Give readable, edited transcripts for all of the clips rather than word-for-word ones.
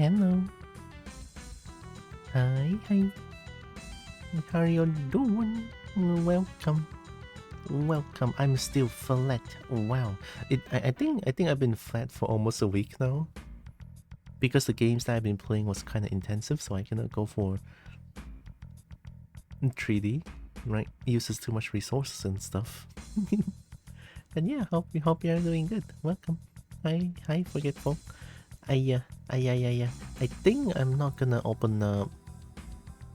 Hello. Hi, hi. How are you doing? Welcome. Welcome. I'm still flat. Wow. I think I've been flat for almost a week now. Because the games that I've been playing was kind of intensive, so I cannot go for 3D, right? It uses too much resources and stuff. And yeah, hope you are doing good. Welcome. Hi, forgetful. I think I'm not gonna open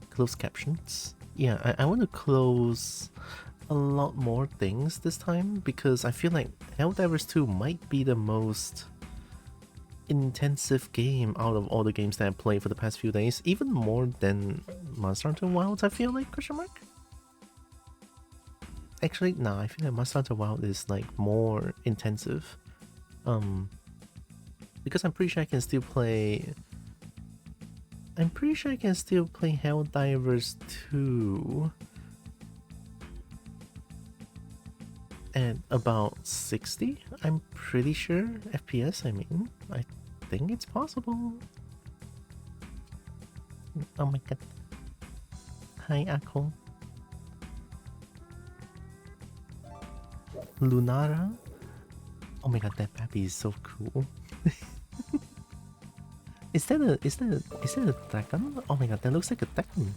closed captions. Yeah, I want to close a lot more things this time because I feel like Helldivers 2 might be the most intensive game out of all the games that I've played for the past few days, even more than Monster Hunter Wilds, I feel like, question mark? Actually, no, I feel like Monster Hunter Wild is like more intensive. Because I'm pretty sure I can still play Helldivers 2 at about 60, I'm pretty sure, FPS, I mean. I think it's possible. Oh my god. Hi, Akko. Lunara? Oh my god, that baby is so cool. Is that a dragon? Oh my god, that looks like a dragon.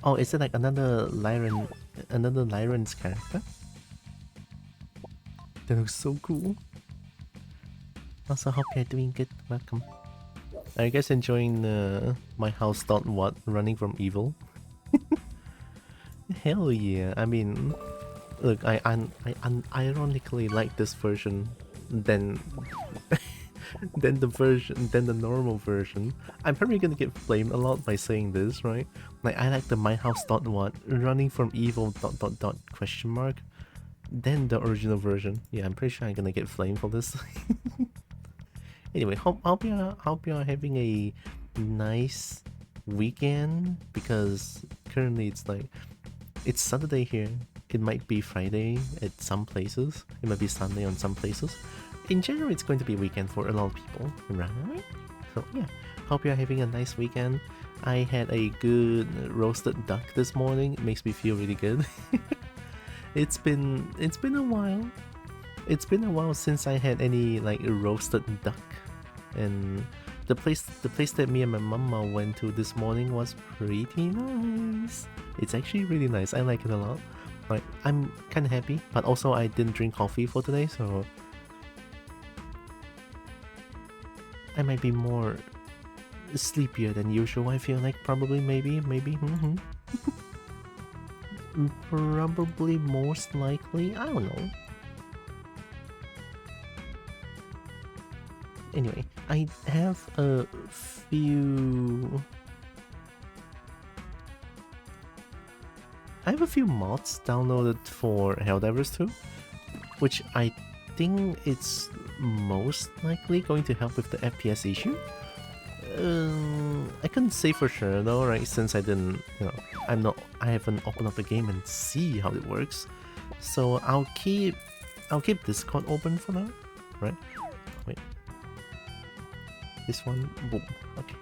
Oh, is it like another Lyran's character? That looks so cool. Also, hope you're doing good. Welcome. Are you guys enjoying my house dot what running from evil? Hell yeah! I mean, look, I unironically like this version than than the normal version. I'm probably gonna get flamed a lot by saying this, right? Like I like the my house dot what running from evil dot dot dot question mark than the original version. Yeah, I'm pretty sure I'm gonna get flamed for this. Anyway, hope you're having a nice weekend because currently it's Saturday here. It might be Friday at some places. It might be Sunday on some places. In general, it's going to be a weekend for a lot of people, right? So yeah, hope you're having a nice weekend. I had a good roasted duck this morning. It makes me feel really good. It's been a while. It's been a while since I had any like roasted duck, and the place that me and my mama went to this morning was pretty nice. It's actually really nice. I like it a lot. Like I'm kind of happy, but also I didn't drink coffee for today, so I might be more sleepier than usual. I feel like probably maybe. Probably most likely. I don't know. Anyway, I have a few mods downloaded for Helldivers 2, which I think it's most likely going to help with the FPS issue. I couldn't say for sure though, right? Since I didn't, I haven't opened up the game and see how it works. So I'll keep Discord open for now, right? Wait. This one, boom. Okay.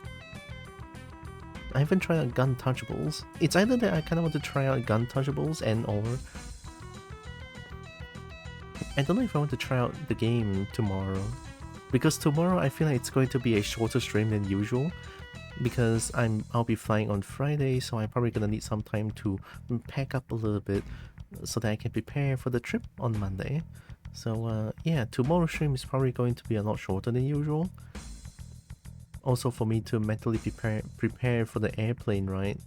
I haven't tried out gun touchables. It's either that I kind of want to try out gun touchables or I don't know if I want to try out the game tomorrow. Because tomorrow I feel like it's going to be a shorter stream than usual. Because I'll be flying on Friday, so I'm probably gonna need some time to pack up a little bit so that I can prepare for the trip on Monday. So yeah, tomorrow's stream is probably going to be a lot shorter than usual. Also for me to mentally prepare for the airplane ride.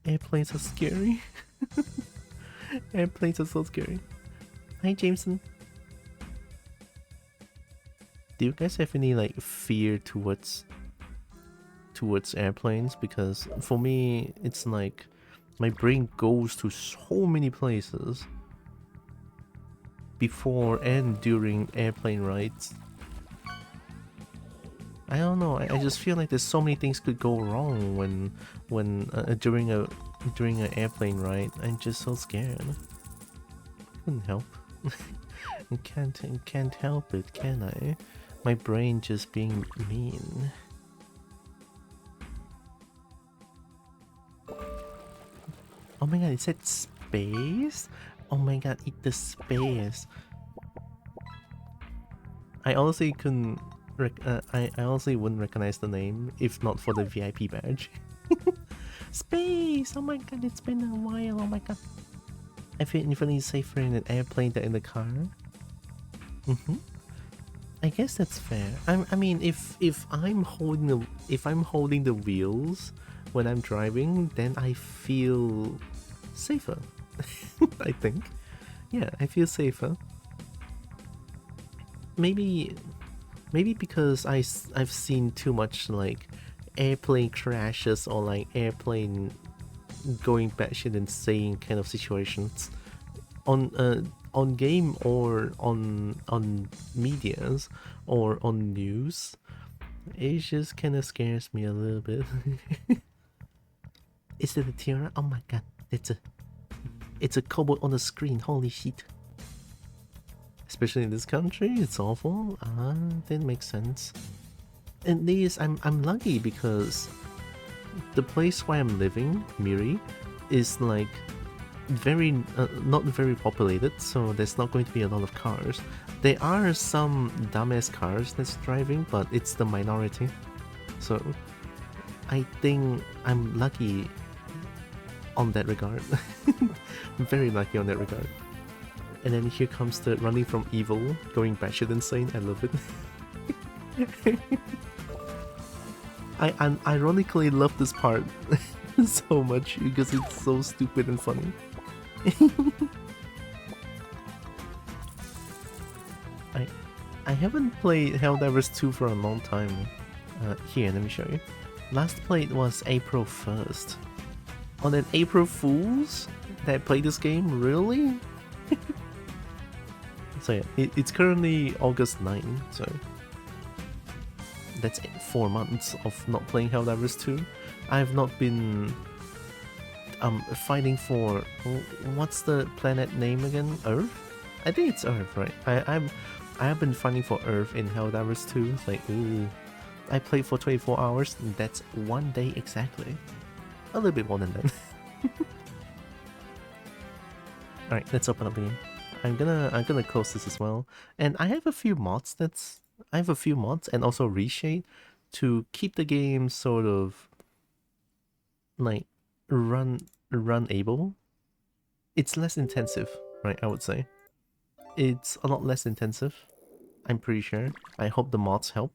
Airplanes are scary. Airplanes are so scary. Hi Jameson. Do you guys have any like fear towards airplanes? Because for me it's like my brain goes to so many places before and during airplane rides. I don't know. I just feel like there's so many things could go wrong when during an airplane ride. I'm just so scared. Couldn't help. Can't help it, can I? My brain just being mean. Oh my god, it said space? Oh my god, eat the space. I honestly couldn't I honestly wouldn't recognize the name if not for the VIP badge. Space! Oh my god, it's been a while, oh my god. I feel infinitely safer in an airplane than in the car. I guess that's fair. I mean, if I'm holding the wheels when I'm driving, then I feel safer. I think. Yeah, I feel safer. Maybe because I've seen too much like airplane crashes or like airplane going batshit insane kind of situations on game or on medias or on news. It just kind of scares me a little bit. Is it a tiara? Oh my god, it's a Kobo on the screen. Holy shit! Especially in this country, it's awful. That makes sense. At least I'm lucky because the place where I'm living, Miri, is like very not very populated, so there's not going to be a lot of cars. There are some dumbass cars that's driving, but it's the minority. So I think I'm lucky on that regard. Very lucky on that regard. And then here comes the running from evil, going batshit insane. I love it. I ironically love this part so much because it's so stupid and funny. I haven't played Helldivers 2 for a long time. Here, let me show you. Last played was April 1st. On an April Fool's that I played this game? Really? So yeah, it's currently August 9, so that's 4 months of not playing Helldivers 2. I've not been fighting for, what's the planet name again? Earth? I think it's Earth, right? I have been fighting for Earth in Helldivers 2. It's like, ooh. I played for 24 hours, and that's 1 day exactly. A little bit more than that. Alright, let's open up the game. I'm gonna close this as well. And I have a few mods and also reshade to keep the game sort of like run-able. It's less intensive, right? I would say. It's a lot less intensive. I'm pretty sure. I hope the mods help.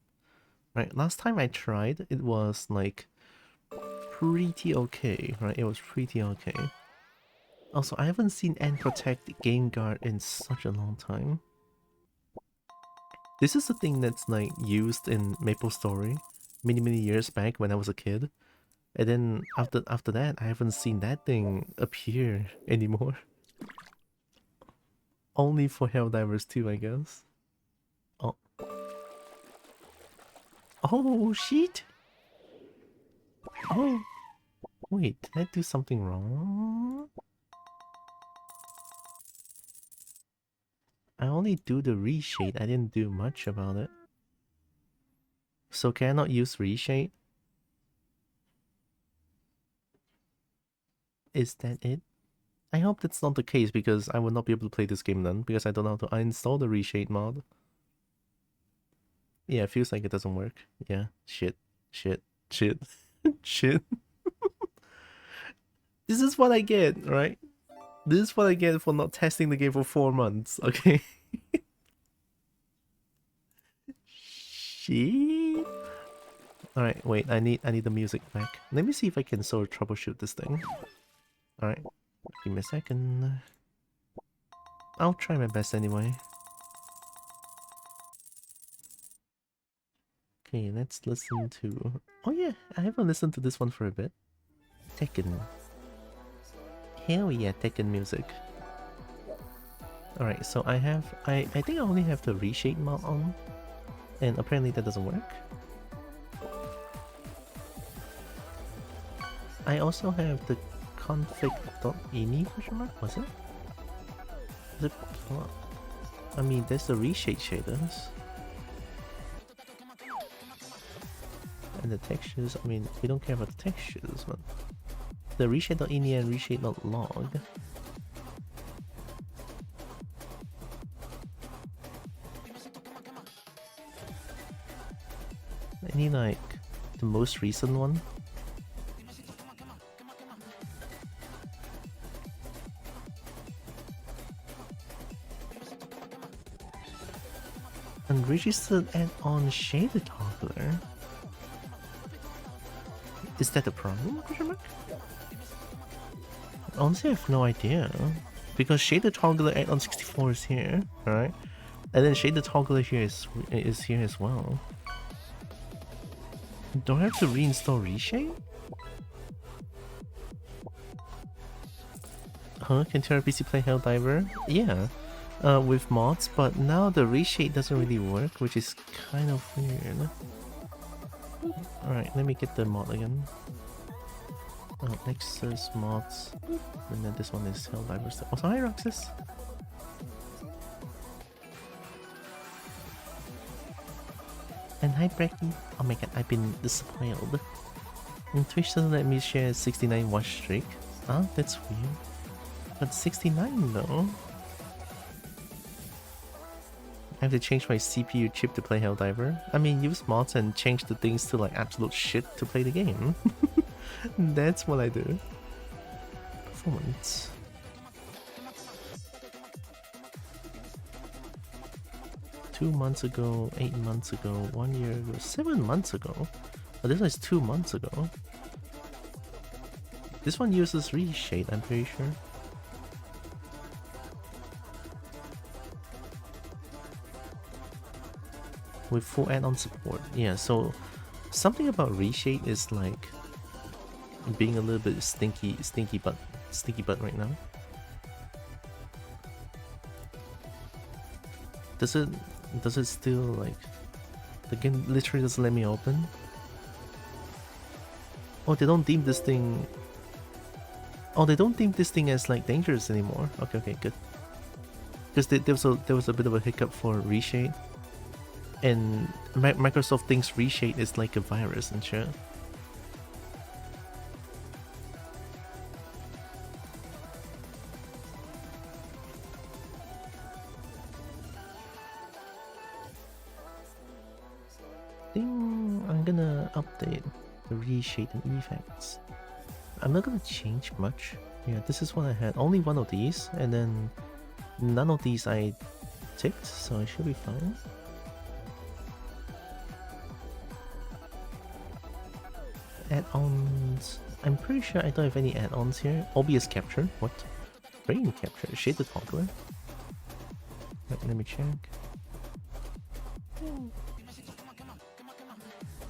Right, last time I tried, it was like pretty okay, right? It was pretty okay. Also, I haven't seen End Protect Game Guard in such a long time. This is a thing that's like used in MapleStory many years back when I was a kid. And then after that, I haven't seen that thing appear anymore. Only for Helldivers 2, I guess. Oh. Oh, shit! Oh! Wait, did I do something wrong? I only do the reshade, I didn't do much about it. So can I not use reshade? Is that it? I hope that's not the case because I will not be able to play this game then because I don't know how to uninstall the reshade mod. Yeah, it feels like it doesn't work. Yeah, shit. Shit. This is what I get, right? This is what I get for not testing the game for 4 months, okay? Shit. Alright, wait, I need the music back. Let me see if I can sort of troubleshoot this thing. Alright, give me a second. I'll try my best anyway. Okay, let's listen to... Oh yeah, I haven't listened to this one for a bit. Tekken. Hell yeah, Tekken music. Alright, so I think I only have the reshade mod on. And apparently that doesn't work. I also have the config.ini question mark, was it? Is it? I mean, there's the reshade shaders. And the textures, I mean, we don't care about the textures, but the reshade.ini and reshade.log. Any like the most recent one? Unregistered add-on shader toggler. Is that a problem? Honestly, I have no idea. Because shader toggler add-on 64 is here, right? And then shader toggler here is here as well. Do I have to reinstall reshade? Huh? Can TRPC play Helldiver? Yeah. With mods, but now the reshade doesn't really work, which is kind of weird. Alright, let me get the mod again. Oh, Nexus mods. And then this one is Helldivers. Oh, hi Roxas! And hi Brecky! Oh my god, I've been spoiled. And Twitch doesn't let me share 69 watch streak. Ah, that's weird. But 69 though. I have to change my CPU chip to play Helldiver. I mean, use mods and change the things to like absolute shit to play the game. That's what I do. Performance. Two months ago, 8 months ago, 1 year ago, 7 months ago. Oh, this one is 2 months ago. This one uses reshade, I'm pretty sure. With full add-on support. Yeah, so something about reshade is like being a little bit stinky butt right now. Does it still like the game literally doesn't let me open? Oh, they don't deem this thing. Oh, they don't deem this thing as like dangerous anymore. Okay, good. Because there was a bit of a hiccup for reshade. And Microsoft thinks reshade is like a virus and shit. I'm gonna update the reshade and effects. I'm not gonna change much. Yeah, this is what I had. Only one of these, and then none of these I ticked, so it should be fine. Add-ons. I'm pretty sure I don't have any add-ons here. OBS capture. What? Frame capture. Shaded toggler. Let me check.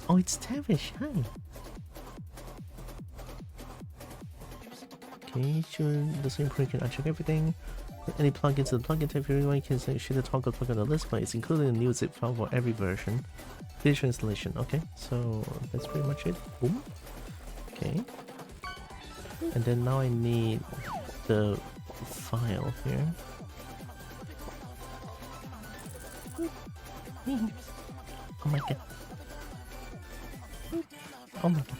Oh, it's Tavish. Hi. Okay, sure. The same print can uncheck everything. Any plugins to the plugin tab, everyone can say shaded toggle plugin on the list, but it's included in a new zip file for every version. Finish installation. Okay, so that's pretty much it. Boom. Okay. And then now I need the file here. Oh my god. Oh my god.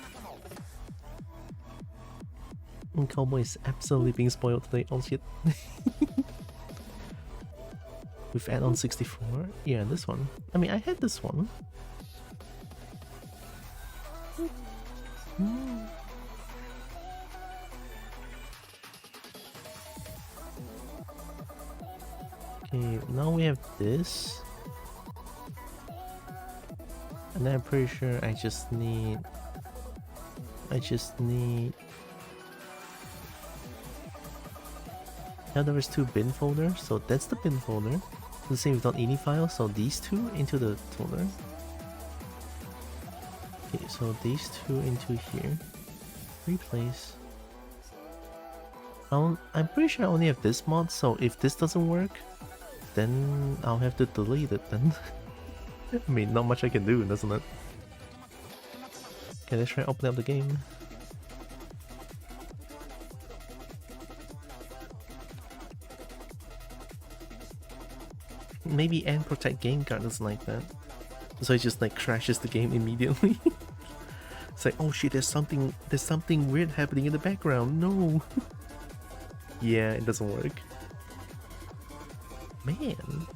And Kobo is absolutely being spoiled today. Oh shit. With add-on 64? Yeah, this one. I mean, I had this one. Okay, now we have this. And then I'm pretty sure I just need... Now there is 2 bin folders, so that's the bin folder. The same with .ini file, so these 2 into the folder. Okay, so these 2 into here. Replace. I'm pretty sure I only have this mod, so if this doesn't work, then I'll have to delete it then. I mean, not much I can do, doesn't it? Okay, let's try opening up the game. Maybe N Protect game card is like that. So it just like crashes the game immediately. It's like, oh shit, there's something weird happening in the background. No. Yeah, it doesn't work. Man,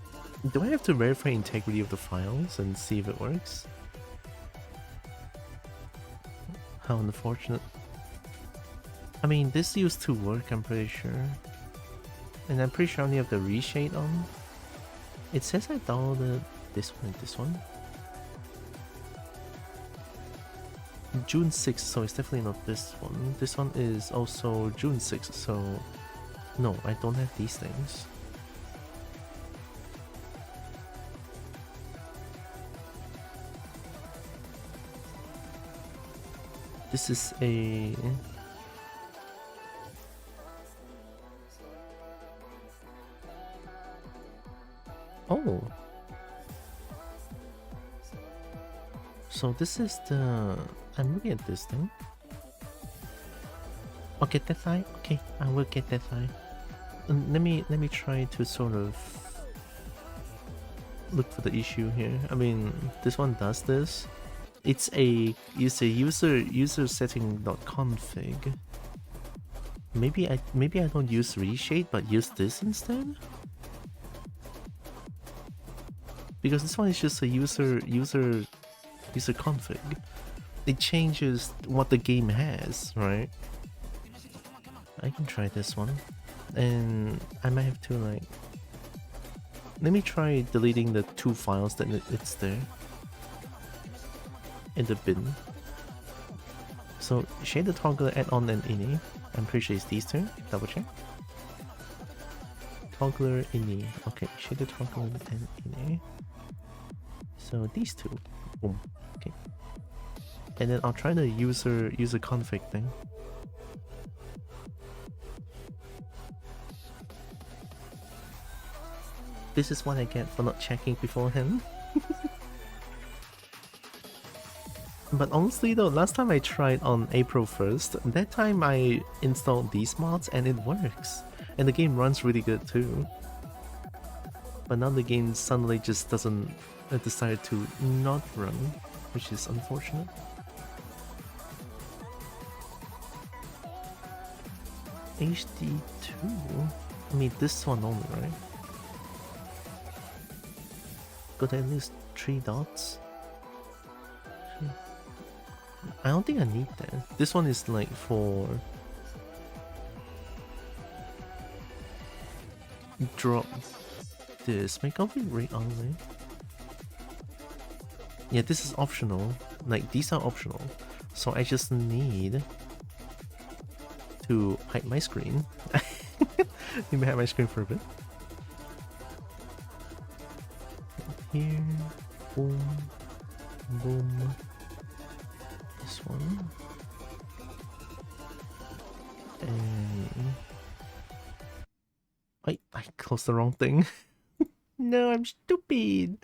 do I have to verify integrity of the files and see if it works? How unfortunate. I mean, this used to work, I'm pretty sure. And I'm pretty sure I only have the reshade on. It says I downloaded this one and this one. June 6th, so it's definitely not this one. This one is also June 6th, so no, I don't have these things. This is a... Oh! So this is the... I'm looking at this thing. I'll get that line? Okay, I will get that line. Let me try to sort of look for the issue here. I mean, this one does this. It's a user setting.config. Maybe I don't use reshade but use this instead? Because this one is just a user config. It changes what the game has, right? I can try this one. And I might have to like... Let me try deleting the 2 files that it's there. In the bin. So shader toggler add-on and ini. I'm pretty sure it's these 2. Double check. Toggler ini. Okay, shader toggler and ini. So these 2. Boom. Okay. And then I'll try the user config thing. This is what I get for not checking beforehand. But honestly though, last time I tried on April 1st, that time I installed these mods and it works. And the game runs really good too. But now the game suddenly just doesn't decide to not run, which is unfortunate. HD2? I mean this one only, right? Got at least 3 dots? I don't think I need that. This one is like for... Drop this. Make config rate only. Yeah, this is optional. Like, these are optional. So I just need to hide my screen. Let me hide my screen for a bit. Here. Boom. Boom. This one. And... I closed the wrong thing. No, I'm stupid.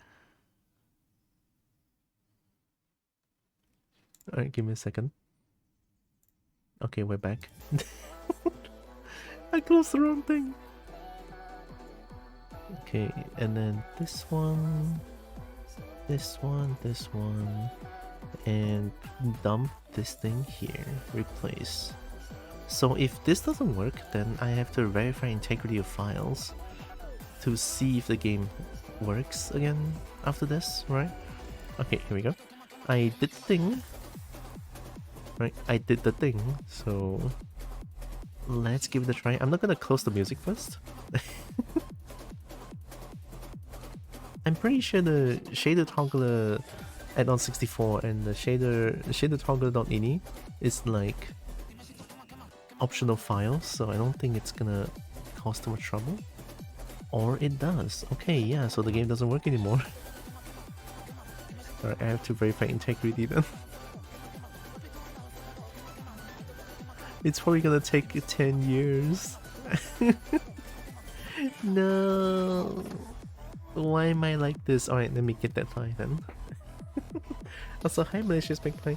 Alright, give me a second. Okay, we're back. I closed the wrong thing. Okay, and then this one, this one, this one, and dump this thing here. Replace. So if this doesn't work, then I have to verify integrity of files to see if the game works again after this, right? Okay, here we go. I did the thing. Right, I did the thing, so let's give it a try. I'm not gonna close the music first. I'm pretty sure the shader toggler add-on 64 and the shader toggler.ini is like optional files, so I don't think it's gonna cause too much trouble. Or it does. Okay, yeah, so the game doesn't work anymore. Alright, I have to verify integrity then. It's probably gonna take 10 years. No. Why am I like this? Alright, let me get that file then. Also, hi malicious big play.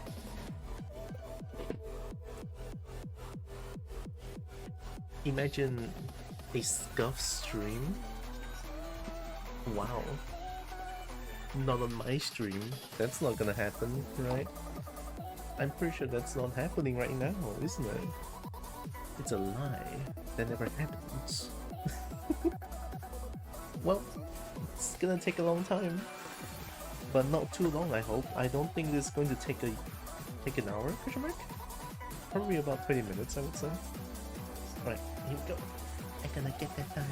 Imagine a scuff stream. Wow. Not on my stream. That's not gonna happen, right? I'm pretty sure that's not happening right now, isn't it? It's a lie. That never happens. Well, it's gonna take a long time. But not too long, I hope. I don't think it's going to take an hour, question mark? Probably about 20 minutes, I would say. Right, here we go. I'm gonna get that done.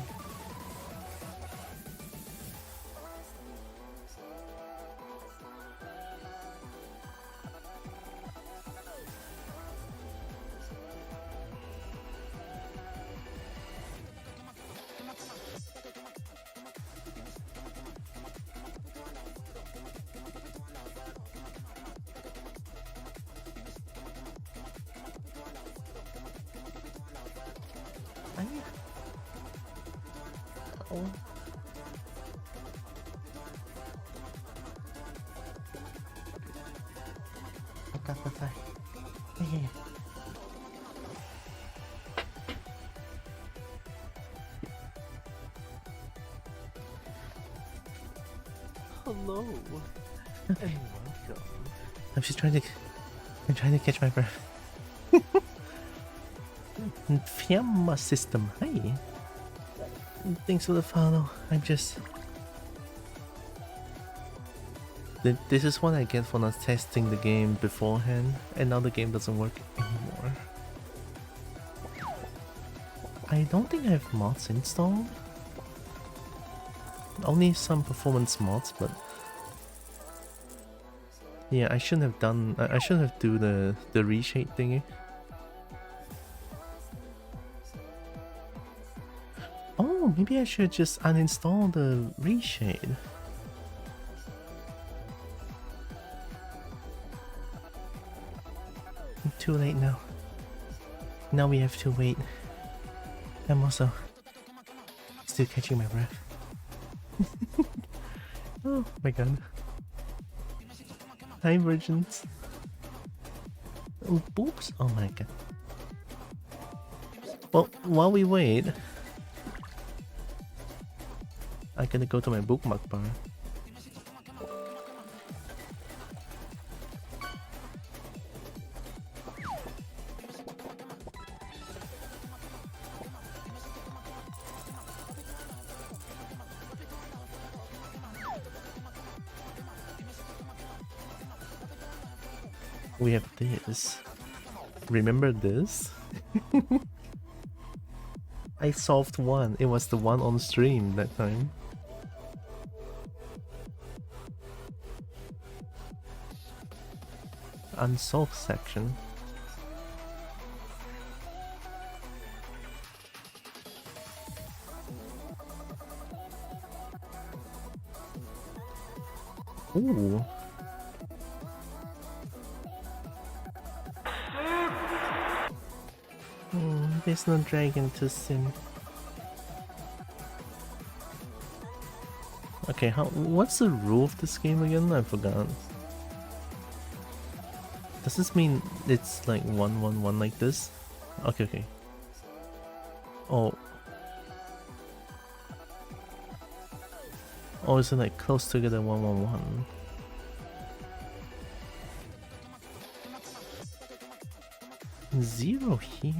Oh. I got the thing. Yeah. Hello. And welcome. I'm trying to catch my breath. Fiamma system, hi. Thanks for the follow. This is what I get for not testing the game beforehand, and now the game doesn't work anymore. I don't think I have mods installed. Only some performance mods, but yeah, I shouldn't have done. I shouldn't have do the reshade thingy. Oh, maybe I should just uninstall the reshade. Too late now. Now we have to wait. I'm also still catching my breath. Oh my god. Hi, virgins. Oh, BOOMS. Oh my god. Well, while we wait, I'm gonna go to my bookmark bar. We have this. Remember this? I solved one. It was the one on stream that time. Unsolved section. Ooh. There's no dragon to sim. Okay, what's the rule of this game again? I forgot. Does this mean it's like 1-1-1 like this? Okay, okay. Oh. Oh, is it like close together 1-1-1? Zero here?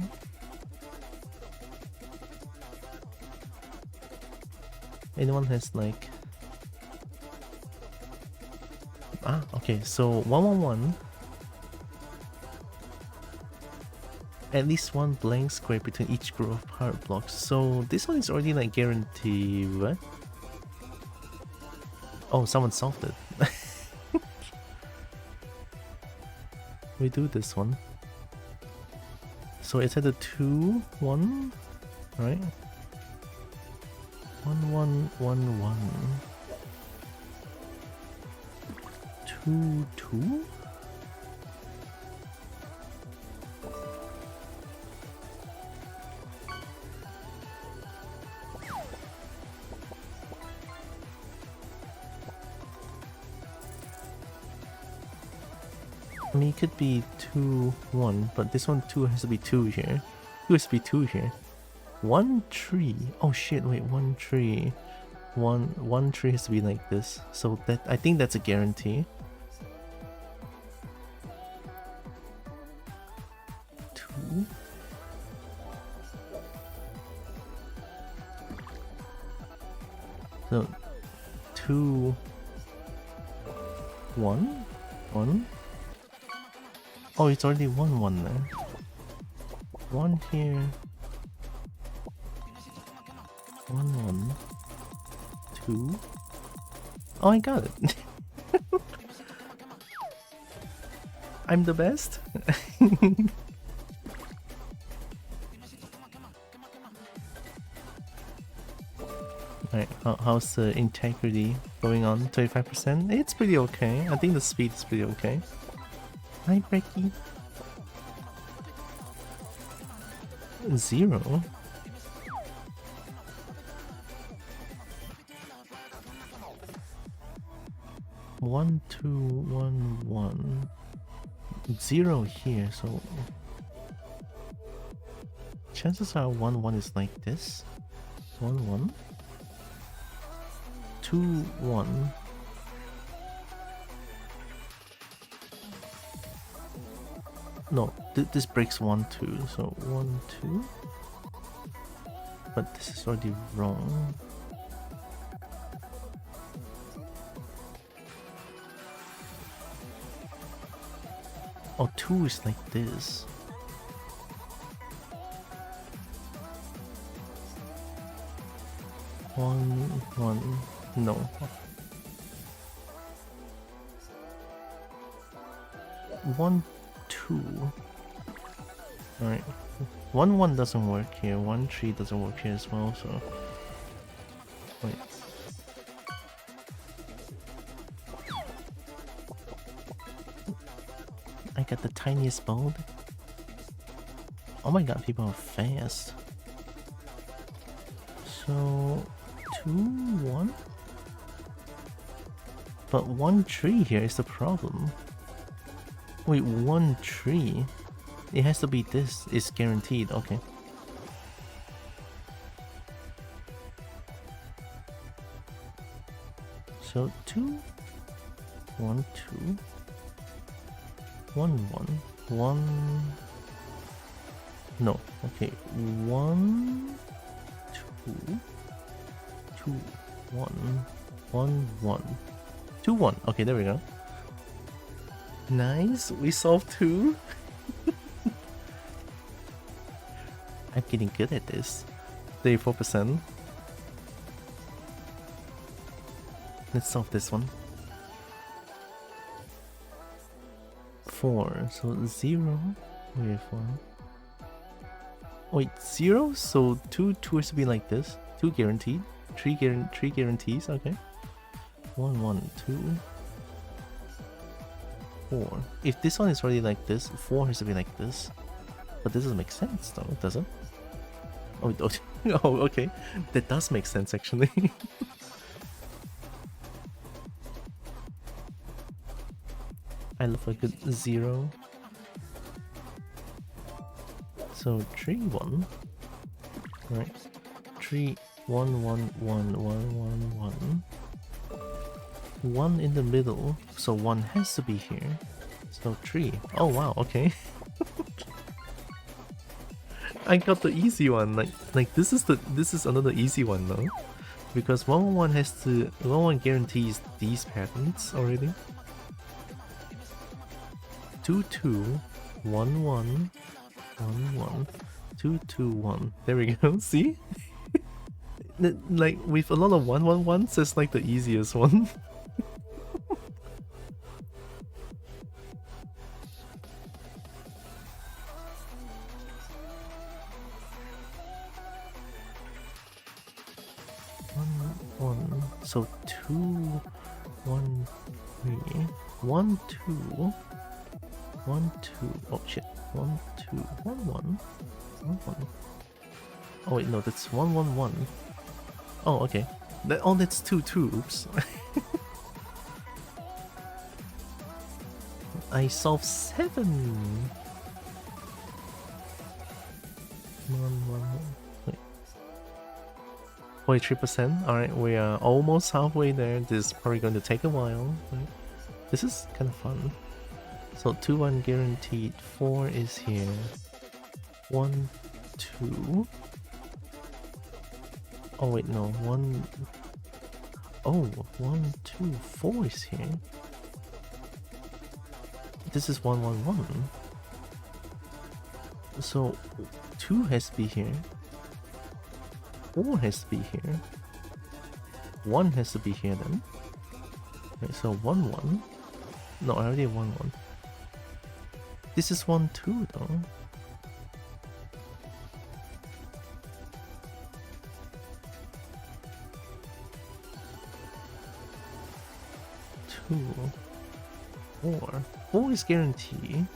Anyone has like... Ah, okay, so 1-1-1. At least one blank square between each group of power blocks. So this one is already like guaranteed, what? Oh, someone solved it. We do this one. So it's at a 2-1, right? 1-1-1-1. 2-2? I mean, it could be 2-1, but this one 2 has to be 2 here. 2 has to be 2 here. 1 tree. Oh shit! Wait, 1 tree. One tree has to be like this. So that I think that's a guarantee. So 2 1 1. Oh, it's already 1 1 there. 1 here. 1 1 2. Oh, I got it. I'm the best. Alright, how's the integrity going on? 35%? It's pretty okay. I think the speed is pretty okay. Hi, Brecky. 0. One, 2, 1, 1. 0 here, so chances are 1 1 is like this. 1 1 2 1. No, this breaks 1 2, so 1 2. But this is already wrong. Oh, 2 is like this. One, no. 1 2. Alright. 1 1 doesn't work here. 1 3 doesn't work here as well, so wait. I got the tiniest bulb. Oh my god, people are fast. So 2 1. But 1 3 here is the problem. Wait, 1 3. It has to be this. It's guaranteed. Okay. So 2 1 2 1 1 1. No. Okay. 1 2 2 1 1 1 2 1. Okay, there we go. Nice. We solved 2. I'm getting good at this. 34%. Let's solve this one. 4. So 0. Wait, 4. Wait, 0? So 2 has to be like this. 2 guaranteed. 3 guarantees. Okay. 1 1 2 4. If this one is already like this, 4 has to be like this. But this doesn't make sense though, does it? Oh, oh okay. That does make sense actually. I love a good 0. So 3 1. Right. 3 1 1 1 1 1 1. 1 in the middle, so 1 has to be here. So 3. Oh wow, okay. I got the easy one. Like this is another easy one though, because 1 has to 1 guarantees these patterns already. 2 2 1 1 1 1 2 2 1. There we go. See, like with a lot of 1 1 1s, it's like the easiest one. So 2 1 3 1 2 1 2. Oh shit. 1 2 1 1 1 1. Oh wait, no, that's 1 1 1. Oh okay. That's 2 2. Oops. I solved 7. 1 1 1. 43%. Alright, we are almost halfway there. This is probably going to take a while. Right? This is kind of fun. So 2 1 guaranteed. 4 is here. 1 2. Oh wait, no. 1 Oh, 1, 2, 4 is here. This is 1, 1, 1. So 2 has to be here. 4 has to be here. 1 has to be here then. Okay, so 1, 1. No, I already have 1, 1. This is 1, 2 though. Two, 4. 4 is guaranteed.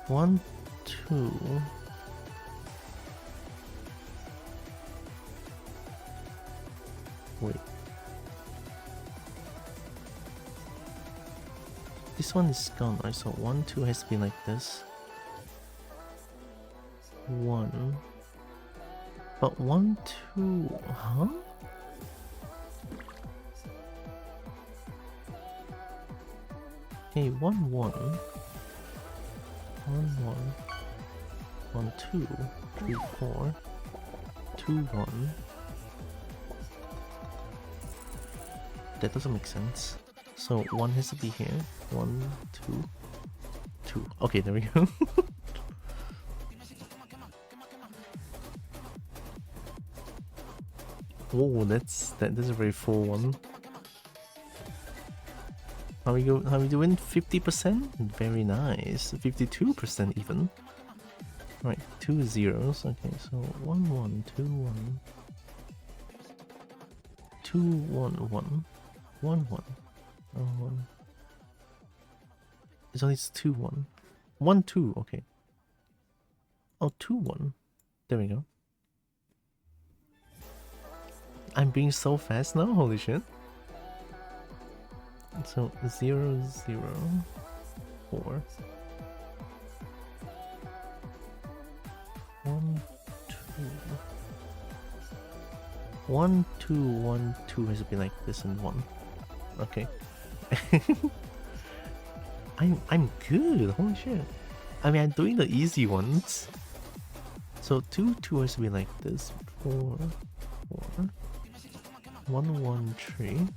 1, 2. Wait. This one is gone, right? So 1, 2 has to be like this. 1. But 1, 2, huh? Okay, 1, 1. 1, 1. 1, 2, 3, 4. 2, 1. That doesn't make sense. So 1 has to be here. 1, 2, 2. Okay, there we go. Whoa, that's a very full one. How we doing? 50%? Very nice. 52% even. Right, 2 zeros. Okay, so 1, 1, 2, 1. 2, 1, 1. 1, 1. 1. It's only 2, 1. 1, 2, okay. Oh, 2, 1. There we go. I'm being so fast now, holy shit. So 0, 0, 4. 1, 2. 1, 2, 1, 2 has to be like this and 1. Okay. I'm good, holy shit. I mean, I'm doing the easy ones. So 2, 2 has to be like this. 4, 4. 1, 1, 3.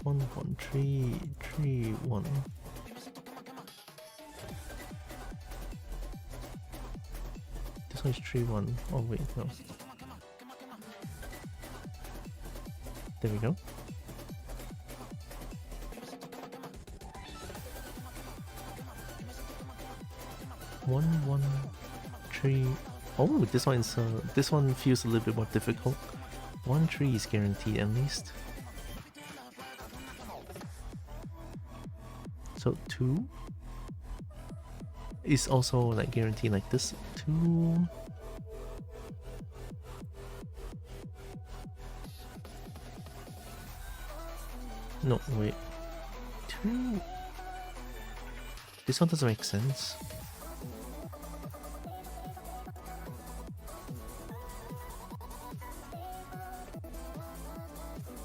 1, 1, 3, 3, 1. This one is 3, 1. Oh wait, no. There we go. One, 1, 3. Oh, this one feels a little bit more difficult. 1, 3 is guaranteed at least. So 2 is also like guaranteed like this. 2. No, wait. 2. This one doesn't make sense.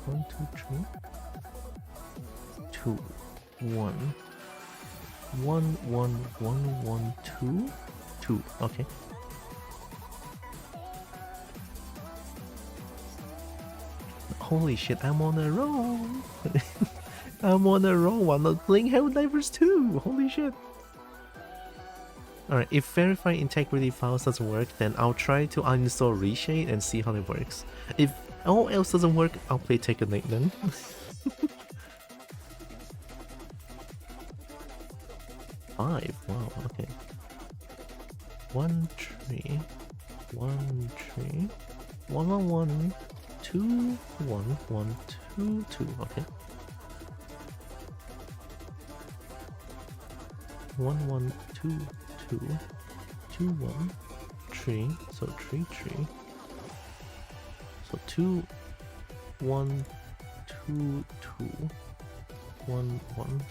One, 2, 3. 2, 1. 1, 1, 1, 1, 2. 2. Okay. Holy shit, I'm on a roll! I'm on a roll while not playing Helldivers 2! Holy shit! Alright, if verify integrity files doesn't work, then I'll try to uninstall Reshade and see how it works. If all else doesn't work, I'll play Take a Night then. 5, wow, okay. 1, 3. 1, 3. 1, 1, 1. 2, 1, 1, 2, 2, okay. 1, 1, 2, 2, 2, 1, 3, so 3, 3. So 2, 1, 2, 2, 1, 1.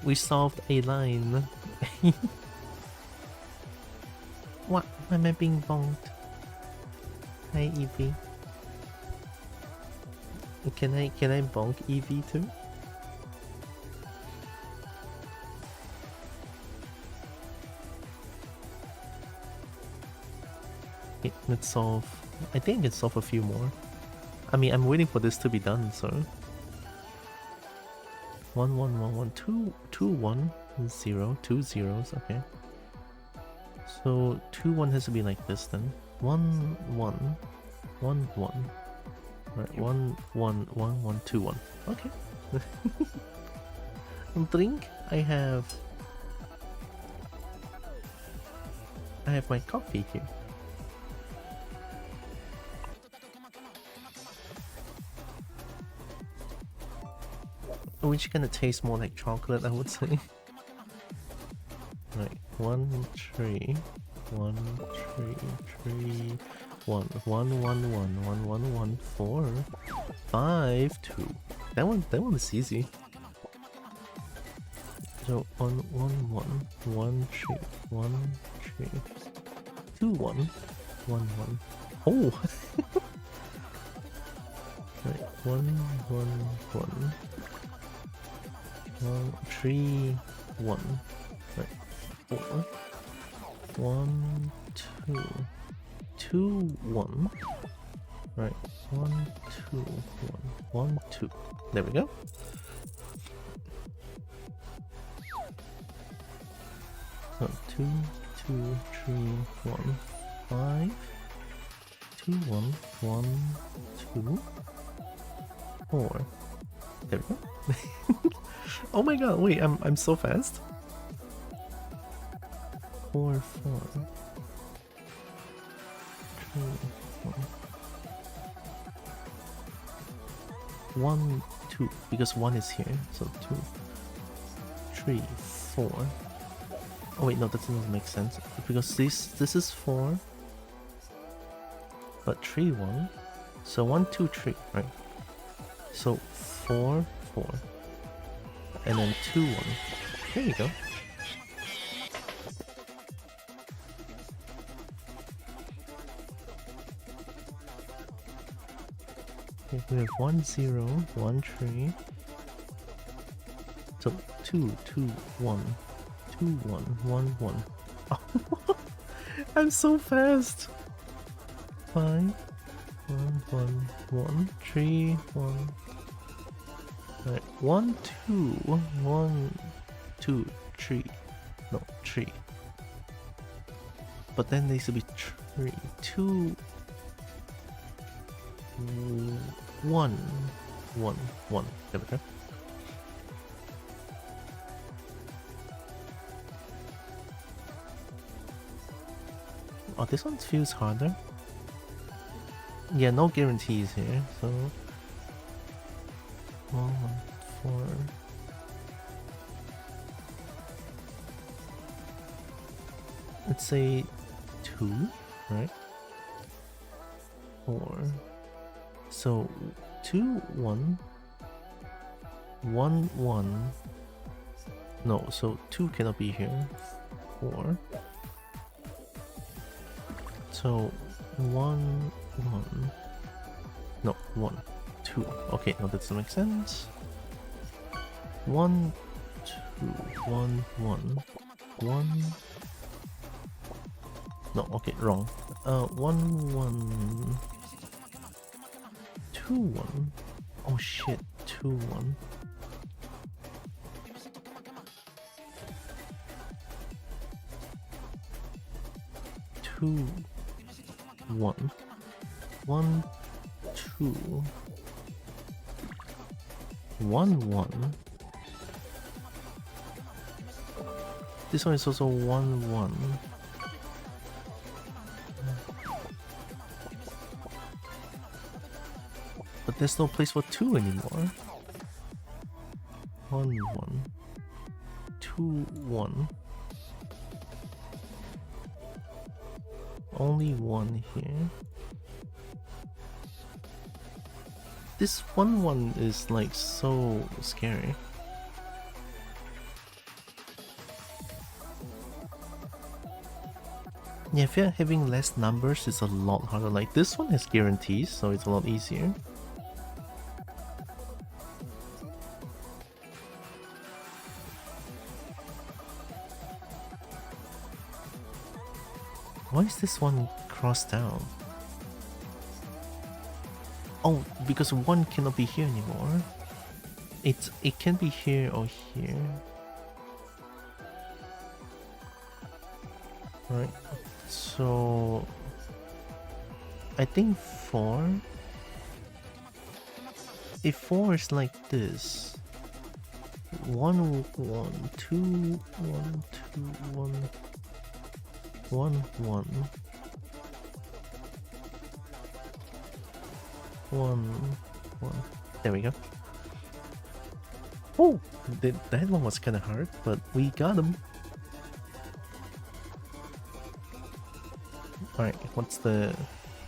We solved a line. What? Why am I being bonked? Hi, Evie. Can I bonk Evie too? Okay, let's solve. I think I can solve a few more. I mean, I'm waiting for this to be done, so. 1 1 1 1 2 2 1 0 2 zeros. Okay. So 2 1 has to be like this then. 1 1 1 1. Right. 1 1 1 1 2 1. Okay. Drink. I have my coffee here. Which kind of tastes more like chocolate, I would say. Right, 1 3 1 3 3 1 1 1 1 1 1 1 4 5 2. That one is easy. So 1 1 1 1 3 1 3 2 1 1 1. Oh. Right, 1 1 1 3 1. Right, 4 1 2 2 1. Right, 1 2 1 1 2. There we go. So 2 2 3 1 5 2 1 1 2 4. There we go. Oh my god, wait, I'm so fast. 4 4 3 1 1 2, because 1 is here, so 2 3 4. Oh wait, no, that doesn't make sense, because this is 4, but 3 1, so 1 2 3, right? So 4 4, and then 2 1. There you go. Okay, we have 1 0 1 3. So 2 2 1 2 1 1 1. Oh, I'm so fast. 5 1 1 1 3 1. Right, 1 2 1 2 3. No, 3. But then there needs to be 3 2 1 1 1. There we go. Oh, this one feels harder. Yeah, no guarantees here, so 1 4. Let's say 2, right? 4. So 2 1 1 1. No, so 2 cannot be here. 4. So 1 1. No, 1 2. Okay, no, that doesn't make sense. 1 2 1 1 1. No, okay, wrong. 1 1 2 1. Oh shit, 2 1. Two 1 1 2 1 1. This one is also 1 1. But there's no place for 2 anymore. 1 1 2 1. Only 1 here. This 1 1 is like so scary. Yeah, if you're having less numbers, it's a lot harder. Like this one has guarantees, so it's a lot easier. Why is this one crossed out? Oh, because one cannot be here anymore. It can be here or here. Right. So I think 4. If 4 is like this. 1 1 2 1 2 1 1 1 1 1. There we go. Oh, that one was kind of hard, but we got him. Alright, what's the...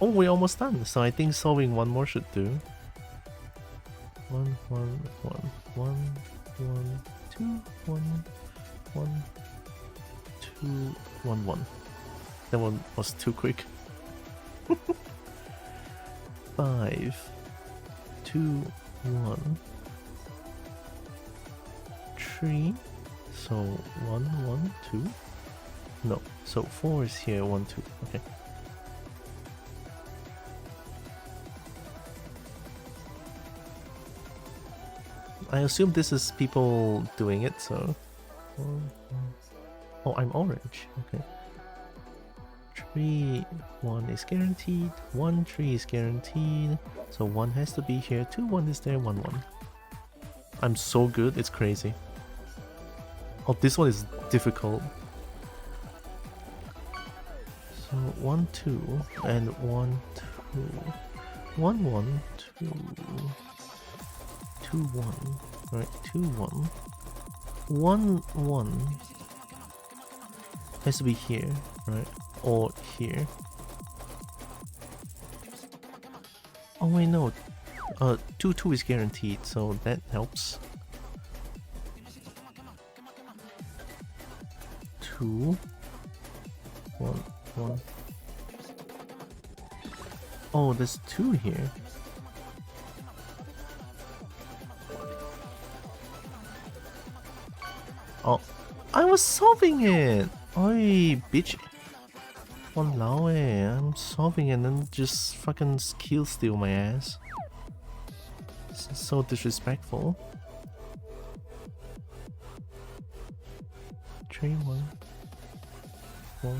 Oh, we're almost done, so I think solving one more should do. 1 1 1 1 1 2 1 1 2 1 1. That one was too quick. 5 2 1 3. So 1 1 2. No, so 4 is here. 1 2. Okay. I assume this is people doing it, so... Oh, I'm orange. Okay. 3 1 is guaranteed. 1 3 is guaranteed. So 1 has to be here. 2 1 is there. 1 1. I'm so good, it's crazy. Oh, this one is difficult. So 1 2 and 1 2 1 1 2 2 1. Right, 2 1 1 1 has to be here, right? Or here. Oh wait, no. 2 2 is guaranteed, so that helps. 2 1 1. Oh, there's 2 here. Oh, I was solving it! Oi, bitch. Walao eh, I'm solving it and then just fucking kill steal my ass. This is so disrespectful. 3 1 4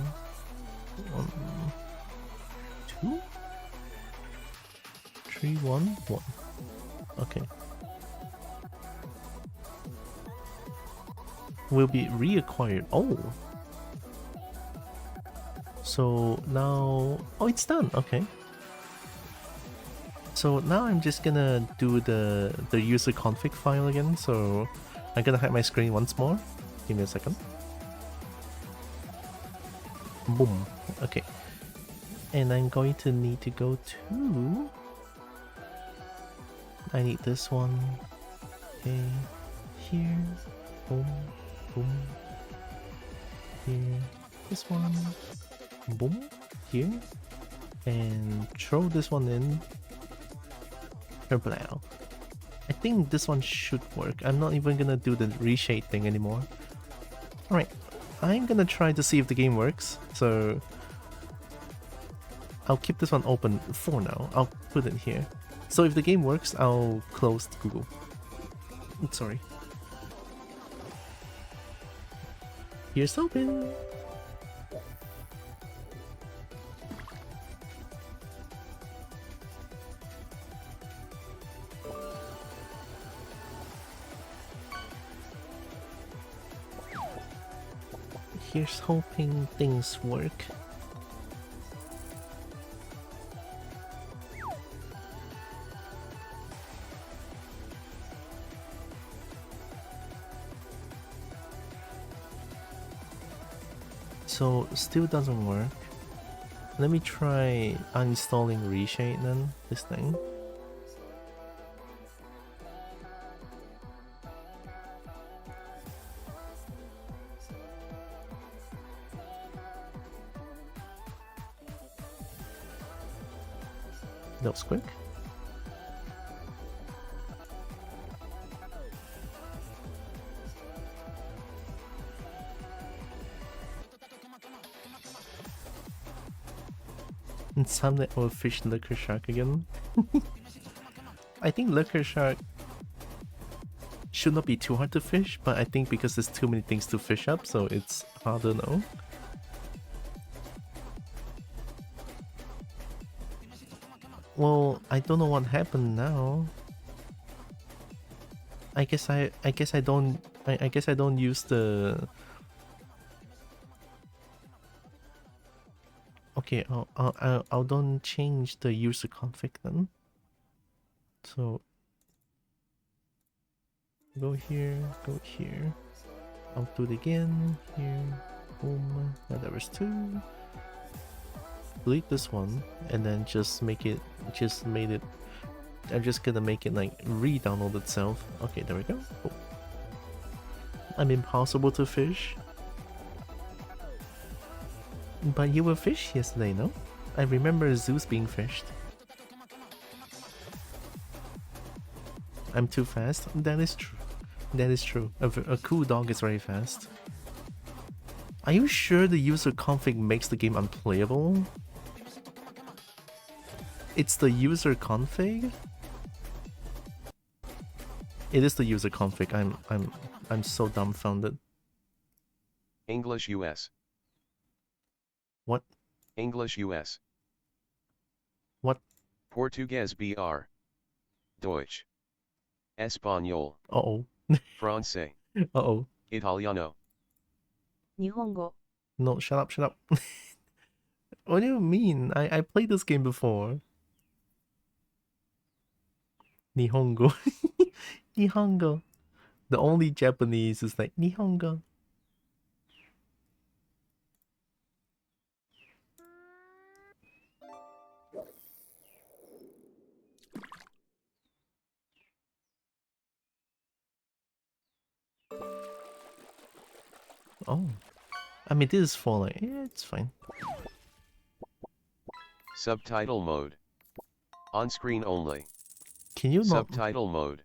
1 2 3 1 1. Okay. Will be reacquired. Oh. So now, oh, it's done. Okay. So now I'm just gonna do the user config file again. So I'm gonna hide my screen once more. Give me a second. Boom. Okay. And I'm going to need to go to... I need this one. Okay. Here. Boom. Boom. Here. This one. Boom. Here. And throw this one in. Herblau. I think this one should work. I'm not even gonna do the reshade thing anymore. Alright. I'm gonna try to see if the game works. So I'll keep this one open for now. I'll put it here. So if the game works, I'll close Google. Sorry. Here's hoping. Here's hoping things work. So still doesn't work. Let me try uninstalling reshade then, this thing. That was quick. And someday I will fish Liquor Shark again. I think Liquor Shark should not be too hard to fish, but I think because there's too many things to fish up, so it's harder now. Well, I don't know what happened now. I guess I don't use the. Okay, I'll don't change the user config then. So go here, go here. I'll do it again here. Boom. Helldivers 2. Delete this one and then just make it. Just made it. I'm just gonna make it like re-download itself. Okay, there we go. Cool. I'm impossible to fish. But you were fished yesterday, no? I remember Zeus being fished. I'm too fast? That is true. That is true. A cool dog is very fast. Are you sure the user config makes the game unplayable? It's the user config? It is the user config. I'm so dumbfounded. English US. What? English US. What? Portuguese BR. Deutsch. Español. Uh-oh. Francais. Uh-oh. Italiano. 日本語 No, shut up, shut up. What do you mean? I played this game before. Nihongo. Nihongo. The only Japanese is like Nihongo. Oh. I mean, this is for like, yeah, it's fine. Subtitle mode. On screen only. Can you not? Subtitle mode.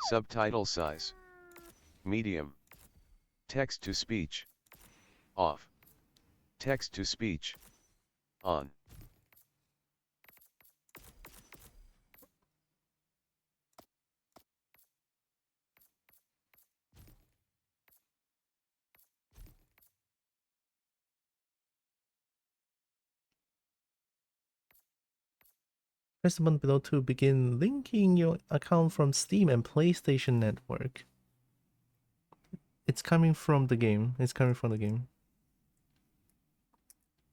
Subtitle size. Medium. Text to speech. Off. Text to speech. On. Press the button below to begin linking your account from Steam and PlayStation Network. It's coming from the game. It's coming from the game.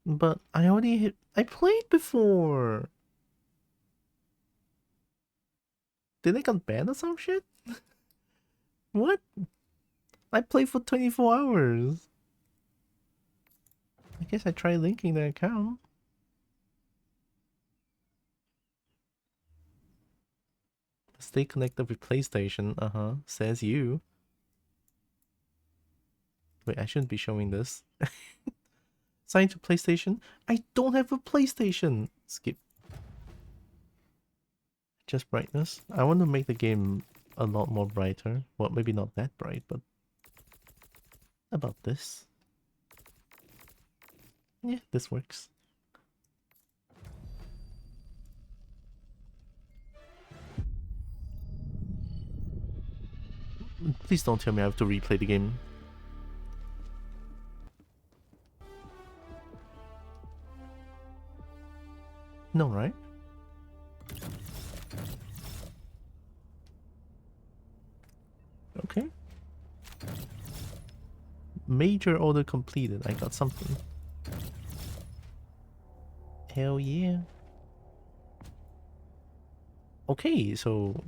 But I already hit. I played before. Did I get banned or some shit? What? I played for 24 hours. I guess I tried linking the account. Stay connected with PlayStation. Says you. Wait, I shouldn't be showing this. Sign to PlayStation. I don't have a PlayStation. Skip. Just brightness. I want to make the game a lot more brighter. Well, maybe not that bright, but about this. Yeah, this works. Please don't tell me I have to replay the game. No, right? Okay. Major order completed. I got something. Hell yeah. Okay, so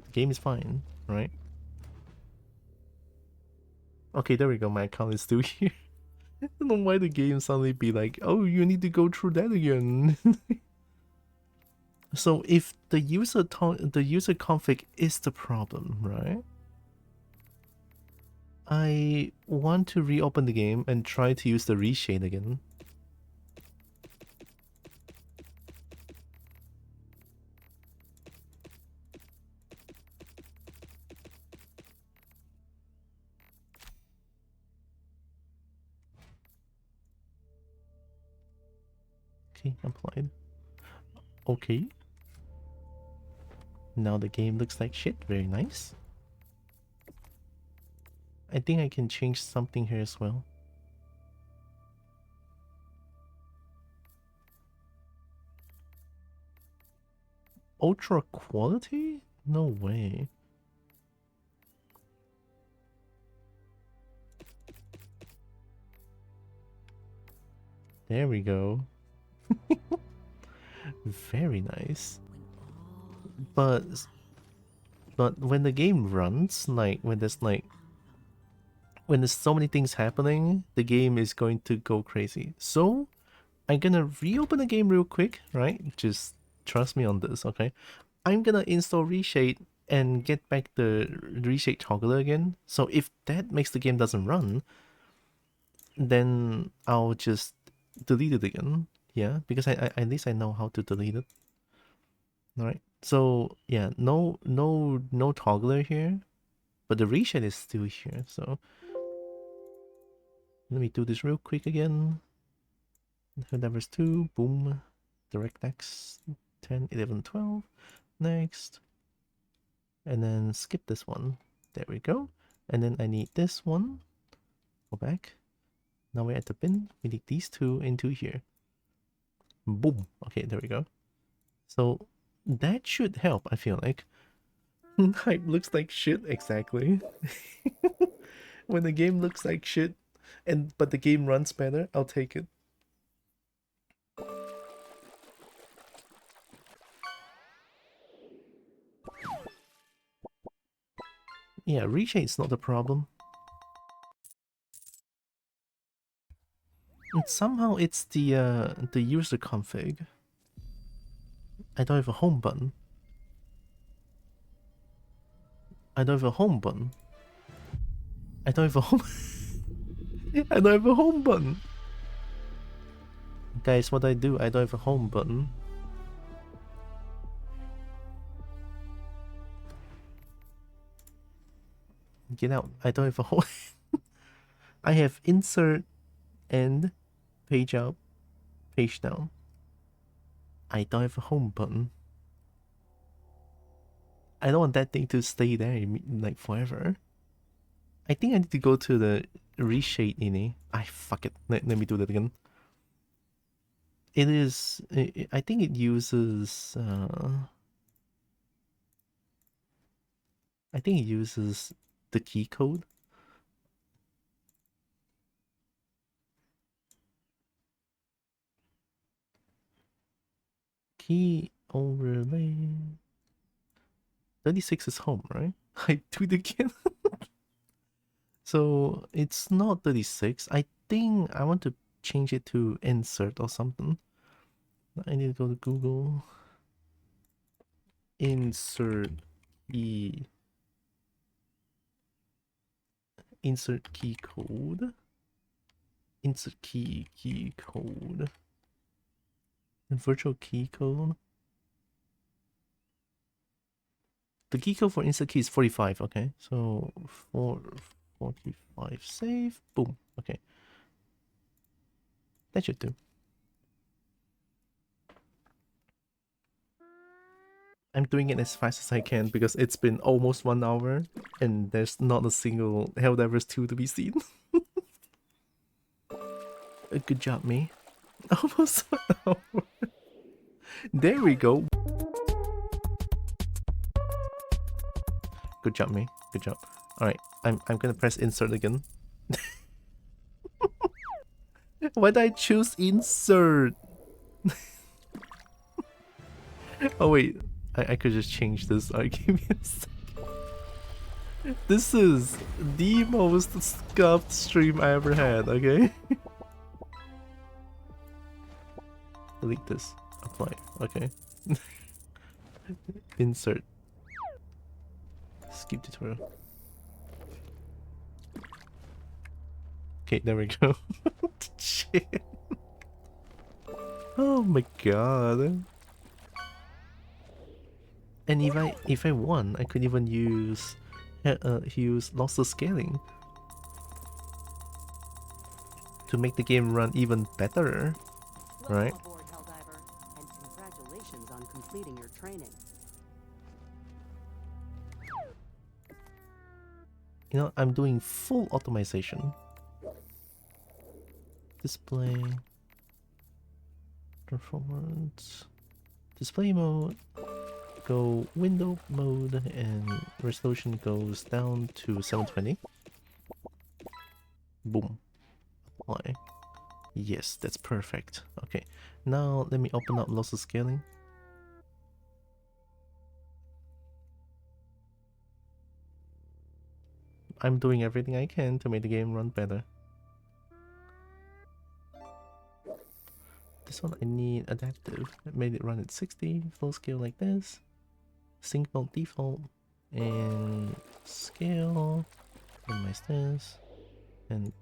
the game is fine, right? Okay, there we go. My account is still here. I don't know why the game suddenly be like, oh, you need to go through that again. So if the user config is the problem, right? I want to reopen the game and try to use the reshade again. Okay, applied. Okay. Now the game looks like shit. Very nice. I think I can change something here as well. Ultra quality? No way. There we go. Very nice. But when the game runs, like when there's so many things happening, the game is going to go crazy. So I'm gonna reopen the game real quick, right? Just trust me on this, okay? I'm gonna install Reshade and get back the Reshade toggler again. So if that makes the game doesn't run, then I'll just delete it again. Yeah, because I at least I know how to delete it. Alright. So yeah, no toggler here. But the reshade is still here, so let me do this real quick again. Helldivers 2, boom. DirectX 10, 11, 12. Next. And then skip this one. There we go. And then I need this one. Go back. Now we're at the bin. We need these two into here. Boom. Okay, there we go. So that should help, I feel like. Hype looks like shit, exactly. When the game looks like shit, but the game runs better, I'll take it. Yeah, reshade's not the problem. And somehow it's the user config. I don't have a home button. I don't have a home button. I don't have a home I don't have a home button. Guys, what do? I don't have a home button. Get out. I don't have a home. I have insert and page up, page down. I don't have a home button. I don't want that thing to stay there like forever. I think I need to go to the reshade ini. Fuck it. Let me do that again. It is. I think it uses. I think it uses the key code. Key overlay. 36 is home, right? I do it again. So it's not 36. I think I want to change it to insert or something. I need to go to Google. Insert key. Insert key code. Insert key code. And virtual key code. The key code for insert key is 45, okay? So 45 save. Boom. Okay. That should do. I'm doing it as fast as I can because it's been almost 1 hour and there's not a single Helldivers 2 to be seen. Good job, me. Almost 1 hour. There we go. Good job, me. Good job. Alright, I'm gonna press insert again. Why did I choose insert? Oh wait, I could just change this. Alright, give me a second. This is the most scuffed stream I ever had, okay? Delete this. Apply. Okay. Insert. Skip tutorial. Okay, there we go. Shit. Oh my god. And if I want, I could even use lossless scaling to make the game run even better, right? completing your training. You know, I'm doing full optimization. Display. Performance. Display mode. Go window mode and resolution goes down to 720. Boom. Apply. Yes, that's perfect. Okay, now let me open up lossless scaling. I'm doing everything I can to make the game run better. This one I need adaptive. I made it run at 60, full scale like this. Sync mode default. And scale. Minimize this. And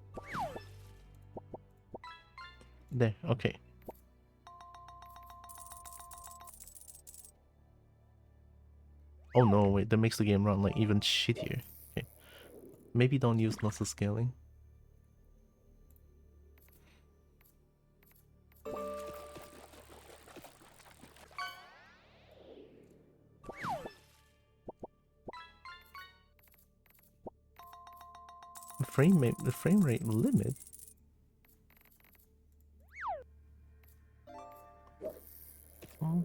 there, okay. Oh no, wait, that makes the game run like even shittier. Okay. Maybe don't use lossless scaling. The frame rate limit. Oh.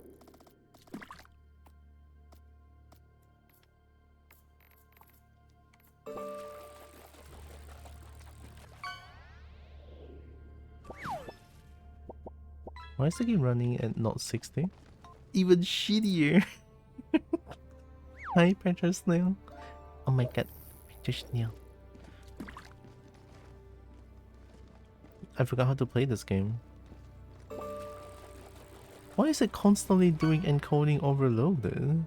Why is the game running at not 60? Even shittier. Hi, Petra Snail. Oh my god, Petra Snail. I forgot how to play this game. Why is it constantly doing encoding overloaded?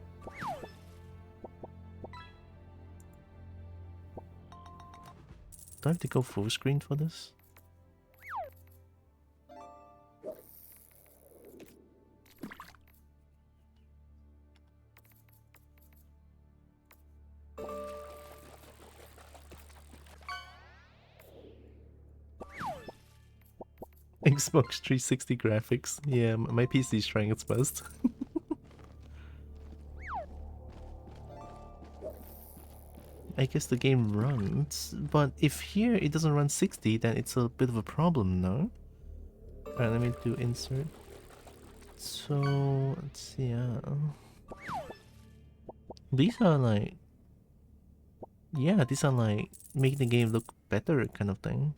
Do I have to go full screen for this? Xbox 360 graphics. Yeah, my PC is trying its best. I guess the game runs, but if here it doesn't run 60, then it's a bit of a problem, no? Alright, let me do insert. So, let's see, these are like... Yeah, these are like making the game look better kind of thing.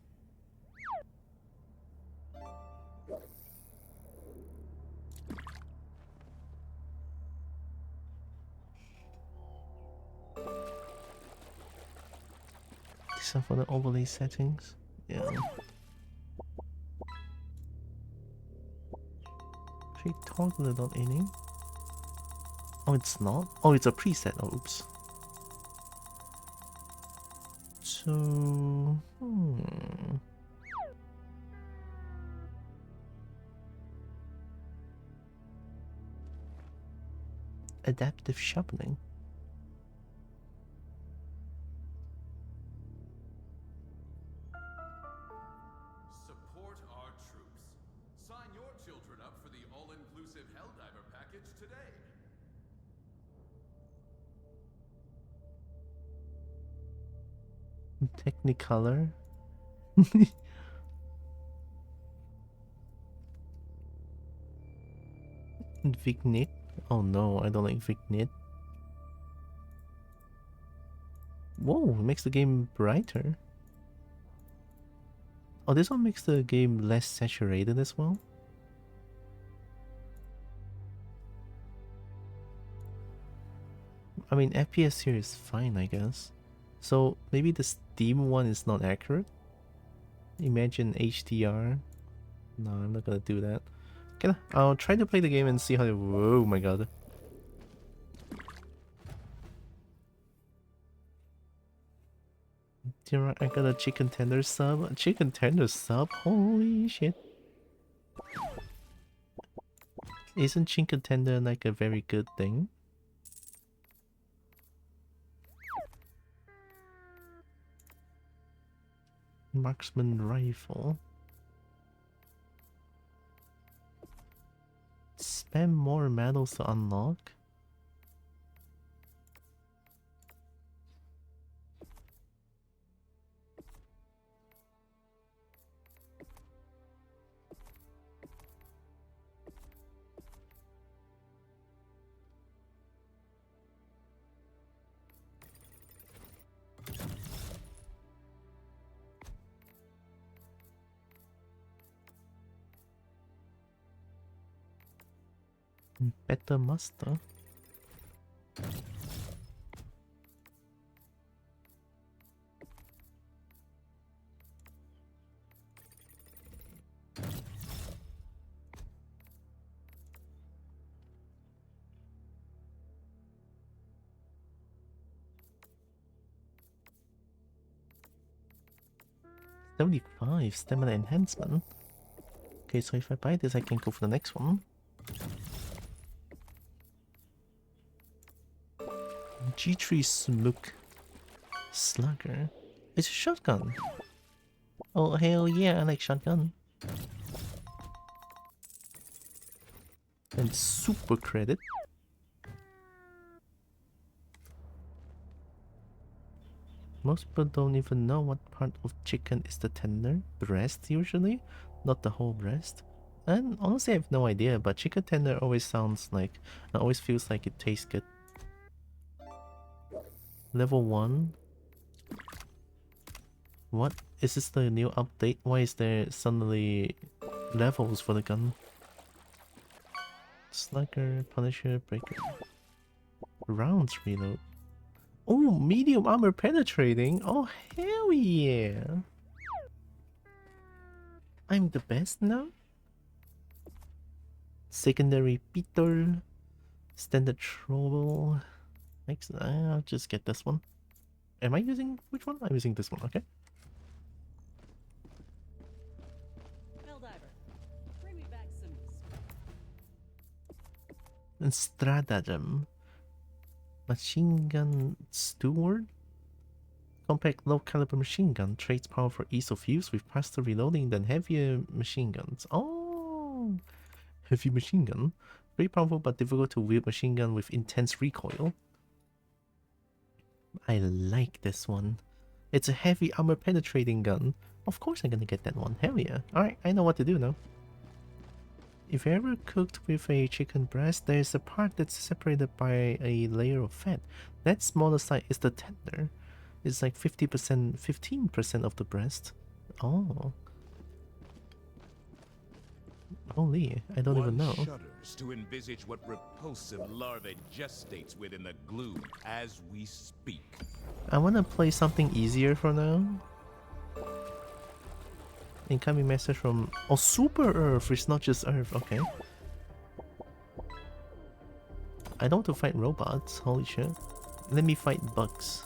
These are for the overlay settings. Yeah. Create toggler.ini. Oh, it's not? Oh, it's a preset. Oh, oops. So... Adaptive sharpening. Support our troops. Sign your children up for the all-inclusive Helldiver package today. Technicolor. Vignette. Oh no, I don't like Vignette. Whoa, it makes the game brighter. Oh, this one makes the game less saturated as well. I mean, FPS here is fine, I guess. So maybe the Steam one is not accurate. Imagine HDR. No, I'm not gonna do that. Okay, I'll try to play the game and see how it... Whoa, my god. I got a chicken tender sub. A chicken tender sub? Holy shit. Isn't chicken tender like a very good thing? Marksman rifle. spend more medals to unlock? Better master. $75 stamina enhancement. Okay, so if I buy this, I can go for the next one. G3 Smook Slugger. It's a shotgun. Oh hell yeah, I like shotgun. And super credit. Most people don't even know what part of chicken is the tender. Breast usually, not the whole breast. And honestly I have no idea, but chicken tender always sounds like, always feels like it tastes good. Level 1. What? Is this the new update? Why is there suddenly levels for the gun? Slugger, Punisher, Breaker. Rounds reload. Oh, medium armor penetrating. Oh, hell yeah. I'm the best now? Secondary Beetle. Standard Trouble. I'll just get this one. Am I using which one? I'm using this one, okay. Helldiver, bring me back some And Stratagem. Machine Gun Steward. Compact low caliber machine gun trades power for ease of use with faster reloading than heavier machine guns. Oh, heavy machine gun. Very powerful but difficult to wield machine gun with intense recoil. I like this one. It's a heavy armor penetrating gun. Of course I'm gonna get that one. Hell yeah. Alright, I know what to do now. If you ever cooked with a chicken breast, there's a part that's separated by a layer of fat. That smaller side is the tender. It's like 50%, 15% of the breast. Oh. Holy, I don't even know. One shudders to envisage what repulsive larvae gestates within the gloom as we speak. I wanna play something easier for now. Incoming message from... Oh, Super Earth! It's not just Earth, okay. I don't want to fight robots, holy shit. Let me fight bugs.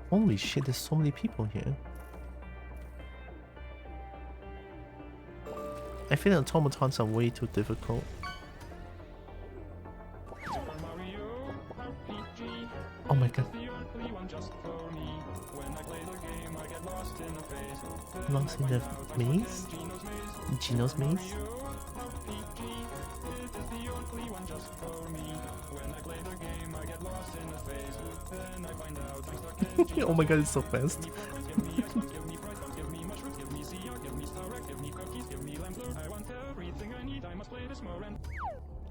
Holy shit, there's so many people here. I feel the automatons are way too difficult. Oh my god. Lost in the maze? Gino's maze? Oh my god, it's so fast.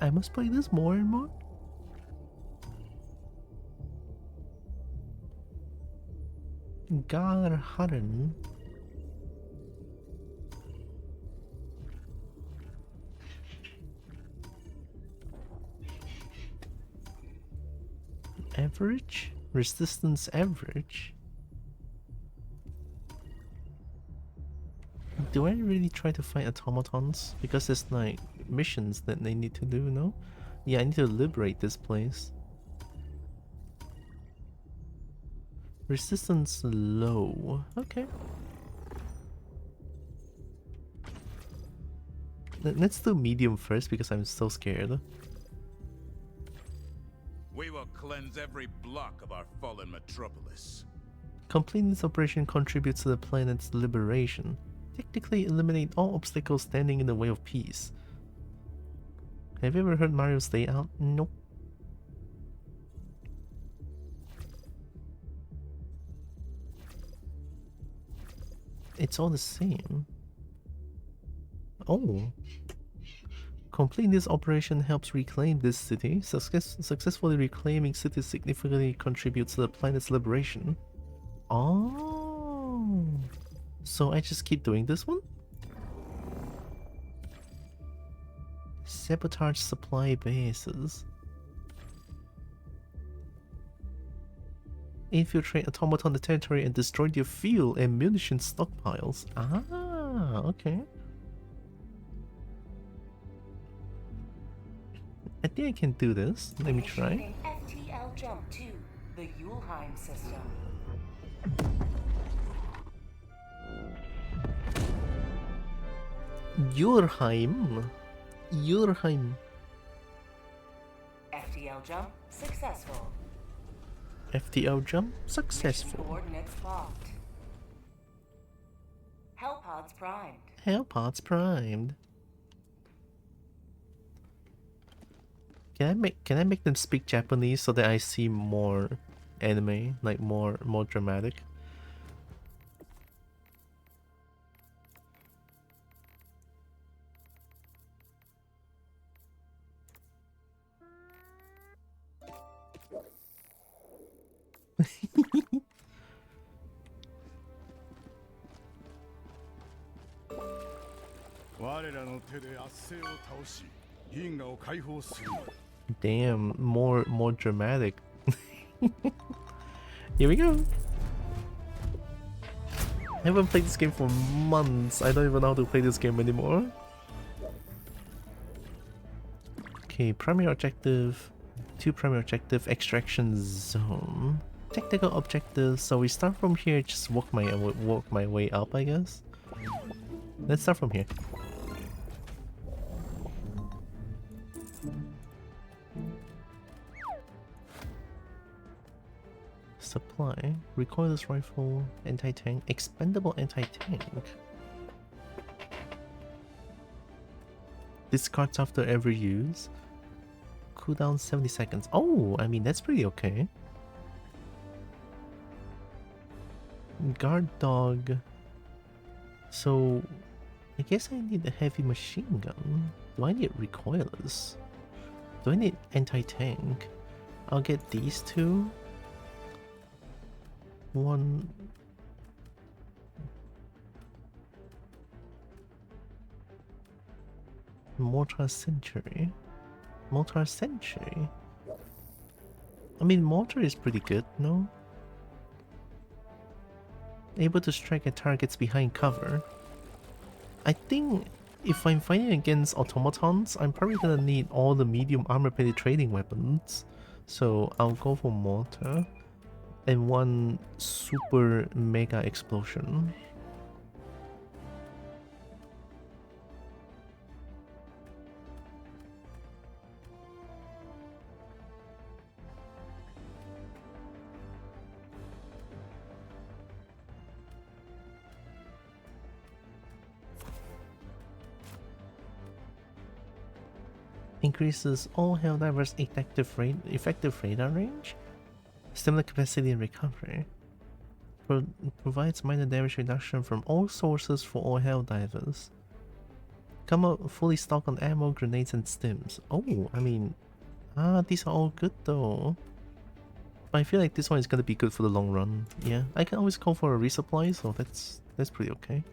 I must play this more and more. Garharen. Average? Resistance average? Do I really try to fight automatons? Because there's like missions that they need to do, no? Yeah, I need to liberate this place. Resistance low. Okay. Let's do medium first because I'm so scared. We will cleanse every block of our fallen metropolis. Completing this operation contributes to the planet's liberation. Technically eliminate all obstacles standing in the way of peace. Have you ever heard Mario's layout? Nope. It's all the same. Oh. Completing this operation helps reclaim this city. Successfully reclaiming cities significantly contributes to the planet's liberation. Oh. So I just keep doing this one? Sabotage supply bases. Infiltrate automaton the territory and destroy their fuel and munition stockpiles. Ah, okay. I think I can do this. Let me try. Initiating FTL jump to the Yulheim system. Yulheim. Yulheim. FTL jump successful. FTL jump Mission successful. coordinates locked. Hellpods primed. Hellpods primed. Can I make them speak Japanese so that I see more anime, like more dramatic? Damn, more dramatic. Here we go. I haven't played this game for months. I don't even know how to play this game anymore. Okay, primary objective, 2 primary objective, extraction zone. Technical objectives, so we start from here, just walk my way up, I guess. Let's start from here. Supply, recoilless rifle, anti-tank, expendable anti-tank. Discards after every use. Cooldown 70 seconds. Oh, I mean that's pretty okay. Guard dog. So I guess I need a heavy machine gun. Do I need recoilless? Do I need anti-tank? I'll get these two. One. Mortar Century. Mortar Century? I mean, mortar is pretty good, no? Able to strike at targets behind cover. I think if I'm fighting against automatons, I'm probably gonna need all the medium armor penetrating weapons. So I'll go for mortar. And one super mega explosion. Increases all Helldivers effective radar range, stamina capacity and recovery. Provides minor damage reduction from all sources for all Helldivers. Come out fully stocked on ammo, grenades and stims. Oh, I mean, these are all good though. But I feel like this one is gonna be good for the long run. Yeah, I can always call for a resupply, so that's pretty okay.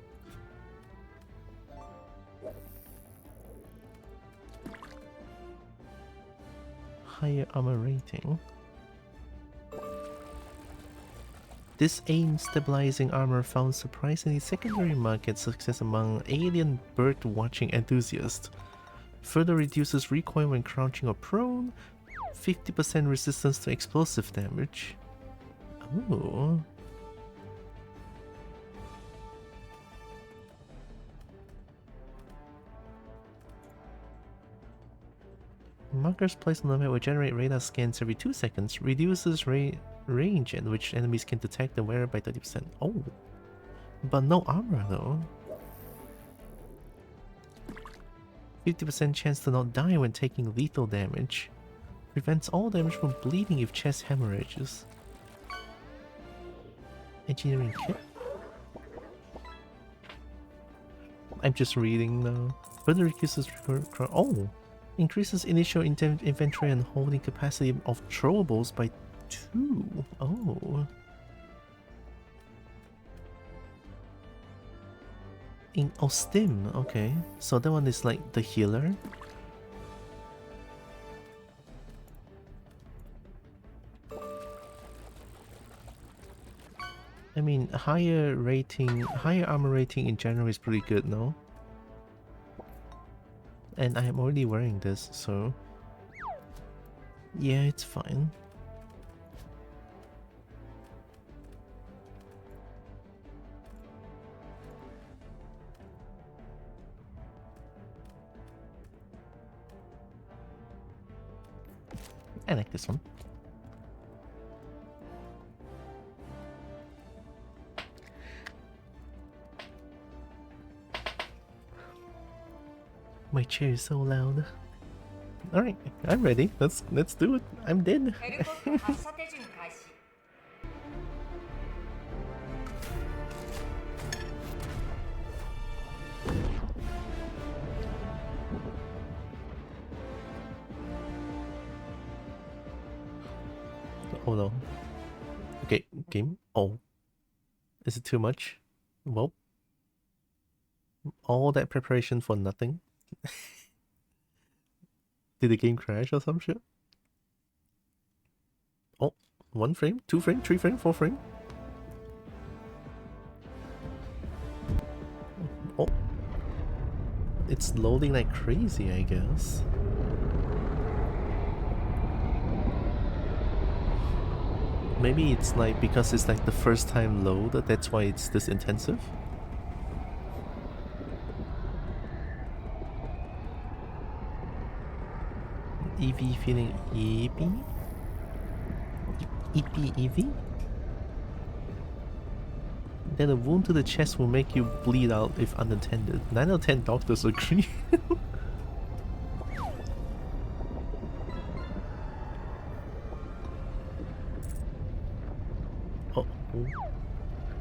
Higher armor rating. This aim stabilizing armor found surprisingly secondary market success among alien bird watching enthusiasts. Further reduces recoil when crouching or prone. 50% resistance to explosive damage. Oh. Markers placed on the map will generate radar scans every 2 seconds, reduces range at which enemies can detect the wearer by 30%. Oh, but no armor though. 50% chance to not die when taking lethal damage. Prevents all damage from bleeding if chest hemorrhages. Engineering kit? I'm just reading now. Further reduces oh! Increases initial inventory and holding capacity of throwables by 2. Oh. Oh, stim. Okay. So that one is like the healer. I mean, higher armor rating in general is pretty good, no? And I am already wearing this, so... yeah, it's fine. I like this one. My chair is so loud. Alright, I'm ready. Let's do it. I'm dead. 헬리콥터 발사 대진開始. Hold on. Okay, game. Oh. Is it too much? Well. All that preparation for nothing. Did the game crash or some shit? Oh, 1 frame, 2 frame, 3 frame, 4 frame. Oh. It's loading like crazy, I guess. Maybe it's like because it's like the first time load, that's why it's this intensive. EV feeling eepy? Eepy EV? Then a wound to the chest will make you bleed out if unattended. 9 out of 10 doctors agree. Oh.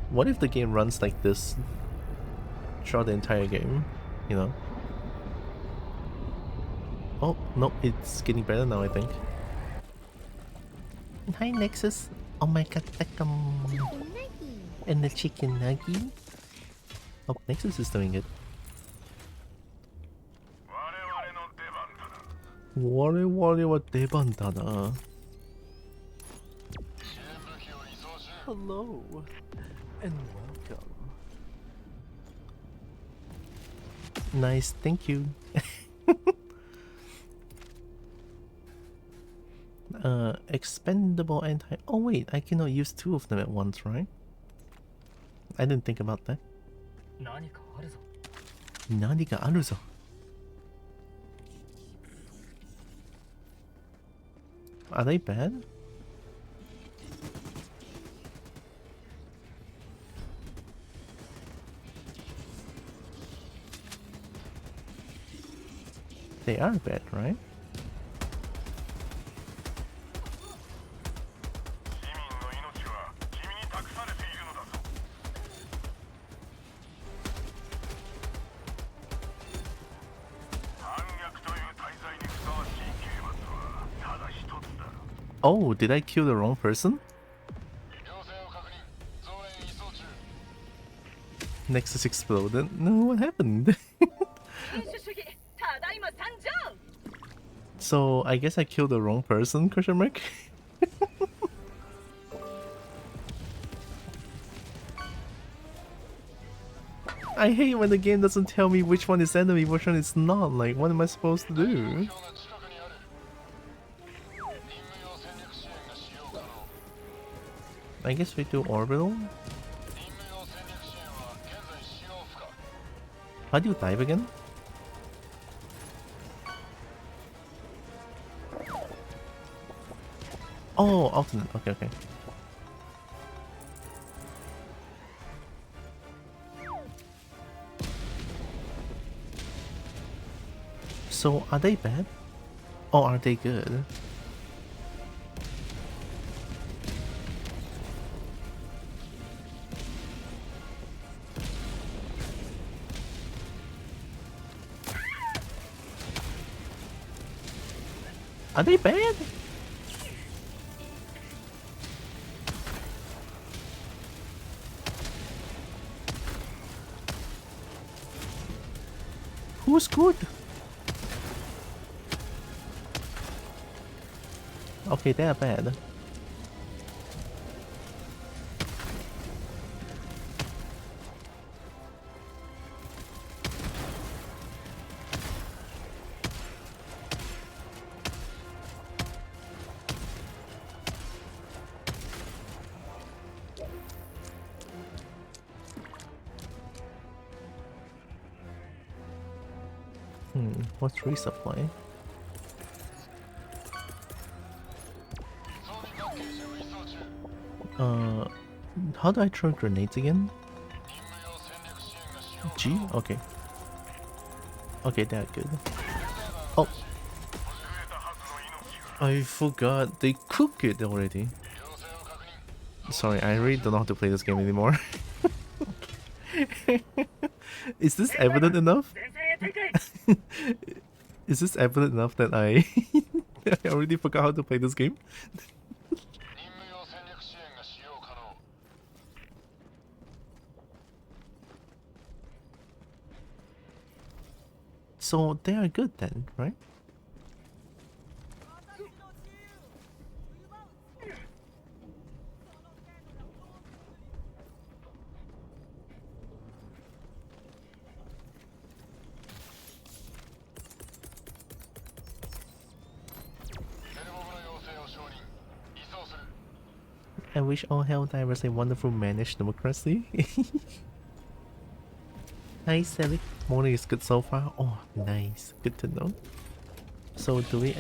What if the game runs like this throughout the entire game? You know? Oh, no, it's getting better now, I think. Hi, Nexus. Oh my god, and the chicken nugget. Oh, Nexus is doing it. Ware 대반다나. Hello and welcome. Nice, thank you. Expendable anti. Oh wait, I cannot use 2 of them at once, right? I didn't think about that. 何かあるぞ. Are they bad? They are bad, right? Oh, did I kill the wrong person? Nexus exploded. No, what happened? So, I guess I killed the wrong person, question mark? I hate when the game doesn't tell me which one is enemy, which one is not. Like, what am I supposed to do? I guess we do orbital. How do you dive again? Oh, alternate. Okay, okay. So, are they bad? Or are they good? Are they bad? Who's good? Okay, they're bad. What's resupply? How do I throw grenades again? G? Okay. Okay, they're good. Oh. I forgot they cook it already. Sorry, I really don't know how to play this game anymore. Is this evident enough? Is this evident enough that I I already forgot how to play this game? So they are good then, right? I wish all Helldivers a wonderful managed democracy. Hi Sally. Morning is good so far. Oh, nice. Good to know. So do we...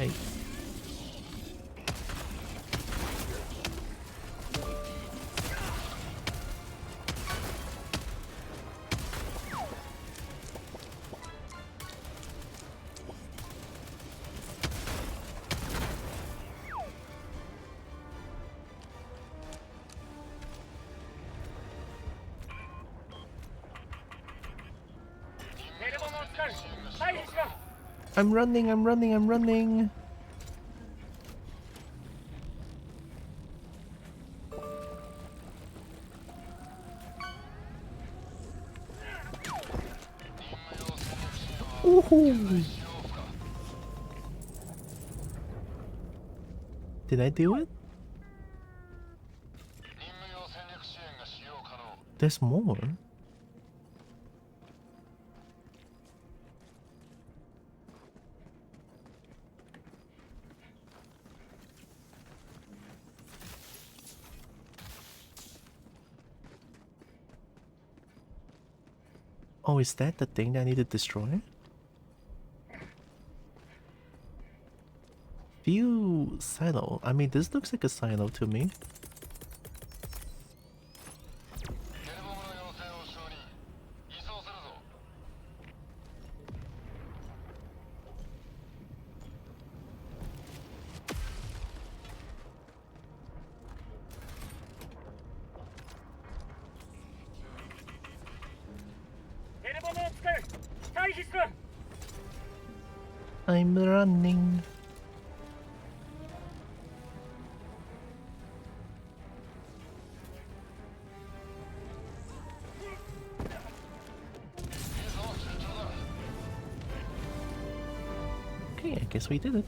I'm running, I'm running, I'm running. Ooh. Did I do it? There's more. Oh, is that the thing that I need to destroy? View silo. I mean, this looks like a silo to me. I'm running. Okay, I guess we did it.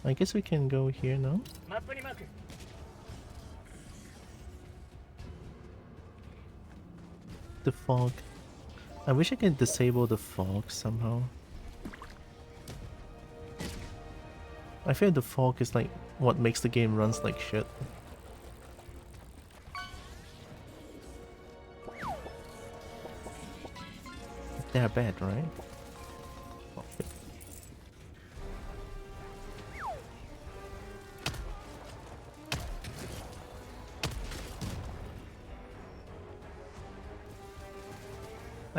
I guess we can go here now. The fog. I wish I could disable the fog somehow. I feel the fog is like what makes the game runs like shit. They're bad, right? Okay.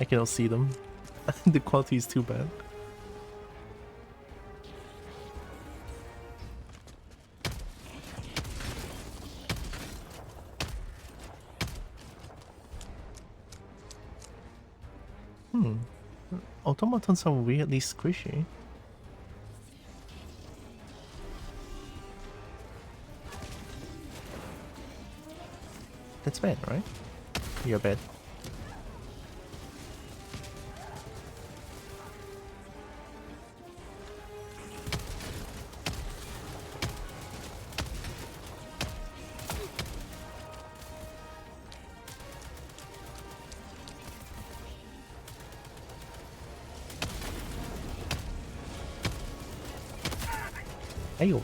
I cannot see them. The quality is too bad. Automatons are weirdly squishy. That's bad, right? You're bad. Ayo.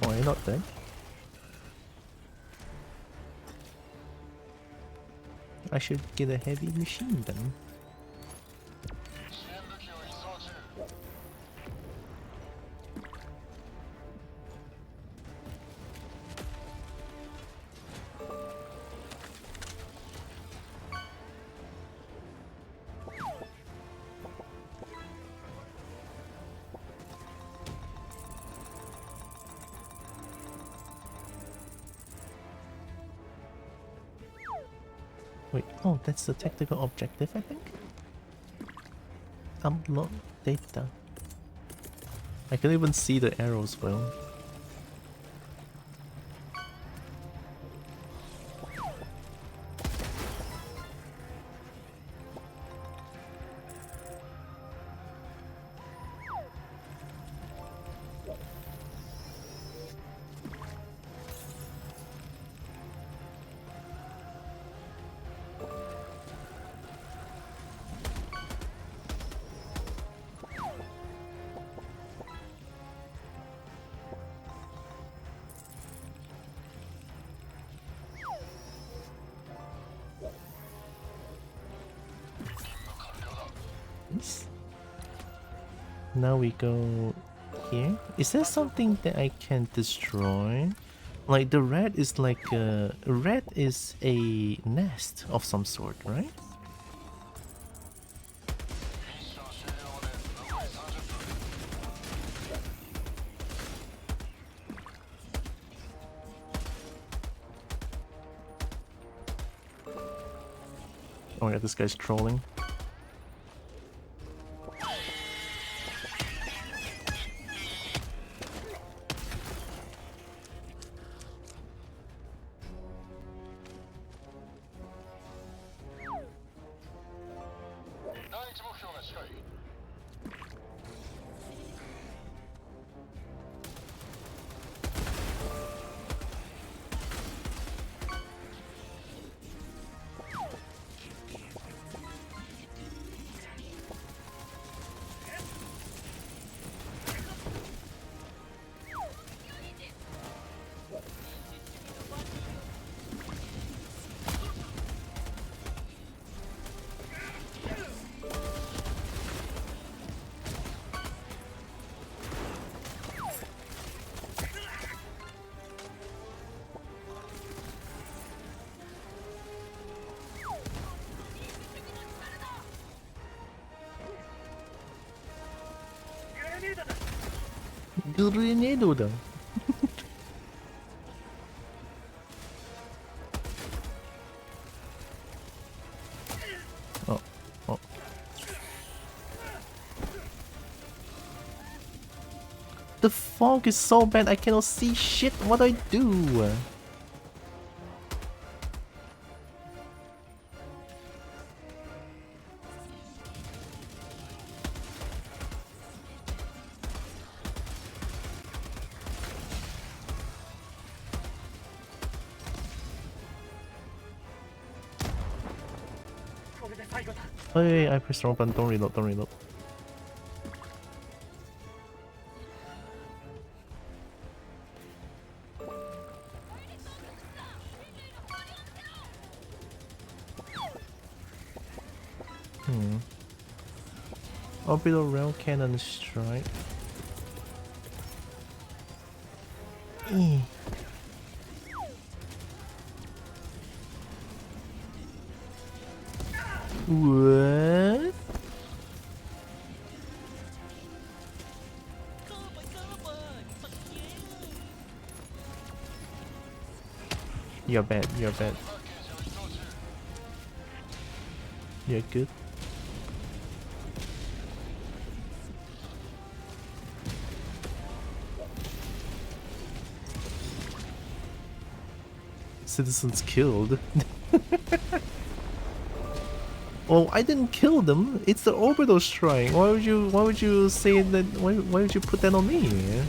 Oh, you're not dead. I should get a heavy machine then. Wait, oh, that's the tactical objective, I think? Upload data. I can even see the arrows well. Now we go here. Is there something that I can destroy? Like the rat is like a rat is a nest of some sort, right? Oh yeah, this guy's trolling. Grenade. Oh, oh. The fog is so bad I cannot see shit. What do I do? Hey, I pressed the wrong button. Don't reload, don't reload. Orbital rail cannon strike. Eh. What? You're bad, you're bad. You're good. Citizens killed. Oh, I didn't kill them. It's the orbital strike. Why would you say that? Why would you put that on me?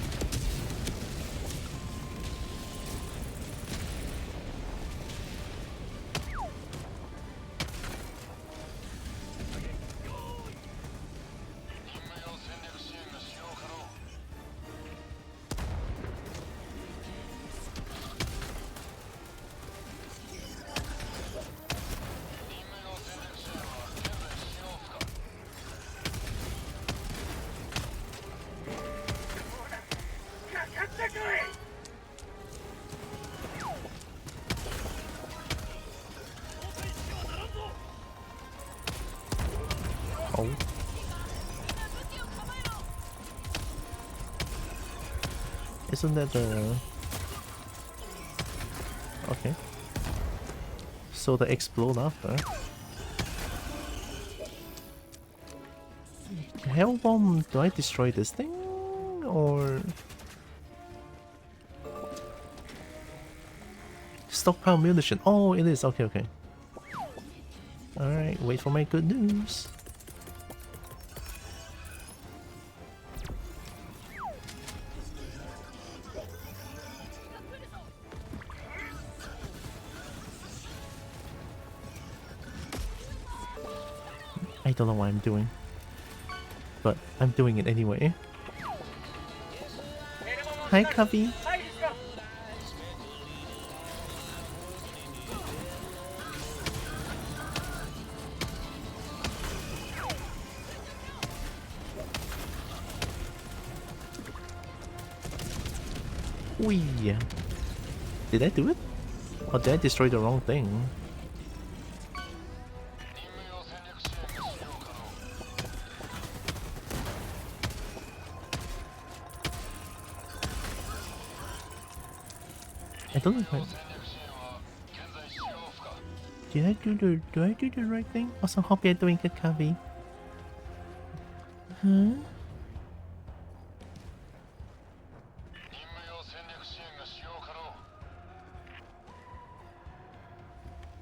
Oh. Isn't that the... Okay. So they explode after. Hell bomb, do I destroy this thing? Or... Stockpile munition. Oh, it is. Okay, okay. Alright, wait for my good news. I don't know what I'm doing, but I'm doing it anyway. Hi, Cubby. Wee. Did I do it? Or did I destroy the wrong thing? I don't know if I... Do I do the right thing? Also, hope you're doing good, Kavi. Huh?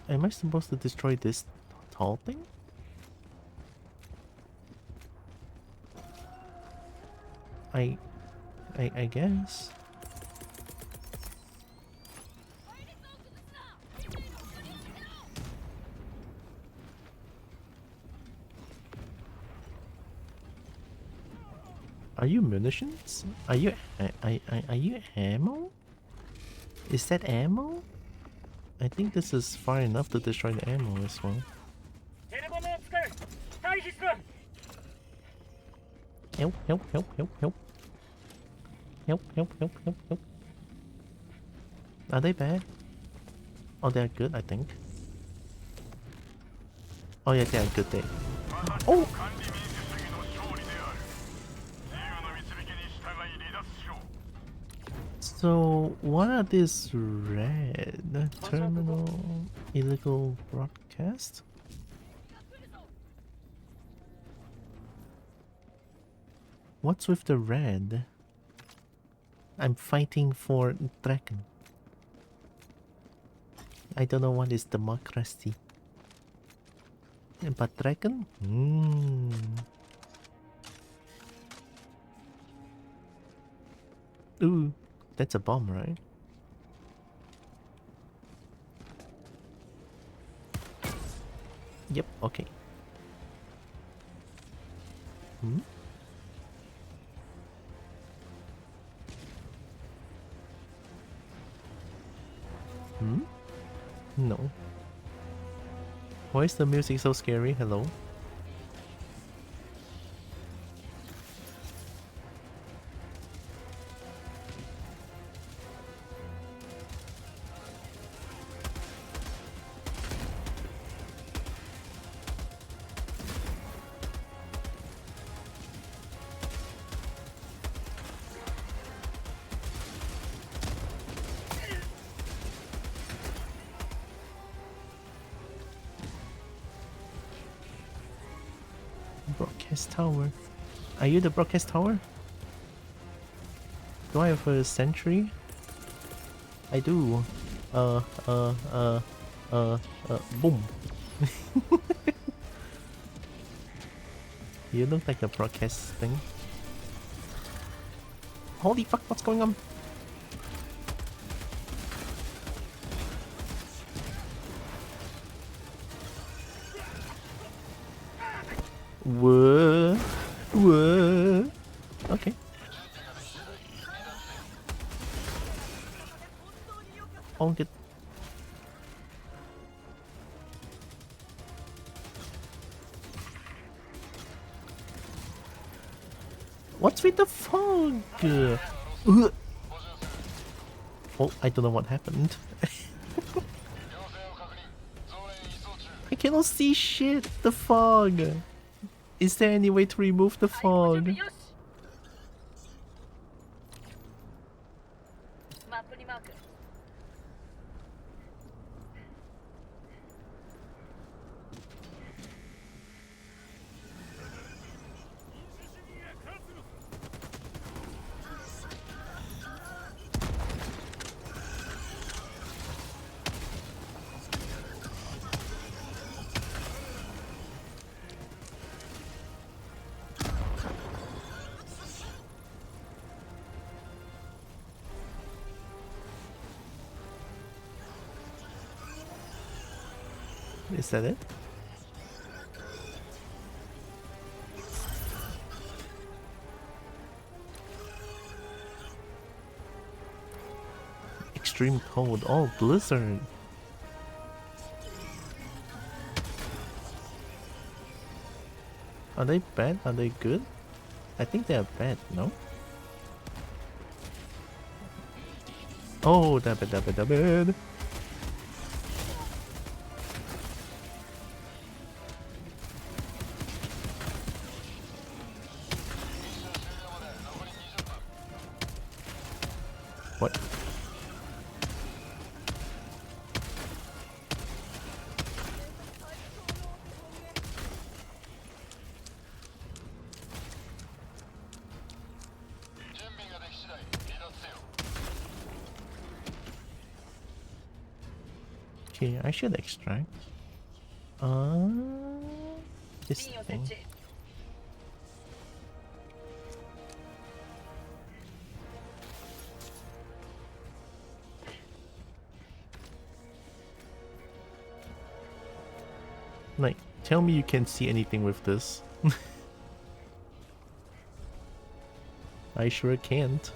Am I supposed to destroy this tall thing? I guess. Are you munitions? Are you ammo? Is that ammo? I think this is far enough to destroy the ammo as well. Help, help, help, help, help. Help, help, help, help, help. Are they bad? Oh, they're good, I think. Oh yeah, they're good, they... Oh! So, what are these red? Terminal illegal broadcast? What's with the red? I'm fighting for Dragon. I don't know what is democracy. But Dragon? Ooh, that's a bomb, right? Yep, okay. Hmm? Hmm? No. Why is the music so scary? Hello? broadcast tower. Are you the broadcast tower? Do I have a sentry? I do. Boom. You look like a broadcast thing. Holy fuck, what's going on? Whoa. Whoa. Okay. All good. What's with the fog? Oh, I don't know what happened. I cannot see shit. The fog. Is there any way to remove the fog? Is that it? Extreme cold. Oh, blizzard. Are they bad? Are they good? I think they are bad, no? Oh, da bad. What? Okay, I should extract. This thing. Like, tell me you can't see anything with this. I sure can't.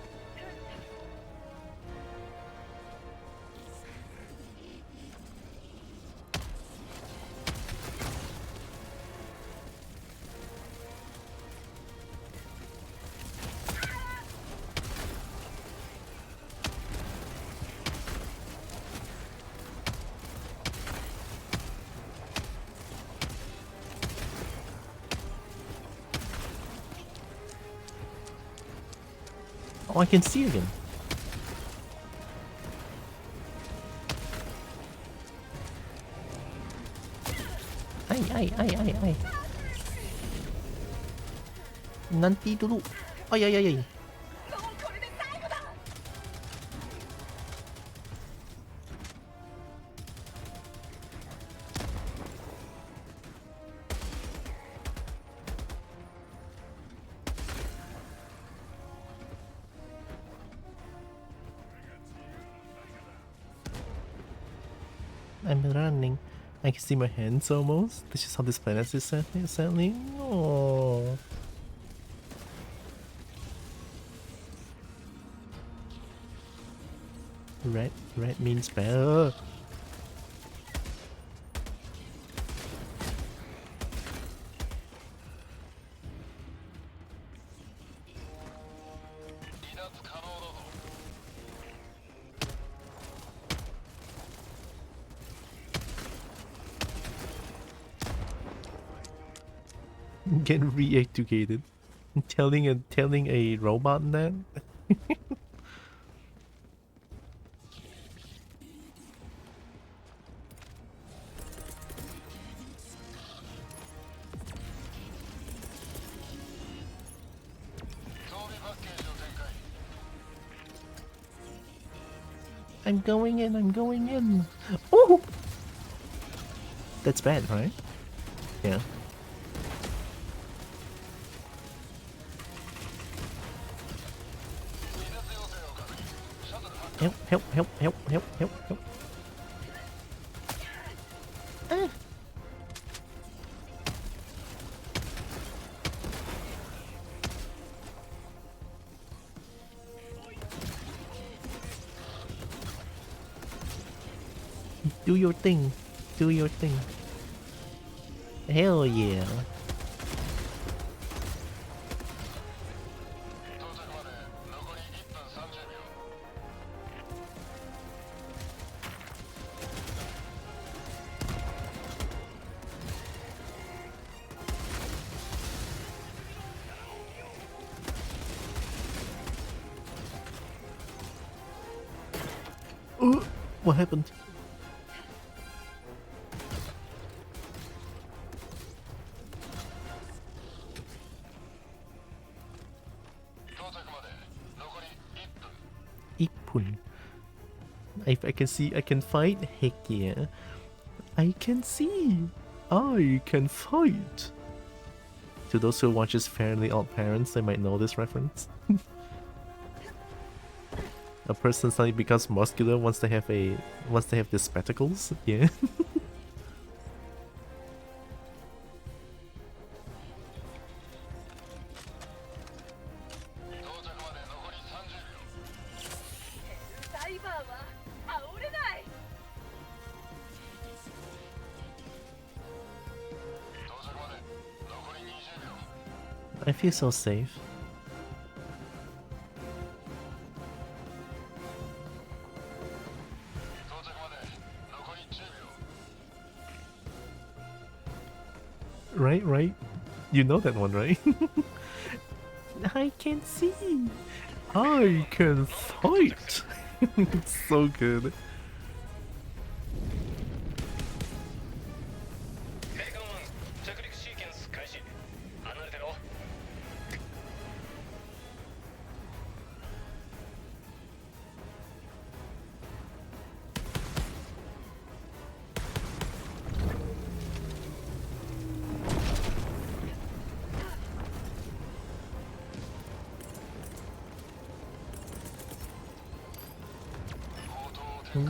Oh, I can see again. Ay. Nanti dulu. Ay. I'm running. I can see my hands almost. This is how this planet is settling. Oh. Red means better. Get re-educated. Telling a robot that. I'm going in, I'm going in. Oh! That's bad, right? Yeah. Help, help, help, help, help, help, help. Ah. Do your thing. Do your thing. Hell yeah. What happened? Ipun. If I can see, I can fight. Heck yeah. I can see. I can fight. To those who watches Fairly Odd Parents, they might know this reference. A person suddenly becomes muscular once they have the spectacles. Yeah. I feel so safe. Right, right. You know that one, right? I can see. I can fight. It's so good.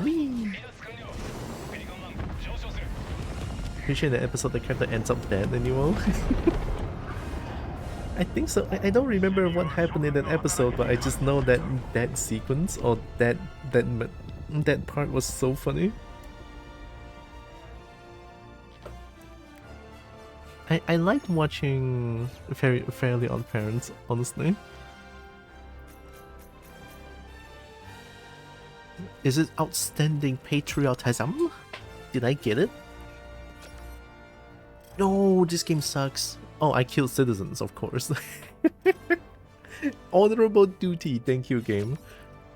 Wee. Appreciate the episode the character ends up dead anymore. I think so. I don't remember what happened in that episode, but I just know that that sequence or that part was so funny. I like watching Fairly Odd Parents, honestly. Is it outstanding patriotism? Did I get it? No, this game sucks. Oh, I killed citizens, of course. Honorable duty, thank you, game.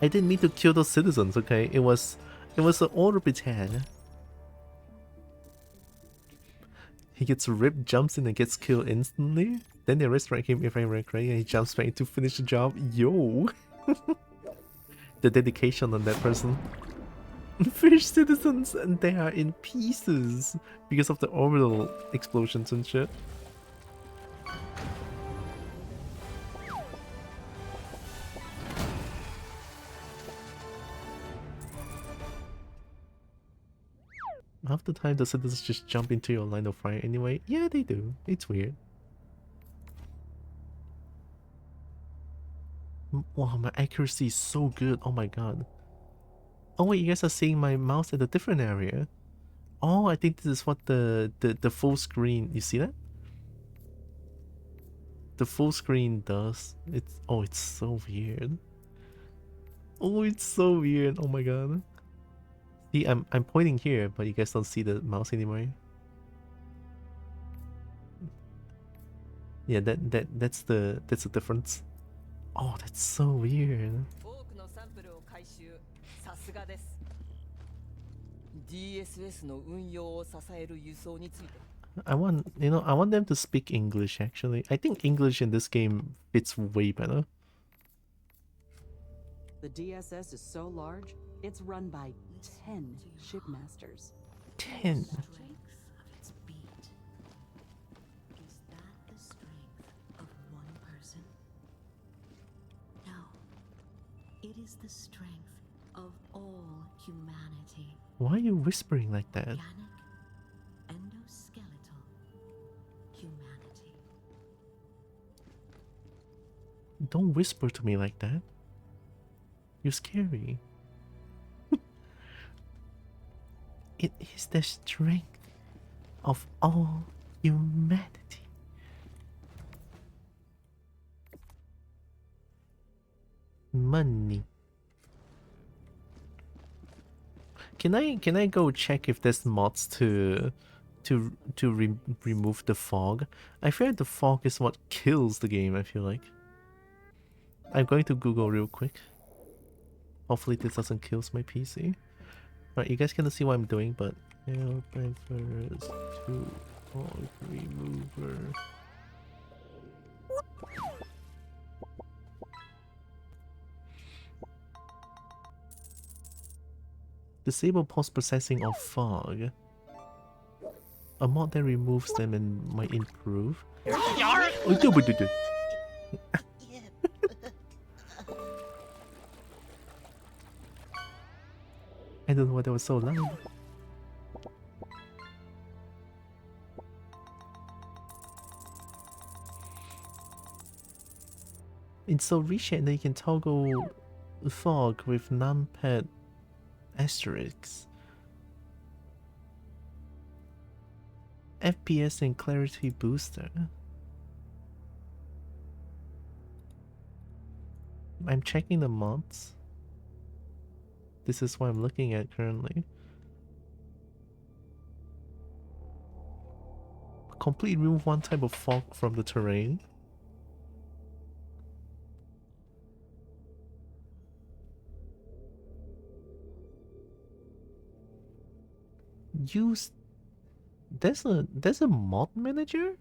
I didn't mean to kill those citizens, okay? It was an orbital. He gets ripped, jumps in and gets killed instantly. Then they resurrect him if I remember correctly, and he jumps back to finish the job. Yo! The dedication on that person. Fish citizens, and they are in pieces because of the orbital explosions and shit. Half the time the citizens just jump into your line of fire anyway. Yeah, they do. It's weird. Wow, my accuracy is so good. Oh my god. Oh wait, you guys are seeing my mouse at a different area. Oh, I think this is what the full screen, you see that? The full screen does. It's so weird. Oh, it's so weird. Oh my god. See, I'm pointing here, but you guys don't see the mouse anymore. Yeah, that's the difference. Oh, that's so weird. I want them to speak English actually. I think English in this game fits way better. The DSS is so large, it's run by 10 shipmasters. 10. Strength of its beat. Is that the strength of one person? No. It is the strength of all humanity. Why are you whispering like that? Organic, endoskeletal humanity. Don't whisper to me like that. You're scary. It is the strength of all humanity. Money. Can I go check if there's mods to remove the fog? I feel like the fog is what kills the game, I feel like. I'm going to Google real quick. Hopefully this doesn't kill my PC. Alright, you guys cannot see what I'm doing, but Helldivers 2 fog remover. Disable post-processing of fog. A mod that removes them and might improve. I don't know why that was so loud. It's so reshaped that you can toggle fog with numpad asterisks. FPS and clarity booster. I'm checking the mods. This is what I'm looking at currently. Completely remove one type of fog from the terrain. Use there's a mod manager?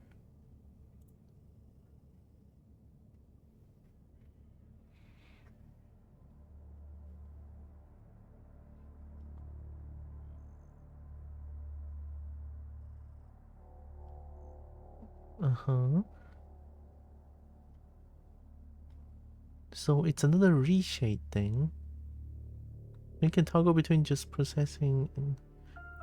Uh-huh. So it's another reshade thing. We can toggle between just processing and,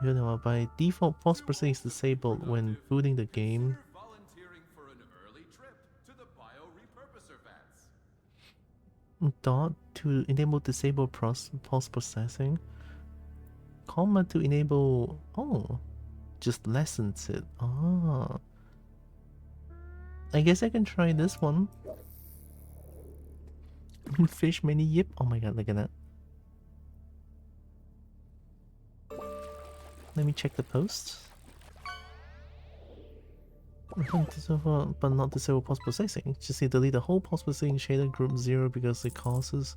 you know, by default post-processing is disabled when booting the game. Consider volunteering for an early trip to the bio-repurposer vats. Dot to enable disable post-processing. Comma to enable... Oh, just lessens it. Ah. I guess I can try this one. Fish mini yip. Oh my god, look at that. Let me check the posts. But not disable post-processing. Just need to delete the whole post-processing shader group 0 because it causes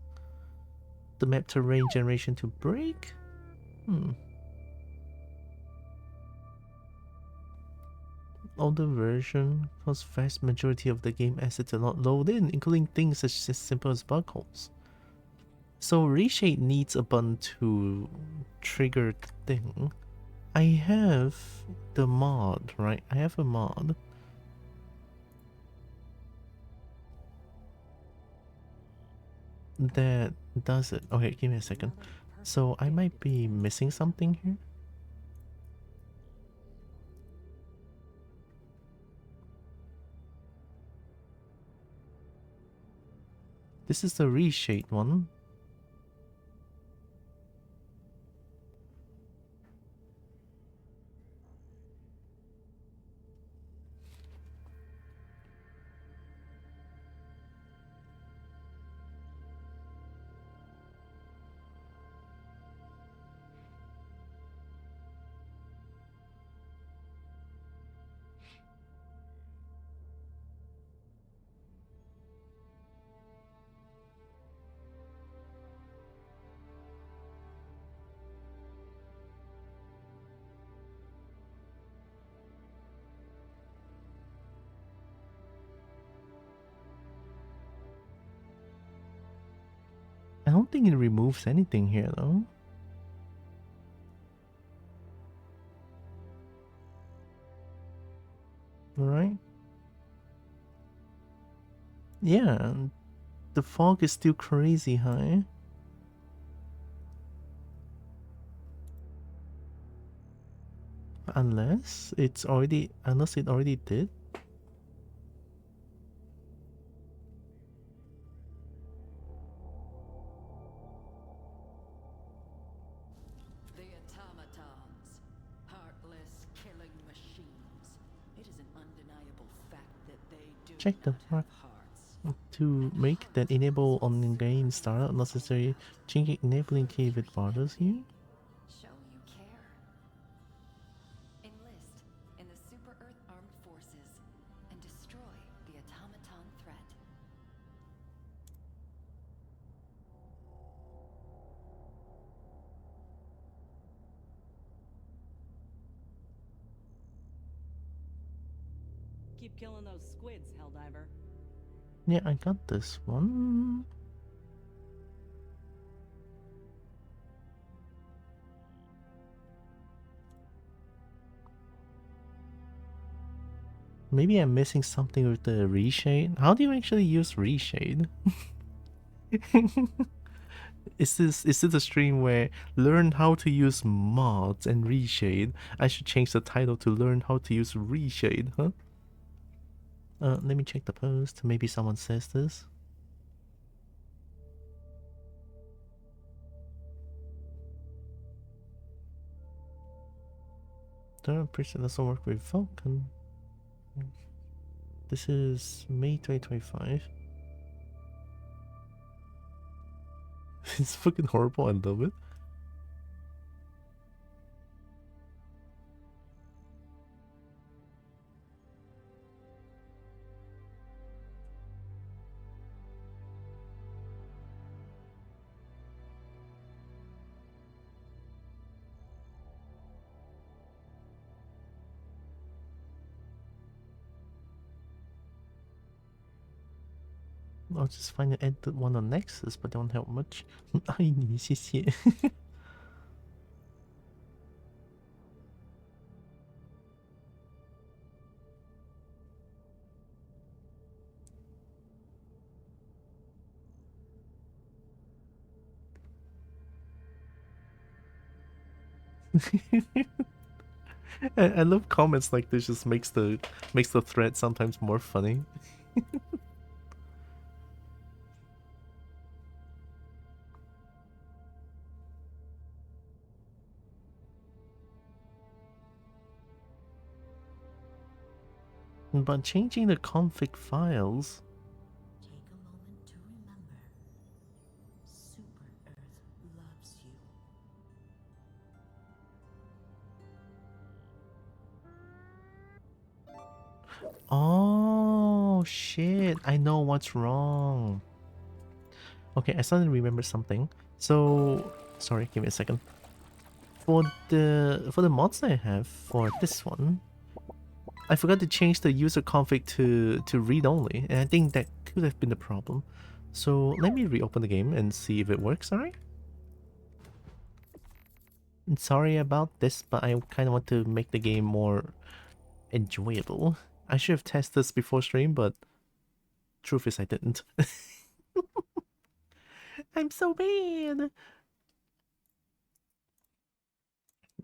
the map terrain generation to break. Older version cause vast majority of the game assets are not load in, including things such as simple as bug holes. So reshade needs a button to trigger the thing. I have the mod, right? I have a mod. That does it. Okay, give me a second. So I might be missing something here. This is the reshade one. don't think it removes anything here though. Right? Yeah, the fog is still crazy high. Unless it already did. The automatons, heartless killing machines. It is an undeniable fact that they do Check the not mark have hearts. to make that enable on game startup necessary. Changing enabling key if it bothers you. Show you care. Enlist in the Super Earth Armed Forces and destroy the automaton threat. Keep killing those squids, Helldiver. Yeah, I got this one. Maybe I'm missing something with the reshade. How do you actually use reshade? Is this a stream where learn how to use mods and reshade? I should change the title to learn how to use reshade, huh? Let me check the post. Maybe someone says this. The person doesn't work with Vulcan. This is May 2025. It's fucking horrible. I love it. I'll just find an edit one on Nexus, but don't help much. 爱你，谢谢。I love comments like this. Just makes the thread sometimes more funny. But changing the config files. Take a moment to remember. Super Earth loves you. Oh shit! I know what's wrong. Okay, I suddenly remember something. So sorry, give me a second. For the mods I have for this one, I forgot to change the user config to read only, and I think that could have been the problem. So let me reopen the game and see if it works. Alright. Sorry about this, but I kind of want to make the game more enjoyable. I should have tested this before stream, but truth is I didn't. I'm so bad.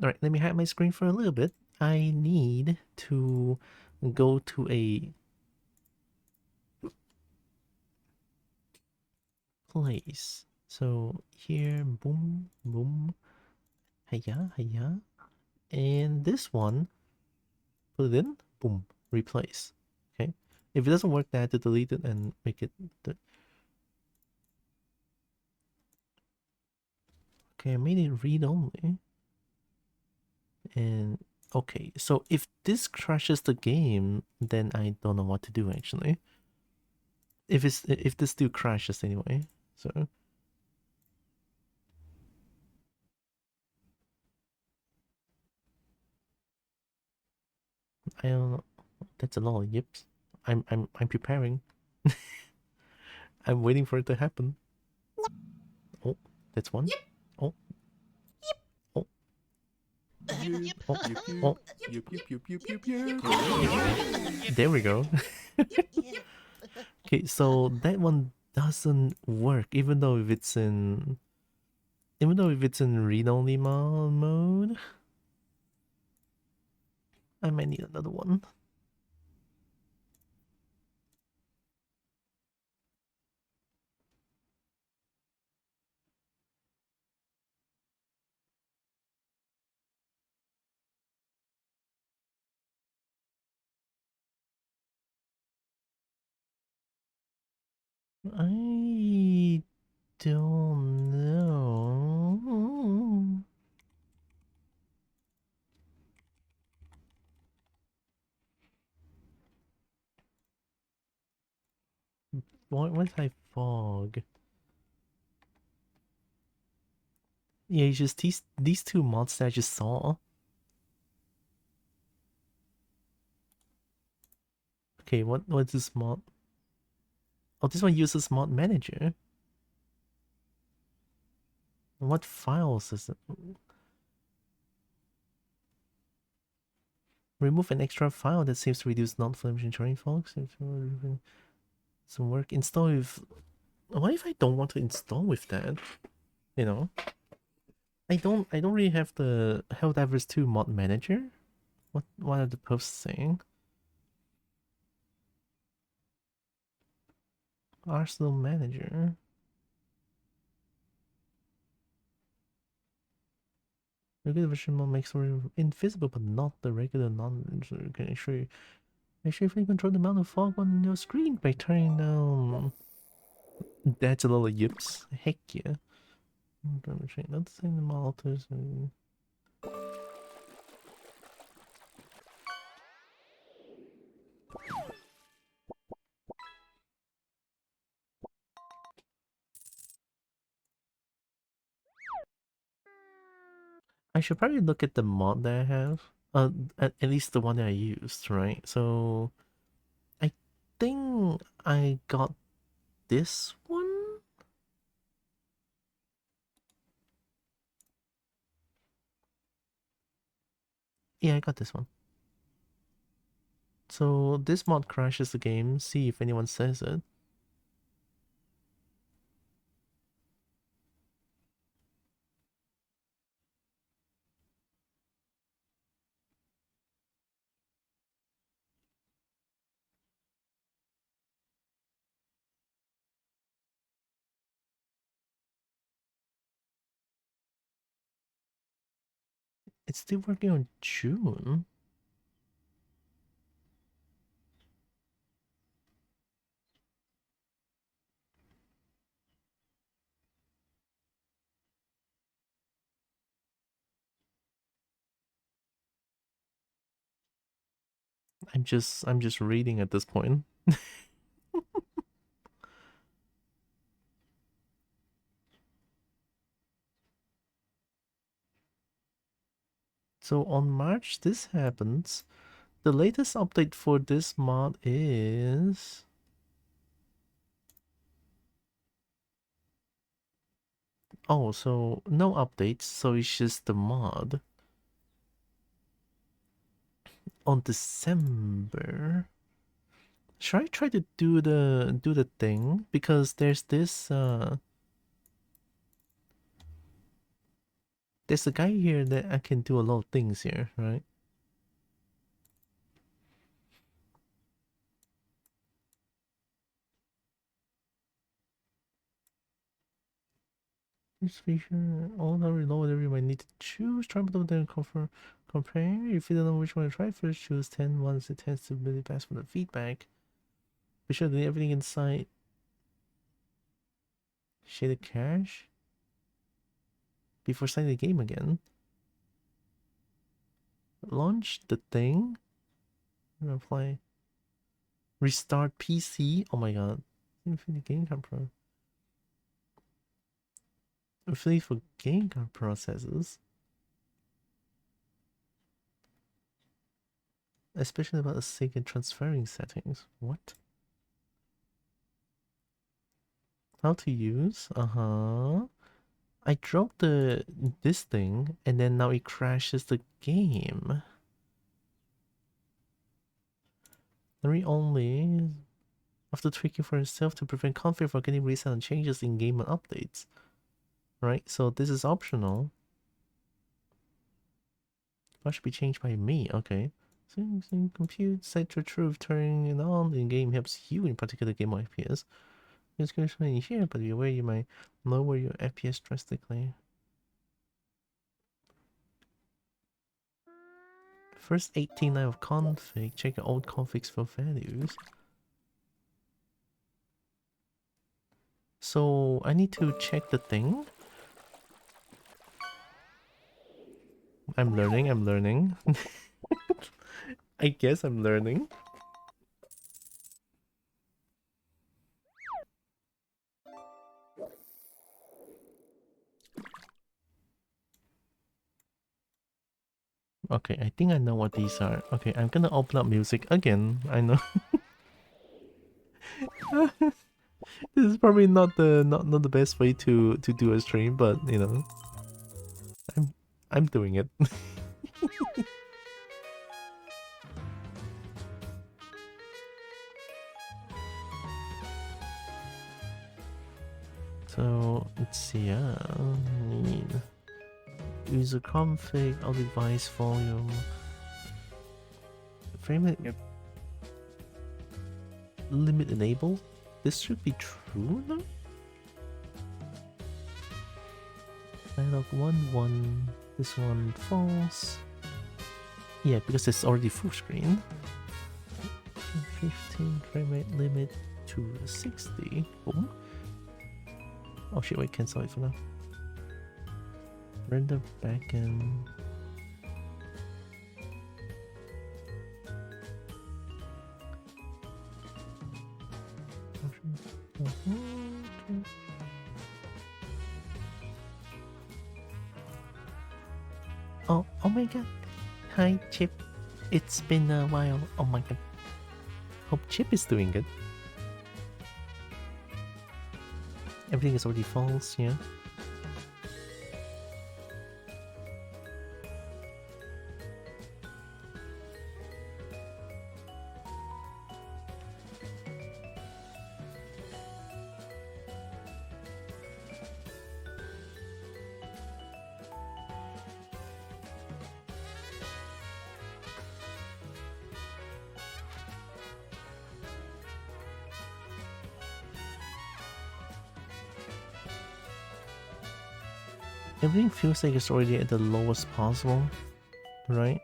Alright, let me hide my screen for a little bit. I need to go to a place. So here, boom, boom, hiya, hiya. And this one, put it in, boom, replace. Okay. If it doesn't work, then I have to delete it and make it. Okay, I made it read only. And okay, so if this crashes the game, then I don't know what to do actually. If this still crashes anyway, so I don't know. That's a lot of yips. I'm preparing. I'm waiting for it to happen. Oh, That's one. Oh. Oh. Yip, Oh. yip, Oh. yip, yip, yip, yip, yip, yip. There we go. Okay, so that one doesn't work, even though if it's in read-only mode. I might need another one. I don't know. What was I fog? Yeah, it's just these two mods that I just saw. Okay, what's this mod? Oh, this one uses mod manager. What files is it? Remove an extra file that seems to reduce non-flammable terrain fogs. Some work. Install with. What if I don't want to install with that? You know, I don't really have the Helldivers 2 mod manager. What are the posts saying? Arsenal manager. Regular version mod makes it invisible, but not the regular non. Can actually if you control the amount of fog on your screen by turning down. That's a lot of yips. Heck yeah. Not saying the alters. I should probably look at the mod that I have. At least the one that I used, right? So I think I got this one. Yeah, I got this one. So this mod crashes the game. See if anyone says it. It's still working on June. I'm just reading at this point. So on March this happens. The latest update for this mod is oh, so no updates, so it's just the mod on December. Should I try to do the thing? Because there's there's a guy here that I can do a lot of things here, right? This feature, all the reload every might need to choose. Try to then compare. If you don't know which one to try first, choose 10 ones. It tends to really pass for the feedback. Be sure to leave everything inside. Shaded cache. Before starting the game again. Launch the thing. Apply. Restart PC. Oh my god. Infinite game card pro. Affiliate for game card processes. Especially about the Sega transferring settings. What? How to use? I dropped this thing and then now it crashes the game. Read only after tweaking for yourself to prevent conflict for getting reset and changes in game and updates. Right, so this is optional. What should be changed by me? Okay. Things in compute set to truth, turning it on in game helps you in particular game or FPS. It's going to in here, but be aware you might lower your FPS drastically. First 18 line of config, check your old configs for values. So I need to check the thing. I'm learning. I guess I'm learning. Okay, I think I know what these are. Okay, I'm gonna open up music again. I know. This is probably not the best way to do a stream, but you know, I'm doing it. So let's see. Need user config, audio device volume, frame rate. Yep. Limit enabled. This should be true now. Dialog 1 this one false. Yeah, because it's already full screen. 15 frame rate limit to 60. Boom. Oh shit, wait, cancel it for now. Render backend. Oh my god. Hi Chip. It's been a while. Oh my god. Hope Chip is doing good. Everything is already false, yeah. Everything feels like it's already at the lowest possible, right?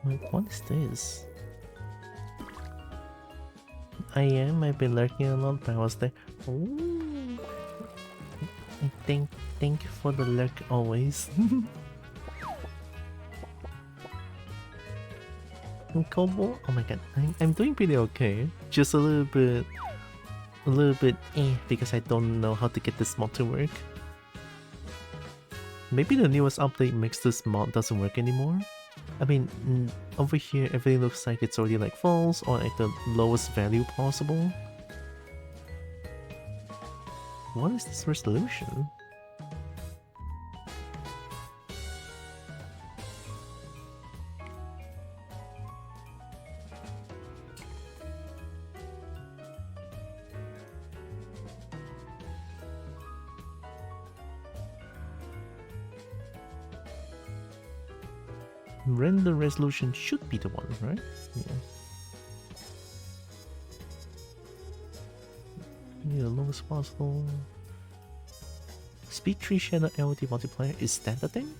Wait, what is this? I've been lurking a lot, but I was there. Ooh. I thank you for the lurk always. And Kobo, oh my god, I'm doing pretty okay. Just a little bit because I don't know how to get this mod to work. Maybe the newest update makes this mod doesn't work anymore. I mean, over here everything looks like it's already like false or at the lowest value possible. What is this resolution? Render resolution should be the one, right? Yeah. Need the lowest possible. Speed tree shadow LD multiplier, is that the thing?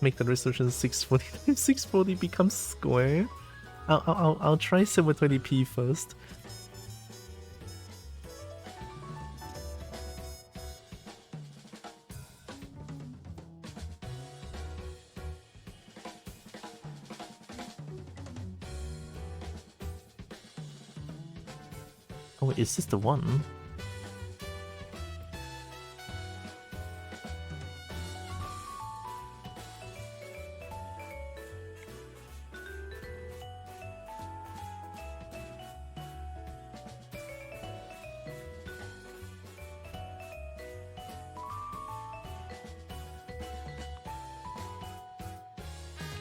Make the resolution 640. 640 becomes square. I'll try 720p first. Oh, wait, is this the one?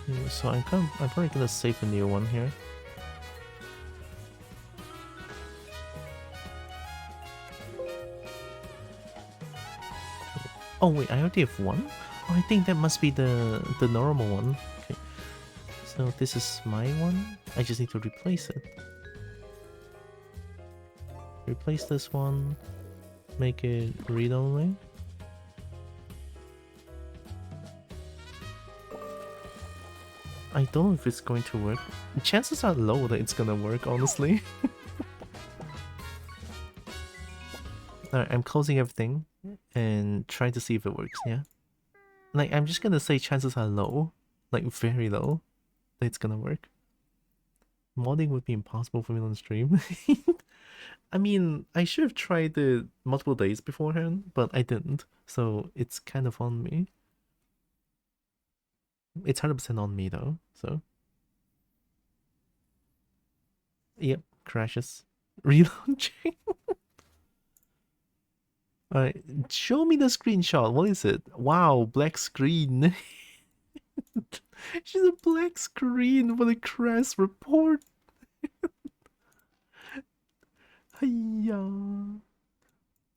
Okay, so I'm probably gonna save a new one here. Oh wait, I already have one? Oh, I think that must be the normal one. Okay. So this is my one. I just need to replace it. Replace this one. Make it read-only. I don't know if it's going to work. Chances are low that it's gonna work, honestly. Alright, I'm closing everything and trying to see if it works, yeah? Like, I'm just gonna say chances are low, like very low, that it's gonna work. Modding would be impossible for me on stream. I mean, I should have tried it multiple days beforehand, but I didn't, so it's kind of on me. It's 100% on me though, so... Yep, crashes. Relaunching. Alright, show me the screenshot. What is it? Wow, black screen. She's a black screen for the crash report. Hiya.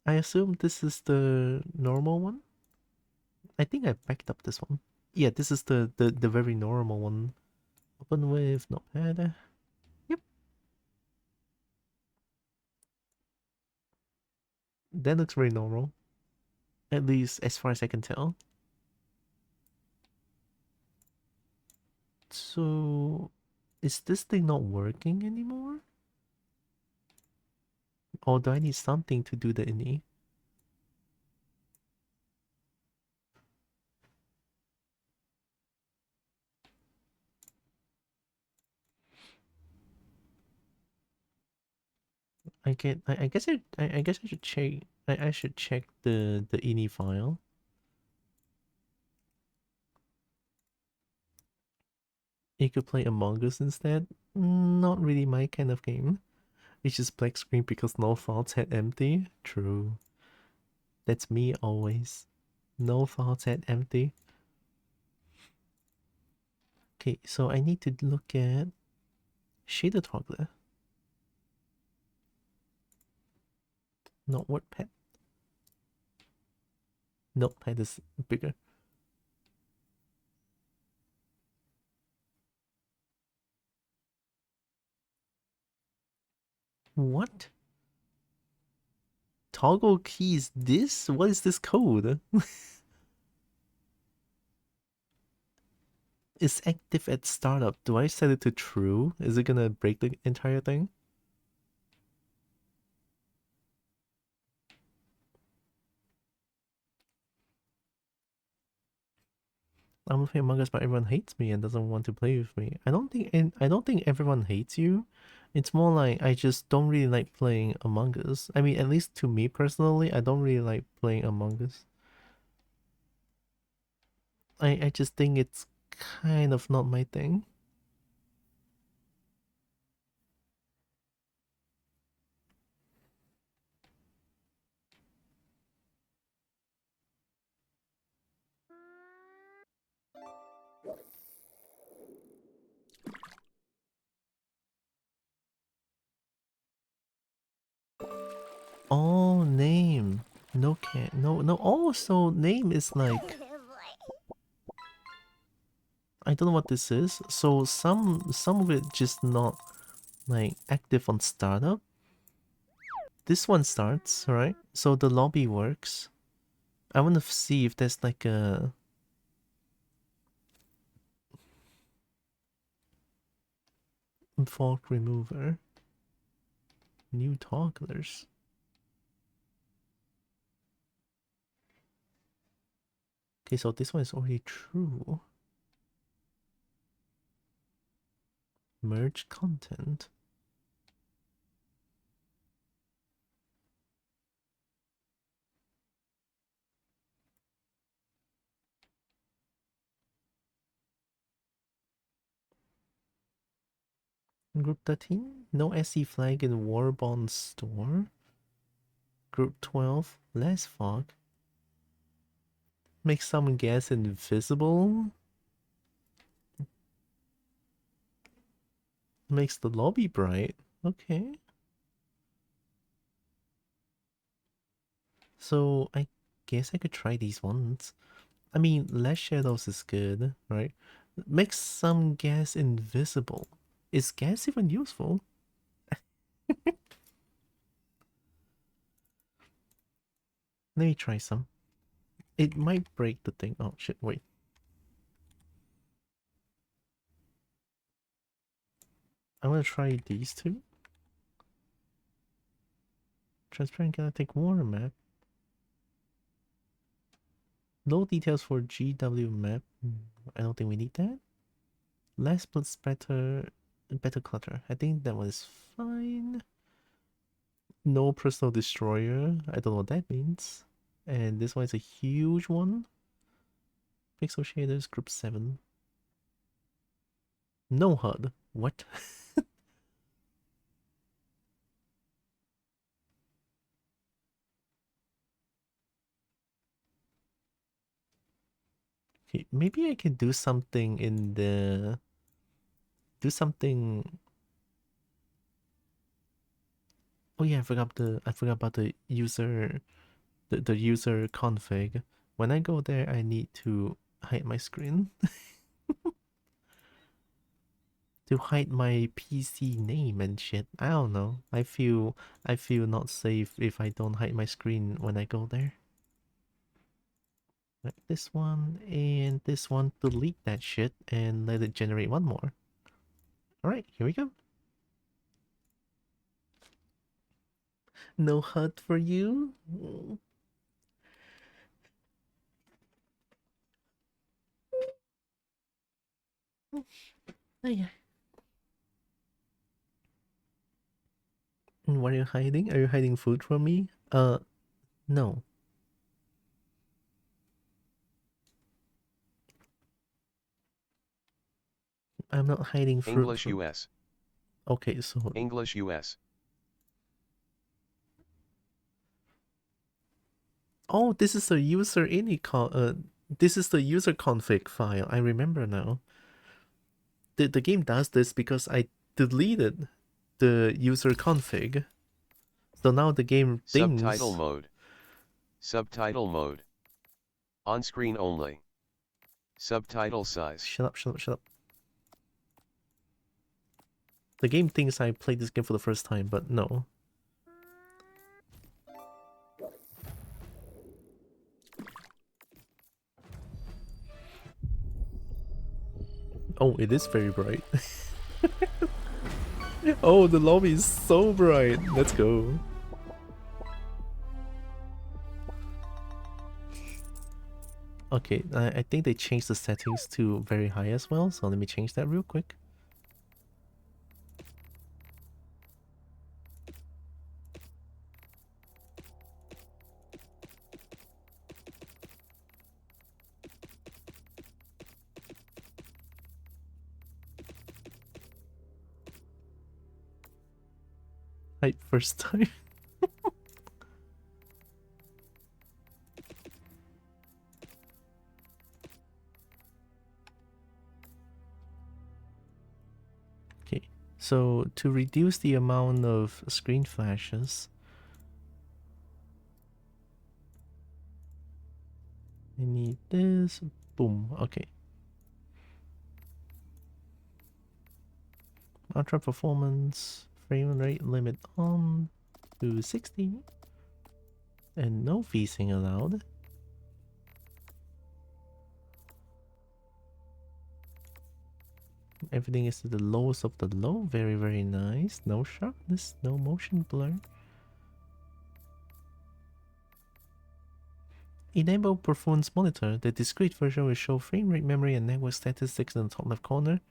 I assume this is the normal one? I think I backed up this one. Yeah, this is the very normal one. Open with notepad. Yep. That looks very normal. At least as far as I can tell. So, is this thing not working anymore? Or do I need something to do the ini? I guess I guess I should check. I should check the ini file. You could play Among Us instead. Not really my kind of game. It's just black screen because no thoughts had empty. True. That's me always. No thoughts had empty. Okay, so I need to look at shader toggler. Not WordPad. Notepad is bigger. What? Toggle keys this? What is this code? Is active at startup. Do I set it to true? Is it gonna break the entire thing? I'm playing Among Us, but everyone hates me and doesn't want to play with me. I don't think everyone hates you. It's more like I just don't really like playing Among Us. I mean, at least to me personally, I don't really like playing Among Us. I just think it's kind of not my thing. Oh, name. No can no. Oh, so name is like, I don't know what this is. So some of it just not like active on startup. This one starts, right? So the lobby works. I want to see if there's like a fork remover. New togglers. Okay, so this one is already true. Merge content. Group 13, no SC flag in Warbond store. Group 12, less fog. Make some gas invisible. Makes the lobby bright. Okay. So I guess I could try these ones. I mean, less shadows is good, right? Makes some gas invisible. Is gas even useful? Let me try some. It might break the thing. Oh shit, wait. I'm gonna try these two. Transparent galactic water map. Low details for GW map. I don't think we need that. Less splits better clutter. I think that one is fine. No personal destroyer. I don't know what that means. And this one is a huge one. Pixel shaders, group 7. No HUD. What? Okay, maybe I can do something in the... Do something... Oh yeah, I forgot about the user... The user config. When I go there, I need to hide my screen. To hide my PC name and shit. I don't know. I feel not safe if I don't hide my screen when I go there. Like this one and this one. Delete that shit and let it generate one more. Alright, here we go. No HUD for you. Oh yeah. And what are you hiding? Are you hiding food from me? No. I'm not hiding fruit. English US. Okay, so English US. oh, this is the user ini this is the user config file. I remember now. The game does this because I deleted the user config. So now the game thinks... Subtitle mode. Subtitle mode. On screen only. Subtitle size. Shut up, shut up, shut up. The game thinks I played this game for the first time, but no. Oh, it is very bright. Oh, the lobby is so bright. Let's go. Okay, I think they changed the settings to very high as well, so let me change that real quick. Hype first time. Okay, so to reduce the amount of screen flashes, I need this. Boom. Okay. Ultra performance, frame rate limit on to 60, and no VSync allowed. Everything is to the lowest of the low. Very, very nice. No sharpness, no motion blur. Enable performance monitor. The discrete version will show frame rate, memory, and network statistics in the top left corner.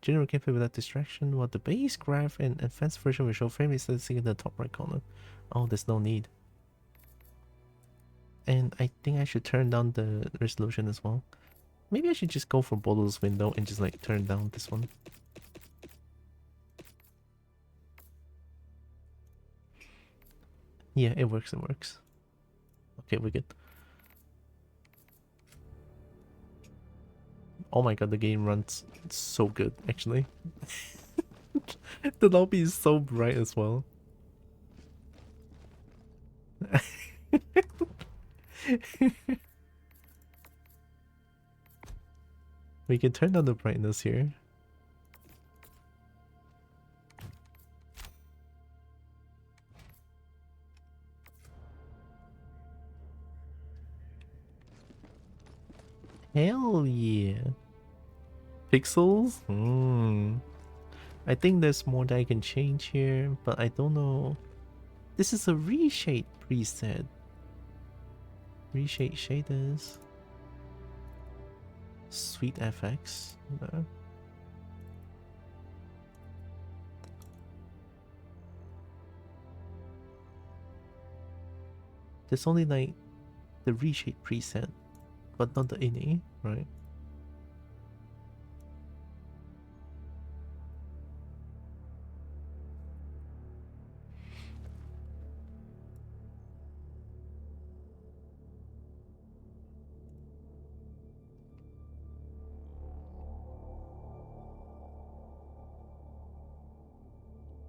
General gameplay without distraction, while the base graph and advanced version will show frame rate statistics in the top right corner. Oh, there's no need. And I think I should turn down the resolution as well. Maybe I should just go for Bottle's window and just like turn down this one. Yeah, it works, it works. Okay, we're good. Oh my god, the game runs so good, actually. The lobby is so bright as well. We can turn down the brightness here. Hell yeah. Pixels? I think there's more that I can change here, but I don't know. This is a reshade preset. Reshade shaders. Sweet FX. No. There's only like the reshade preset, but not the ini, right?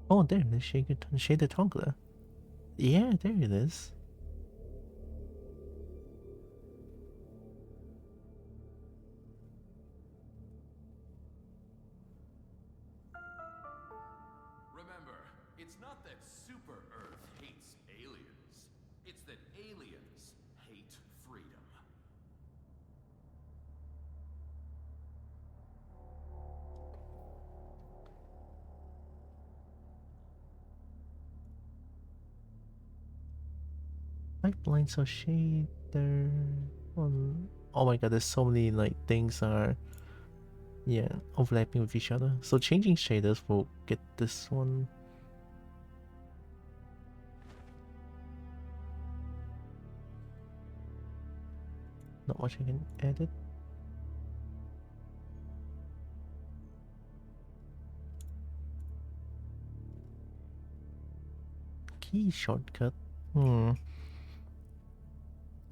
Oh, there, the shaded toggler. Yeah, there it is. Remember, it's not that Super Earth hates aliens. It's that aliens hate freedom. Pipelines or shader. Oh my god, there's so many like things are overlapping with each other. So changing shaders will get this one. Not much I can edit. Key shortcut.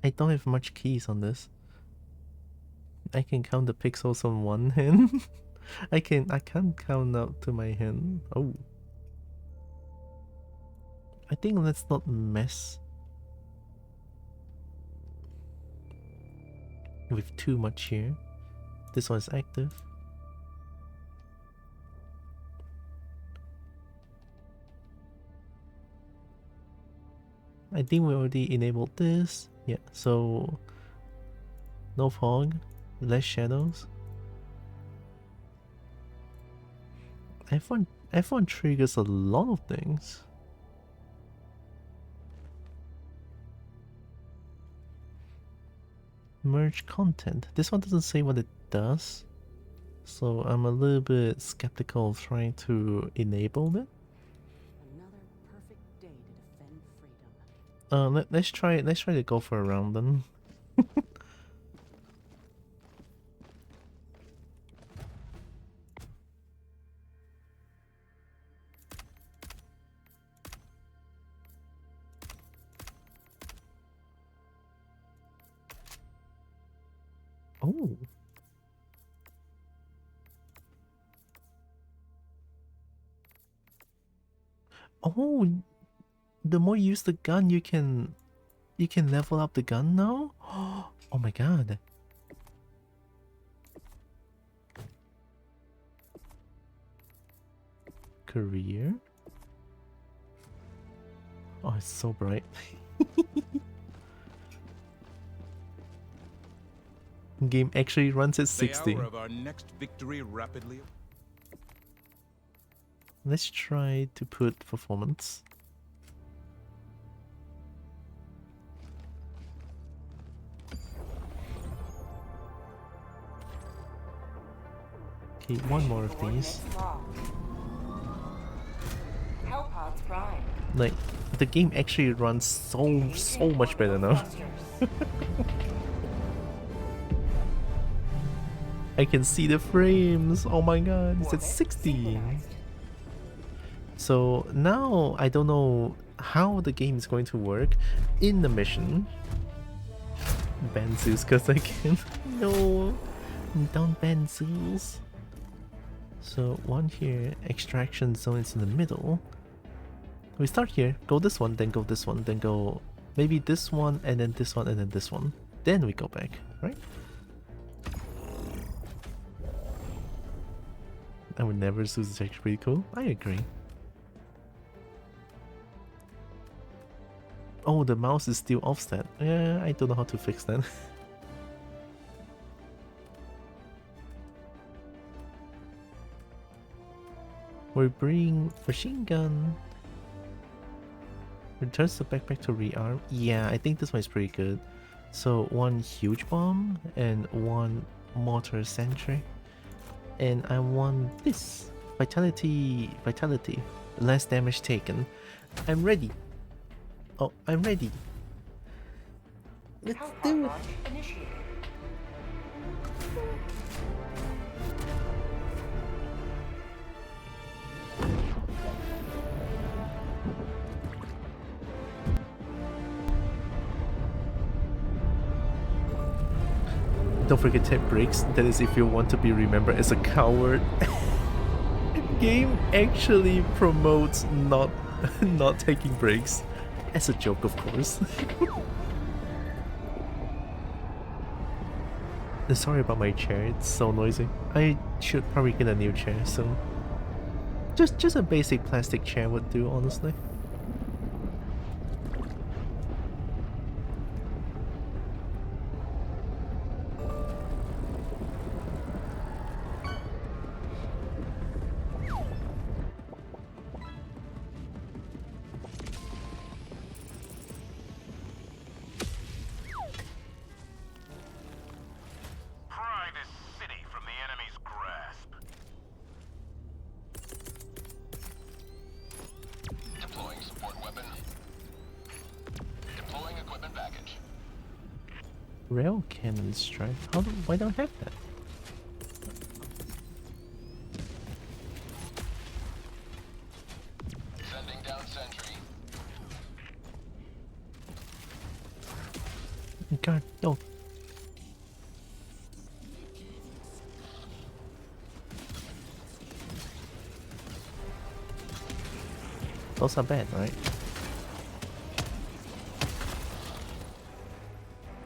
I don't have much keys on this. I can count the pixels on one hand. I can't count out to my hand. Oh. I think let's not mess with too much here. This one's active. I think we already enabled this. Yeah, so no fog, less shadows. F1 triggers a lot of things. Merge content. This one doesn't say what it does, so I'm a little bit skeptical of trying to enable it. Another perfect day to defend freedom. Let's try to go for a round then. Oh. Oh, the more you use the gun, you can level up the gun now? Oh my god. Career? Oh, it's so bright. Game actually runs at 60. The hour of our next victory rapidly. Let's try to put performance. Okay, one more of these. Like, the game actually runs so much better now. I can see the frames. Oh my god, it's at 60. So now I don't know how the game is going to work in the mission. Ban Zeus because I can. No, don't ban Zeus. So one here, extraction zone is in the middle. We start here, go this one, then go this one, then go maybe this one, and then this one, and then this one. Then we go back, right? I would never Zeus is actually pretty cool. I agree. Oh, the mouse is still offset. Yeah, I don't know how to fix that. We bring machine gun. Returns the backpack to rearm. Yeah, I think this one is pretty good. So one huge bomb and one mortar sentry. And I want this. Vitality. Less damage taken. I'm ready. Oh, I'm ready. Let's do it. Initiated. Don't forget take breaks. That is if you want to be remembered as a coward. Game actually promotes not taking breaks. As a joke, of course. Sorry about my chair, it's so noisy. I should probably get a new chair soon. Just a basic plastic chair would do, honestly. Rail cannon strike. Why don't I have that? Sending down sentry. God, no. Those are bad, right?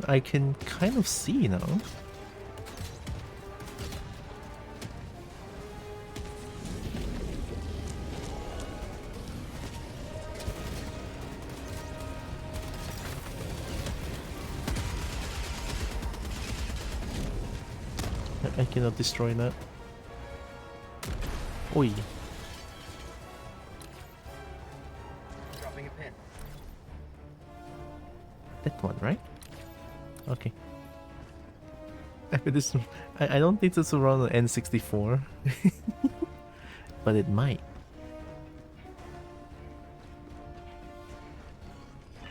I can kind of see now. I cannot destroy that. Oi. Dropping a pin. That one, right? Okay. I don't think this will run on N64. But it might.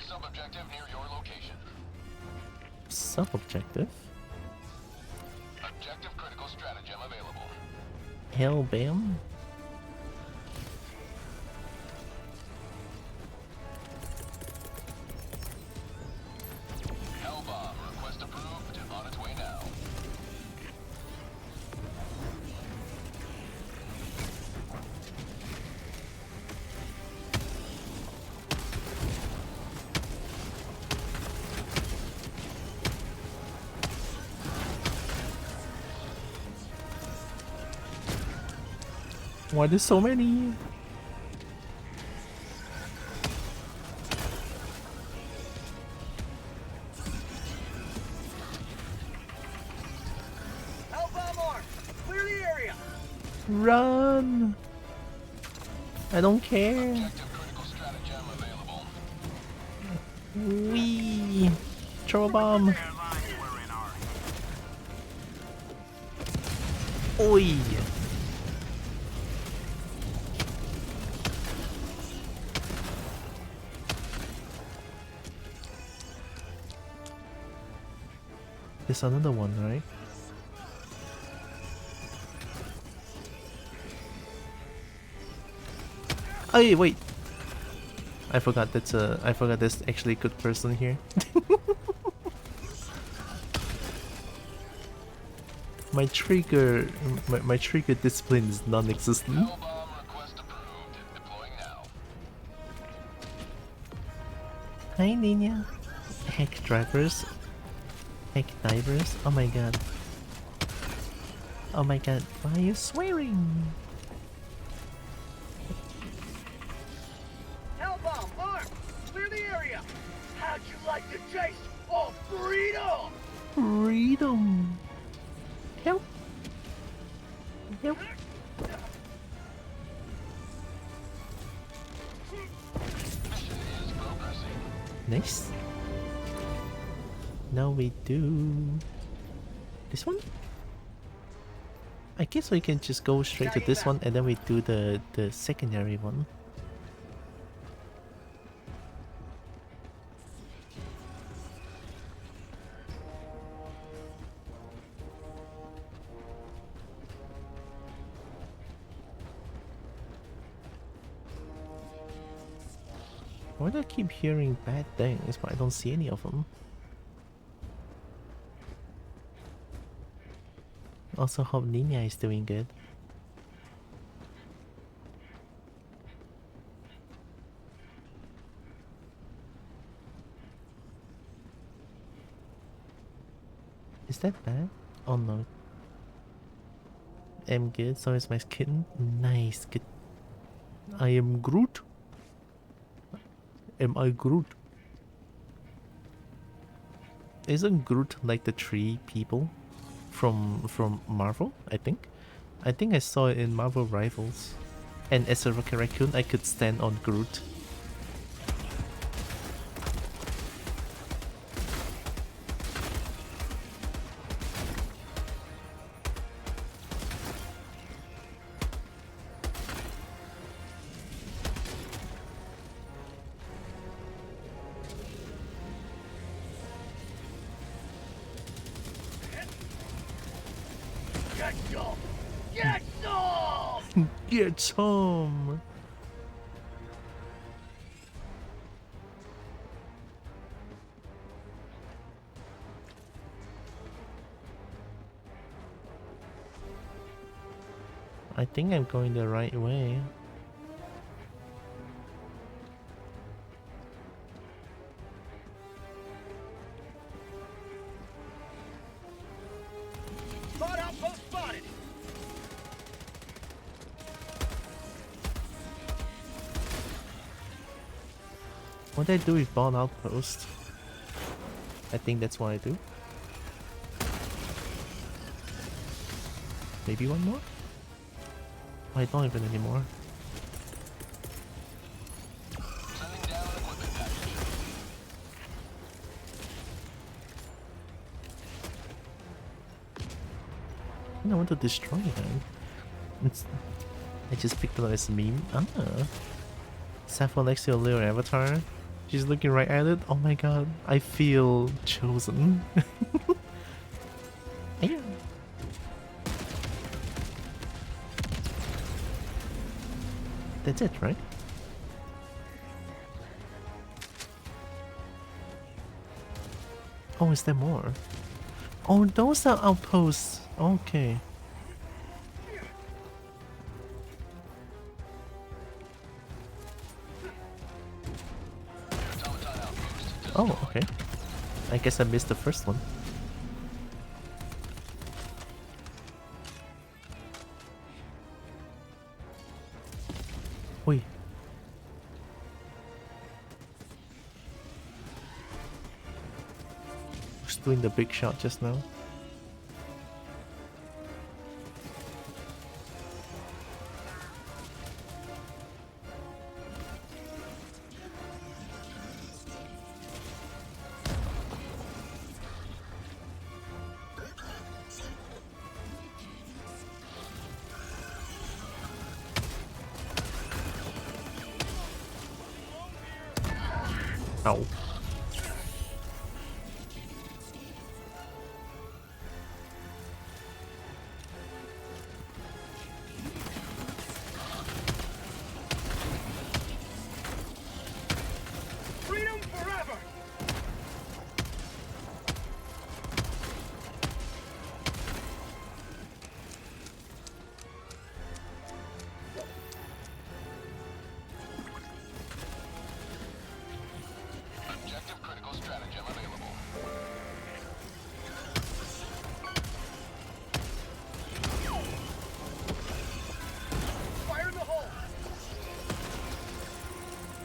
Sub-objective near your location. Sub-objective? Objective critical stratagem available. Hellbam? Why there's so many? Clear the area. Run! I don't care. Wee! Throw a bomb. Oi! There's another one, right? Hey, wait! I forgot there's actually a good person here. my trigger discipline is non-existent. Hi Nina. Heck drivers. Heck divers. Oh my god. Oh my god, why are you swearing? Hellbomb, armed! Clear the area! How'd you like the chase? Oh, freedom! Freedom! Help! Help! Nice. Now we do this one. I guess we can just go straight to this one and then we do the secondary one. Why do I keep hearing bad things but I don't see any of them? Also hope Nina is doing good. Is that bad? Oh no. I'm good, so is my kitten. Nice, good. I am Groot. Am I Groot? Isn't Groot like the tree people from Marvel? I think I saw it in Marvel Rivals. And as a Rocket Raccoon, I could stand on Groot. Get some! Get some! Get some! I think I'm going the right way. Spot outpost spotted! What do I do with Bond Outpost? I think that's what I do. Maybe one more? Oh, I don't even anymore. I want to destroy them. I just picked it up as a meme. Ah. Sappho next to a little avatar. She's looking right at it. Oh my god. I feel chosen. Yeah. That's it, right? Oh, is there more? Oh, those are outposts. Okay. Oh, okay. I guess I missed the first one. Wait. Who's doing the big shot just now? Ow.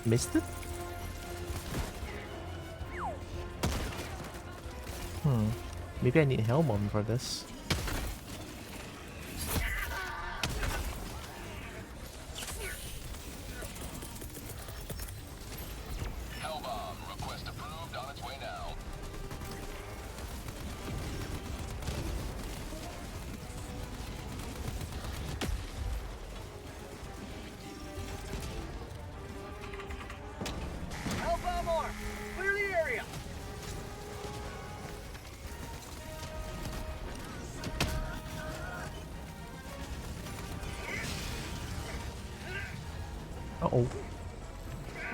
missed it? Maybe I need Hellbomb for this. Hellbomb request approved on its way now. Hellbomb arm! Clear the area! Uh-oh.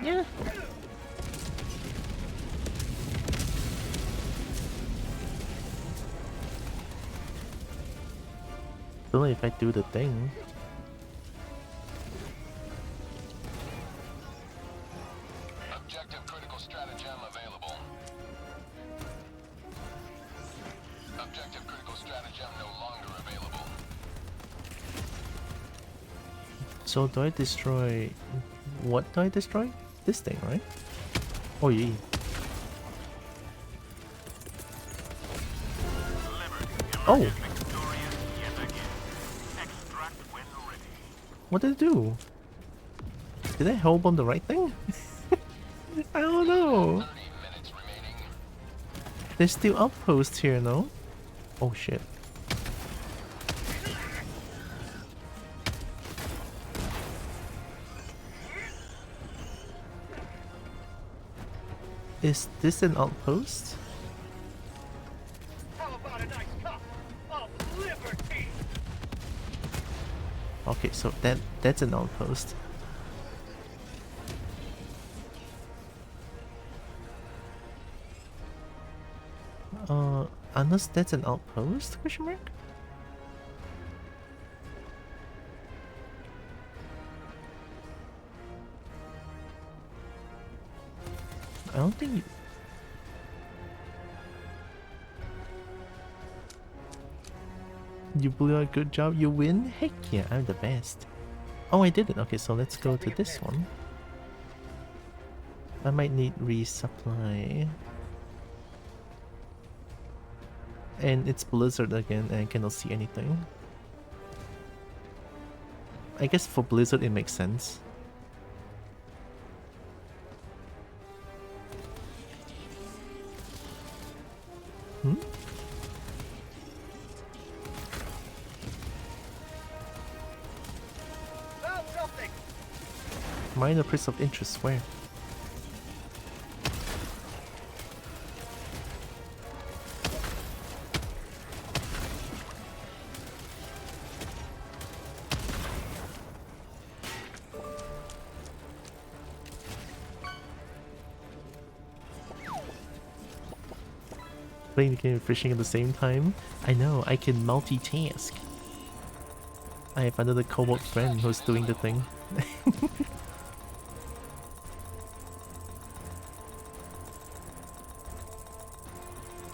Yeah. Don't know if I do the thing. Objective critical stratagem available. Objective critical stratagem no longer available. So do I destroy... What do I destroy? This thing, right? Oh yeah. Oh! What did it do? Did I Hellbomb the right thing? I don't know. There's still outposts here, no? Oh shit. Is this an outpost? How about a nice cup of liberty? Okay, so that's an outpost. Unless that's an outpost? Question mark? I don't think. You blew out, good job. You win? Heck yeah, I'm the best. Oh, I did it. Okay, so let's go to this one. I might need resupply. And it's Blizzard again, and I cannot see anything. I guess for Blizzard it makes sense. Hmm? Found something! Minor place of interest, where? Playing the game and fishing at the same time? I know, I can multitask. I have another Kobo friend who's doing the thing.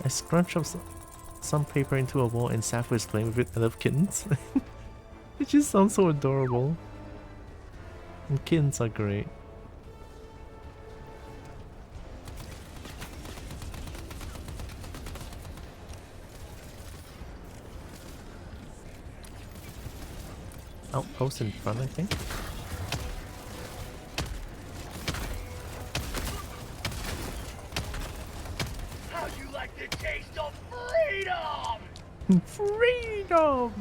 I scrunched up some paper into a wall and Sappho is playing with it. I love kittens. It just sounds so adorable. And kittens are great. Outpost in front, I think. How'd you like the taste of freedom? Freedom!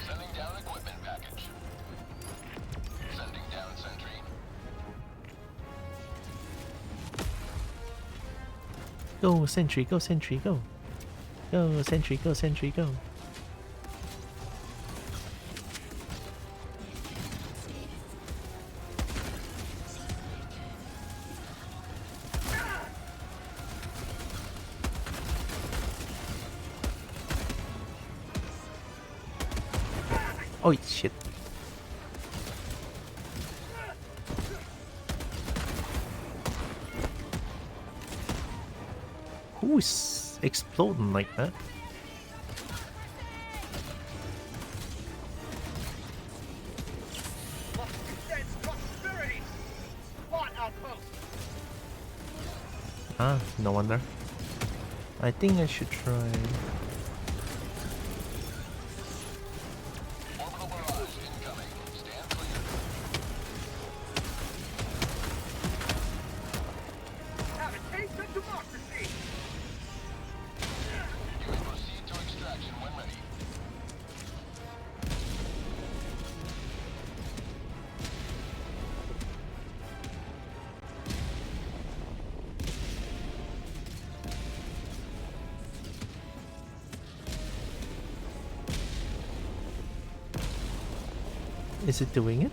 Sending down equipment package. Sending down sentry. Go sentry, go sentry, go. Go sentry, go sentry, go. Oh shit. Who's exploding like that? Ah, no wonder. I think I should try. Orbital barrage incoming. Stand clear. Have a taste of democracy! You may proceed to extraction when ready. Is it doing it?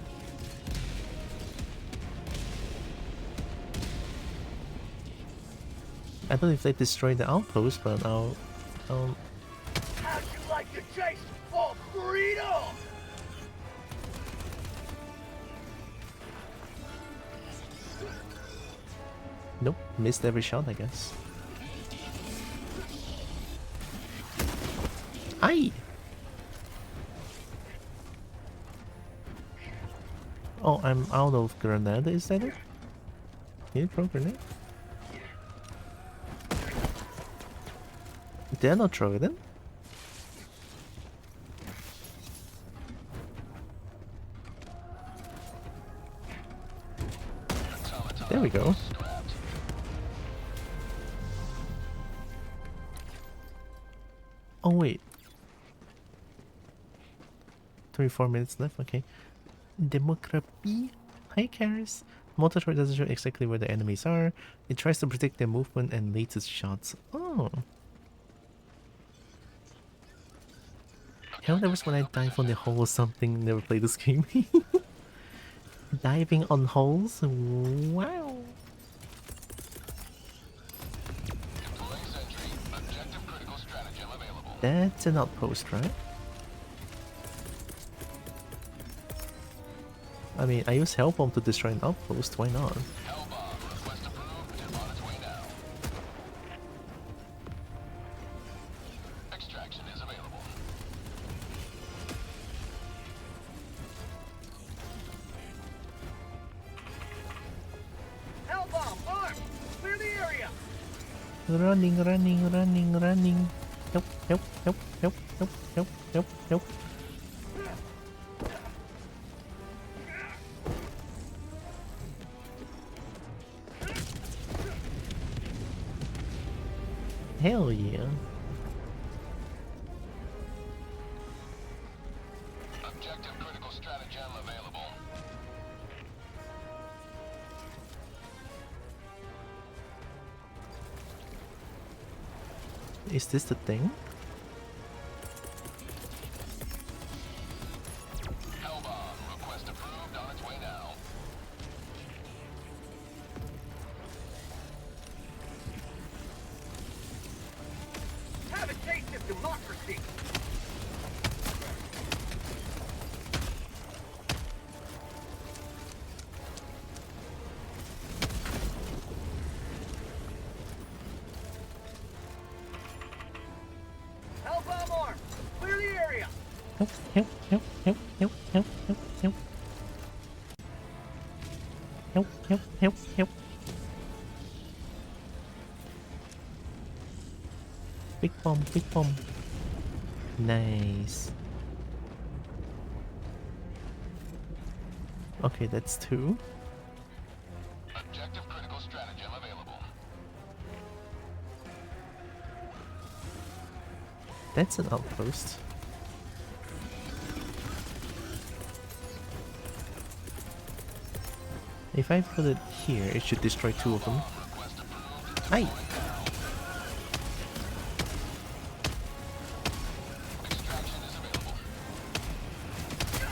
I believe they destroyed the outpost, but I'll How'd you like to taste of freedom? nope, missed every shot, I guess. Aye! Oh, I'm out of grenade, is that it? Can you throw grenade? Did I not throw it in? There we go. Oh wait. 34 minutes left, okay. Democracy. Hi Karis. Multi-threat doesn't show exactly where the enemies are. It tries to predict their movement and latest shots. Oh. Helldivers when I dive on the hole or something. Never played this game. Diving on holes? Wow. That's an outpost, right? I mean, I use Hell Bomb to destroy an outpost, why not? Extraction is available. Hellbomb, armed! Clear the area! Running, running, running, running. Help, help, help, help, help, help, help, help. Hell yeah. Objective critical stratagem available. Is this the thing? Hellbomb request approved on its way now. Have a taste of democracy! Hellbomb armed! Clear the area! Help, help, help, help, help, help, help, help. Help, help, help, help. Big bomb, big bomb. Nice. Okay, that's two. Objective critical stratagem available. That's an outpost. If I put it here, it should destroy two of them. Aye!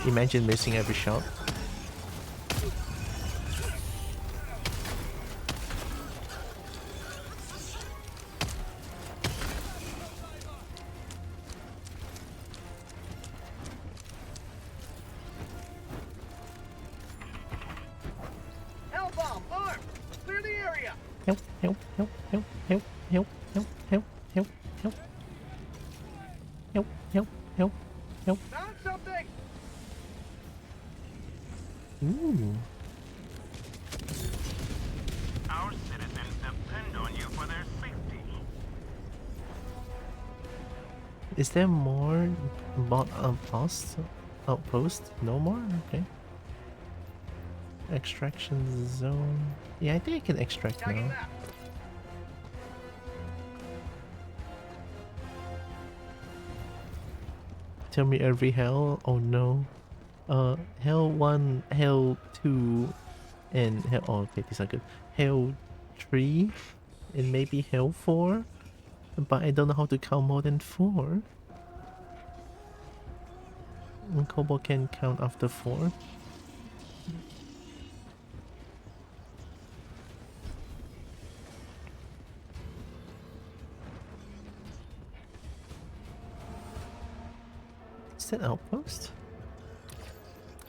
Imagine missing every shot. Hellbomb armed! Clear the area! Help, help, help, help, help, help, help, help, help, help. Help, help, help, help. Found something! Ooh. Our citizens depend on you Is there more outpost? No more? Okay. Extraction zone. Yeah, I think I can extract now. Tell me every hell. Oh no. Hell 1, Hell 2, and Hell. Oh, okay, these are good. Hell 3, and maybe Hell 4. But I don't know how to count more than 4. And Kobo can count after 4. Is that outpost?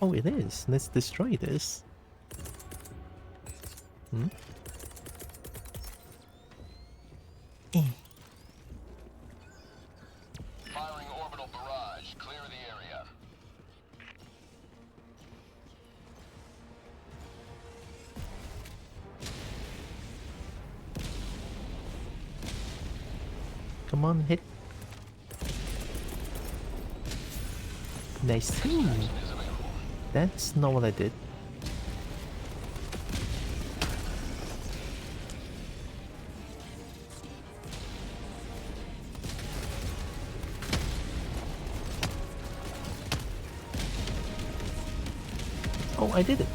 Oh, it is. Let's destroy this. Hmm? Firing orbital barrage. Clear the area. Come on, hit. Nice. That's not what I did. Oh, I did it.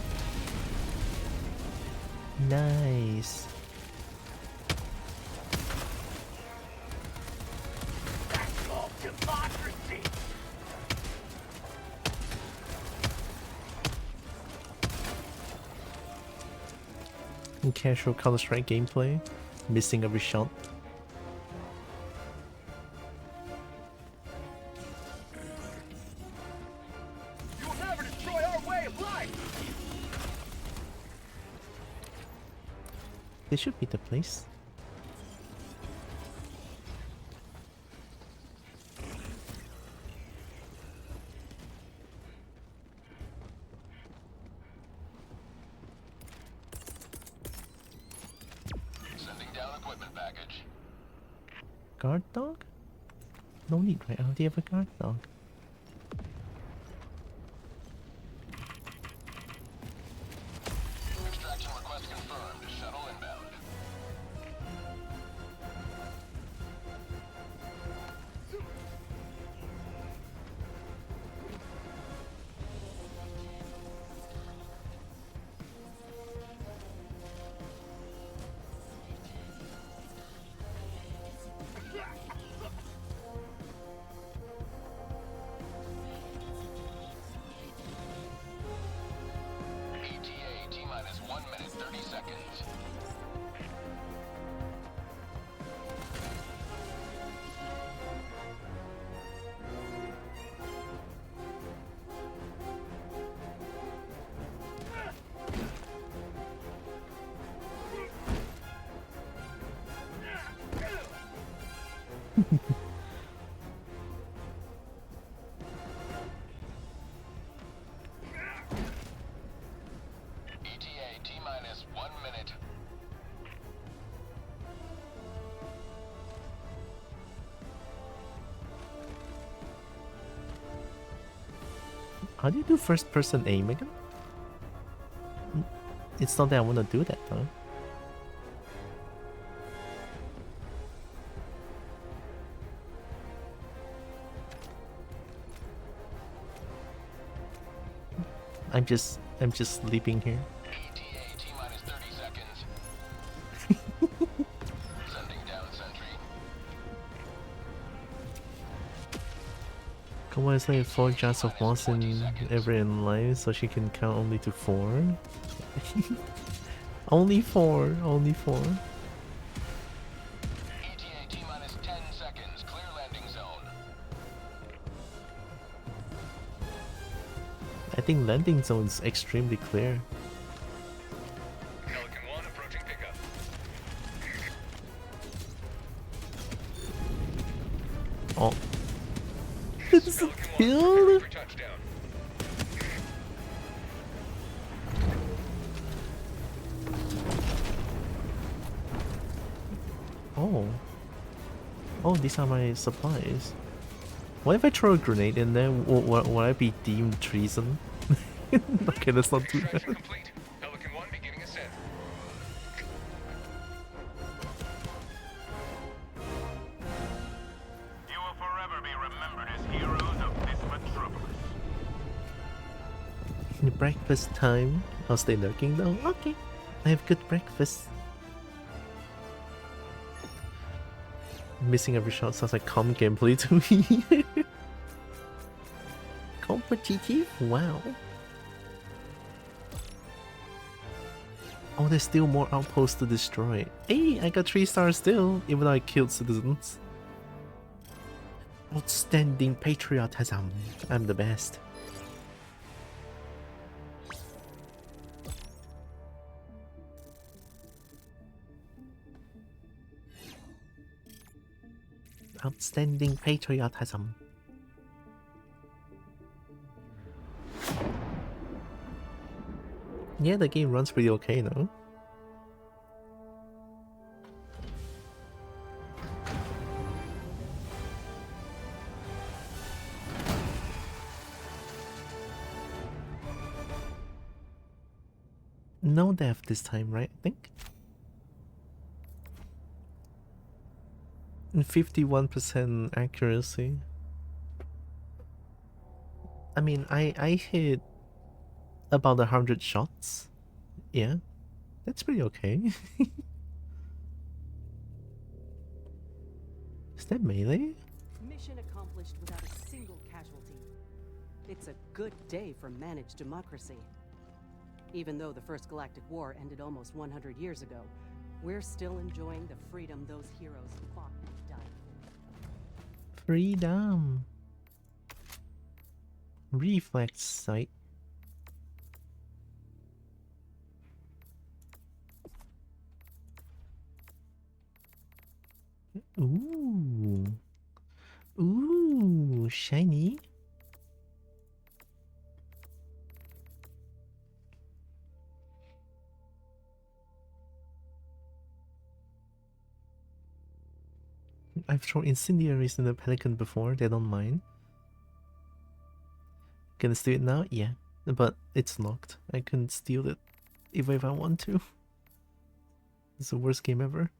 Nice. That's called democracy. In casual Counter-Strike gameplay, missing every shot. You will never destroy our way of life. This should be the place. Sending down equipment package. Guard dog? No need, right? I already have a guard dog. Extraction request confirmed. Shuttle inbound. ETA T-minus 1 minute 30 seconds. ETA T-minus 1 minute. How do you do first person aim again? It's not that I want to do that though. I'm just sleeping here. ETA T-minus 30 seconds. Sending down sentry. Come on, it's like 4 jars of moss in life, so she can count only to 4. Only 4, only 4. ETA T-minus 10 seconds. Clear landing zone. I think landing zone is extremely clear. Pelican 1 approaching pickup. Oh. This is a kill? For touchdown. Oh. Oh, these are my supplies. What if I throw a grenade in there? Will I be deemed treason? Okay, let's not do that. Pelican 1 beginning ascent. You will forever be remembered as heroes of this metropolis. Breakfast time. I'll stay lurking though. Okay. I have good breakfast. Missing every shot sounds like calm gameplay to me. Competitive? Wow. Oh, there's still more outposts to destroy. Hey, I got 3 stars still, even though I killed citizens. Outstanding patriotism. I'm the best. Outstanding patriotism. Yeah, the game runs pretty okay though. No death this time, right? I think. And 51% accuracy. I mean, I hit about 100 shots. Yeah, that's pretty okay. Is that melee? Mission accomplished without a single casualty. It's a good day for managed democracy. Even though the First Galactic War ended almost 100 years ago, we're still enjoying the freedom those heroes fought and died for. Freedom. Reflex sight. Ooh. Ooh, shiny. I've thrown incendiaries in the Pelican before, they don't mind. Can I steal it now? Yeah. But it's locked. I couldn't steal it if I want to. It's the worst game ever.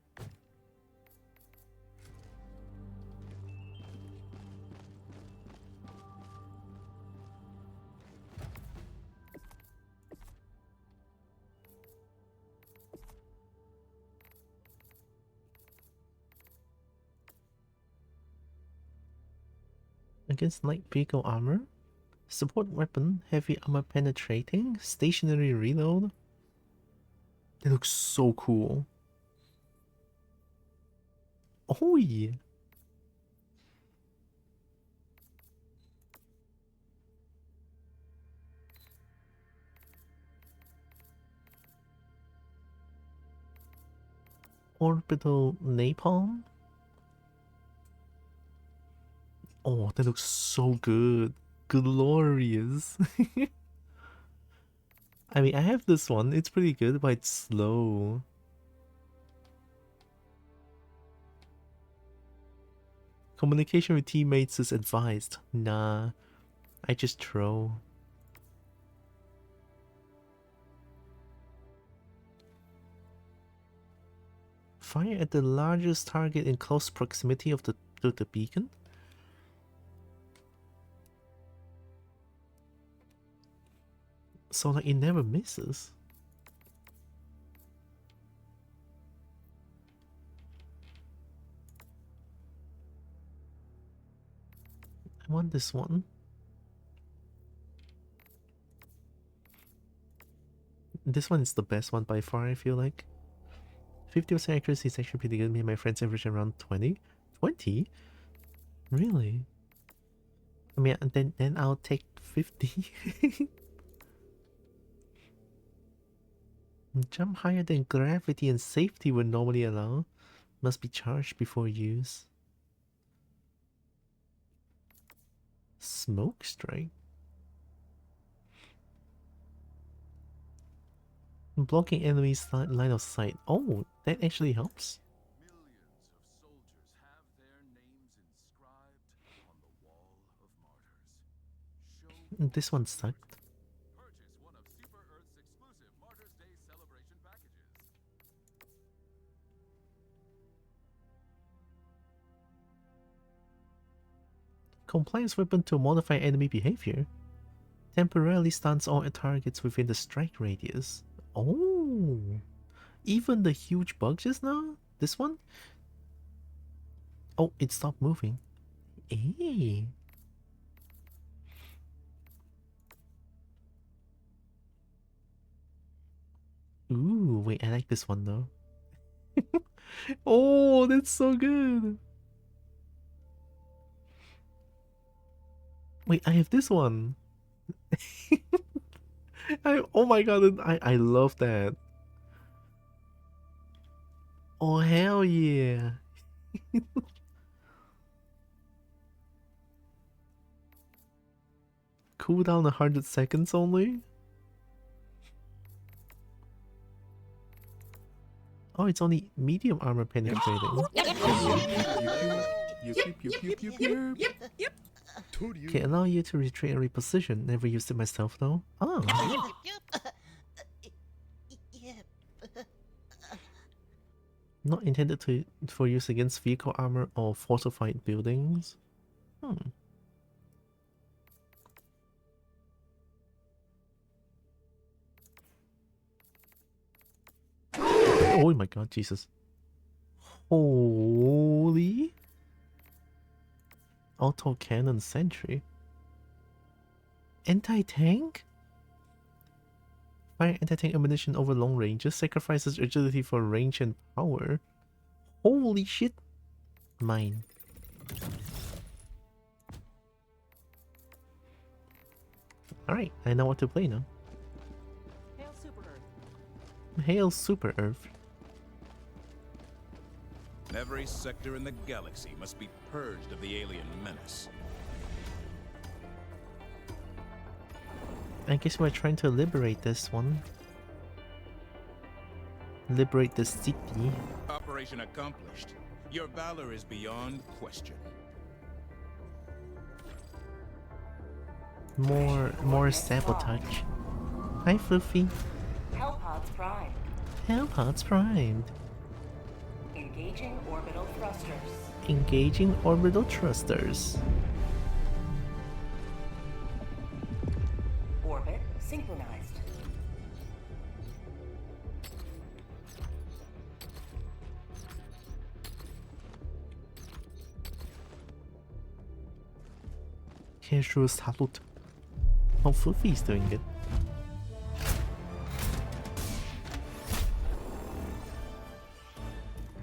Against light vehicle armor? Support weapon, heavy armor penetrating, stationary reload. They look so cool. Oh yeah. Orbital napalm. Oh, that looks so good. Glorious. I mean, I have this one. It's pretty good, but it's slow. Communication with teammates is advised. Nah, I just throw. Fire at the largest target in close proximity of the beacon. So like it never misses. I want this one. This one is the best one by far, I feel like. 50% accuracy is actually pretty good. Me and my friends average around 20. 20? Really? I mean, then I'll take 50. Jump higher than gravity and safety would normally allow. Must be charged before use. Smoke strike. Blocking enemies' line of sight. Oh, that actually helps. Millions of soldiers have their names inscribed on the walls This one sucked. Purchase one of Super Earth's exclusive Martyrs Day celebration packages. Compliance weapon to modify enemy behavior. Temporarily stuns all targets within the strike radius. Oh, even the huge bug just now? This one? Oh, it stopped moving. Hey. Ooh, wait, I like this one though. Oh, that's so good. Wait, I have this one. Oh my god, I love that. Oh hell yeah. Cooldown 100 seconds only? Oh, it's only medium armor penetrating. Okay, allow you to retreat and reposition. Never used it myself though. Oh. Not intended for use against vehicle armor or fortified buildings. Oh my god, Jesus. Holy. Auto cannon sentry. Anti-tank? Fire anti-tank ammunition over long ranges, sacrifices agility for range and power. Holy shit. Mine. Alright, I know what to play now. Hail Super Earth. Hail Super Earth. Every sector in the galaxy must be purged of the alien menace. I guess we're trying to liberate this one. Liberate the city. Operation accomplished. Your valor is beyond question. More sabotage. Hi, Fluffy. Hellpods primed. Hellpods primed. Engaging orbital thrusters. Engaging orbital thrusters. Orbit synchronized. Casual salute. Oh, Fluffy's doing it.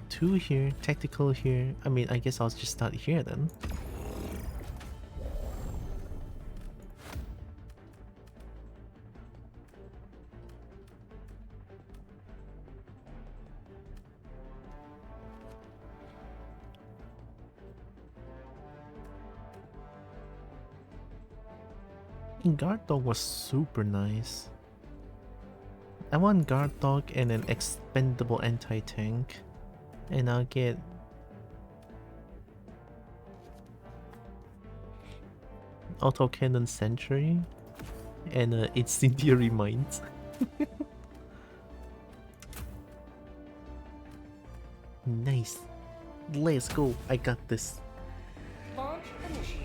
Two here, tactical here. I mean, I guess I'll just start here then. Guard dog was super nice. I want guard dog and an expendable anti-tank. And I'll get autocannon sentry and incendiary mines. Nice. Let's go. I got this. Launch initiated.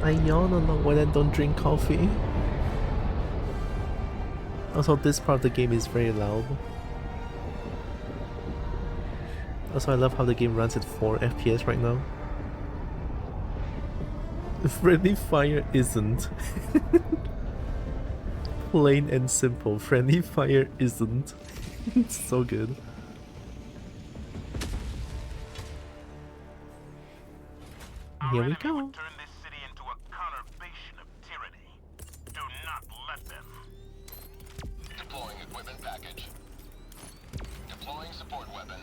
I yawn a lot when I don't drink coffee. Also, this part of the game is very loud. Also, I love how the game runs at 4 FPS right now. Friendly fire isn't. Plain and simple. Friendly fire isn't. It's so good. Here we go. Deploying equipment package. Deploying support weapon.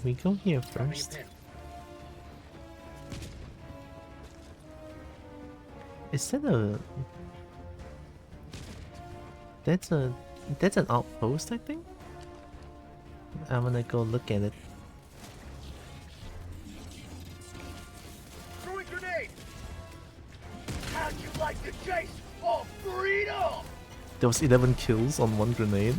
We go here Drop me a first. pin. Is that a... That's a... That's an outpost, I think? I'm gonna go look at it. Throwing grenade! How'd you like to chase all freedom? There was 11 kills on one grenade.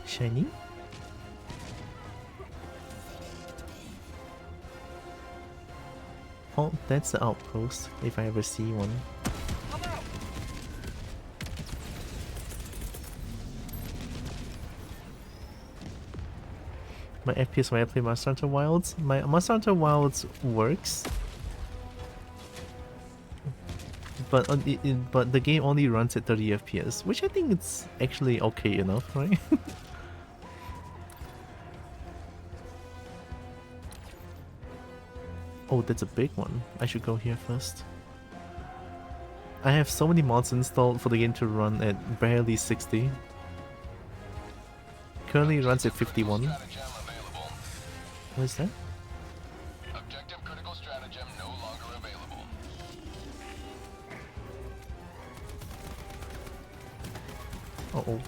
Shiny? Oh, that's the outpost, if I ever see one. I'm out! My FPS when I play Monster Hunter Wilds? My Monster Hunter Wilds works. But but the game only runs at 30 FPS, which I think it's actually okay enough, right? Oh, that's a big one. I should go here first. I have so many mods installed for the game to run at barely 60. Currently it runs at 51. What is that? Objective critical stratagem no longer available. Uh-oh.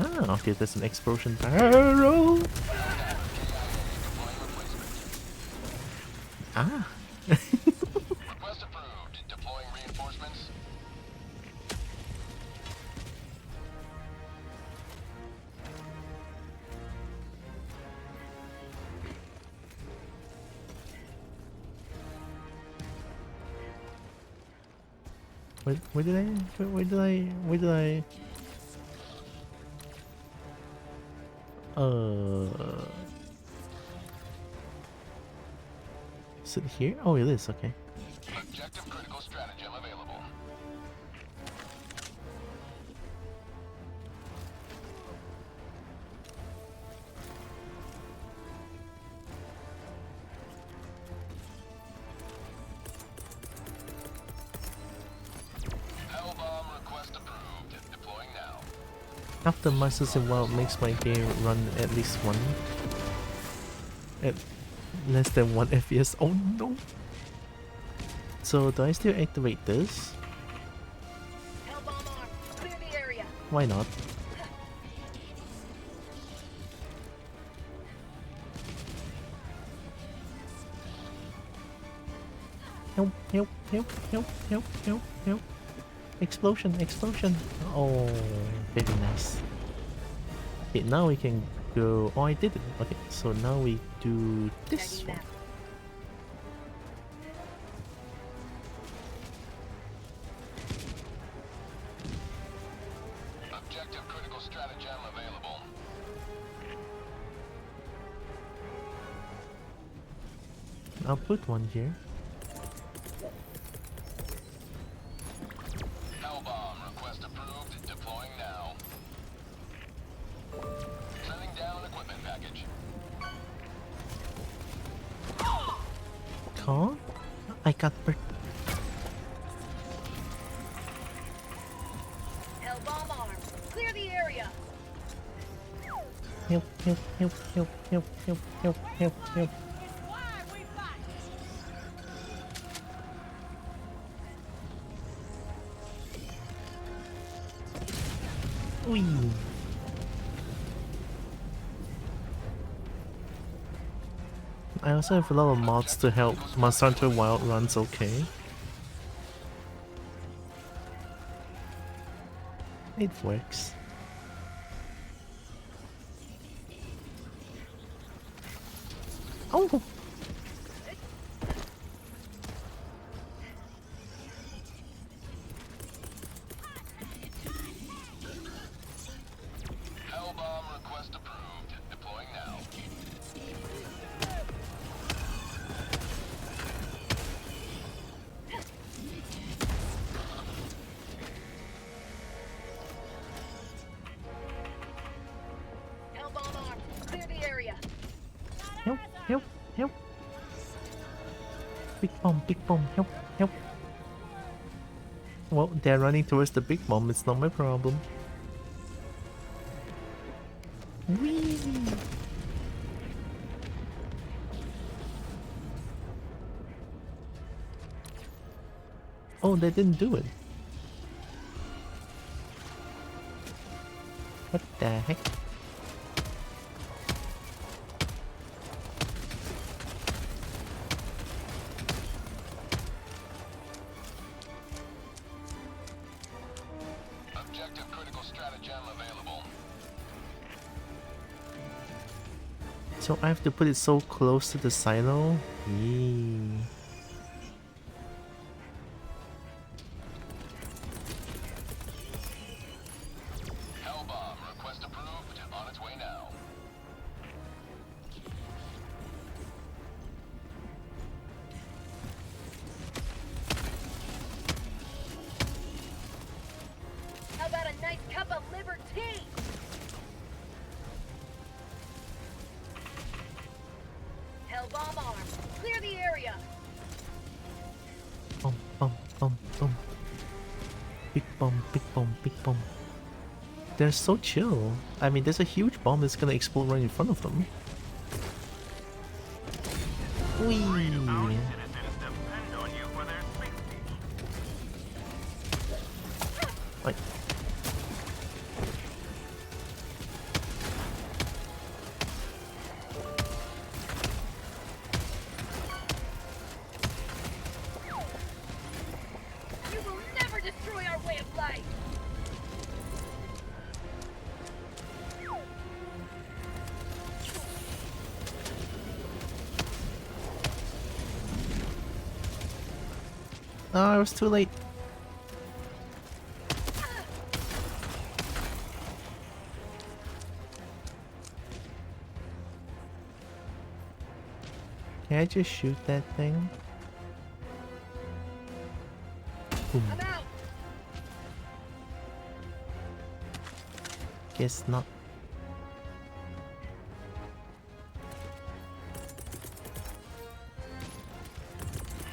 Ah, okay, there's an explosion barrel. Ah. Request approved. Deploying reinforcements. Where did I? Is it here? Oh, it is, okay. Objective critical stratagem available. Hellbomb request approved. Deploying now. After Masters in Wild makes my game run at least one. At less than 1 FPS. Oh no! So do I still activate this? Hellbomb arm! Clear the area! Why not? Help, help, help, help, help, help, help. Explosion, explosion. Oh, very nice. Okay, now we can go... Oh, I did it. Okay, so now we do this one. Objective critical stratagem available. I'll put one here. Hellbomb request approved. Deploying now. Sending down equipment package. Huh? I got burnt. Hellbomb arm! Clear the area! Help, help, help, help, help, help, help, help, help. Wee. I also have a lot of mods to help Monster Hunter Wild runs okay. It works. Oh! Hellbomb request approved. Deploying now. Help! Help! Big bomb, help! Help! Well, they're running towards the big bomb, it's not my problem. Whee! Oh, they didn't do it. What the heck? Objective critical stratagem available. So I have to put it so close to the silo? Yee. Hellbomb request approved. On its way now. How about a nice cup of liver tea? Hellbomb armed. Clear the area. Bomb, bomb, bomb, bomb. Big bomb, big bomb, big bomb. They're so chill. I mean, there's a huge bomb that's gonna explode right in front of them. Whee! Like, You will never destroy our way of life. oh, it was too late. Can I just shoot that thing? Boom. I'm out. Guess not.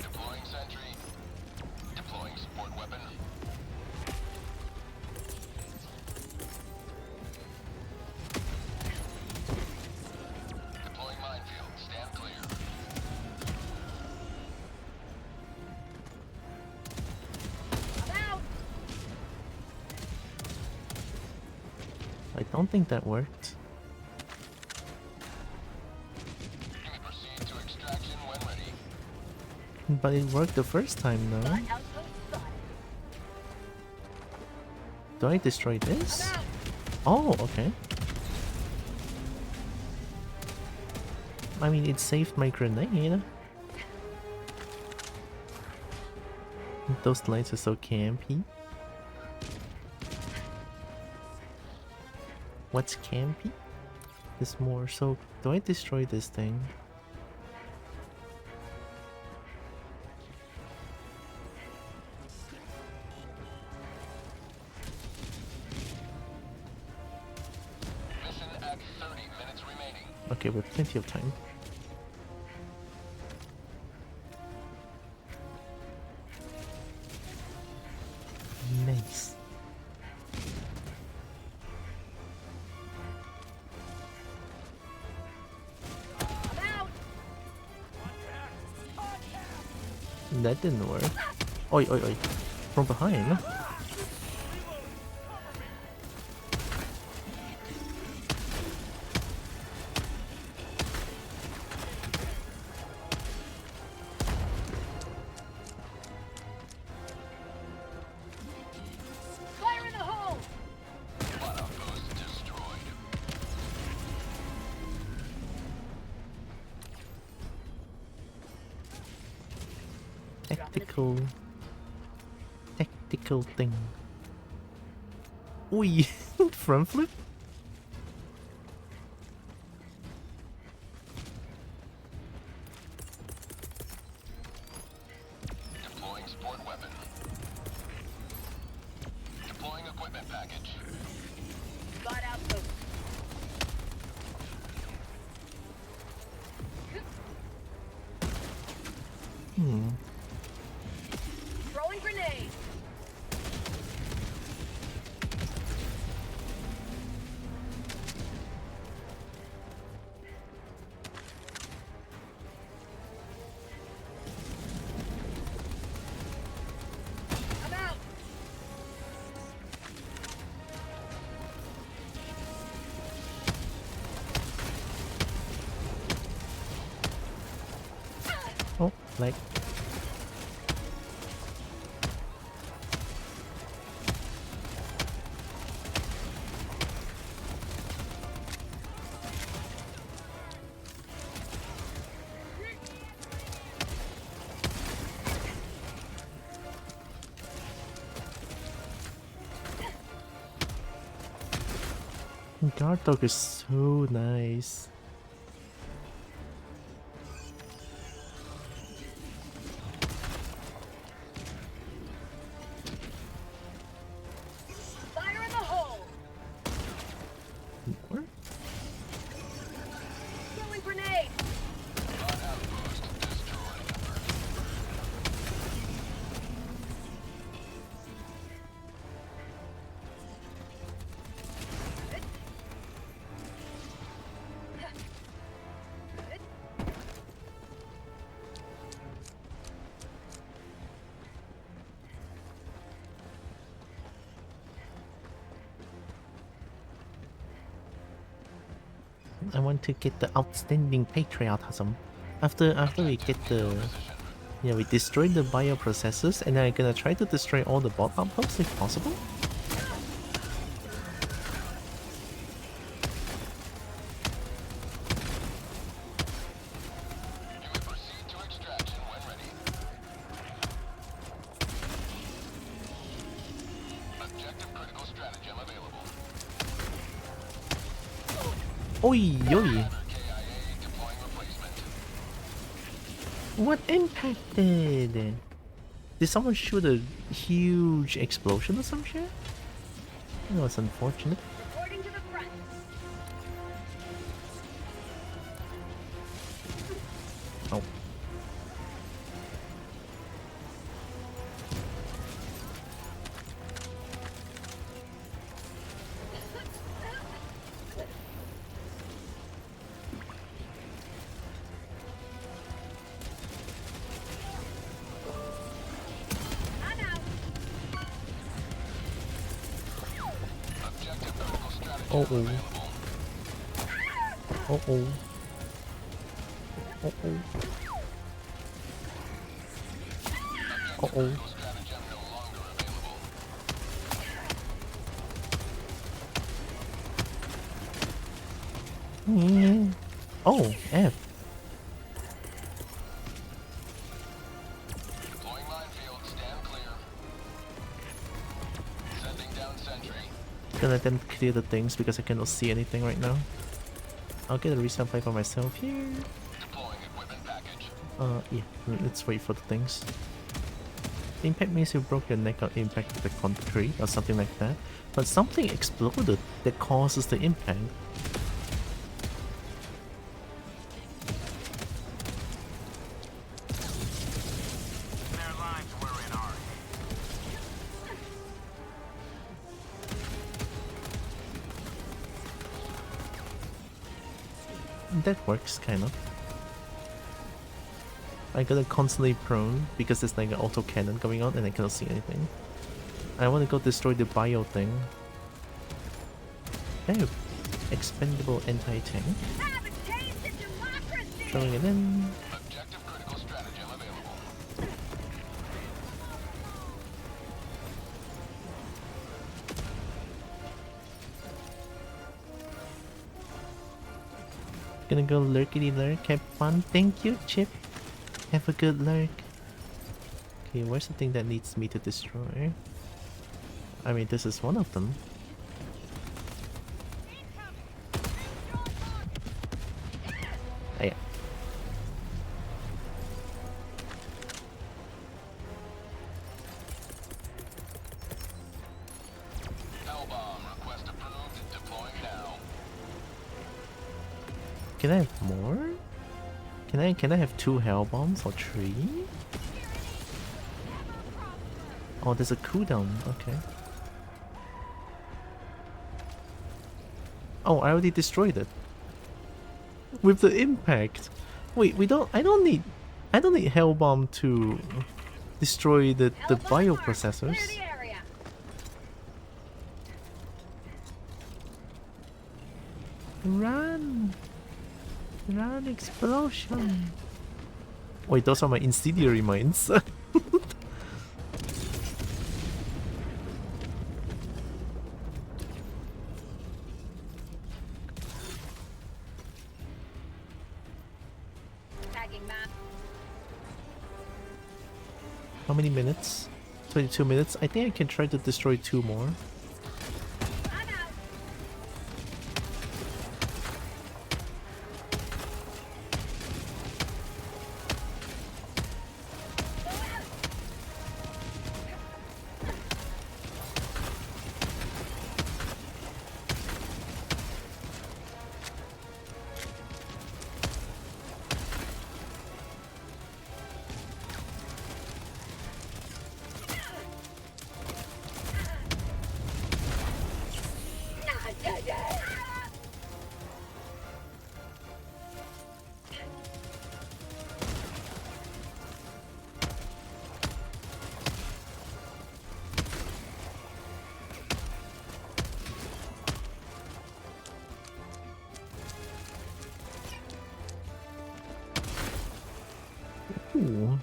Deploying sentry. Deploying support weapon. Deploying minefield. Stand clear. I'm out. I don't think that worked. You may proceed to extraction when ready. But it worked the first time, though. Got outpost spotted. Do I destroy this? I'm out. Oh, okay. I mean, it saved my grenade. Those lights are so campy. What's campy? There's more. So, do I destroy this thing? Mission at 30 minutes remaining. Okay, we have plenty of time. Nice. I'm out. That didn't work. Oi, oi, oi. From behind. Fire in the hole. One outpost destroyed. Tactical thing. Oi, front flip? Deploying support weapon. Deploying equipment package. Got outpost. Throwing grenade. I'm out. Oh, like. Guard dog is so nice. Fire in the hole. More? Throwing grenade. I want to get the outstanding patriotism. After we get the, yeah, we destroy the bioprocessors, and then I'm gonna try to destroy all the bot outposts if possible. Oi, oi. What impacted? Did someone shoot a huge explosion or some shit? That was unfortunate. Reporting to the front. Oh. Uh-oh. Uh-oh. Uh-oh. Uh-oh. Oh, F. Deploying minefield, stand clear. Sending down sentry. Gonna let them clear the things because I cannot see anything right now. I'll get a resupply for myself here. Deploying equipment package. Yeah, let's wait for the things. Impact means you broke your neck or impacted the concrete or something like that. But something exploded that causes the impact. Their lives were in ours. That works, kind of. I gotta constantly prone because there's like an auto cannon going on and I cannot see anything. I want to go destroy the bio thing. Oh, expendable anti-tank. Have a taste of democracy. Throwing it in. Objective critical stratagem available. Gonna go lurkity lurk. Have fun. Thank you, Chip. Have a good lurk. Okay, where's the thing that needs me to destroy? I mean, this is one of them. Oh, yeah. Hellbomb request approved. Deploying now. Can I have more? Can I have 2 hell bombs or 3? Oh, there's a cooldown. Okay. Oh, I already destroyed it. With the impact. Wait, I don't need hell bomb to destroy the bioprocessors. Run! Run, explosion! Wait, those are my incendiary mines. How many minutes? 22 minutes. I think I can try to destroy 2 more. Ooh.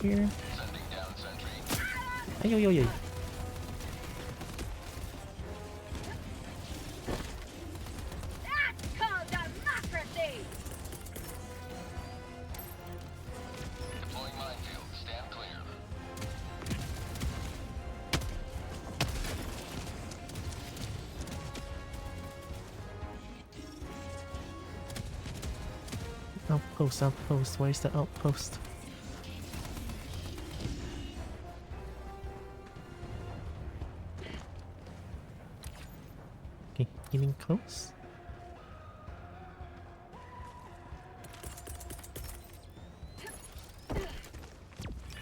Here. Ay, ay, ay, ay. Outpost, where's the outpost? Okay, getting close.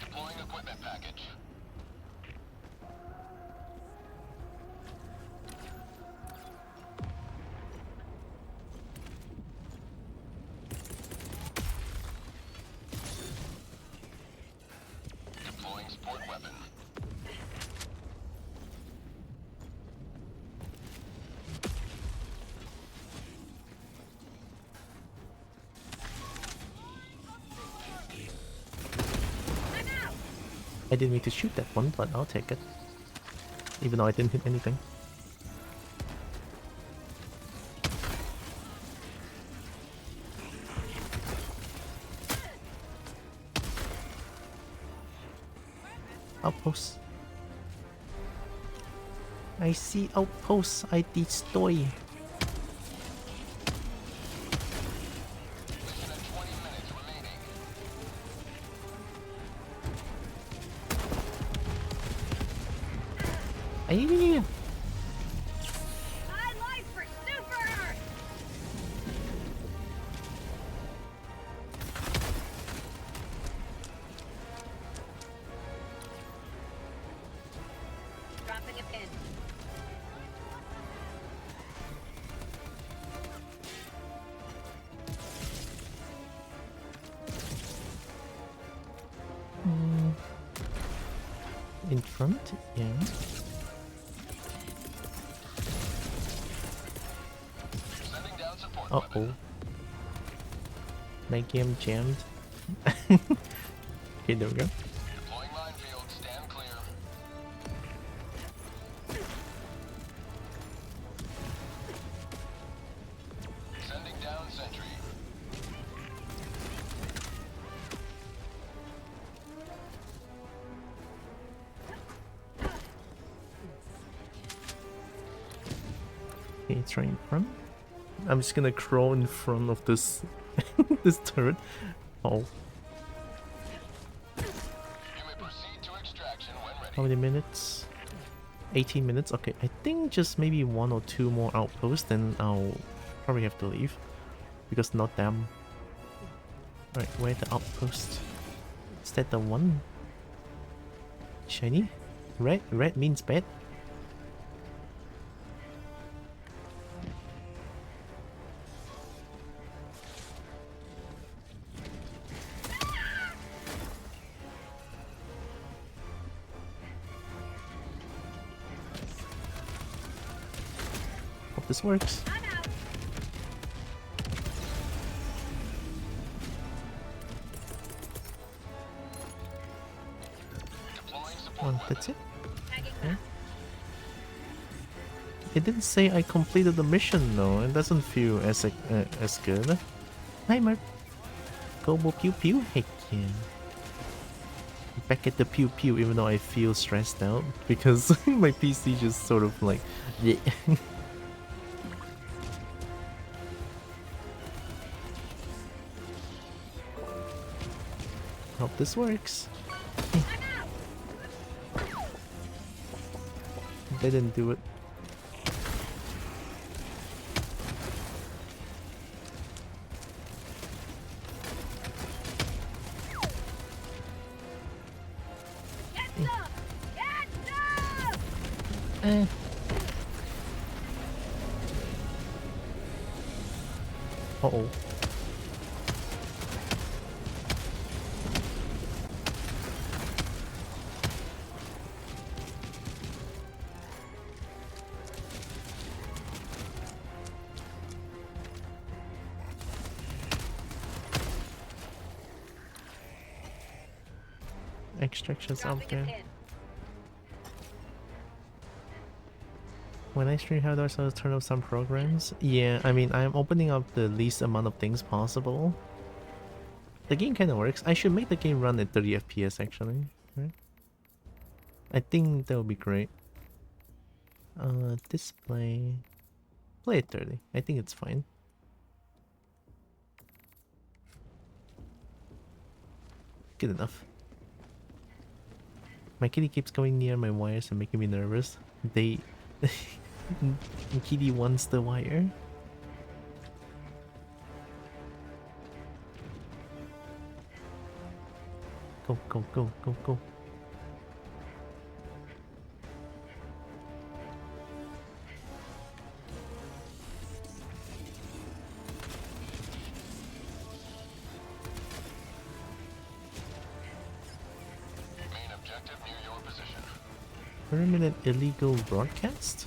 Deploying equipment package. Deploying support weapon. I didn't mean to shoot that one, but I'll take it. Even though I didn't hit anything. Outposts. I see outposts. I destroy. Ay, in front? Yeah. Uh-oh. My game jammed. Okay, there we go. Deploying minefield. Stand clear. Sending down sentry. Okay, it's right in front. I'm just gonna crawl in front of this This turret. Oh. How many minutes? 18 minutes? Okay, I think just maybe 1 or 2 more outposts, then I'll probably have to leave. Because not them. Alright, where the outpost? Is that the one? Shiny? Red? Red means bad? Hope this works. Oh, that's it? Yeah. It didn't say I completed the mission though. It doesn't feel as good. Hi, Mark. Kobo pew pew. Heck yeah. Back at the pew pew, even though I feel stressed out because my PC just sort of like. Yeah. Hope this works. They didn't do it. Uh-oh. Extractions out there. When I stream, how do I sort of turn off some programs? Yeah, I mean, I'm opening up the least amount of things possible. The game kind of works. I should make the game run at 30 FPS actually. Right? I think that would be great. Display. Play at 30. I think it's fine. Good enough. My kitty keeps going near my wires and making me nervous. They... Kitty wants the wire. Go, go, go, go, go. Permanent illegal broadcast?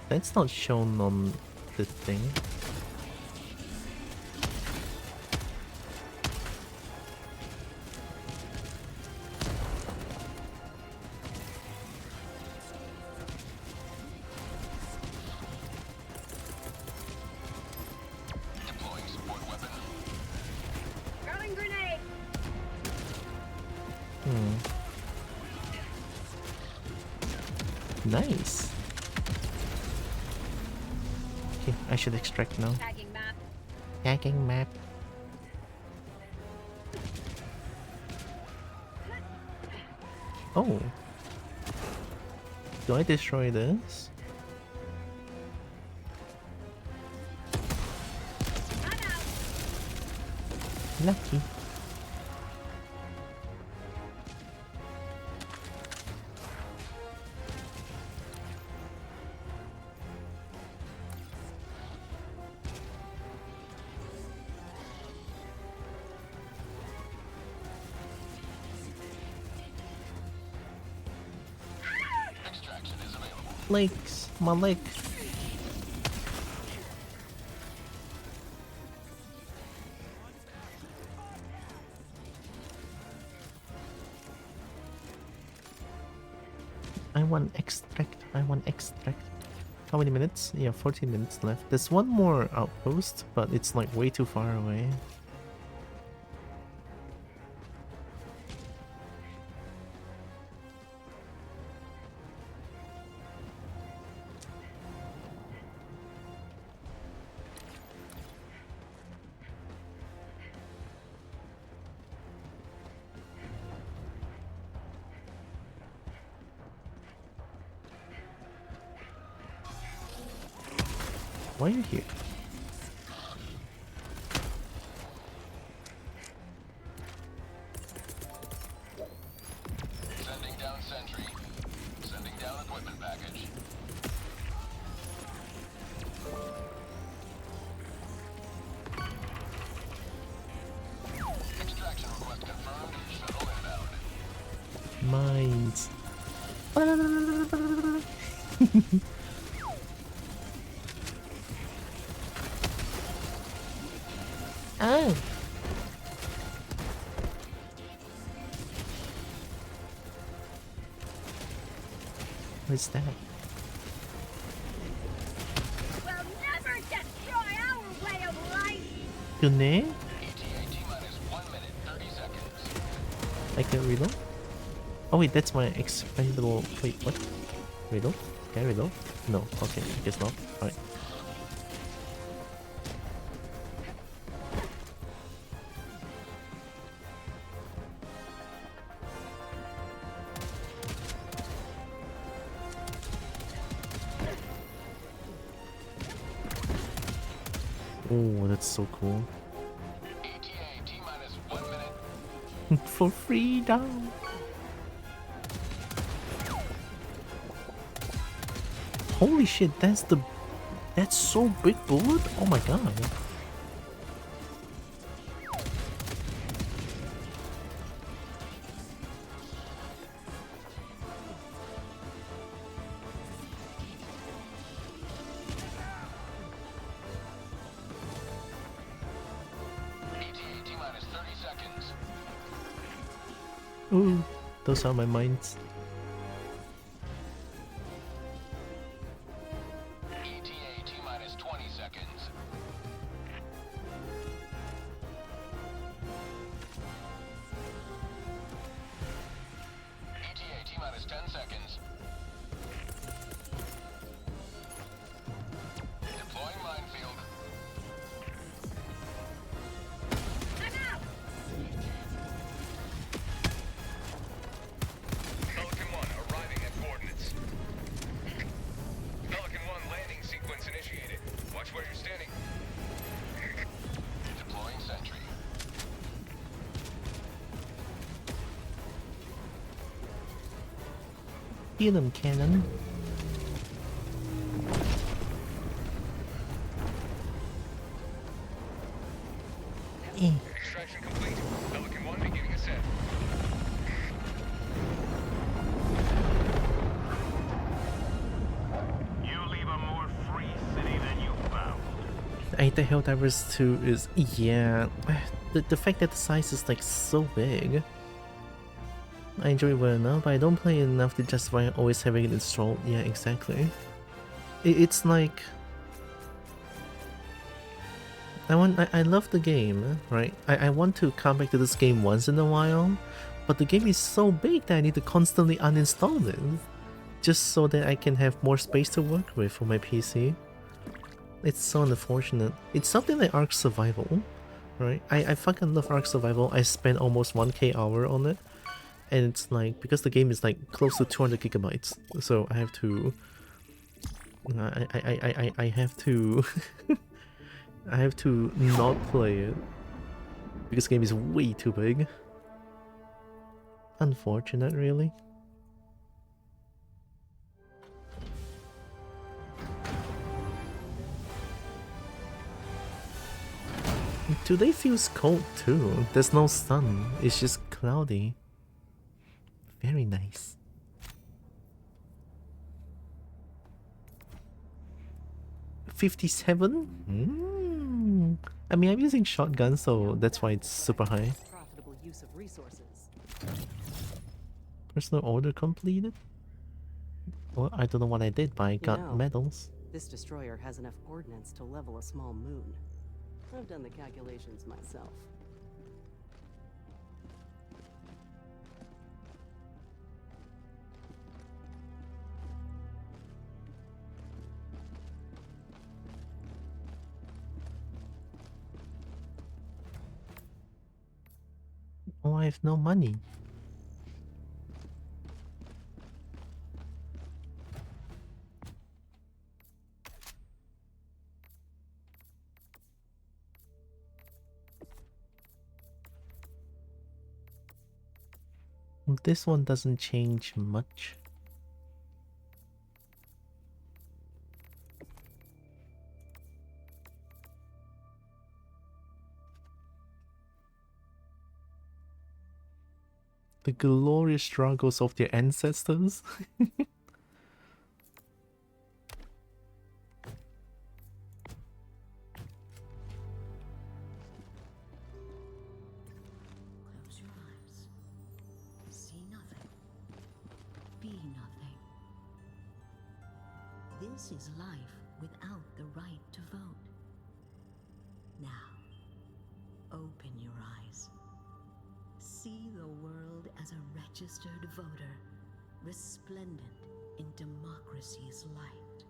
That's not shown on the thing. Deploying support weapon. Throwing grenade. Nice. Okay, I should extract now. Tagging map. Tagging map. Oh. Do I destroy this? Lucky. Legs, my leg. I want extract. I want extract. How many minutes? Yeah, 14 minutes left. There's one more outpost, but it's like way too far away. Why are you here? Sending down sentry. Sending down equipment package. Extraction request confirmed. Shuttle inbound. Mines. Oh. What's that? We'll never destroy our way of life! Good name? ETA T-minus 1 minute, 30 seconds. I can reload? Oh wait, that's my expendable... Wait, what? Reload? Can I reload? No, okay, I guess not. Alright. Oh, that's so cool. ETA T-minus 1 minute. For freedom! Holy shit, that's so big bullet? Oh my god. ETA T-minus 30 seconds. Ooh, those are my mines. ETA T-minus 20 seconds. ETA T-minus 10 seconds. Deploying minefield. Pelican 1 arriving at coordinates. Pelican 1 landing sequence initiated. Watch where you're standing. Deploying sentry. Helium cannon. Extraction complete. Pelican 1 beginning ascent. You leave a more free city than you found. I think Helldivers 2 is... yeah... The fact that the size is like so big. I enjoy it well enough, but I don't play it enough to justify always having it installed. Yeah, exactly. It's like... I love the game, right? I want to come back to this game once in a while, but the game is so big that I need to constantly uninstall it, just so that I can have more space to work with for my PC. It's so unfortunate. It's something like Ark Survival, right? I fucking love Ark Survival. I spent almost 1k hour on it, and it's like, because the game is like close to 200 gigabytes, so I have to... I have to... I have to not play it because the game is way too big. Unfortunate, really. Today feels cold too. There's no sun. It's just cloudy. Very nice. $57? I mean, I'm using shotgun, so that's why it's super high. Profitable use of resources. Personal order completed? Well, I don't know what I did, but I got medals. This destroyer has enough ordnance to level a small moon. I've done the calculations myself. Oh, I have no money. This one doesn't change much. The glorious struggles of their ancestors. Close your eyes. See nothing. Be nothing. This is life without the right to vote. Now, open your eyes. See the world as a registered voter, resplendent in democracy's light.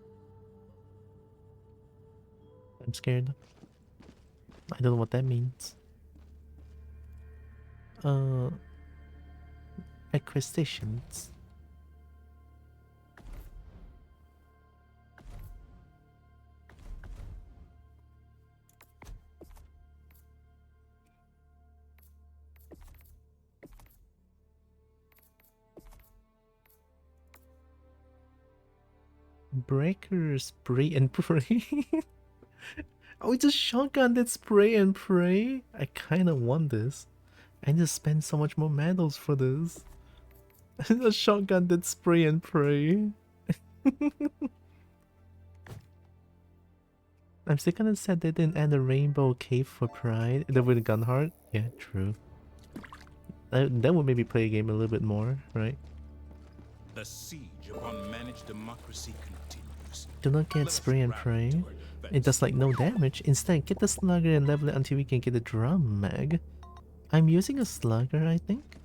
I'm scared. I don't know what that means. Acquisitions. Breaker, spray and pray. Oh, it's a shotgun that spray and pray. I kind of want this. I need to spend so much more medals for this. A shotgun that spray and pray. I'm still kind of sad they didn't add a rainbow cave for pride. The with gun heart. Yeah, true. That would maybe play a game a little bit more, right? The siege upon managed democracy continues. Do not get spray and pray. It does like no damage. Instead, get the slugger and level it until we can get a drum mag. I'm using a slugger, I think.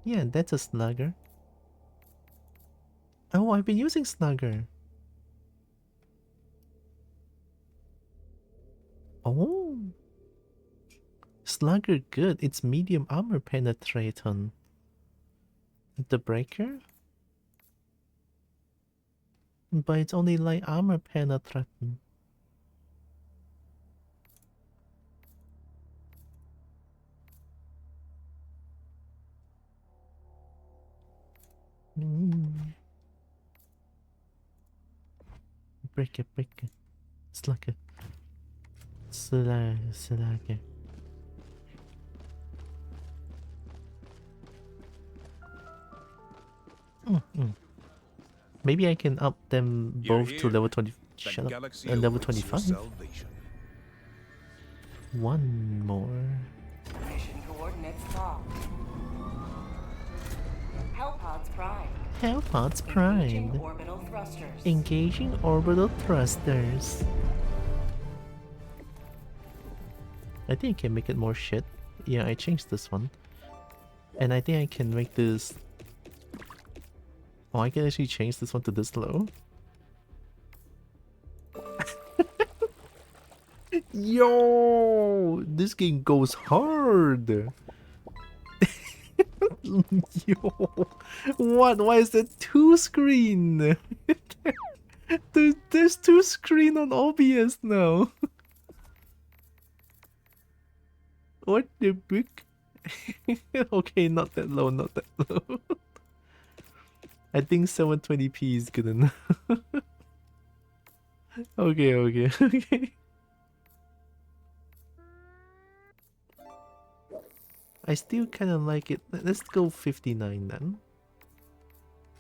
Yeah, that's a slugger. Oh, I've been using slugger. Oh. Slugger good. It's medium armor penetraton. The breaker? But it's only light armor penetraton. Breaker, breaker. Slugger. Slugger. Maybe I can up them both to level 20. Shut up. Level 25. One more. Mission coordinates locked. Hellpods Prime. Hellpods Engaging Prime. orbital thrusters. Engaging orbital thrusters. I think I can make it more shit. Yeah, I changed this one. And I think I can make this... Oh, I can actually change this one to this low. Yo! This game goes hard! Yo! What? Why is there two screen? There's two screen on OBS now. What the book? Okay, not that low, not that low. I think 720p is good enough. Okay. I still kind of like it. Let's go 59 then.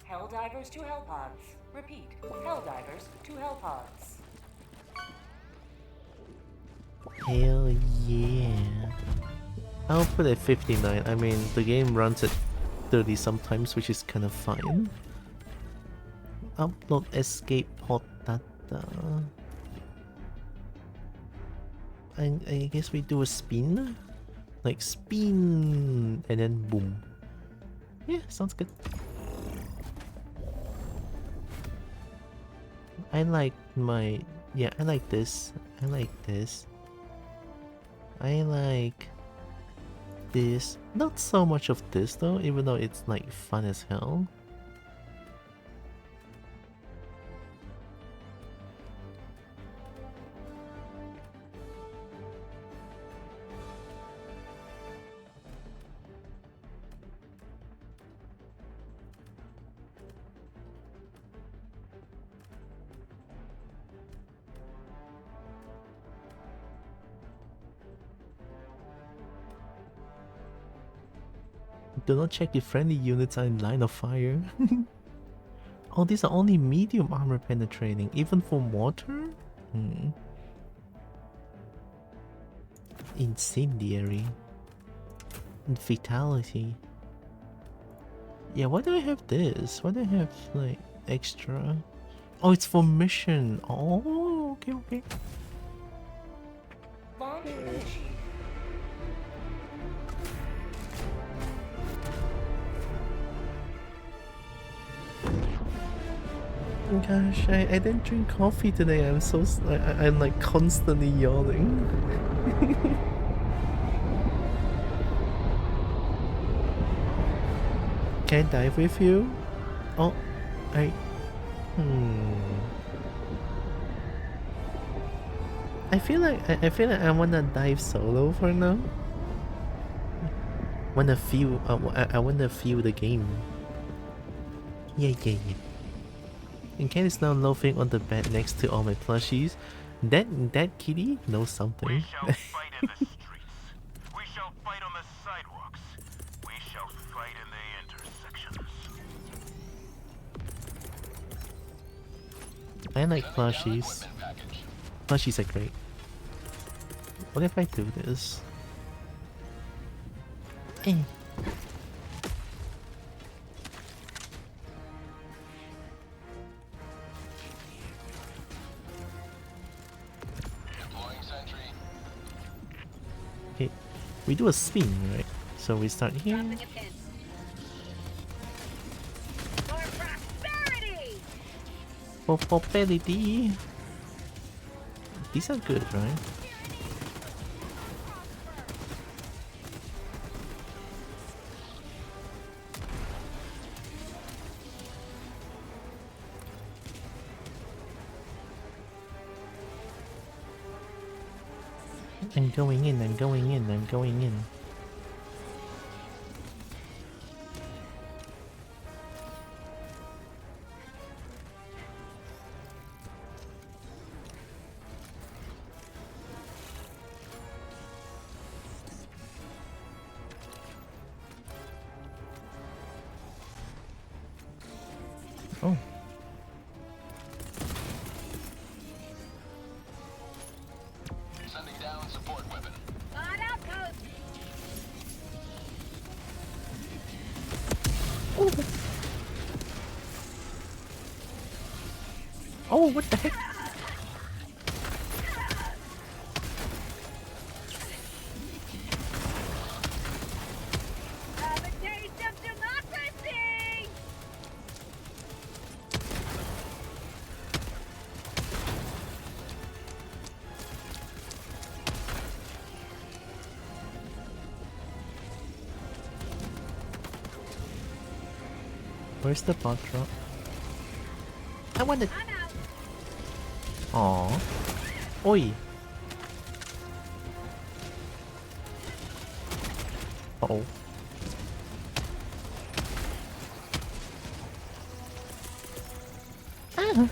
Helldivers to Hellpods. Repeat. Helldivers to Hellpods. Hell yeah. I'll put it 59. I mean, the game runs at 30 sometimes, which is kind of fine. Upload escape pod data. I guess we do a spin? Like spin and then boom. Yeah, sounds good. I like my... Yeah, I like this. I like this. I like this. Not so much of this though, even though it's like fun as hell. Do not check if friendly units are in line of fire. Oh, these are only medium armor penetrating, even for mortar? Hmm. Incendiary. And fatality. Yeah, why do I have this? Why do I have, like, extra? Oh, it's for mission. Oh, okay, okay. Launch initiated. Gosh, I didn't drink coffee today. I'm so I'm like constantly yawning. Can I dive with you? Oh, I feel like I wanna dive solo for now. Wanna feel I wanna feel the game. Yeah. And Ken is now loafing on the bed next to all my plushies. That kitty knows something. We shall fight in the streets. We shall fight on the sidewalks. We shall fight in the intersections. I like plushies. Plushies are great. What if I do this? Eh. Okay, we do a spin, right? So we start here. For prosperity. These are good, right? I'm going in. Oh. Sending down support weapon. Oh, what the heck? Have a taste of democracy! Where's the bot drop? I want it. Aww. Oi. Uh-oh. Ah.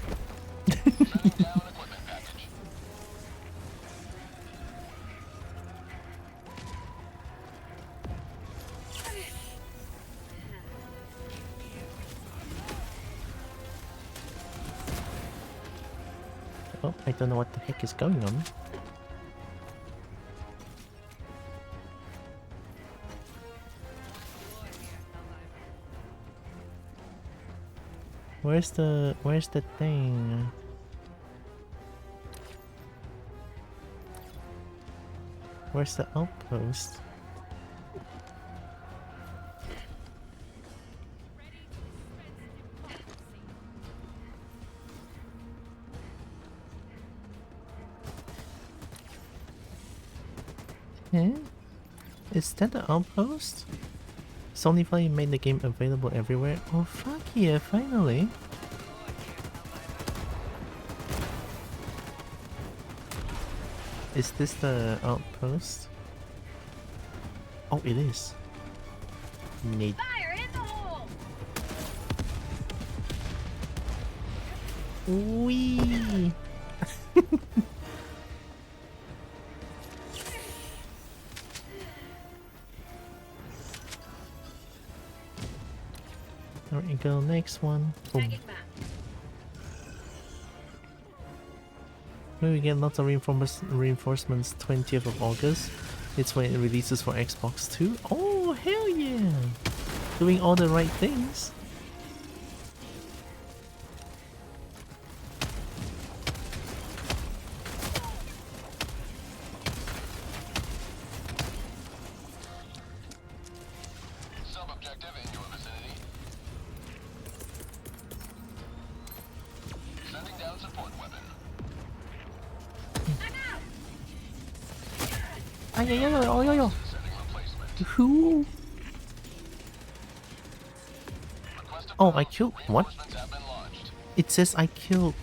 Oh, I don't know what the heck is going on. Where's the thing? Where's the outpost? Eh? Is that the outpost? Sony finally made the game available everywhere. Oh fuck yeah, finally! Is this the outpost? Oh, it is. Neat. Fire in the hole! Wee. go, next one. Boom. Maybe we get lots of reinforcements 20th of August. It's when it releases for Xbox too. Oh, hell yeah! Doing all the right things. Sub-objective in your vicinity. Sending down support weapon. Who? Oh, I killed. What? It says I killed.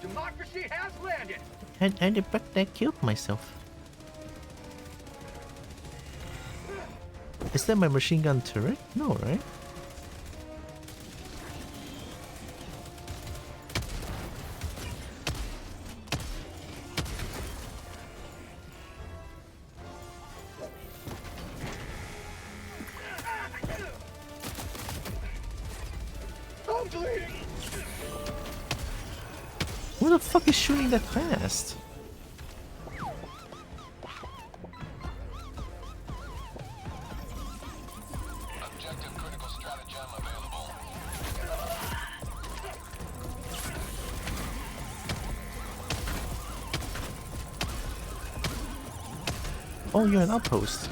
Democracy has landed. And but I killed myself. Is that my machine gun turret? No, right? Who the fuck is shooting that fast? Objective critical stratagem available. Oh, you're an outpost.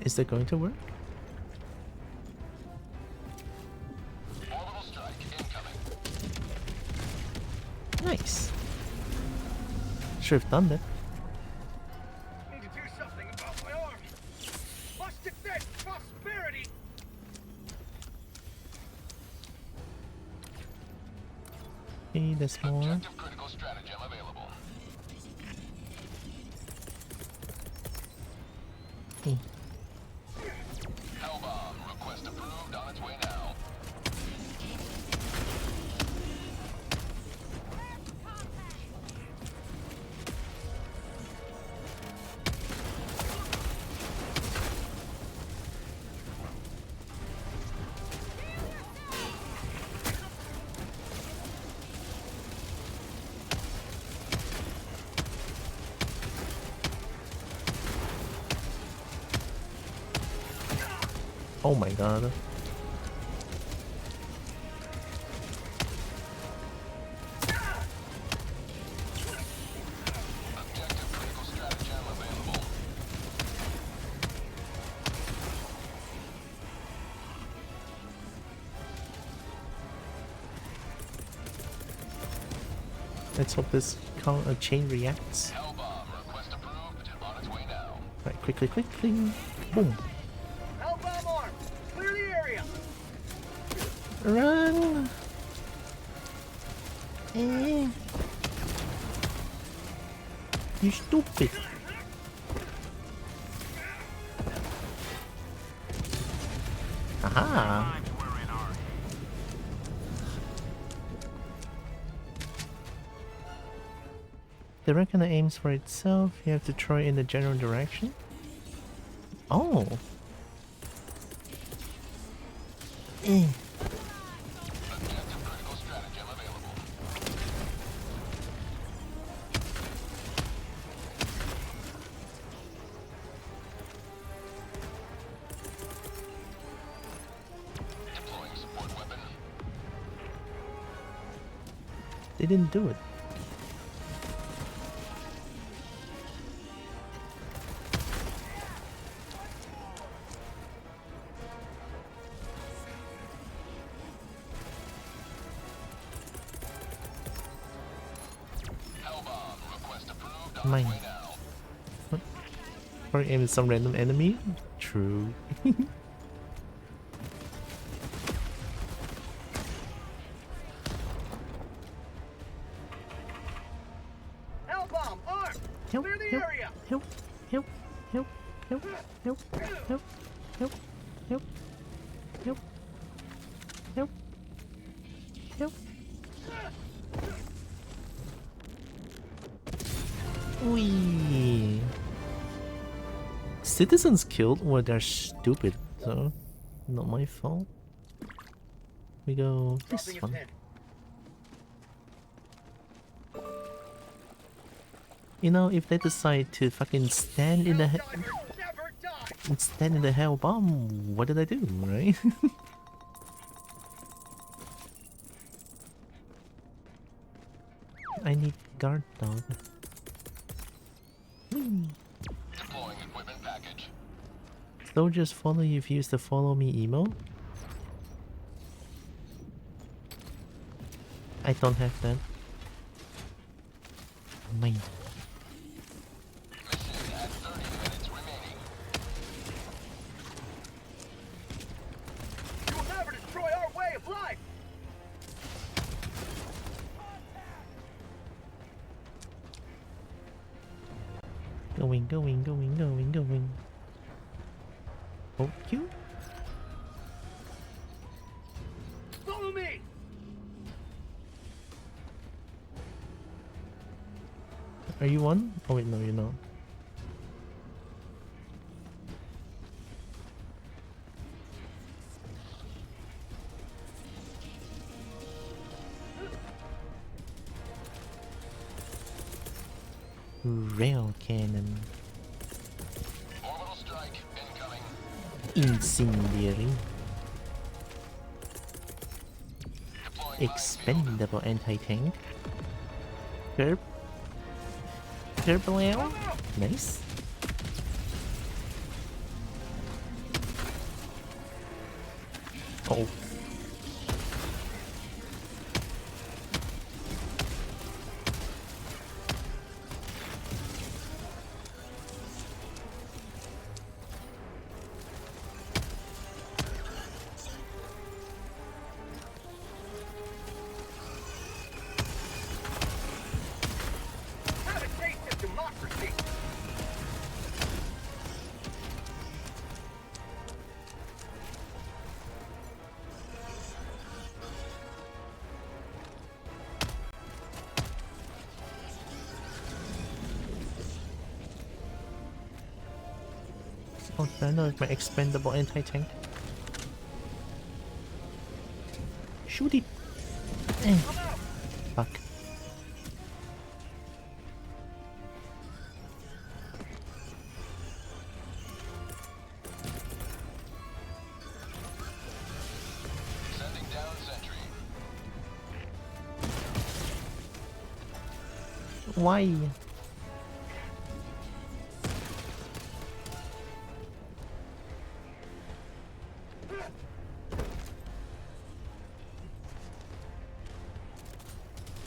Is that going to work? Orbital strike incoming. Nice. Should have done that. Need to do something about my army. Must defend prosperity. Okay, there's more. Objective critical stratagem available. Okay. Hellbomb request approved on its way now. Oh my god. Objective critical stratagem available. Let's hope this chain reacts. Hellbomb request approved on its way now. Right, quickly. Boom. Hellbomb armed. Clear the area. Run! You stupid. Aha! The reckoner aims for itself, you have to throw it in the general direction? Oh! Objective critical stratagem available. Deploying support weapon. They didn't do it. Mine. Or aim at some random enemy? True. Hellbomb armed. Help, Clear the help, area. help. Nope. Nope. Nope. Nope. Wee. Citizens killed? Well, they're stupid, so not my fault. We go this one. You know, if they decide to fucking stand in the hell bomb, what did I do, right? I need guard dog. Deploying equipment package. Soldiers follow you if you use the follow me emo. I don't have that. Mine. Mission at 30 minutes remaining. You will never destroy our way of life! Going, going, going, going, going. Oh, you? Follow me! Are you one? Oh wait, no, you're not. Rail cannon. Orbital strike incoming. Incendiary. Deploying Expendable anti-tank. Curb. Turbo. Nice. Oh. Have a taste of democracy! Oh, I know it's my expendable anti-tank. Shoot it! Eh. Fuck. Sending down sentry. Why?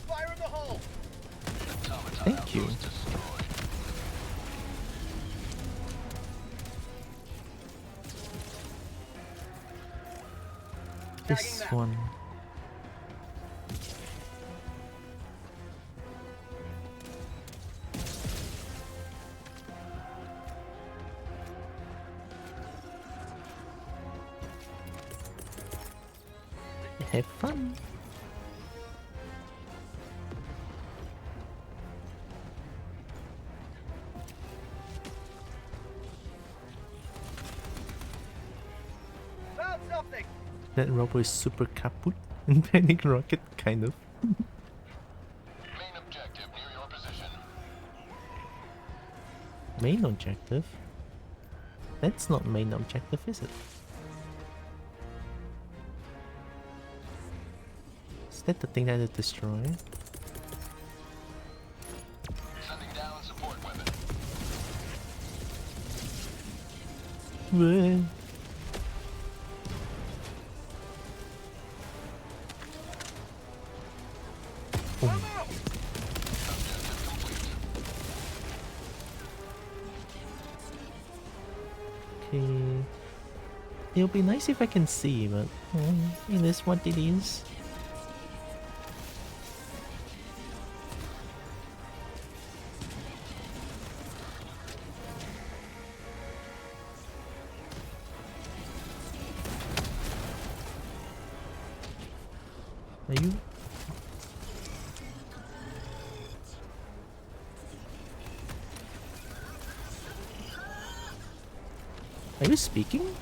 Fire in the hole! Thank you. This one. Have fun. Found something! That robo is super kaput in Panic Rocket, kind of. Main objective near your position. Main objective? That's not main objective, is it? Is that the thing that it destroy? Sending down support weapon. Whoa. Okay. It'll be nice if I can see, but it is what it is. Are you? Are you speaking?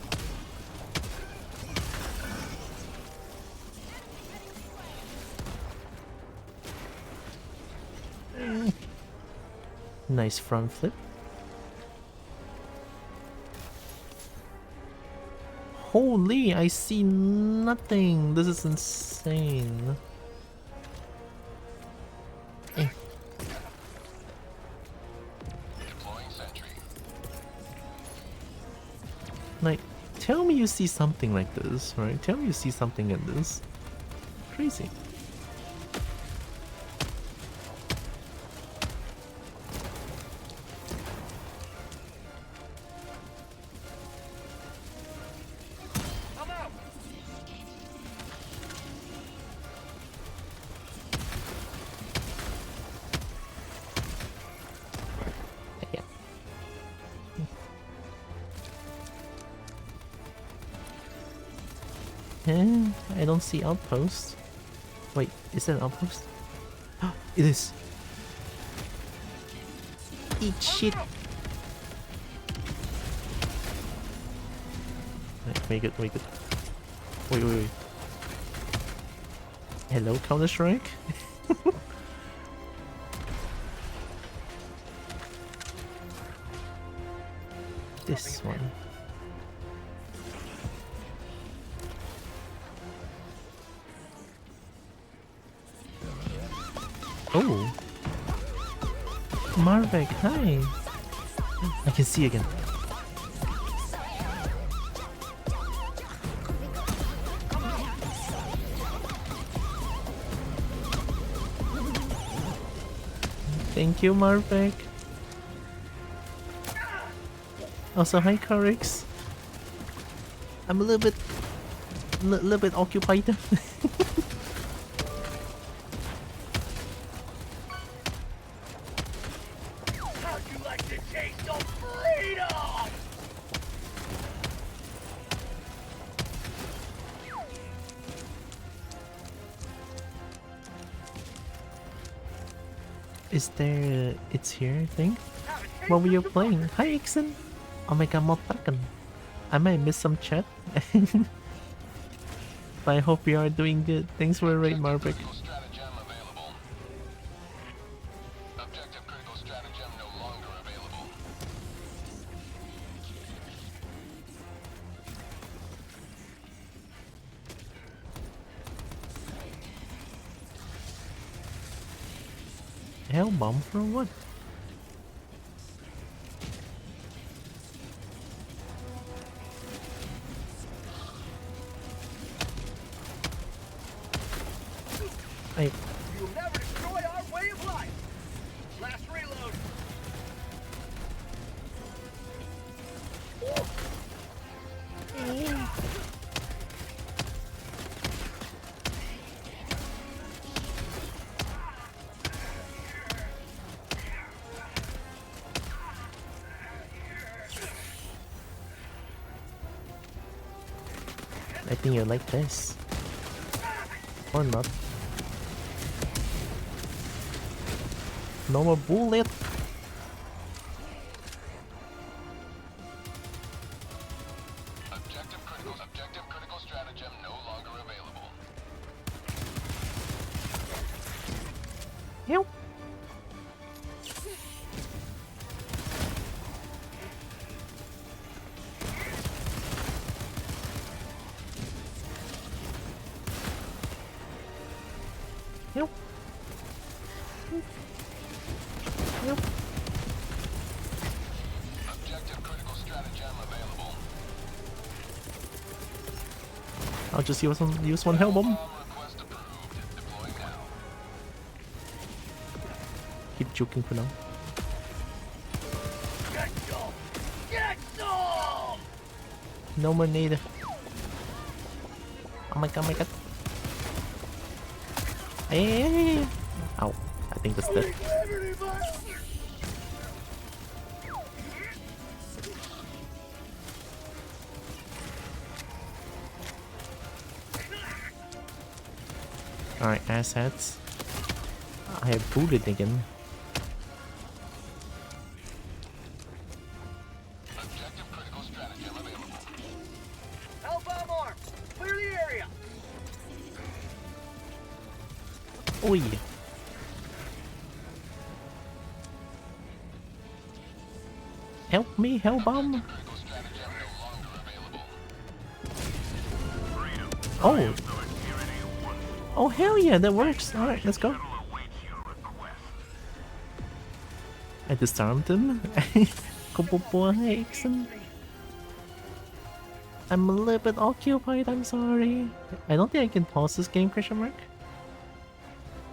Nice front flip. Holy, I see nothing. This is insane. Eh. Like, tell me you see something like this, right? Tell me you see something in this. Crazy. I don't see outpost. Wait, is that an outpost? It is. Eat shit. Make it. Wait. Hello, Counter-Strike? This one. Oh! Marvek, hi! I can see again. Thank you, Marvek. Also, hi, Corix. I'm a little bit occupied. Is there... it's here, I think? What were you playing? Hi, Ixen! Oh my god, Motakan. I might miss some chat. But I hope you are doing good. Thanks for the raid, Marvik. Hell bomb for what? You'll never destroy our way of life. Last reload. I think you like this. Or not. No more bullet! Objective critical stratagem no longer available. Help! Help! Help! Objective critical stratagem available. I'll just use one hell bomb. Request approved. Deploying now. Keep joking for now. Get some! Get some! No more need. Oh my god, my god. Hey. Ow. I think that's dead. Alright, assets. I have booted again. Clear the area. Oi! Help me, Hellbomb! Oh! Oh hell yeah, that works! Alright, let's go. I disarmed him. Kobo breaks him. I'm a little bit occupied, I'm sorry. I don't think I can pause this game, question mark.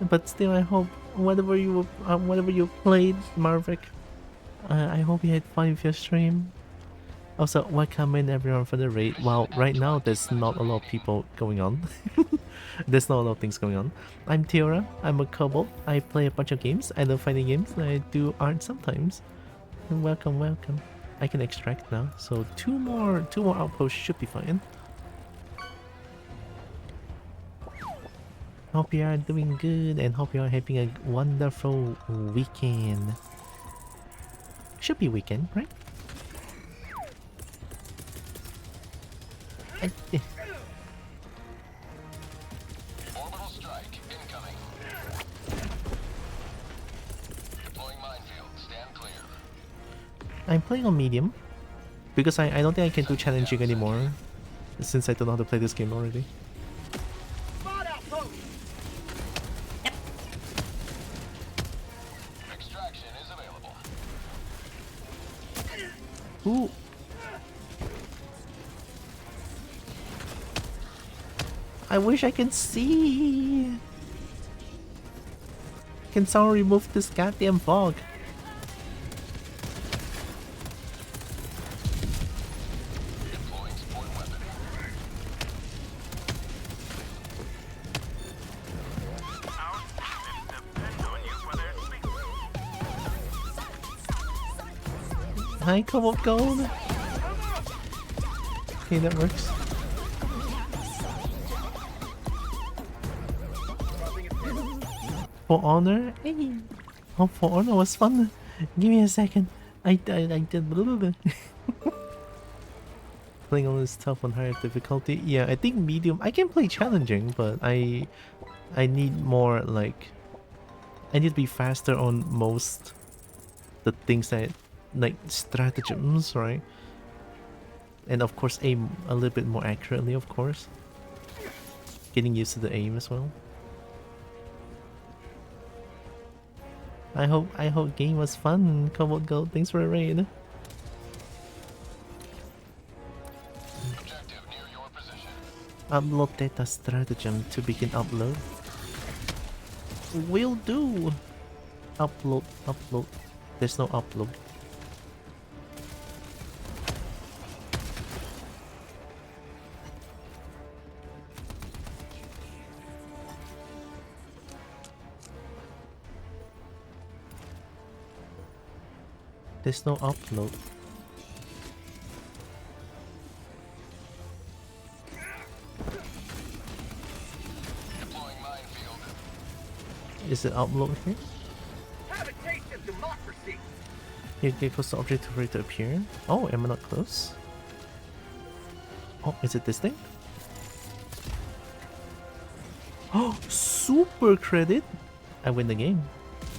But still, I hope whatever you played, Marvick, I hope you had fun with your stream. Also, welcome in everyone for the raid. Well, right now there's not a lot of people going on. There's not a lot of things going on. I'm Tiora, I'm a kobold. I play a bunch of games. I love fighting games. I do art sometimes. And welcome, welcome. I can extract now, so two more outposts should be fine. Hope you are doing good and hope you are having a wonderful weekend. Should be weekend, right? Orbital strike incoming. Deploying minefield. Stand clear. I'm playing on medium because I don't think I can do challenging anymore since I don't know how to play this game already. Extraction is available. Ooh. I wish I could see. Can someone remove this goddamn fog? Deploying support weapon. Our systems depend on you for their speed. Hi, Cobalt Gold. Okay, that works. For honor? Hey. Oh, for honor was fun. Give me a second. I did blah, blah, blah. Playing all this stuff on higher difficulty. Yeah, I think medium. I can play challenging, but I need more like. I need to be faster on most the things that like stratagems, right? And of course aim a little bit more accurately, of course. Getting used to the aim as well. I hope game was fun. Cobalt Gold, thanks for a raid. Objective near your position. Upload data stratagem to begin upload. Will do. Upload. There's no upload. There's no upload. Deploying minefield. Is it upload here? Have a taste of democracy. You get close to object for it to appear. Oh, am I not close? Oh, is it this thing? Oh, super credit! I win the game.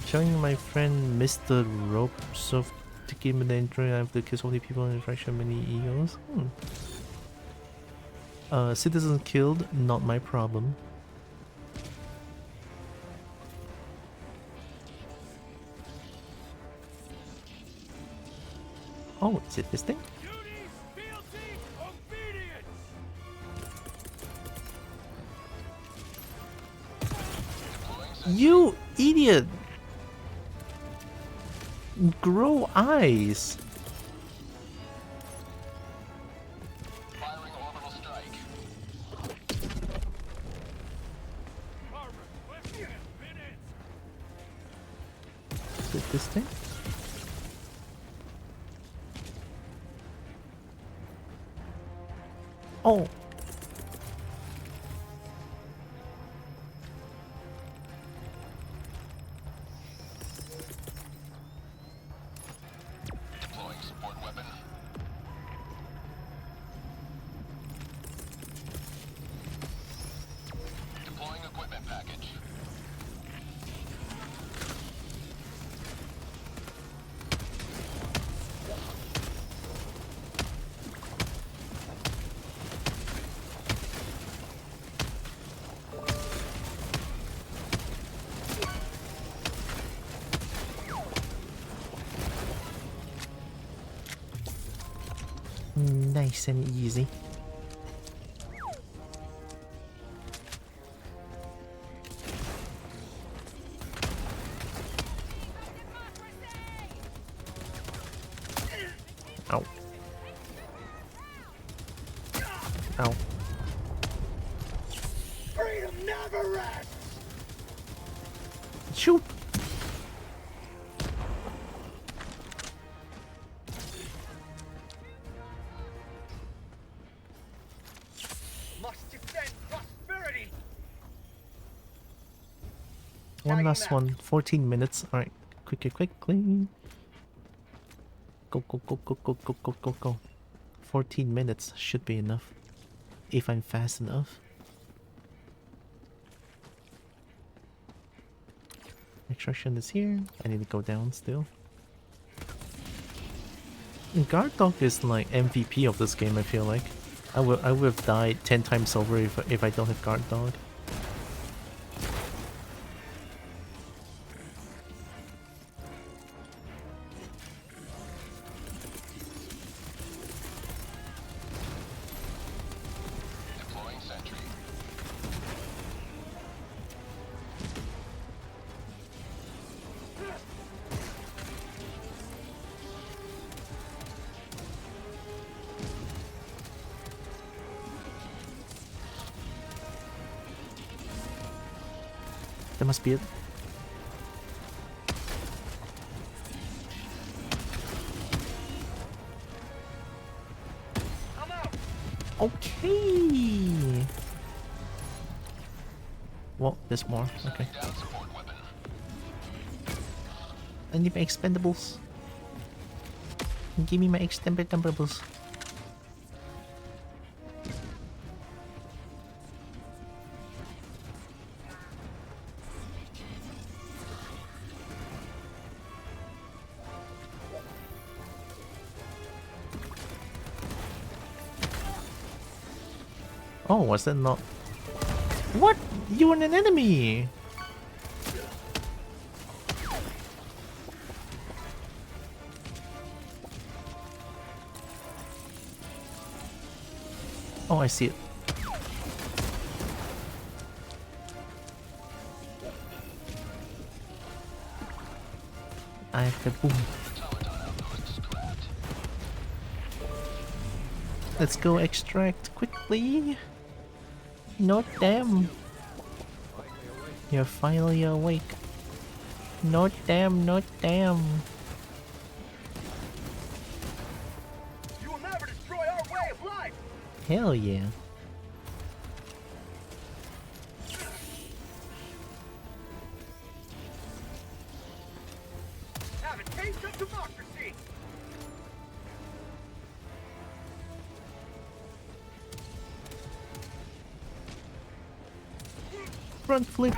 Showing my friend Mr. Ropesoft to give me the intro. I have to kill so many people and fraction many egos. Citizens killed, not my problem. Oh, is it this thing? You idiot! Grow eyes! Firing orbital strike. Is it this thing? Oh! Nice and easy. Ow. Ow. Freedom never rests! Shoot! Must defend prosperity! One last one. 14 minutes. Alright. Quickly. Go. 14 minutes should be enough. If I'm fast enough. Extraction is here. I need to go down still. Guard dog is like MVP of this game, I feel like. I would have died 10 times over if I don't have guard dog. Deploying sentry. That must be it. I'm out! Okay. Well, there's more. Okay. Down support weapon. I need my expendables. Give me my expendables. Oh, was that not? What? You were an enemy! Oh, I see it. I have the boom. Let's go extract quickly. Not them. You're finally awake. Not them, not them. You will never destroy our way of life! Hell yeah. Have a taste of democracy! Front flip.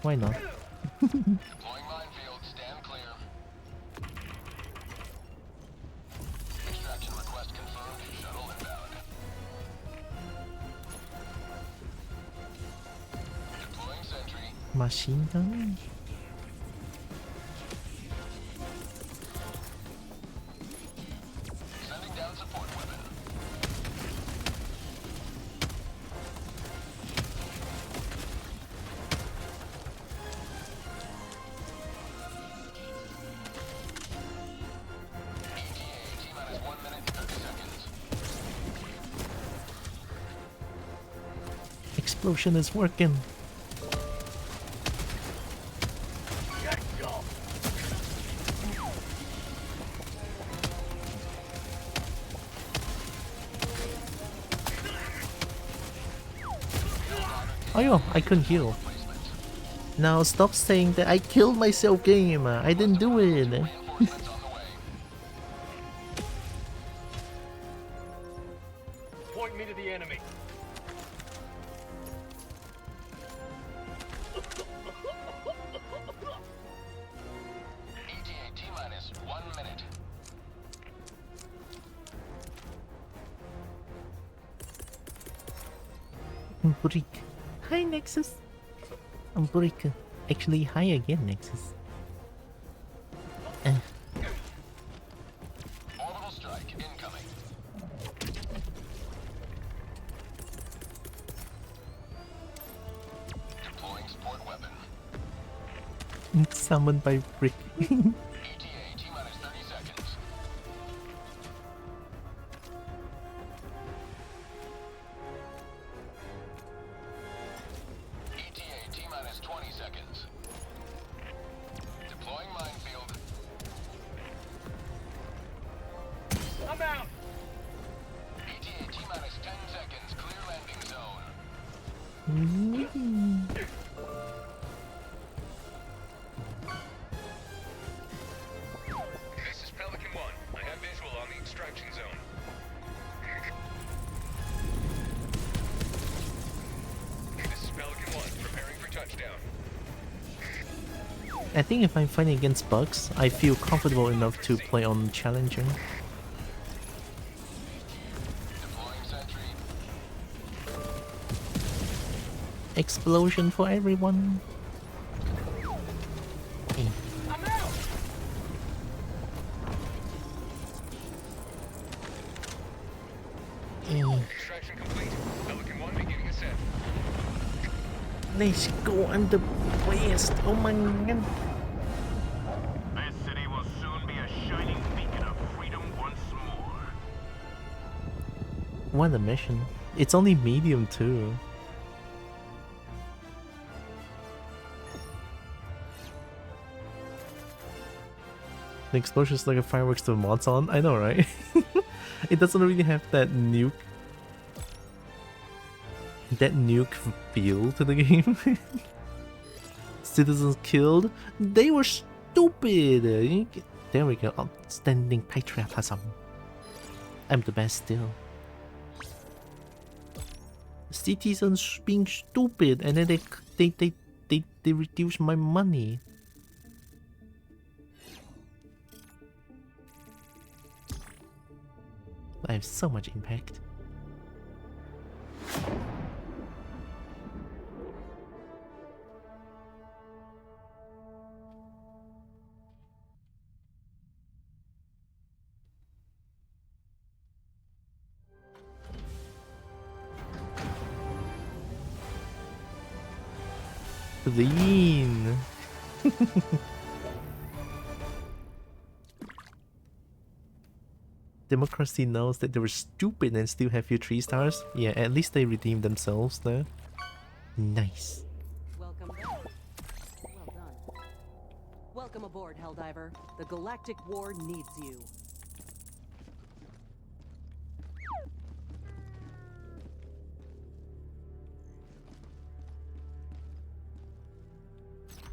Why not? Deploying minefield. Stand clear. Extraction request confirmed. Shuttle inbound. Deploying sentry. Machine gun? Sending down support weapon. ETA T-minus 1 minute and 30 seconds. Explosion is working. Let's go! Oh yo, I couldn't heal. Now stop saying that I killed myself, game. I didn't do it. Reinforcements on the way. Point me to the enemy. ETA T-minus 1 minute. Break. Hi, Nexus. I'm Burika. Actually, hi again, Nexus. Orbital strike incoming. Deploying support weapon. Summoned by Brick. ETA T-minus 30 seconds. ETA T-minus 20 seconds. Deploying minefield. I'm out! ETA T-minus 10 seconds. Clear landing zone. This is Pelican 1. I have visual on the extraction zone. This is Pelican 1. Preparing for touchdown. I think if I'm fighting against bugs, I feel comfortable enough to play on Challenger. Deploying sentry. Explosion for everyone. I'm out! Extraction complete. Pelican 1 beginning ascent. Let's go, I'm the best. Oh my god. This city will soon be a shining beacon of freedom once more. What a mission. It's only medium too. The explosion's like a fireworks to mods on. I know, right? It doesn't really have that nuke feel to the game. Citizens killed. They were stupid. There we go. Outstanding patriotism. I'm the best still. Citizens being stupid, and then they reduce my money. I have so much impact. Clean. Democracy knows that they were stupid and still have you 3 stars. Yeah, at least they redeemed themselves there. Nice. Welcome back. Well done. Welcome aboard, Helldiver. The Galactic War needs you.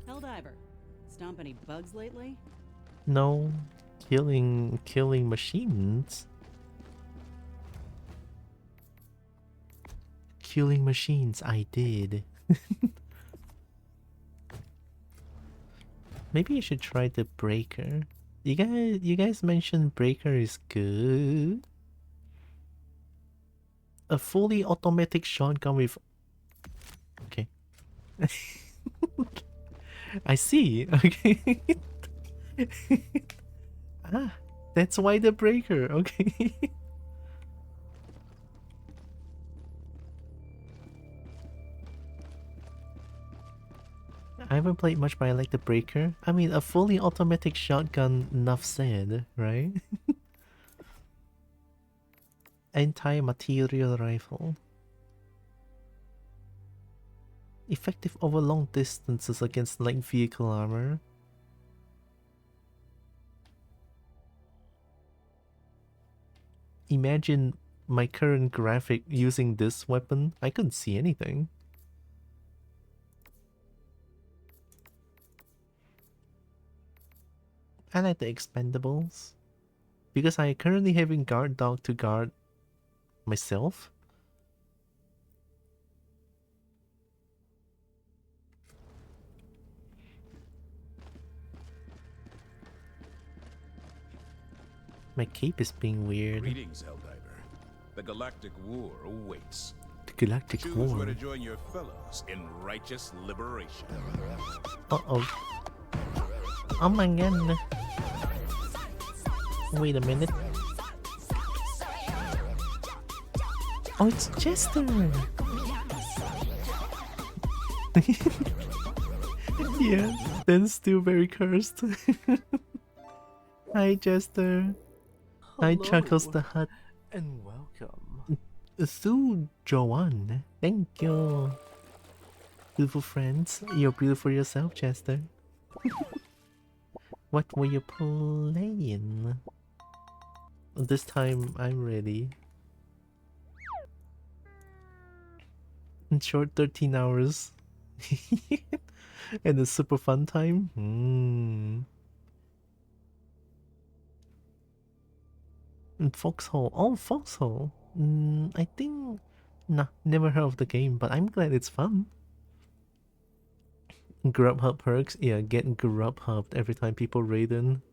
Helldiver, stomp any bugs lately? No, killing machines. Killing machines, I did. Maybe I should try the breaker. You guys mentioned breaker is good. A fully automatic shotgun with. Okay. I see. Okay. Ah, that's why the breaker. Okay. I haven't played much, but I like the breaker. I mean, a fully automatic shotgun, enough said, right? Anti-material rifle. Effective over long distances against light vehicle armor. Imagine my current graphic using this weapon. I couldn't see anything. I like the expendables. Because I currently having guard dog to guard myself. My cape is being weird. Greetings, Helldiver. The Galactic War awaits. The Galactic Choose War. where to join your fellows in righteous liberation. Uh-oh. Oh my god. Wait a minute. Oh, it's Chester! Yeah, that's still very cursed. Hi, Chester. Hi, Chuckles the Hut. And welcome. Sue Joanne. Thank you. Beautiful friends. You're beautiful yourself, Chester. What were you playing? This time, I'm ready. In short 13 hours. And a super fun time? And Foxhole. Oh, Foxhole. I think... Nah, never heard of the game, but I'm glad it's fun. Grubhub perks? Yeah, get Grubhubbed every time people raid in.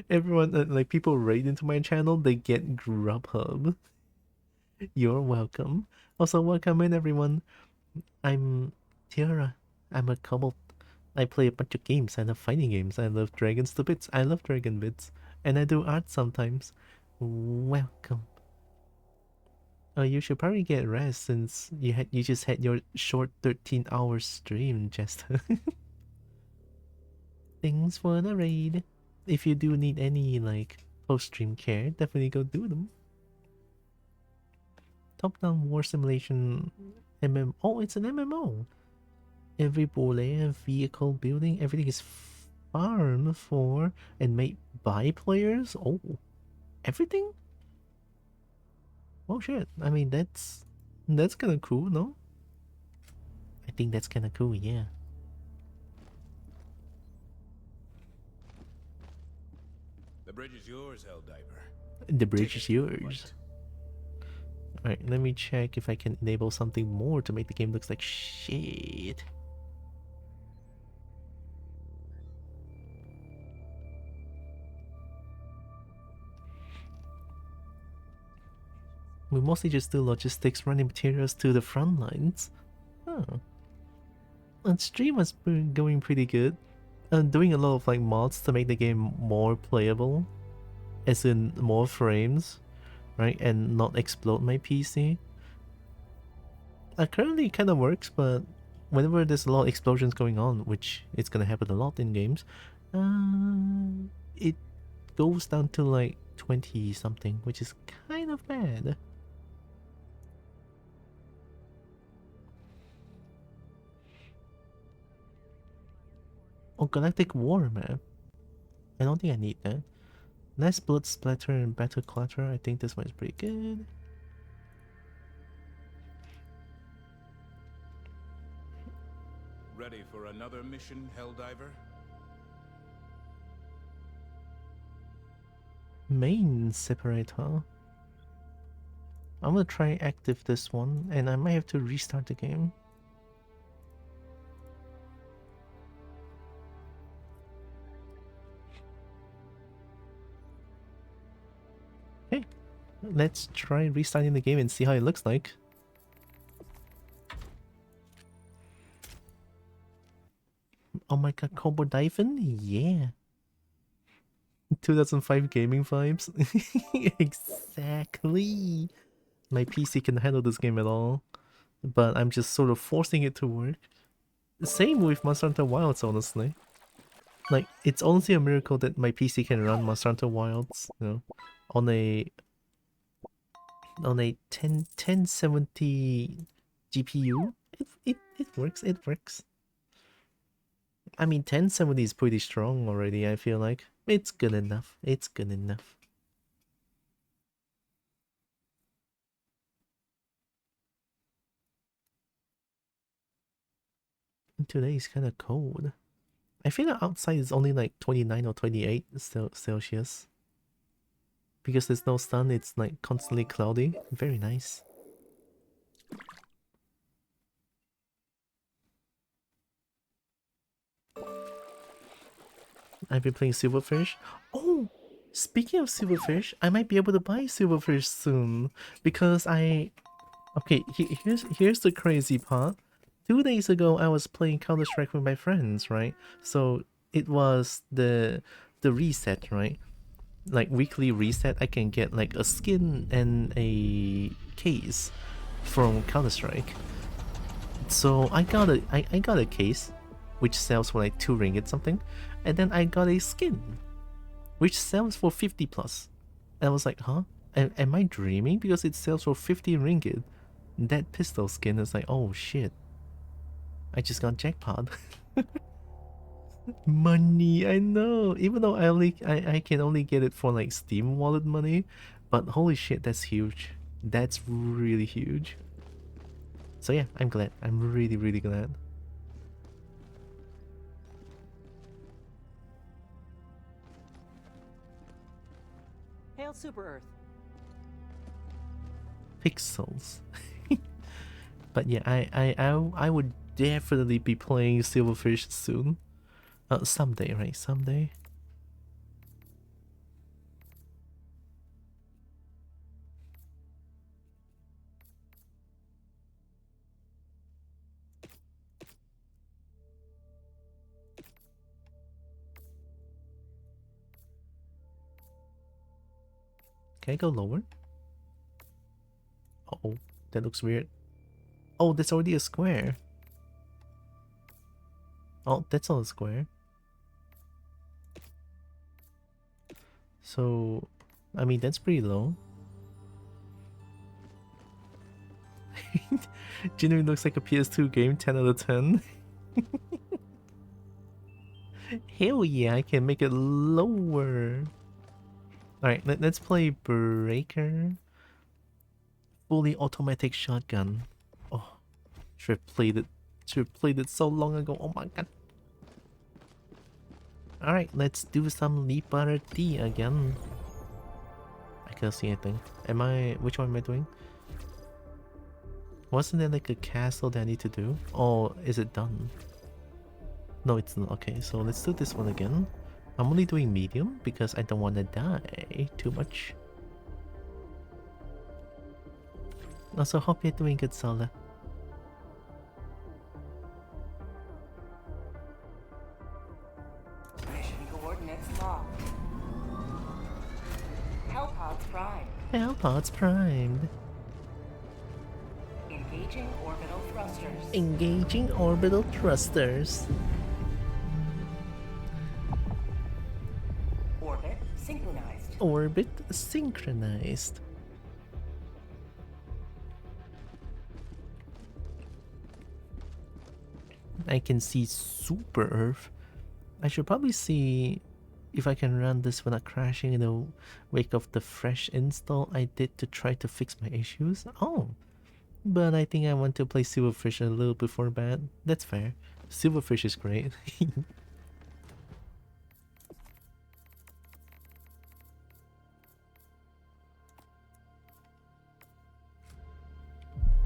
Everyone, like people raid into my channel, they get Grubhub. You're welcome. Also, welcome in everyone. I'm Tiara. I'm a Kobo. I play a bunch of games. I love fighting games. I love dragons to bits. I love dragon bits. And I do art sometimes. Welcome. Oh, you should probably get rest since you just had your short 13-hour stream, Jester. Thanks for the raid. If you do need any like post-stream care, definitely go do them. Top-down war simulation MMO. Oh, it's an MMO. Every bullet, vehicle building, everything is farmed for and made by players. Oh, everything? Oh shit! I mean that's kind of cool, no? I think that's kind of cool, yeah. The bridge is yours, Helldiver. The bridge is yours. Alright, let me check if I can enable something more to make the game look like shit. We mostly just do logistics, running materials to the front lines. Huh. And stream has been going pretty good. Doing a lot of like mods to make the game more playable. As in more frames, right? And not explode my PC. Currently it kind of works, but whenever there's a lot of explosions going on, which it's gonna happen a lot in games, it goes down to like 20 something, which is kind of bad. Oh, Galactic War map. I don't think I need that. Less blood splatter and better clutter. I think this one is pretty good. Ready for another mission, Helldiver? Main separator. I'm gonna try active this one, and I might have to restart the game. Okay, let's try restarting the game and see how it looks like. Oh my god, Kobo diving? Yeah. 2005 gaming vibes. Exactly. My PC can handle this game at all, but I'm just sort of forcing it to work. Same with Monster Hunter Wilds, honestly. Like, it's honestly a miracle that my PC can run Monster Hunter Wilds, you know, on a 1070 GPU. It works, it works. I mean, 1070 is pretty strong already, I feel like. It's good enough. It's good enough. Today is kind of cold. I feel like outside is only like 29 or 28 Celsius. Because there's no sun, it's like constantly cloudy. Very nice. I've been playing Silverfish. Oh! Speaking of Silverfish, I might be able to buy Silverfish soon. Because I Okay, here's the crazy part. 2 days ago, I was playing Counter-Strike with my friends, right? So it was the reset, right? Like weekly reset. I can get like a skin and a case from Counter-Strike. So I got a case, which sells for like 2 ringgit something, and then I got a skin, which sells for 50 plus. And I was like, huh? Am I dreaming? Because it sells for 50 ringgit. That pistol skin is like, oh shit. I just got jackpot. Money, I know. Even though I can only get it for like Steam wallet money, but holy shit, that's huge. That's really huge. So yeah, I'm glad. I'm really, really glad. Hail Super Earth. Pixels. But yeah, I would definitely be playing Silverfish soon. Someday, right? Someday. Can I go lower? Oh, that looks weird. Oh, that's already a square. Oh, that's not a square. So, I mean, that's pretty low. Genuinely looks like a PS2 game, 10 out of 10. Hell yeah, I can make it lower. Alright, let's play Breaker. Fully automatic shotgun. Oh, should have played it. Should have played it so long ago. Oh my god. Alright, let's do some Liberty again. I can't see anything. Which one am I doing? Wasn't there like a castle that I need to do? Oh, is it done? No, it's not. Okay, so let's do this one again. I'm only doing medium because I don't want to die too much. Also, hope you're doing good, Sola. Mission coordinates locked. Hellpods primed. Hellpods primed. Engaging orbital thrusters. Engaging orbital thrusters. Orbit synchronized. Orbit synchronized. I can see Super Earth. I should probably see if I can run this without crashing in the wake of the fresh install I did to try to fix my issues. Oh, but I think I want to play Silverfish a little before bed. That's fair. Silverfish is great.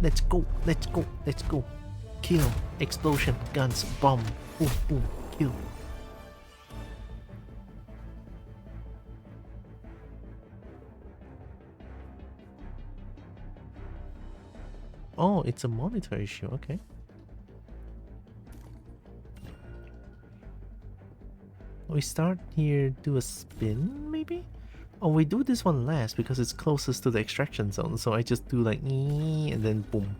Let's go, let's go, let's go. Kill, explosion, guns, bomb, boom, boom, kill. Oh, it's a monitor issue, okay. We start here, do a spin, maybe? Oh, we do this one last because it's closest to the extraction zone, so I just do like and then boom.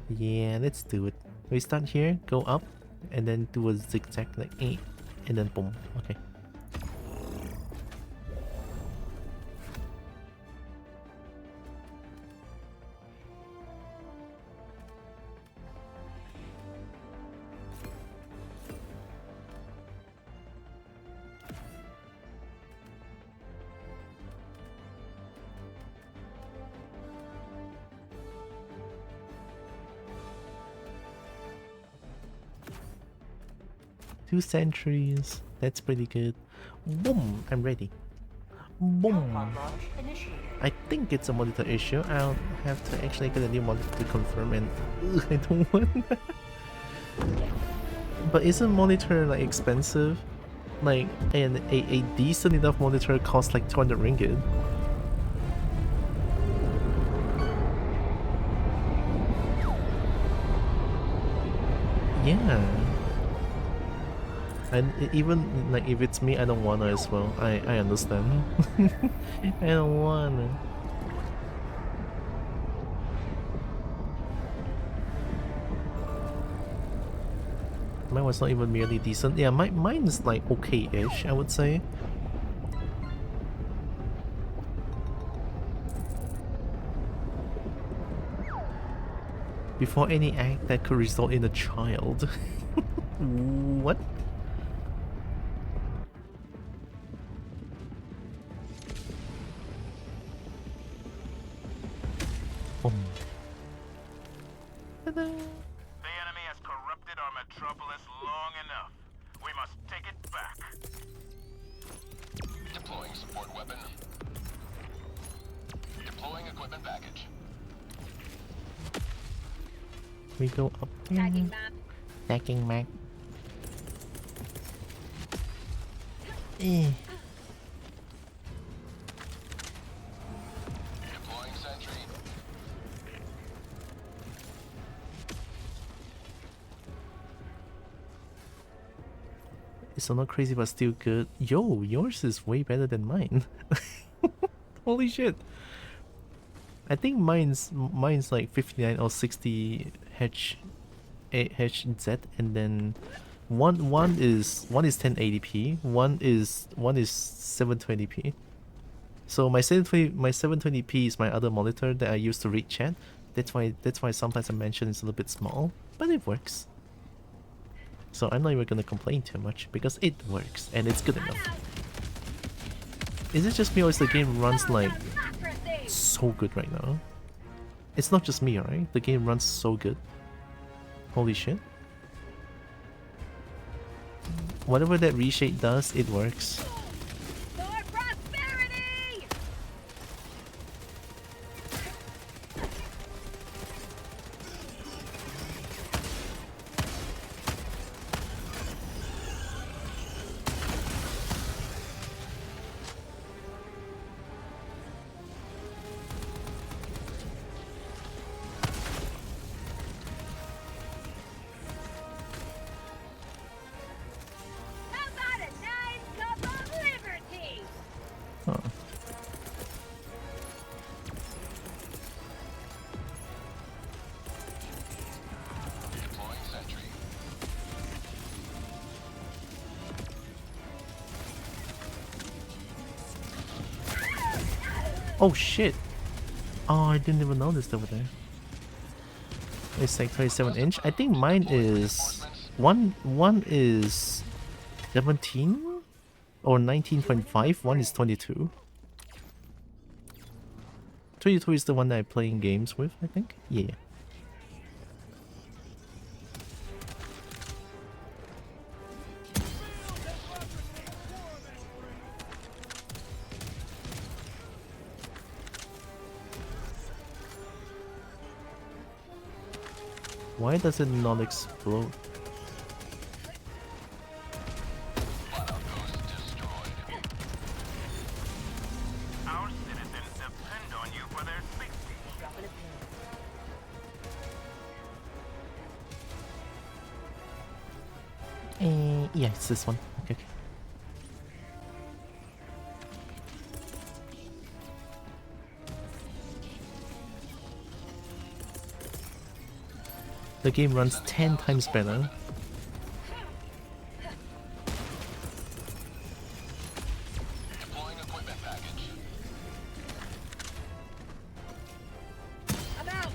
Yeah, let's do it. We start here, go up, and then do a zigzag like and then boom. Okay. Two centuries. That's pretty good. Boom! I'm ready. Boom! I think it's a monitor issue. I'll have to actually get a new monitor to confirm and I don't want that. But isn't monitor like expensive? Like a decent enough monitor costs like 200 ringgit. Yeah. And even like if it's me, I don't wanna as well. I understand. I don't wanna. Mine was not even merely decent. Yeah, mine is like okay-ish, I would say. Before any act that could result in a child. What? Oh. The enemy has corrupted our metropolis long enough. We must take it back. Deploying support weapon. Deploying equipment package. We go up. Tagging map. Tagging map. Deploying sentry. It's not crazy but still good. Yo, yours is way better than mine. Holy shit. I think mine's like 59 or 60 HZ, and then one is 1080p, one is 720p. So my 720p is my other monitor that I use to read chat. That's why sometimes I mention it's a little bit small, but it works. So I'm not even gonna complain too much because it works and it's good enough. Is it just me or is the game runs like so good right now? It's not just me, right? The game runs so good. Holy shit. Whatever that reshape does, it works. Oh shit! Oh, I didn't even notice over there. It's like 27-inch. I think mine is one is 17 or 19.5. One is 22. 22 is the one that I'm playing games with, I think. Yeah. Why does it not explode? Our citizens depend on you for their safety. Yeah, it's this one. Okay. The game runs 10 times better. Deploying equipment package. I'm out.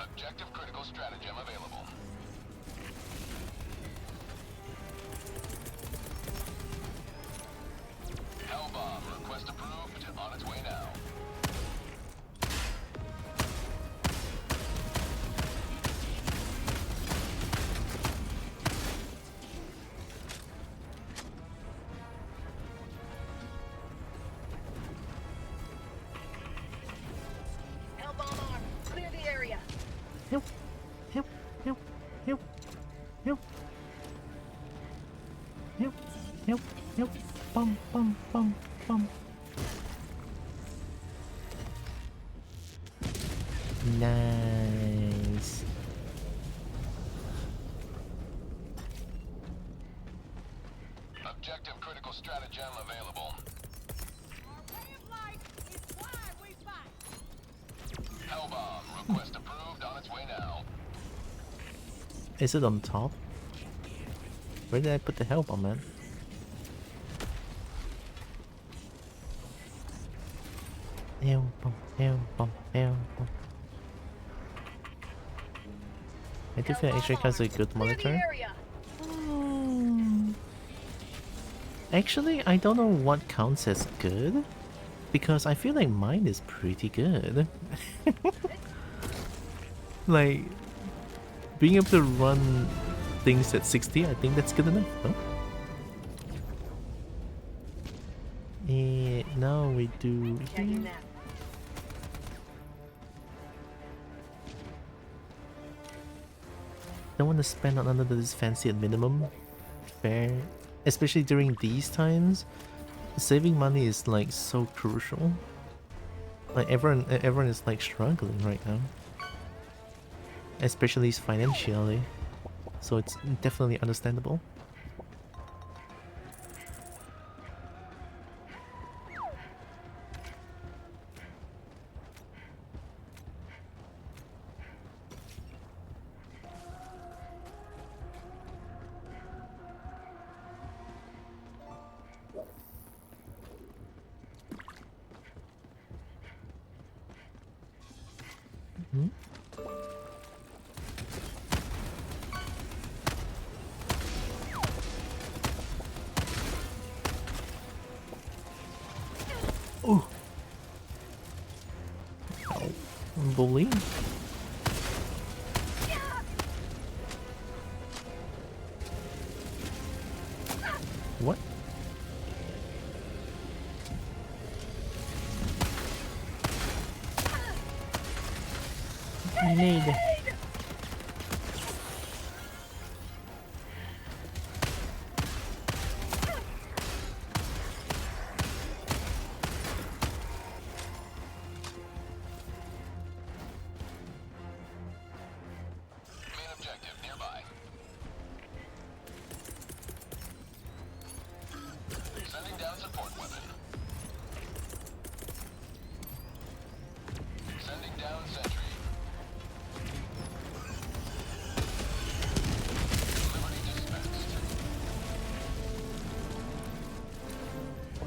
Objective critical stratagem available. Hellbomb request approved. On its way now. Hellbomb arm. Clear the area. Help! Help! Help! Help! Help! Help! Help! Help! Bum! Bum! Bum! Bum! Nice. Objective critical stratagem available. Hellbomb request approved, on its way now. Is it on top? Where did I put the help on, man? Help! Help! Help! I do feel actually has a good monitor. Actually, I don't know what counts as good, because I feel like mine is pretty good. Like, being able to run things at 60, I think that's good enough, no? No, we do. Don't want to spend on another this fancy at minimum. Fair. Especially during these times, saving money is like so crucial. Like everyone is like struggling right now. Especially financially. So it's definitely understandable. Oh, bully. What? Need.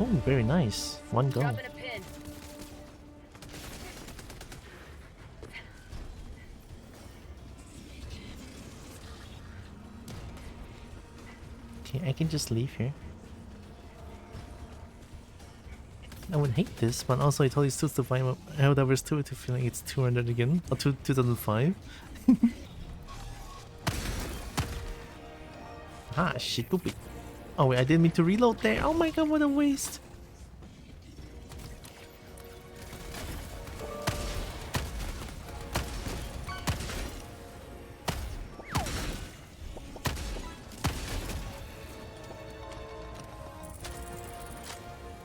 Oh, very nice. One go. Okay, I can just leave here. I would hate this, but also I totally still survive Helldivers 2 to feeling it's 200 again. Or 2005. Ah, shit, poopy. Oh wait, I didn't mean to reload there. Oh my god, what a waste.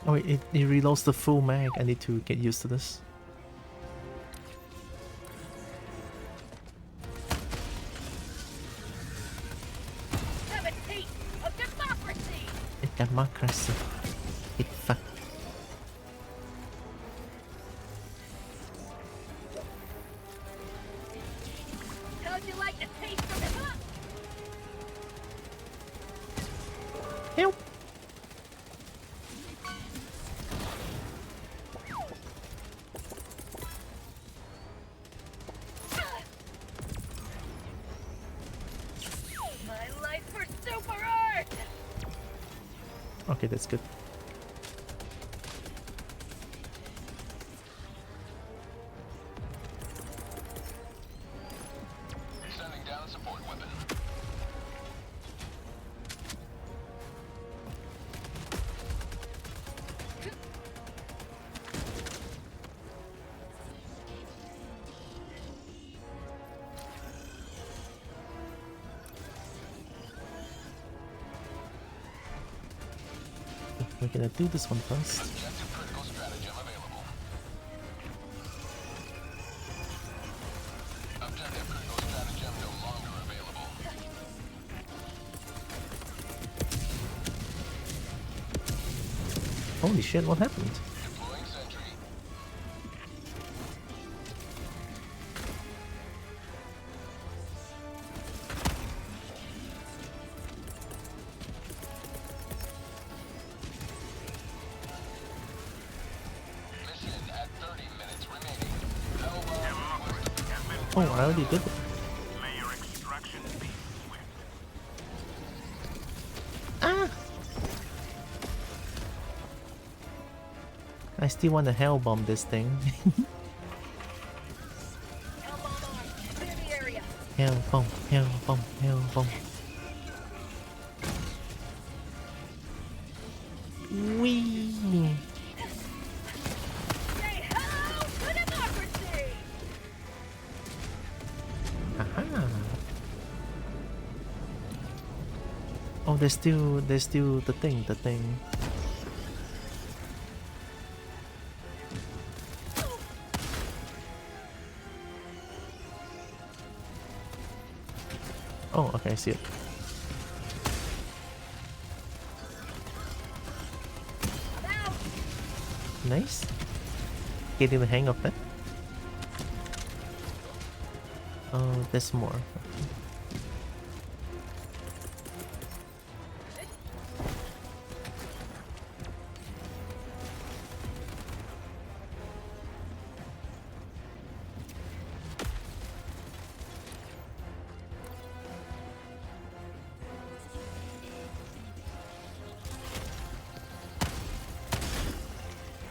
Oh wait, it reloads the full mag. I need to get used to this. Democracy. It's How'd you like the taste of it, huh? Help! My life for super art! Okay, that's good. Sending down support weapon. We're gonna do this one first. Objective critical stratagem available. Objective critical stratagem no longer available. Holy shit, what happened? Deploying sentry. Mission at 30 minutes remaining. Oh, I already did it. May your extraction be swift. Ah! I still want to hell bomb this thing. Hell bomb armed. Clear the area. Hell bomb, hell bomb, hell bomb. Wee! Say hello to democracy! Aha! Oh, there's still the thing. Oh, okay, I see it. Nice. Getting the hang of that. Oh, there's more.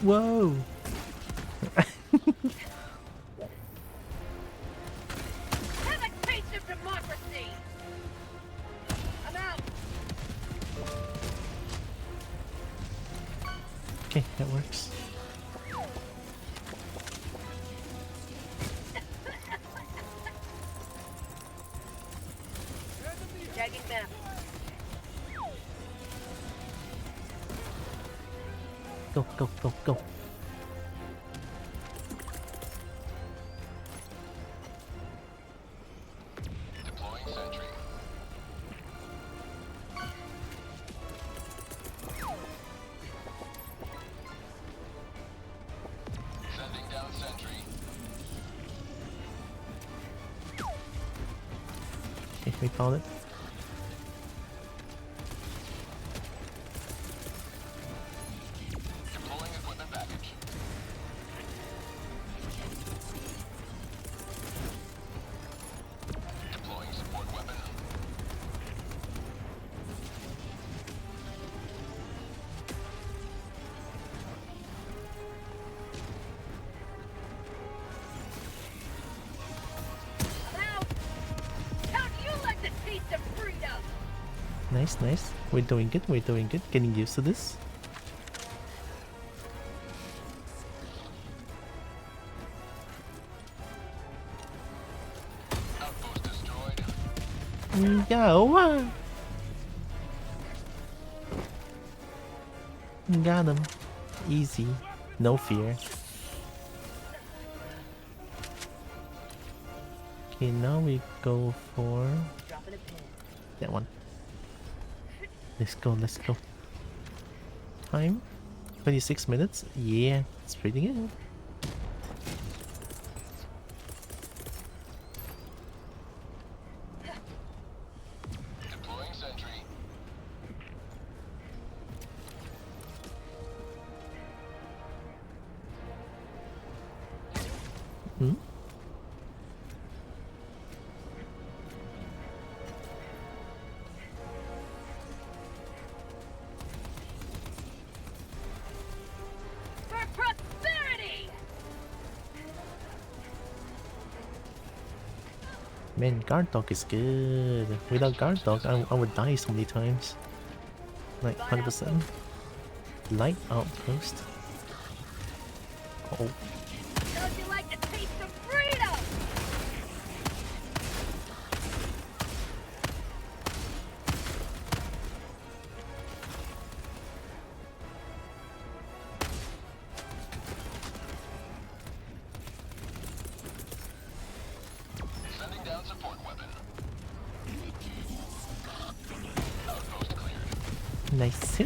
Whoa! Have a taste of democracy! I'm out! Okay, that works. Tagging map. Go, go, go, go. Deploying sentry. Sending down sentry. Okay, we found it. Deploying equipment package. Deploying support weapon. I'm out! How'd you like the taste of freedom? Nice, nice. We're doing good, Getting used to this. Outpost destroyed. Yo! Got him. Easy. No fear. Okay, now we go for Dropping a pin. that one. Let's go. Time? 26 minutes? Yeah, it's pretty good. Deploying sentry. Hmm? For prosperity! Man, guard dog is good. Without guard dog, I would die so many times. Like 100%. Light outpost. Oh, How'd you like the taste of freedom? Nice.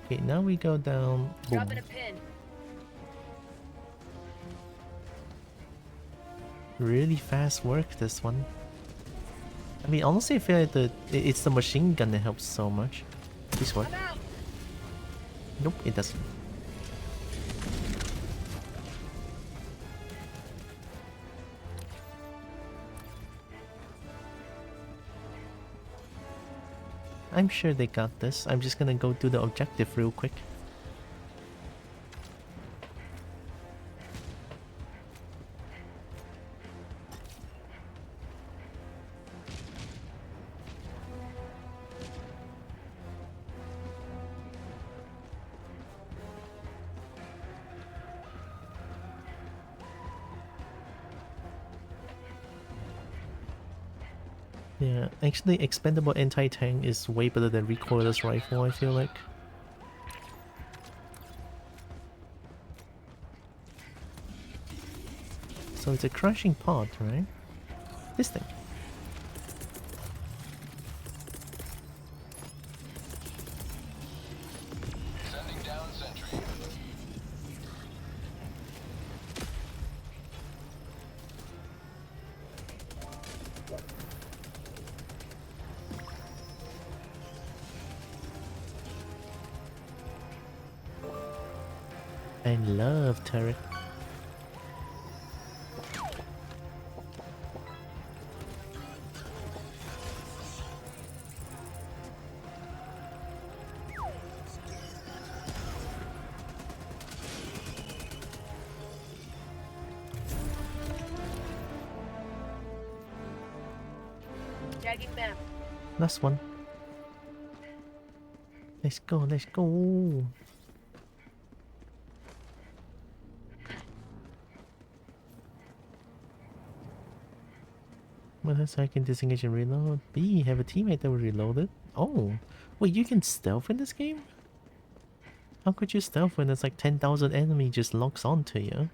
Okay, now we go down. Boom. Dropping a pin. Really fast work, this one. I mean, honestly, I feel like it's the machine gun that helps so much. Please work. Nope, it doesn't. I'm sure they got this. I'm just gonna go do the objective real quick. Yeah, actually expendable anti-tank is way better than recoilless rifle, I feel like. So it's a crushing pod, right? This thing. Sending down sentry. I love turret. Tagging map. Last one. Let's go, let's go. Well, so I can disengage and reload. B, have a teammate that will reload it. Oh, wait, you can stealth in this game? How could you stealth when there's like 10,000 enemy just locks onto you?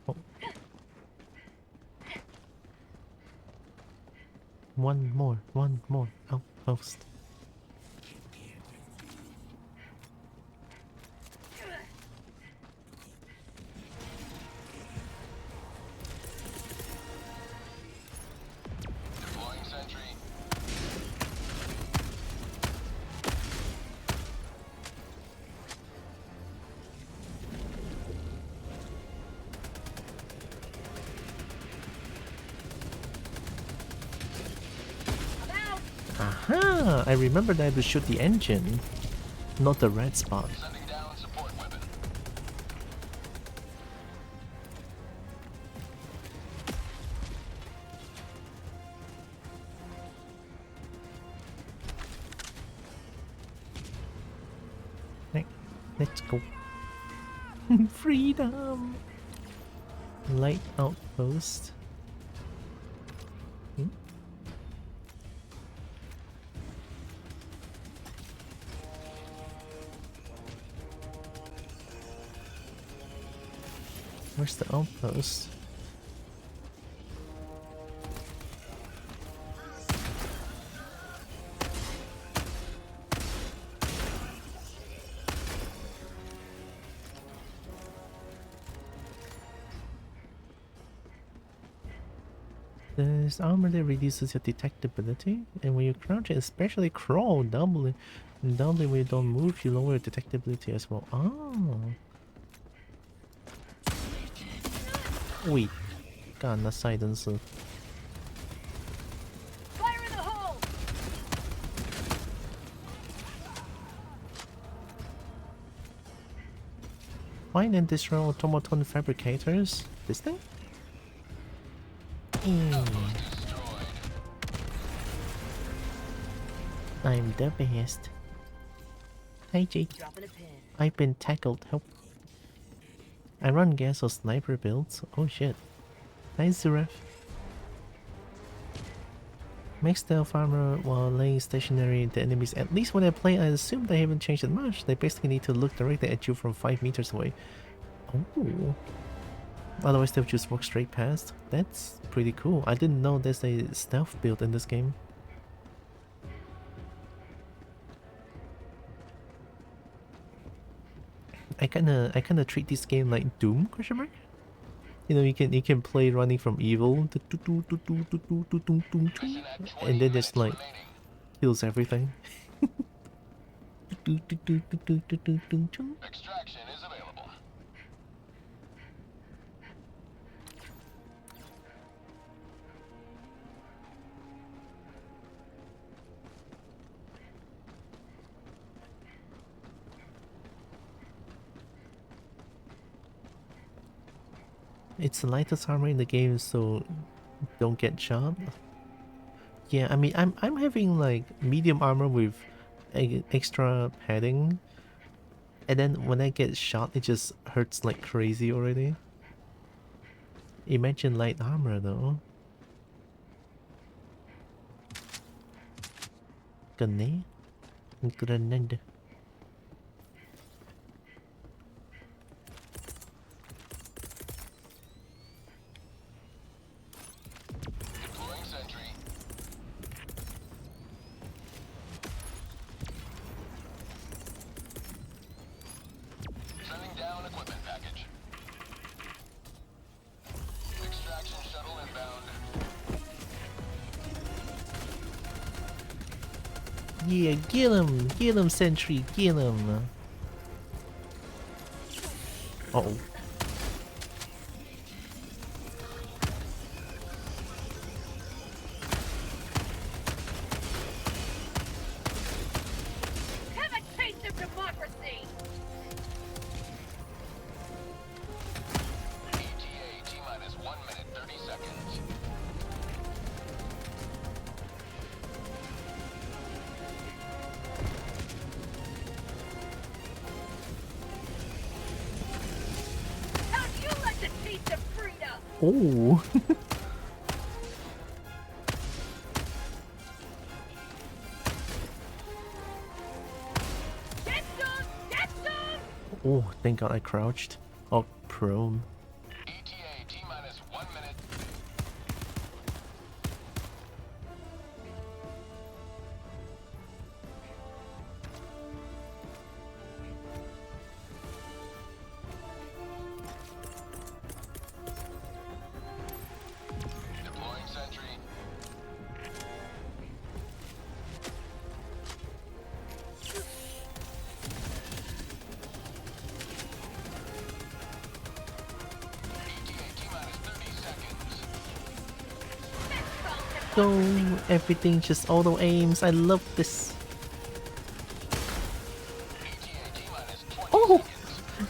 Oh. One more outpost. Deploying sentry. Aha! I remember that I had to shoot the engine, not the red spot. Sending down support weapon. Right, let's go. Freedom! Light outpost. Hmm? Where's the outpost? There's armor that reduces your detectability, and when you crouch, especially crawl, doubly when you don't move, you lower your detectability as well. Oh. Wait, 干那赛真是。 Fire in the hole! Find and destroy automaton fabricators. This thing? I'm the best. Hi Jake. Dropping a pin. I've been tackled. Help. I run gas or sniper builds. Oh shit. Nice Zuref. Make stealth armor while laying stationary. The enemies, at least when I play, I assume they haven't changed it much. They basically need to look directly at you from 5 meters away. Oh. Otherwise they'll just walk straight past. That's pretty cool. I didn't know there's a stealth build in this game. I kinda treat this game like Doom ? You know, you can play running from evil, and then just like kills everything. Extraction is available. It's the lightest armor in the game, so don't get shot. Yeah, I mean, I'm having like medium armor with extra padding, and then when I get shot, it just hurts like crazy already. Imagine light armor though. Grenade? Grenade. Deploying sentry. Sending down equipment package. Extraction shuttle inbound. Yeah, get him, sentry, get him. Uh-oh. Have a taste of democracy! ETA T-minus 1 minute 30 seconds. How do you like the taste of freedom? Oh. Get some! Get some! Oh, thank God I crouched. Oh, prone. ETA T-minus 1 minute. Deploying sentry. ETA T-minus 30 seconds. Go! Everything just auto aims. I love this. ETA T-minus 20 Oh! seconds.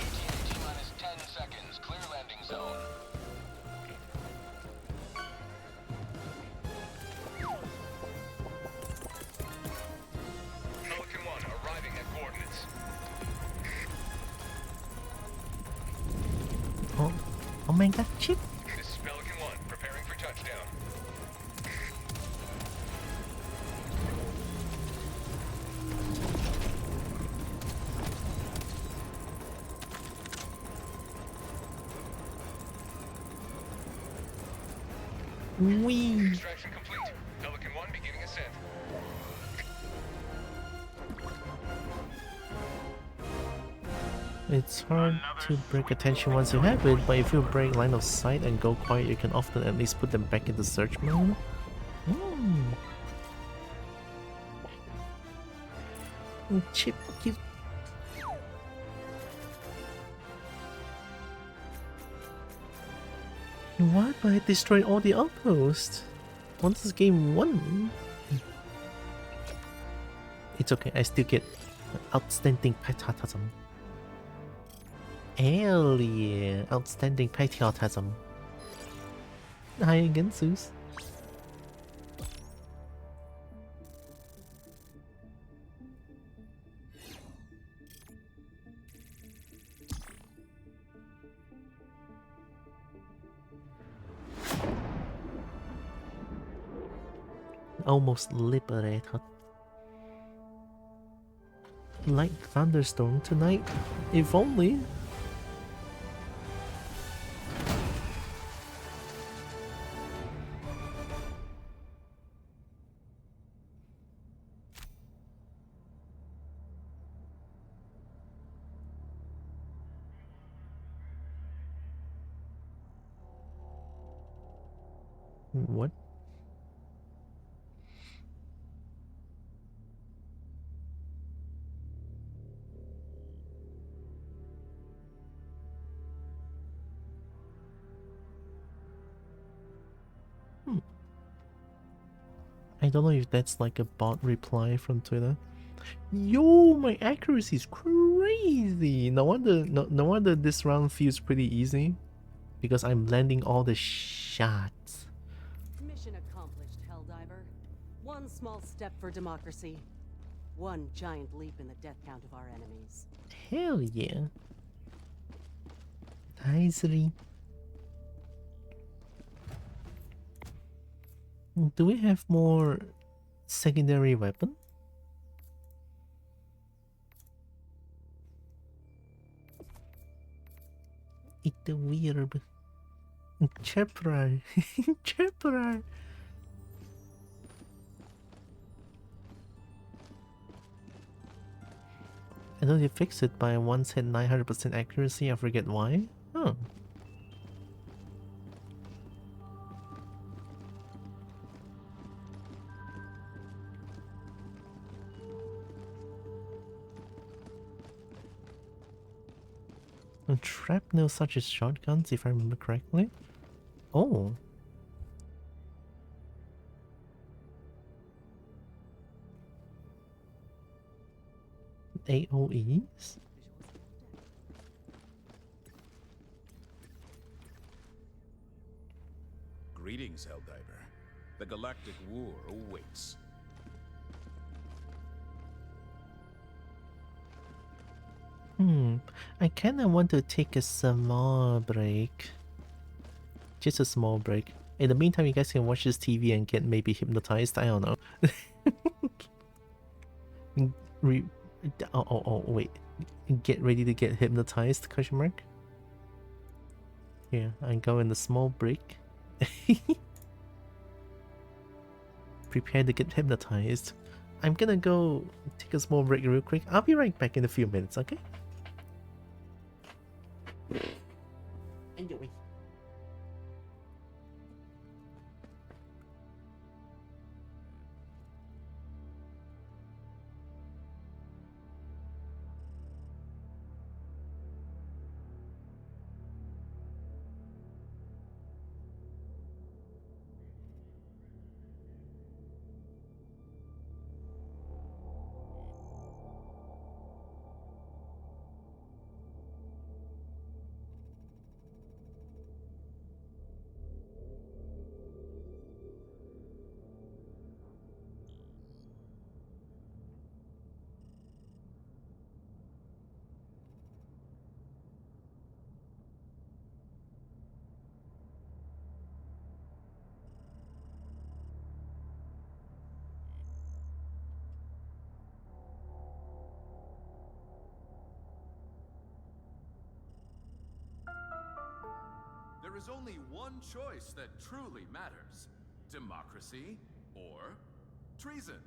ETA T-minus 10 seconds. Clear landing zone. Pelican 1 arriving at coordinates. Oh, oh my God, chip. This is Pelican 1 preparing for touchdown. Wee. Extraction complete. Pelican 1 beginning ascent. It's hard to break attention once you have it, but if you break line of sight and go quiet, you can often at least put them back into search mode. Chip, you... Why do I destroy all the outposts? Once this game won? It's okay, I still get outstanding patriotism. Hell yeah, outstanding patriotism. Hi again, Zeus. almost liberated. Light thunderstorm tonight? If only. What? I don't know if that's like a bot reply from Twitter. Yo, my accuracy is crazy. No wonder this round feels pretty easy, because I'm landing all the shots. Mission accomplished, Helldiver. One small step for democracy. One giant leap in the death count of our enemies. Hell yeah. Nicely. Do we have more secondary weapon? It's weird. Cheprar. Cheprar. I know they fixed it by once hit 900% accuracy, I forget why. Huh. And shrapnel such as shotguns, if I remember correctly. Oh. AOEs? Greetings, Helldiver. The Galactic War awaits. I kinda want to take a small break. Just a small break. In the meantime, you guys can watch this TV and get maybe hypnotized, I don't know. Wait. Get ready to get hypnotized, question mark? Here, I go in the small break. Prepare to get hypnotized. I'm gonna go take a small break real quick. I'll be right back in a few minutes, okay? Enjoy. There is only one choice that truly matters: democracy or treason.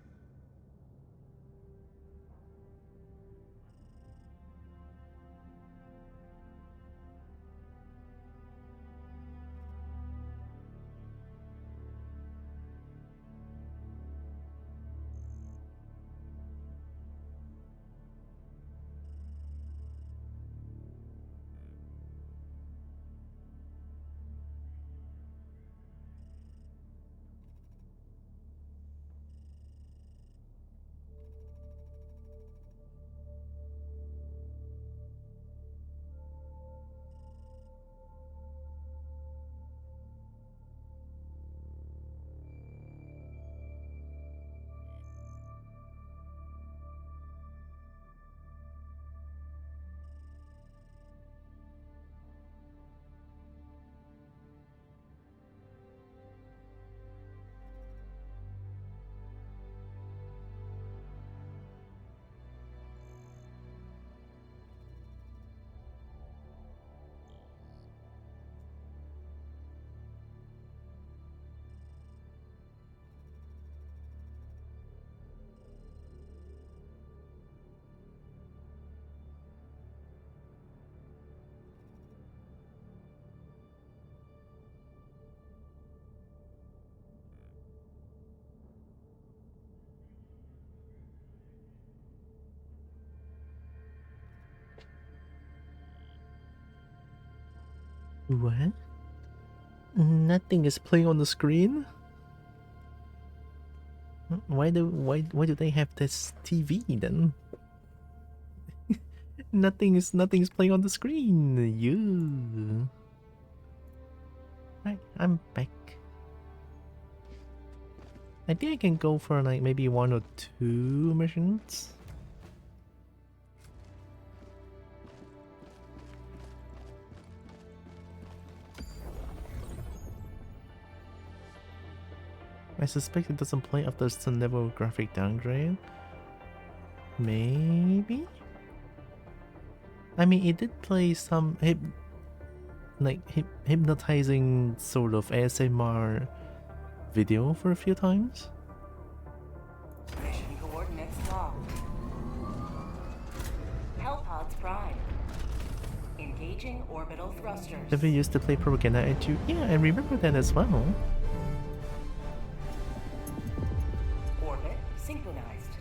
What? Nothing is playing on the screen? Why do they have this TV then? nothing's playing on the screen. You. Right, I'm back. I think I can go for like maybe 1 or 2 missions. I suspect it doesn't play after some level graphic downgrade. Maybe? I mean, it did play some hypnotizing sort of ASMR video for a few times. Mission coordinates locked. Hellpods prime. Engaging orbital thrusters. Never used to play propaganda at you. Yeah, I remember that as well. Orbit synchronized.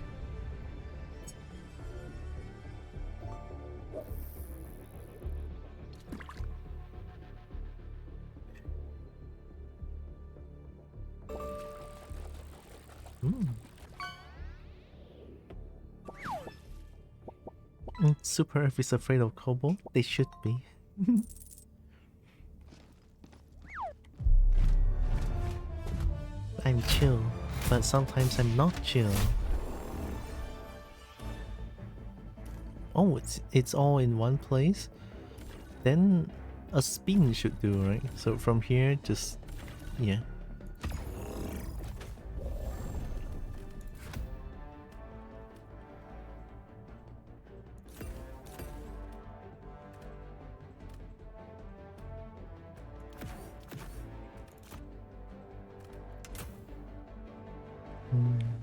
Super Earth is afraid of Kobo. They should be. I'm chill, but sometimes I'm not chill. Oh, it's all in one place? Then a spin should do, right? So from here, just... yeah.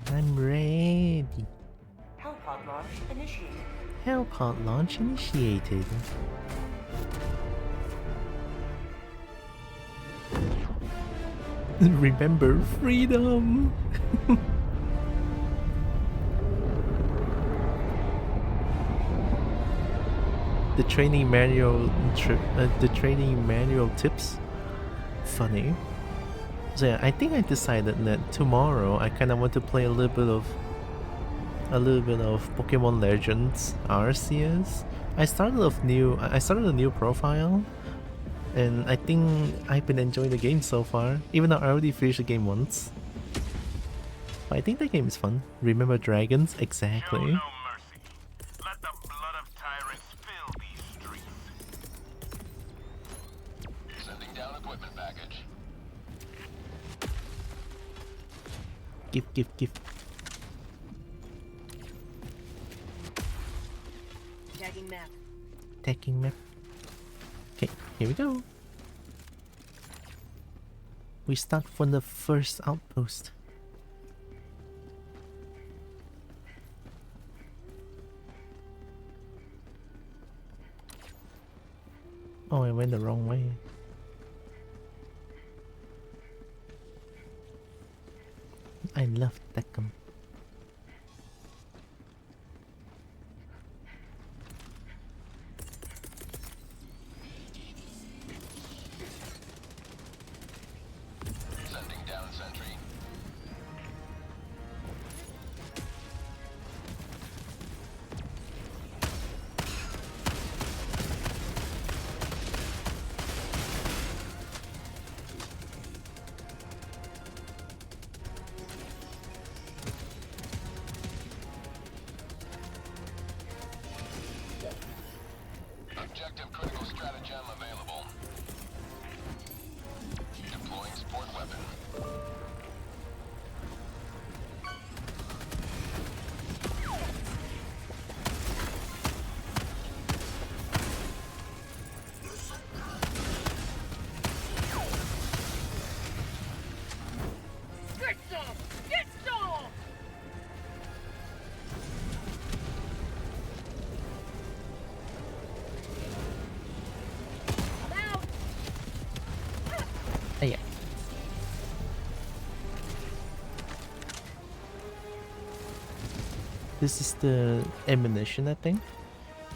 I'm ready. Hellpod launch initiated. Hellpod launch initiated. Remember freedom! The training manual tips. Funny. So yeah, I think I decided that tomorrow I kind of want to play a little bit of Pokemon Legends Arceus. I started a new profile, and I think I've been enjoying the game so far, even though I already finished the game once. But I think the game is fun. Remember dragons? Exactly. Give. Tagging map. Tagging map. Okay, here we go. We start from the first outpost. Oh, I went the wrong way. I love Tekken. Sending down sentry. Objective critical stratagem available. Deploying support weapon. Get some! Get some! I'm out! Oh, yeah. This is the ammunition, I think.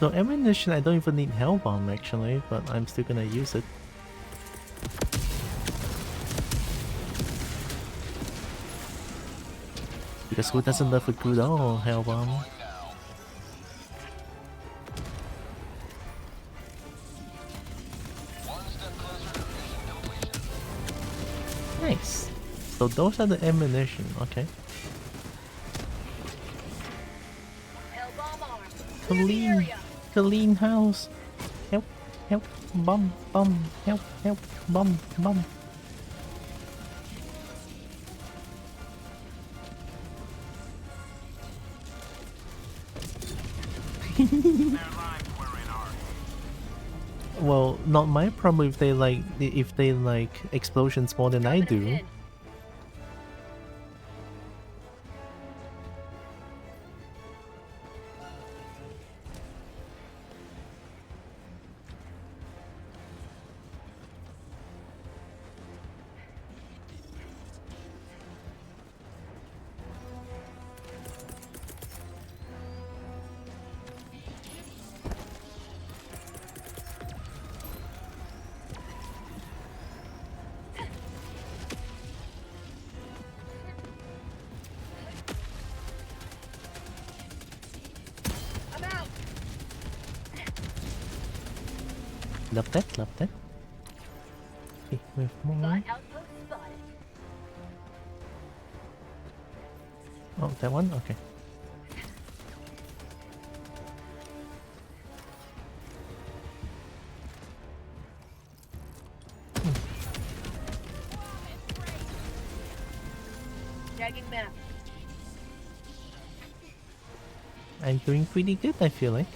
So ammunition, I don't even need Hellbomb actually, but I'm still gonna use it. Because who doesn't love a good old hell bomb? Nice. So those are the ammunition, okay. Clean, clean house. Help, help, bomb, bomb, help, help, bomb, bomb. Well, not my problem if they like explosions more than I do. Love that, love that. Okay, we have more. Oh, that one? Okay. Tagging map. I'm doing pretty good, I feel like.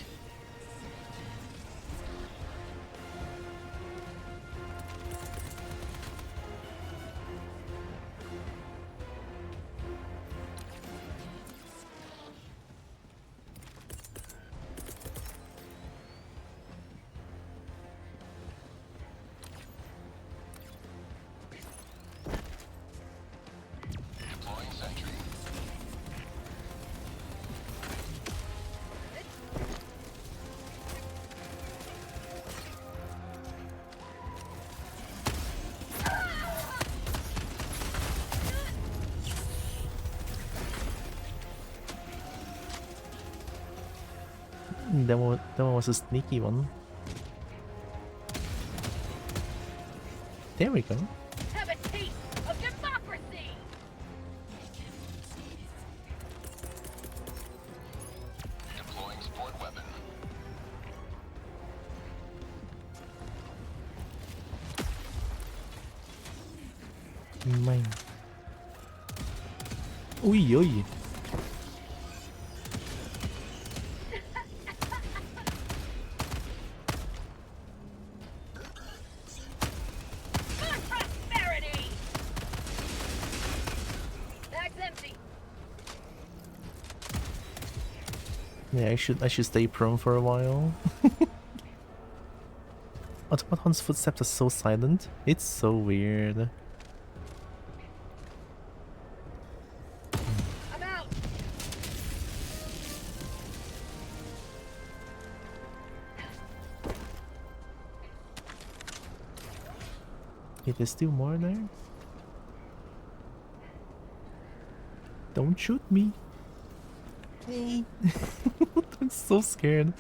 That one was a sneaky one. There we go. Have a taste of democracy. Deploying support weapon. Mine. Ui, ui. Yeah, I should stay prone for a while. Automaton's footsteps are so silent. It's so weird. I'm out. Okay, there's still more there. Don't shoot me. Hey. I'm so scared.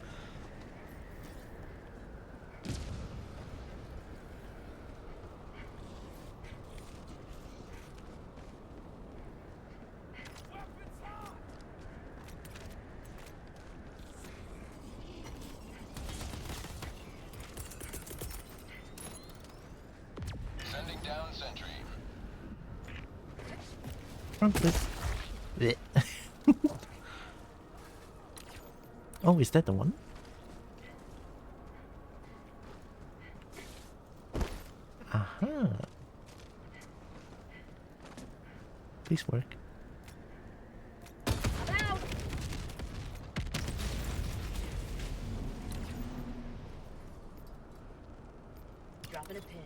Sending down sentry. Front flip. Blech. Oh, is that the one? Aha. Please work. I'm out. Dropping a pin.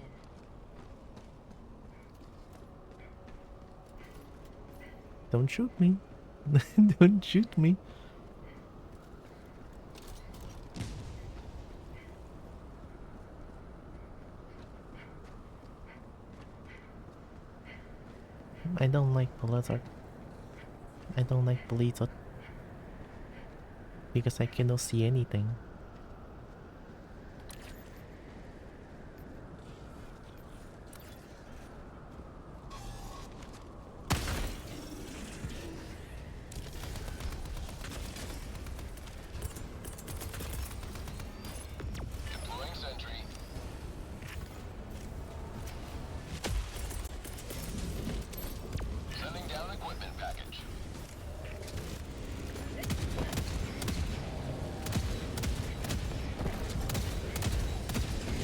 Don't shoot me. Don't shoot me. I don't like the leather. I don't like Blizzard because I cannot see anything. Deploying sentry. Sending down equipment package.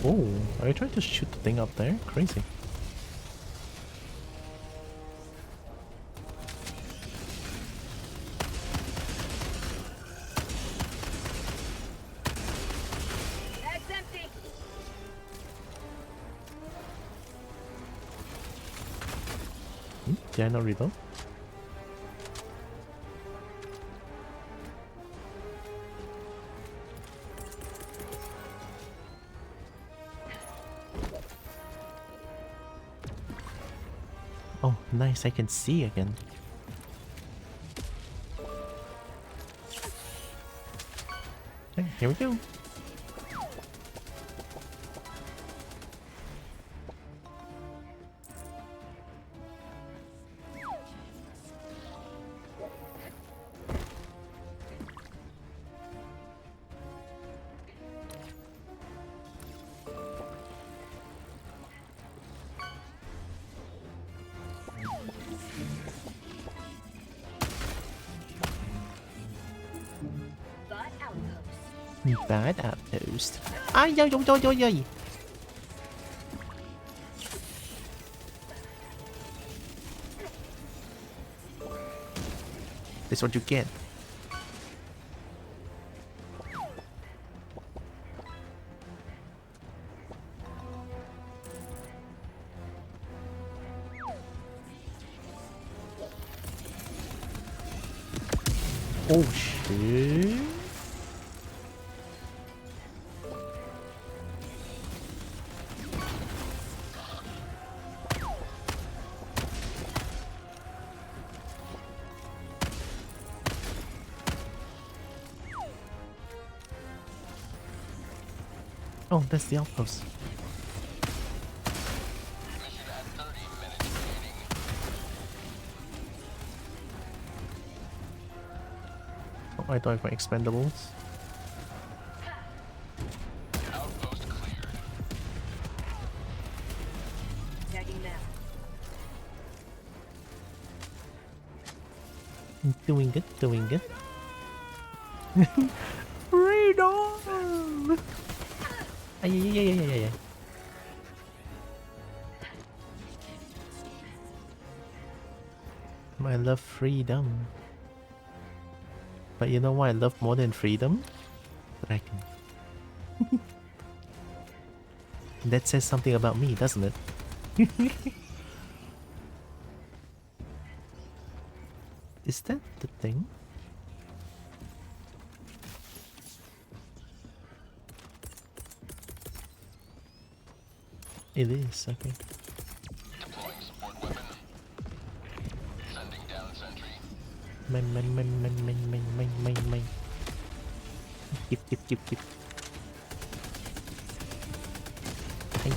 Oh, are you trying to shoot the thing up there? Crazy. Bag's empty. Did I not reload? Oh, nice, I can see again. Okay, here we go. Bot outpost. Bad outpost. Ay, ay, ay, ay, ay, ay. That's what you get. Oh shit. Oh, that's the outpost. Mission at 30 minutes remaining. Oh, I don't have my expendables. Outpost cleared. Tagging now. Doing good, doing good. Freedom! Ay, ay, ay, ay, ay, ay, ay. I love freedom. But you know what I love more than freedom? Dragon. That says something about me, doesn't it? Is that the thing? It is, okay. Deploying support weapon. Sending down sentry. Mine. Keep.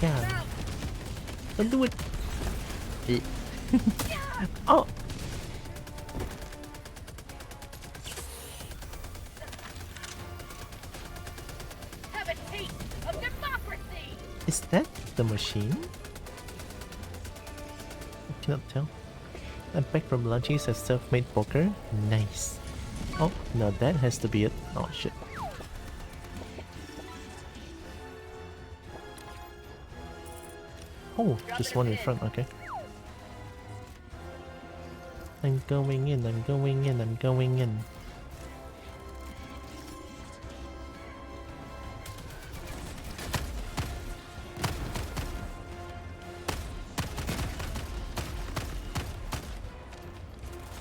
Yeah. Don't do it. Oh. Have a taste of democracy. Is that the machine? I cannot tell. I'm back from lunches at self-made poker. Nice. Oh, now that has to be it. Oh shit. Oh, just one in front, okay. I'm going in.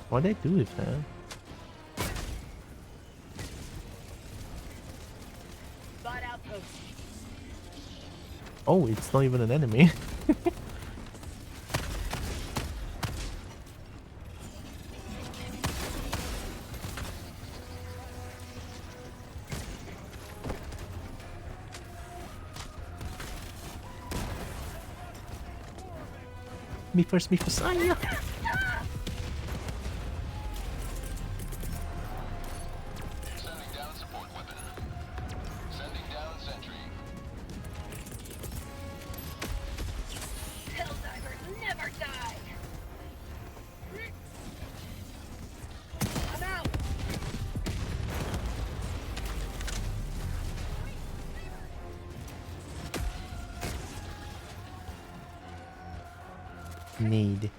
What'd I do with that? Bot outpost. Oh, it's not even an enemy. Me first, me first. Ah, yeah. Sending down support weapon. Sending down sentry. Helldivers never die! I'm out! Need.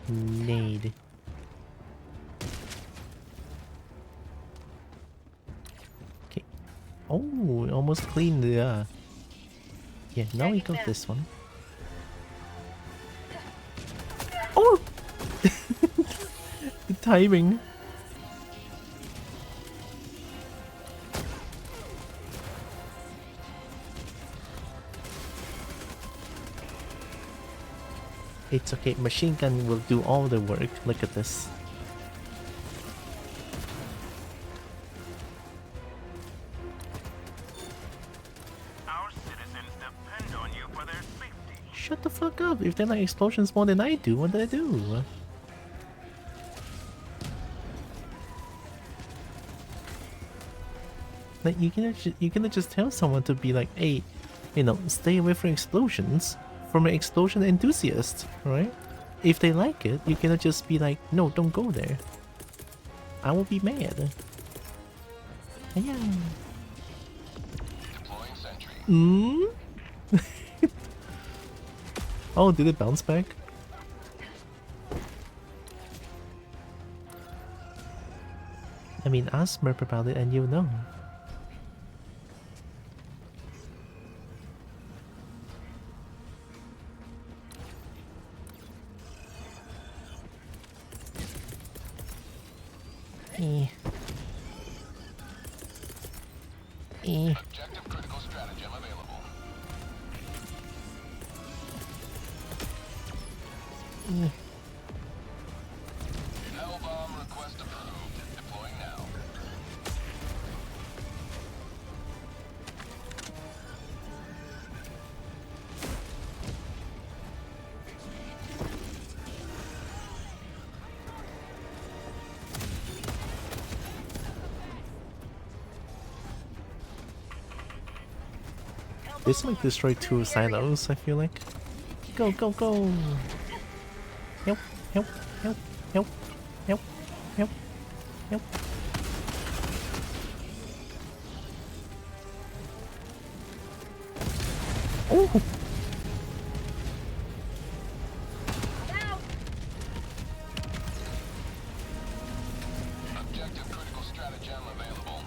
Need. Okay. Oh, almost cleaned the yeah, now we got this one. Oh! The timing. It's okay, machine gun will do all the work. Look at this. Our citizens depend on you for their safety. Shut the fuck up. If they like explosions more than I do, what did I do? Like you cannot just tell someone to be like, hey, you know, stay away from explosions. From an explosion enthusiast, right? If they like it, you cannot just be like, no, don't go there. I will be mad. Yeah. Deploying sentry. Oh, did it bounce back? I mean, ask Merp about it and you'll know. Objective critical stratagem available. Hell bomb request approved. Deploying now. This might destroy 2 silos, I feel like. Go, go, go! Help, help, help, help, help, help, help. Oh! Objective critical stratagem available.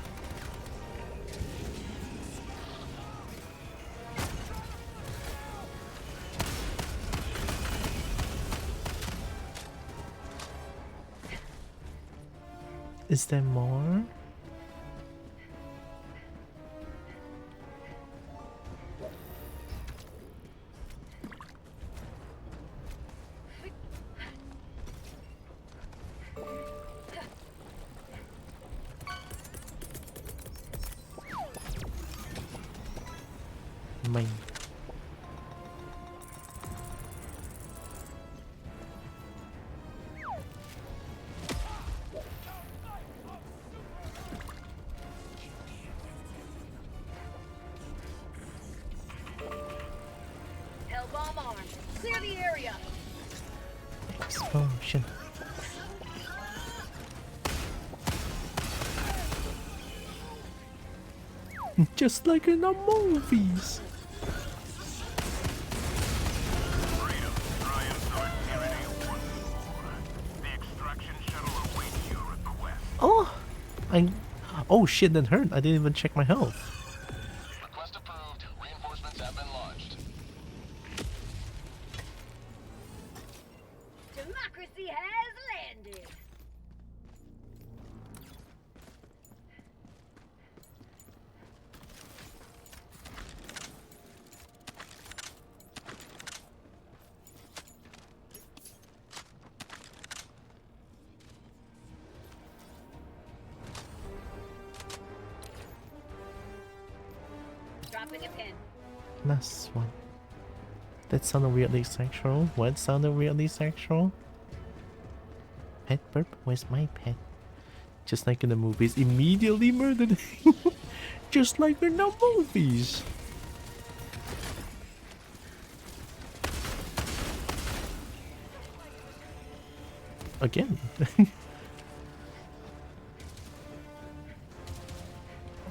Is there more? Mine. Hell bomb armed. Clear the area. Explosion. Just like in the movies. Freedom triumphs over tyranny once more. The extraction shuttle awaits you at the west. Oh shit, that hurt. I didn't even check my health. Request approved. Reinforcements have been launched. Democracy has landed. Dropping a pin. Last one. That sounded weirdly sexual. What sounded weirdly sexual? Pet burp? Where's my pet? Just like in the movies, immediately murdered. Just like in the movies. Again.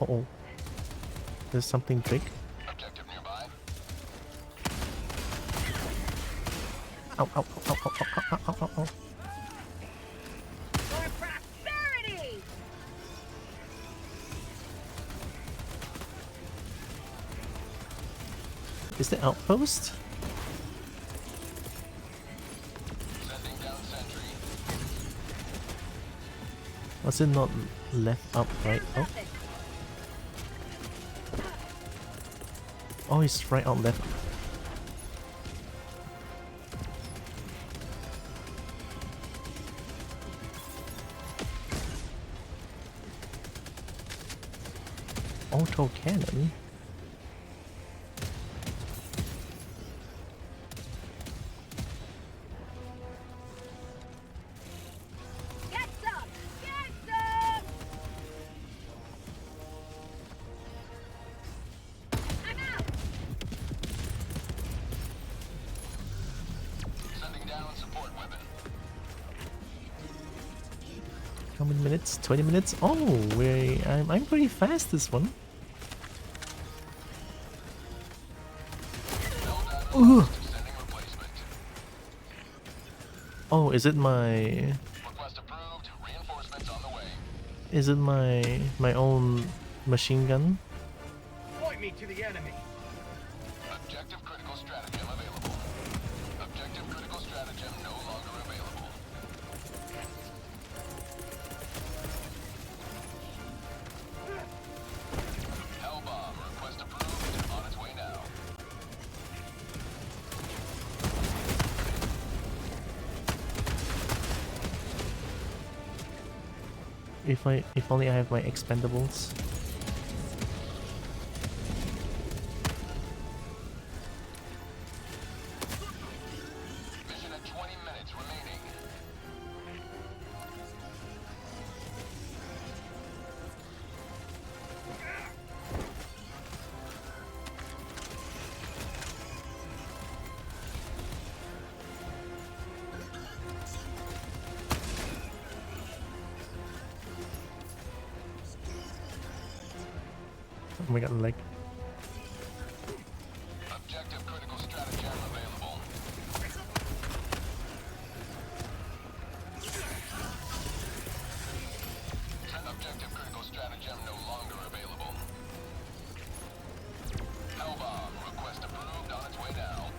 Uh-oh. There's something big. Objective nearby. Ow, ow, ow, ow, ow, ow, ow, ow, ow. For prosperity! Is the outpost? Sending down sentry. Was it not left, up, right? Oh. Oh, it's right out left. Auto cannon? Get some! Get some! I'm out! Sending down support weapon. How many minutes? 20 minutes? Oh, I'm pretty fast this one. Ooh. Oh, is it my... Request approved. Reinforcements on the way. Is it my own machine gun? Point me to the enemy. Objective critical stratagem available. Objective critical stratagem no longer available. Hellbomb. Request approved. On its way now. If only I have my expendables. Mission at 20 minutes remaining. Oh my god, leg. Objective critical stratagem available. Objective critical stratagem no longer available. Hellbomb. Request approved. On its way now.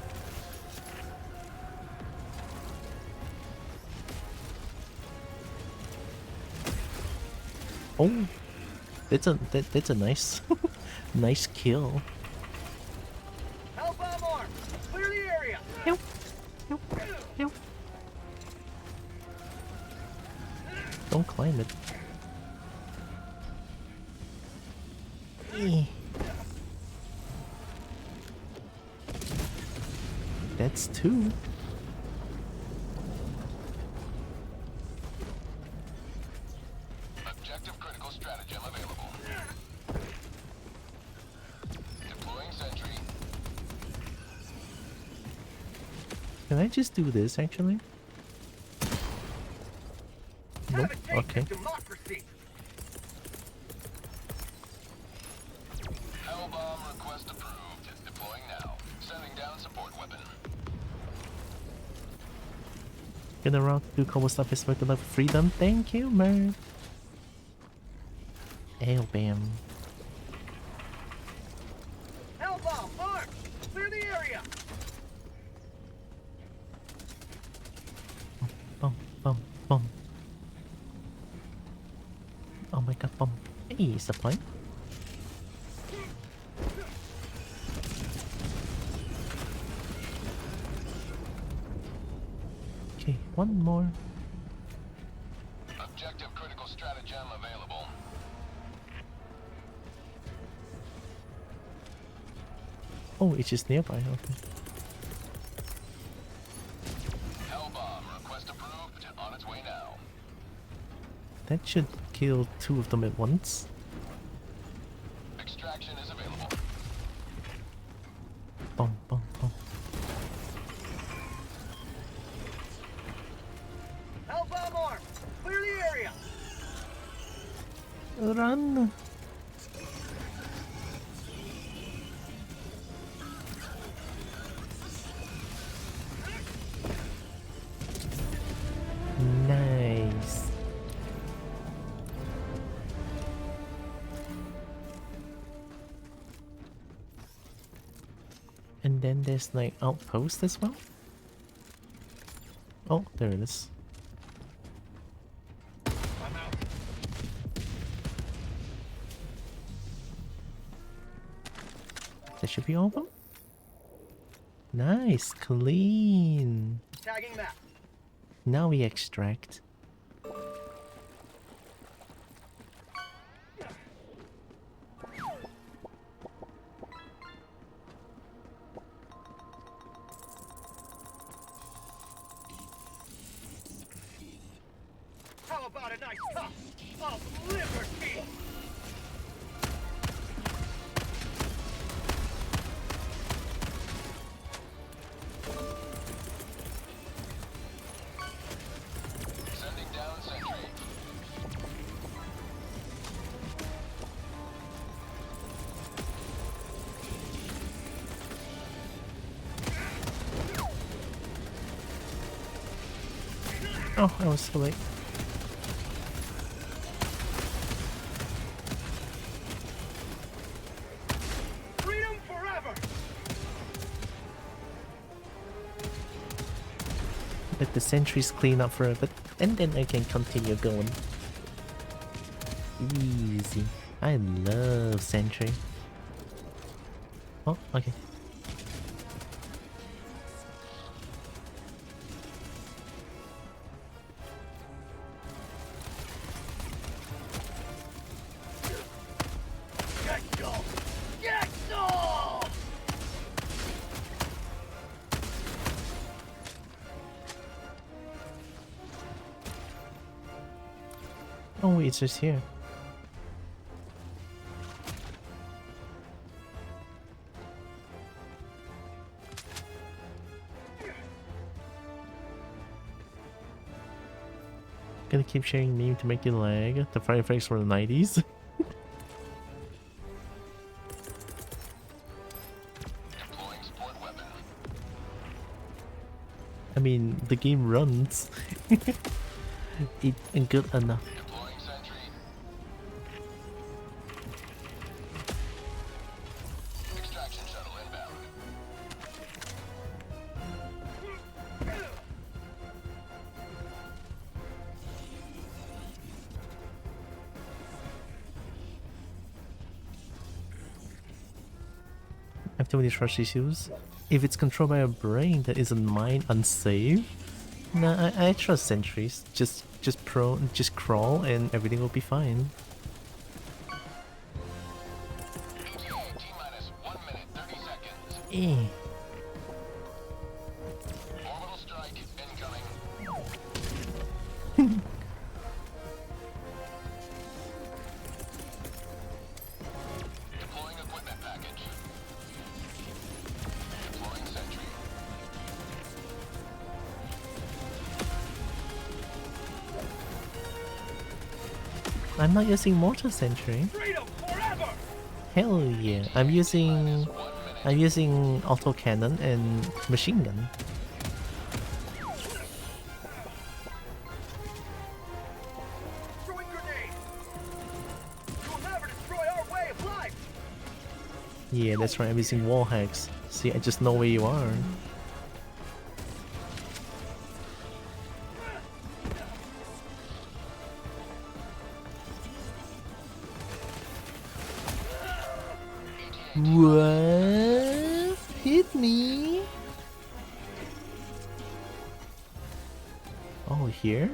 Oh, that's a nice nice kill. Hellbomb armed. Clear the area. Help. Help. Help. Don't climb it. Eh. That's two. Objective critical stratagem available. Deploying sentry. Can I just do this actually? Nope. Okay. Democracy. Hellbomb request approved. Deploying now. Sending down support weapon. Gonna rock do Kobo stuff is working like freedom. Thank you, man. Oh, bam. Hellbomb armed. Clear the area. Bum, bum, bum. Oh my god, bum. Hey, supply. Okay, one more. Objective critical stratagem available. Oh, it's just nearby. Okay. Hellbomb request approved. On its way now. That should kill 2 of them at once. Extraction is available. Boom, boom, boom. Hellbomb arm! Clear the area! Run! Nice. And then there's like outpost as well. Oh, there it is. I'm out. That should be all of them. Nice, clean. Tagging map. Now we extract. How about a nice cup of liberty? Sending down sentry. Oh, I was so late. Freedom forever! Let the sentries clean up for a bit, and then I can continue going. Easy. I love sentry. Oh, okay. Get some! Get some! Oh, it's just here. Gonna keep sharing meme to make you lag. The firefights from the 90s. Deploying support weapon. I mean, the game runs. It ain't good enough. Deploying sentry. Extraction shuttle inbound. I have too many trust issues. If it's controlled by a brain that isn't mine, unsafe. Nah, I trust sentries. Just crawl and everything will be fine. ETA T-minus 1 minute 30 seconds. Eh. Orbital strike incoming. Deploying equipment package. Deploying sentry. I'm not using mortar sentry. Freedom forever! Hell yeah. I'm using autocannon and machine gun. Throwing grenade! You will never destroy our way of life! Yeah, that's right. I'm using wall hacks. See, I just know where you are. What? Hit me? Oh, here?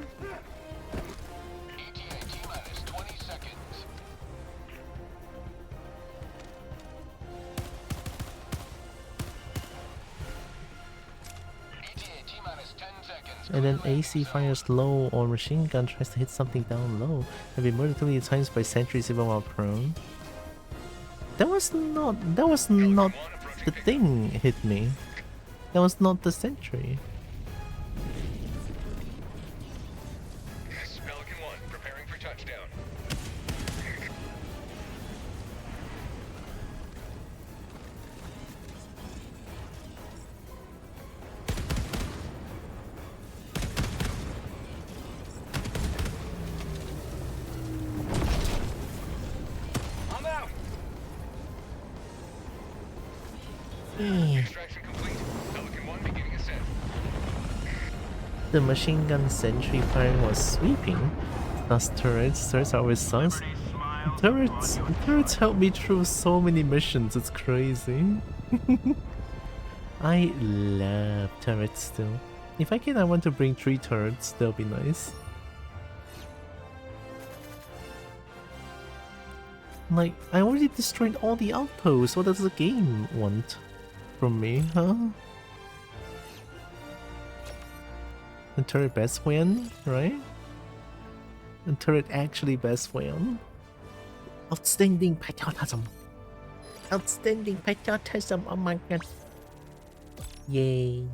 ETA T-minus 20 seconds. and then AC fires low or machine gun tries to hit something down low and be murdered too many times by sentries even while prone. That was not the thing hit me. That was not the sentry. Pelican 1, preparing for touchdown. I'm out. Extraction complete. Pelican 1 beginning ascent. The machine gun sentry firing was sweeping. Thus turrets are always sus. Turrets help me through so many missions, it's crazy. I love turrets still. If I can, I want to bring 3 turrets, that'll be nice. Like, I already destroyed all the outposts, what does the game want from me, huh? The turret best win, right? The turret actually best win. Outstanding patriotism. Outstanding patriotism, oh my god. Yay.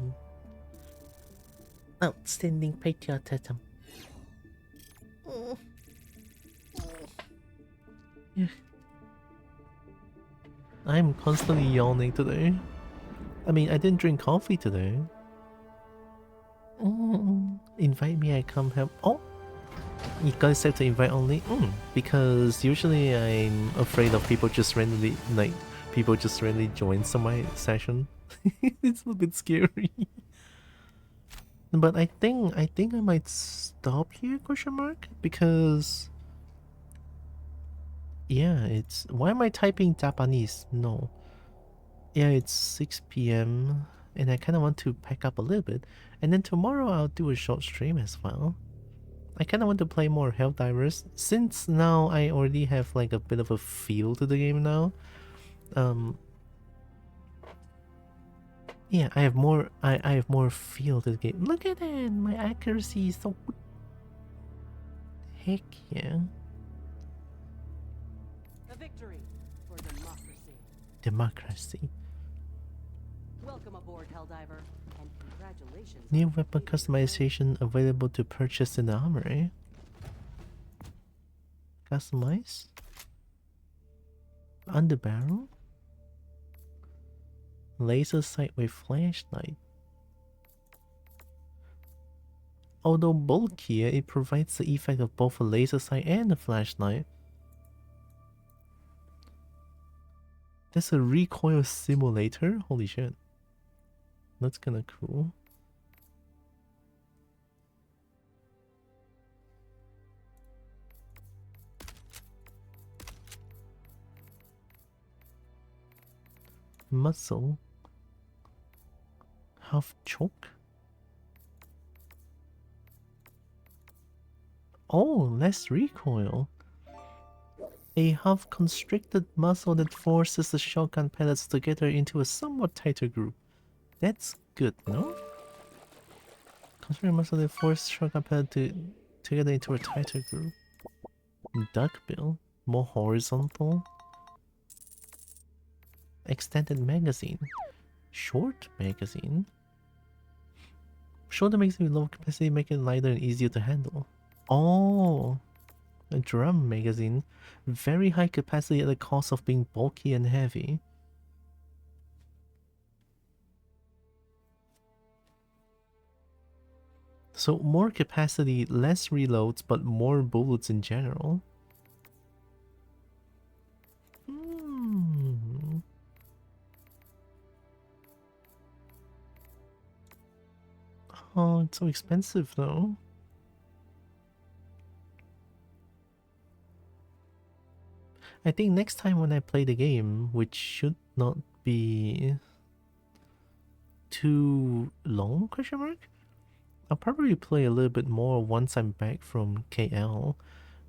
Outstanding patriotism. Yeah. I'm constantly yawning today. I mean, I didn't drink coffee today. Invite me, I come help. Oh! You guys have to invite only? Because usually I'm afraid of people just randomly join some my session. It's a little bit scary. But I think I might stop here, question mark? Because yeah, it's why am I typing Japanese? No. Yeah, it's 6 PM and I kinda want to pack up a little bit. And then tomorrow I'll do a short stream as well. I kinda want to play more Helldivers since now I already have like a bit of a feel to the game now. Yeah, I have more feel to the game. Look at that, my accuracy is so good. Heck yeah. A victory for democracy. Democracy. Welcome aboard, Helldiver, and congratulations. New weapon customization available to purchase in the armory. Customize. Underbarrel. Laser sight with flashlight. Although bulkier, it provides the effect of both a laser sight and a flashlight. There's a recoil simulator? Holy shit. That's kinda cool. Muscle. Half choke. Oh, less recoil. A half constricted muscle that forces the shotgun pellets together into a somewhat tighter group. That's good, no? Constricted muscle that forces shotgun pellets together into a tighter group. Duckbill. More horizontal. Extended magazine. Short magazine. Shorter magazine with low capacity make it lighter and easier to handle. Oh, a drum magazine. Very high capacity at the cost of being bulky and heavy. So more capacity, less reloads, but more bullets in general. Oh, it's so expensive though. I think next time when I play the game, which should not be too long, question mark? I'll probably play a little bit more once I'm back from KL,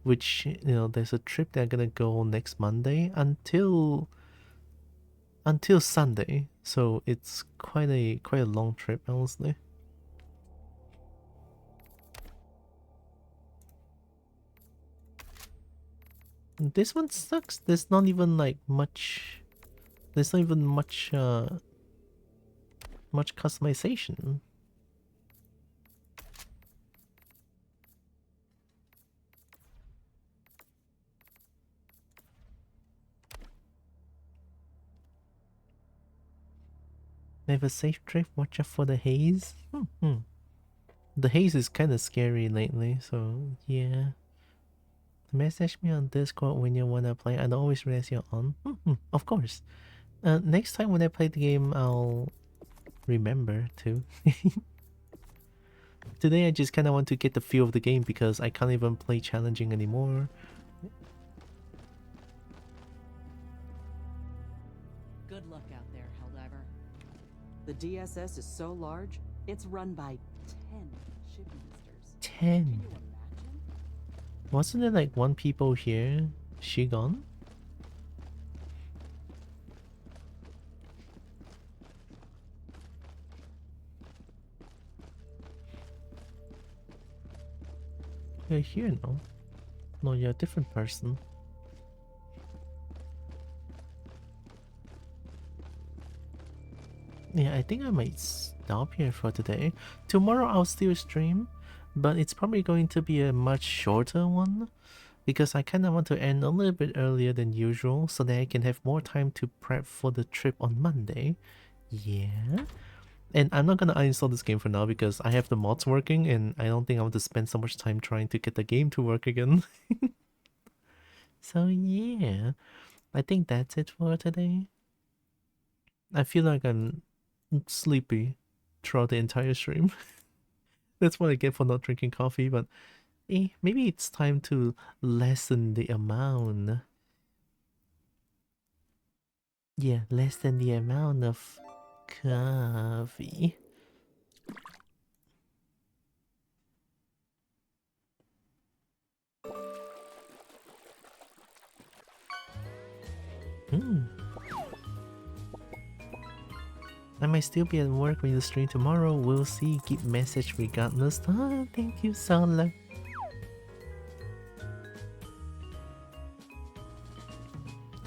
which, you know, there's a trip that I'm gonna go next Monday until Sunday. So it's quite a long trip, honestly. This one sucks. There's not even like much. There's not even much much customization. Have a safe trip. Watch out for the haze. The haze is kind of scary lately, so yeah. Message me on Discord when you wanna play. I'd always raise you on. Of course. Next time when I play the game, I'll remember to. Today I just kind of want to get the feel of the game because I can't even play challenging anymore. Good luck out there, Helldiver. The DSS is so large, it's run by 10 shipmasters. 10. Wasn't there like one people here? She gone? You're here now. No, you're a different person. Yeah, I think I might stop here for today. Tomorrow I'll still stream, but it's probably going to be a much shorter one because I kind of want to end a little bit earlier than usual so that I can have more time to prep for the trip on Monday. Yeah. And I'm not gonna uninstall this game for now because I have the mods working and I don't think I want to spend so much time trying to get the game to work again. So yeah, I think that's it for today. I feel like I'm sleepy throughout the entire stream. That's what I get for not drinking coffee, but maybe it's time to lessen the amount. Yeah, lessen the amount of coffee. I might still be at work when you stream tomorrow. We'll see. Keep message regardless. Ah, thank you, Sola.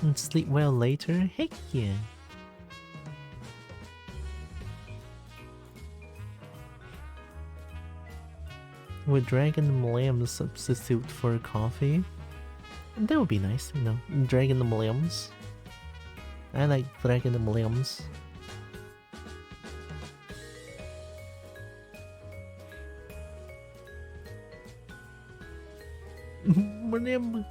And sleep well later? Heck yeah. Would Dragon Millennium substitute for coffee? That would be nice, you know. Dragon Millenniums. I like Dragon Millenniums. Millennium.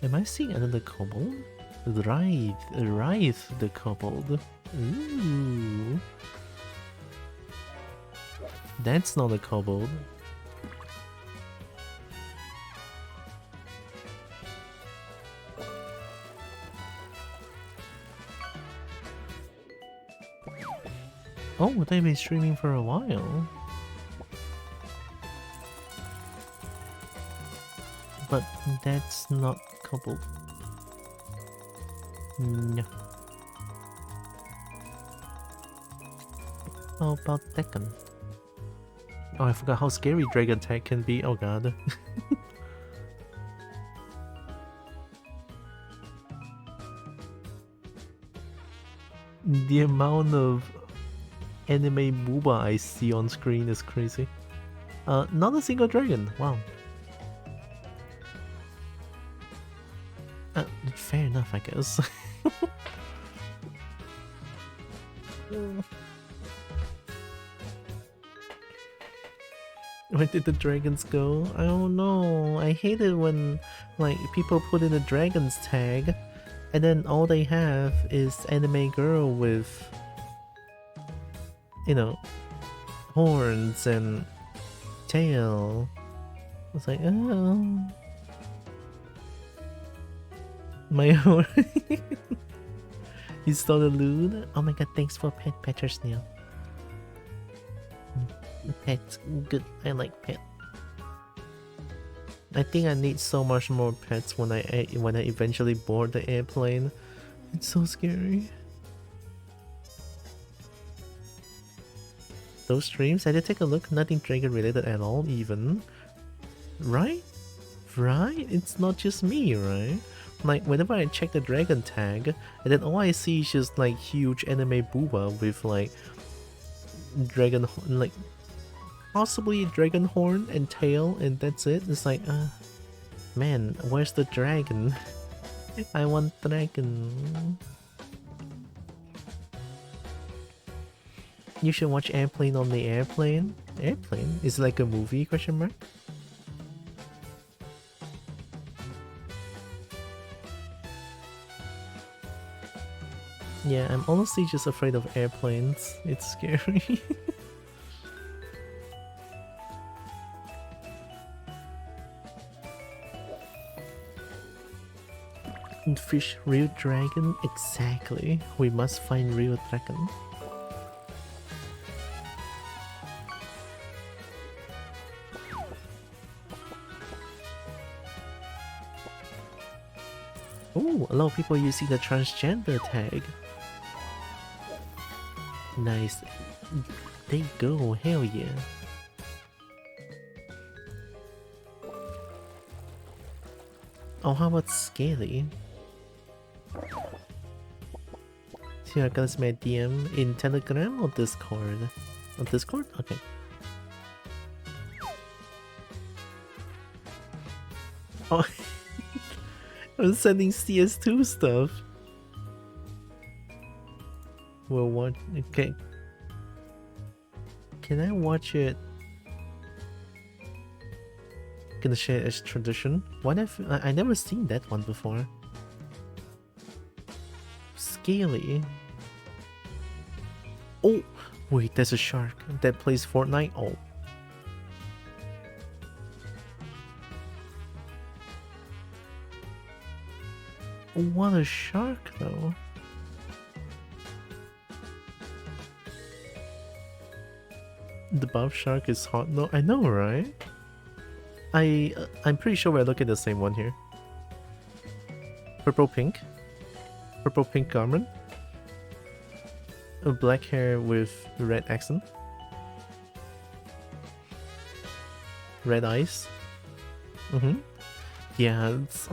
Am I seeing another kobold? Wraith the kobold. Ooh. That's not a kobold. Oh, they've been streaming for a while. But that's not kobold. No. How about Tekken? Oh, I forgot how scary Dragon Tag can be. Oh god. The amount of anime booba I see on screen is crazy. Not a single dragon. Wow. Fair enough, I guess. Where did the dragons go? I don't know. I hate it when like people put in a dragon's tag and then all they have is anime girl with, you know, horns and tail. It's like, oh, my horn. You saw the loot? Oh my god, thanks for pet Petra Snail. Pets, good. I like pet. I think I need so much more pets when I eventually board the airplane. It's so scary. those streams. I did take a look, nothing dragon related at all even. Right? Right? It's not just me, right? Like, whenever I check the dragon tag, and then all I see is just like huge anime booba with like dragon, like possibly dragon horn and tail, and that's it. It's like, man, where's the dragon? I want dragon. You should watch Airplane on the Airplane. Airplane? Is it like a movie, question mark? Yeah, I'm honestly just afraid of airplanes. It's scary. Fish real dragon? Exactly. We must find real dragon. Oh, a lot of people using the transgender tag. Nice. There you go, hell yeah. Oh, how about Scaly? See, I got my DM in Telegram or Discord? On Discord? Okay. Oh, I'm sending CS2 stuff. Well, what? Okay. Can I watch it? Gonna share it as tradition. What if I never seen that one before? Scaly. Oh, wait, there's a shark that plays Fortnite. Oh. What a shark, though. The buff shark is hot. No, I know, right? I'm pretty sure we're looking at the same one here. Purple pink garment. A black hair with red accent. Red eyes. Yeah, it's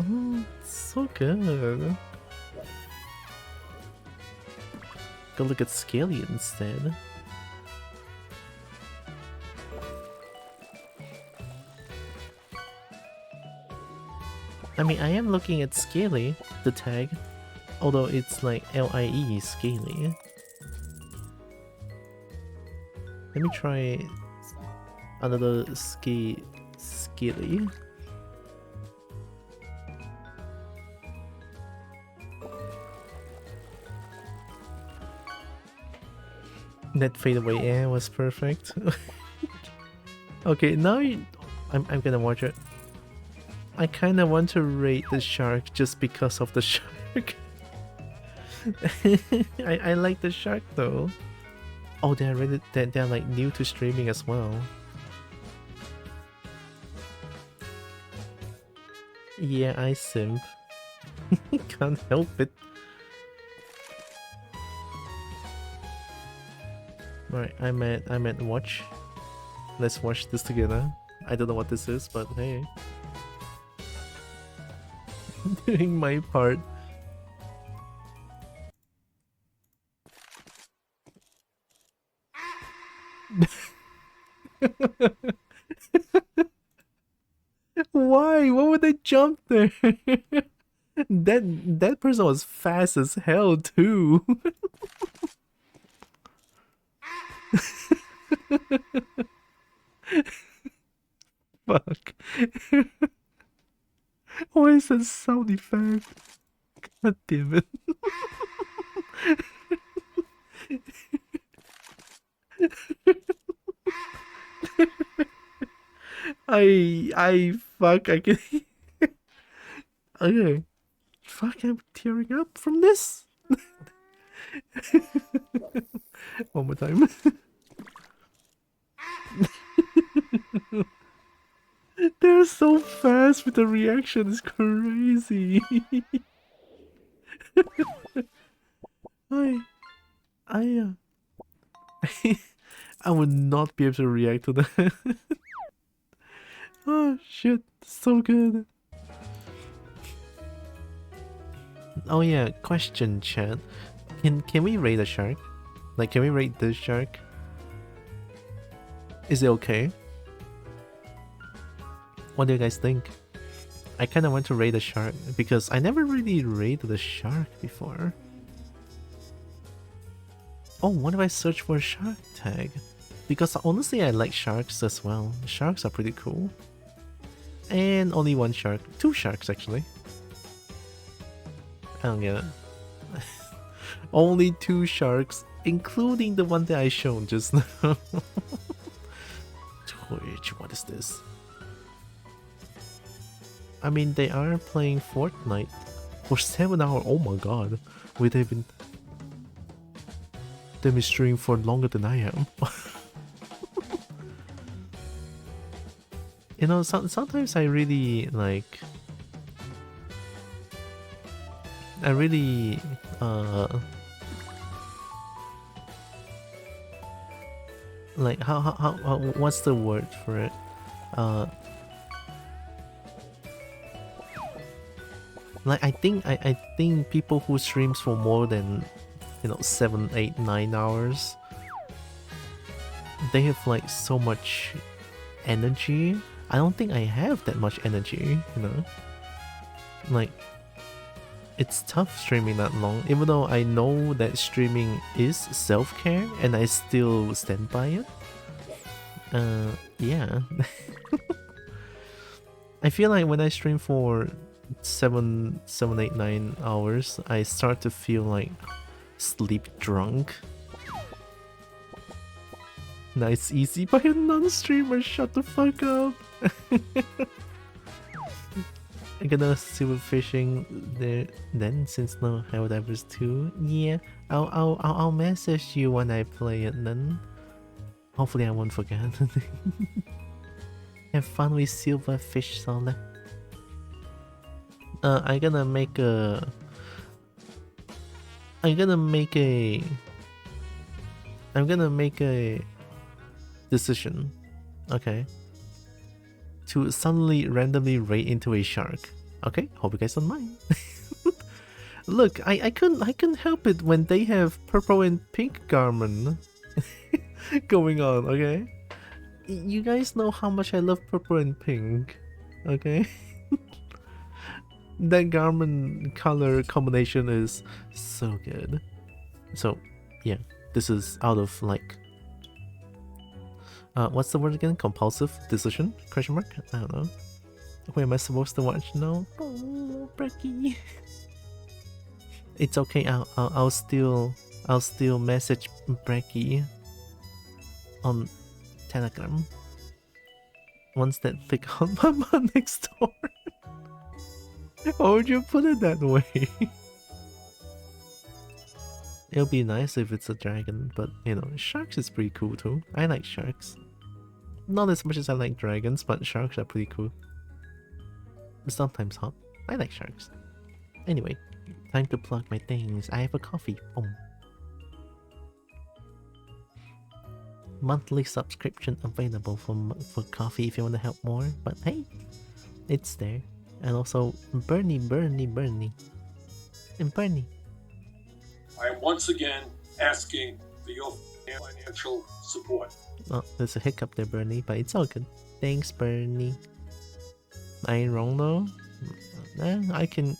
so good. Go look at Scaly instead. I mean, I am looking at Scaly, the tag, although it's like L-I-E, Scaly. Let me try another Scaly. That fadeaway air was perfect. Okay, now I'm gonna watch it. I kinda want to rate the shark just because of the shark. I like the shark though. Oh, they're like new to streaming as well. Yeah, I simp. Can't help it. Right, I'm at watch. Let's watch this together. I don't know what this is, but hey. Doing my part. Why? Why would they jump there? That person was fast as hell too. Fuck. Why is that sound effect? God damn it. Fuck, I can. Okay. Fuck, I'm tearing up from this. One more time. They're so fast with the reaction, it's crazy. I I would not be able to react to that. Oh shit, so good. Oh yeah, question chat. Can we raid a shark? Like, can we raid this shark? Is it okay? What do you guys think? I kind of want to raid a shark because I never really raided a shark before. Oh, what if I search for a shark tag? Because honestly, I like sharks as well. Sharks are pretty cool. And only one shark. 2 sharks, actually. I don't get it. Only 2 sharks, including the one that I showed just now. Twitch, what is this? I mean, they are playing Fortnite for 7 hours. Oh my god. They've been streaming for longer than I am. You know, sometimes I really like... I really... like, how what's the word for it? Like, I think people who streams for more than, you know, 7, 8, 9 hours, they have like so much energy. I don't think I have that much energy, you know? Like, it's tough streaming that long, even though I know that streaming is self-care and I still stand by it. Yeah. I feel like when I stream for 7, 8, 9 hours, I start to feel like sleep drunk. Nice easy by a non-streamer, shut the fuck up. I'm gonna silver fishing there then, since no Helldivers 2. Yeah, I'll message you when I play it then. Hopefully I won't forget. Have fun with silverfish, Sola. I'm gonna make a decision, okay, to suddenly randomly raid into a shark. Okay, hope you guys don't mind. Look, I couldn't help it when they have purple and pink garment going on, okay? You guys know how much I love purple and pink, okay? That garment color combination is so good. So, yeah, this is out of like... what's the word again? Compulsive decision? Question mark? I don't know. Where am I supposed to watch now? Oh, Brecky. It's okay. I'll still message Brecky on Telegram once that pick on Mama next door. Why would you put it that way? It'll be nice if it's a dragon, but you know, sharks is pretty cool too. I like sharks. Not as much as I like dragons, but sharks are pretty cool. Sometimes hot. I like sharks. Anyway, time to plug my things. I have a coffee. Boom. Monthly subscription available for coffee if you want to help more. But hey, it's there. And also Bernie. And Bernie. I am once again asking for your financial support. Oh, there's a hiccup there, Bernie, but it's all good. Thanks, Bernie. I ain't wrong though. I can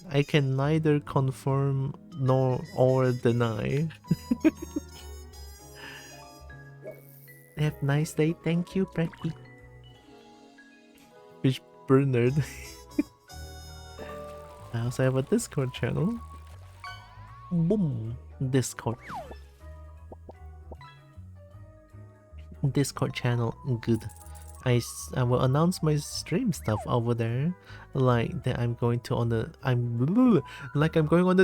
neither confirm nor or deny. Have a nice day. Thank you, Brecky. Fish Bernard. I also have a Discord channel. Boom. Discord channel, good. I will announce my stream stuff over there, like that I'm going on the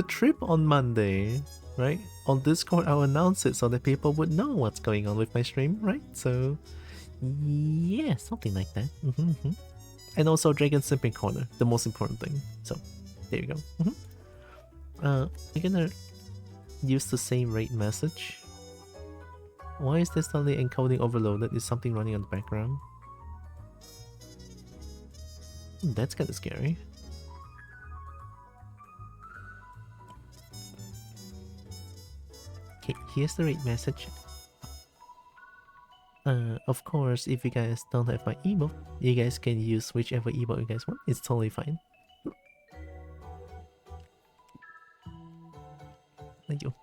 trip on Monday, right? On Discord I'll announce it so that people would know what's going on with my stream, right? So yeah, something like that. And also Dragon Simping Corner, the most important thing. So there you go. I'm gonna use the same rate message Why is there suddenly encoding overloaded? Is something running on the background? That's kind of scary. Okay, here's the rate message. Of course, if you guys don't have my emote, you guys can use whichever emote you guys want. It's totally fine. Thank you.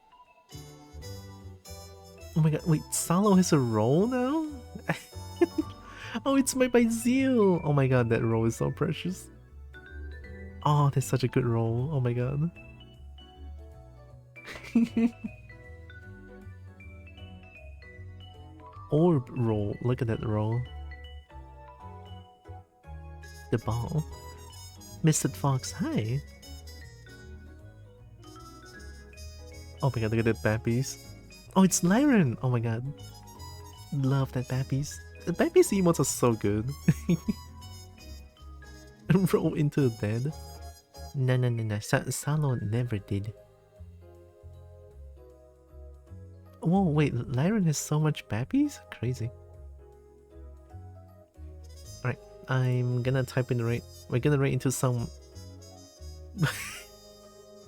Oh my god, wait, Salo has a role now? Oh, it's made by Zeal! Oh my god, that role is so precious. Oh, that's such a good role. Oh my god. Orb roll. Look at that roll. The ball. Mr. Fox, hi. Oh my god, look at that Babbies. Oh, it's Lyran! Oh my god. Love that Babbies. The Babbies emotes are so good. Roll into the dead. No. Salo never did. Whoa, wait, Lyran has so much Babbies? Crazy. Alright, I'm gonna type in the rate. We're gonna rate into some...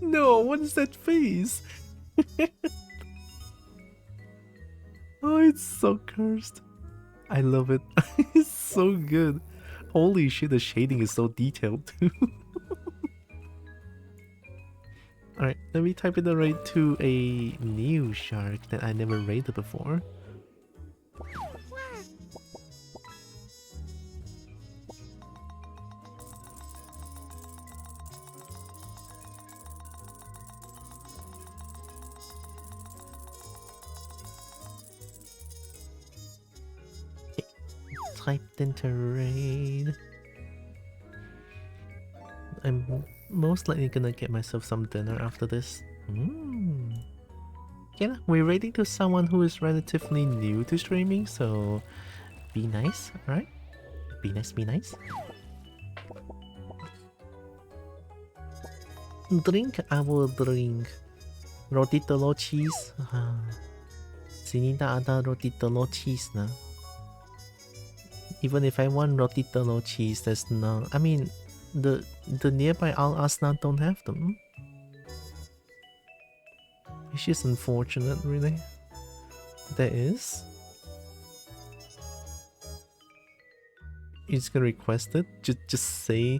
No, what is that face? Oh, it's so cursed. I love it. It's so good. Holy shit, the shading is so detailed too. Alright, let me type in the rate to a new shark that I never rated before. Typed into raid. I'm most likely gonna get myself some dinner after this. Yeah, we're raiding to someone who is relatively new to streaming, so be nice, alright? Be nice, be nice. Drink, I will drink. Roti telur cheese. Sini tak ada roti telur cheese na. Even if I want roti telur cheese, there's no... I mean, the nearby Al Asna don't have them. It's just unfortunate, really. There is. You're just gonna request it? Just say,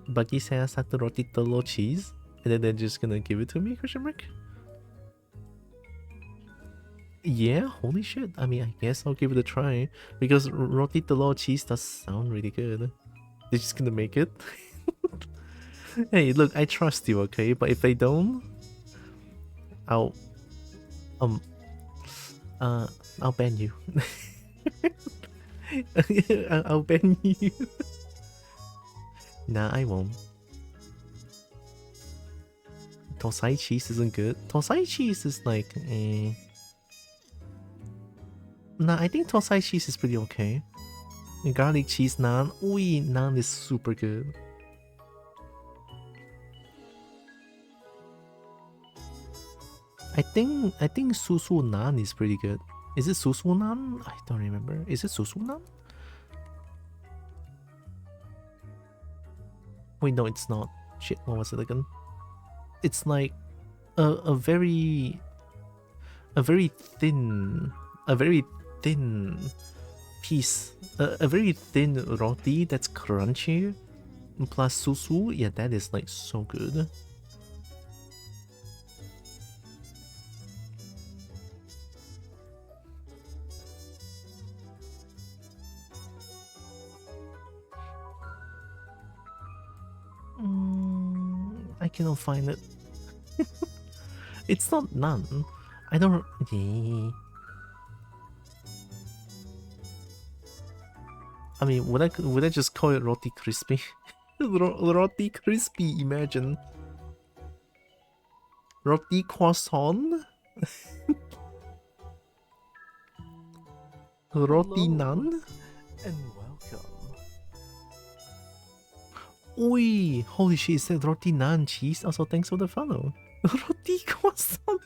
bagi saya satu roti telur cheese, and then they're just gonna give it to me? Question mark? Yeah, holy shit. I mean, I guess I'll give it a try. Because roti telur cheese does sound really good. They're just gonna make it? Hey, look, I trust you, okay? But if they don't, I'll ban you. I'll ban you. Nah, I won't. Tosai cheese isn't good. Tosai cheese is like, Nah, I think Tosai cheese is pretty okay. Garlic cheese naan. Ui, naan is super good. I think susu naan is pretty good. Is it susu naan? I don't remember. Is it susu naan? Wait, no, it's not. Shit, what was it again? It's like a very thin piece, a very thin roti that's crunchy, plus susu. Yeah, that is like so good. I cannot find it. It's not none. I don't. I mean, would I just call it roti crispy? Roti crispy. Imagine roti croissant. Roti naan. And welcome. Oi, holy shit, it said roti naan cheese. Also, thanks for the follow. Roti croissant.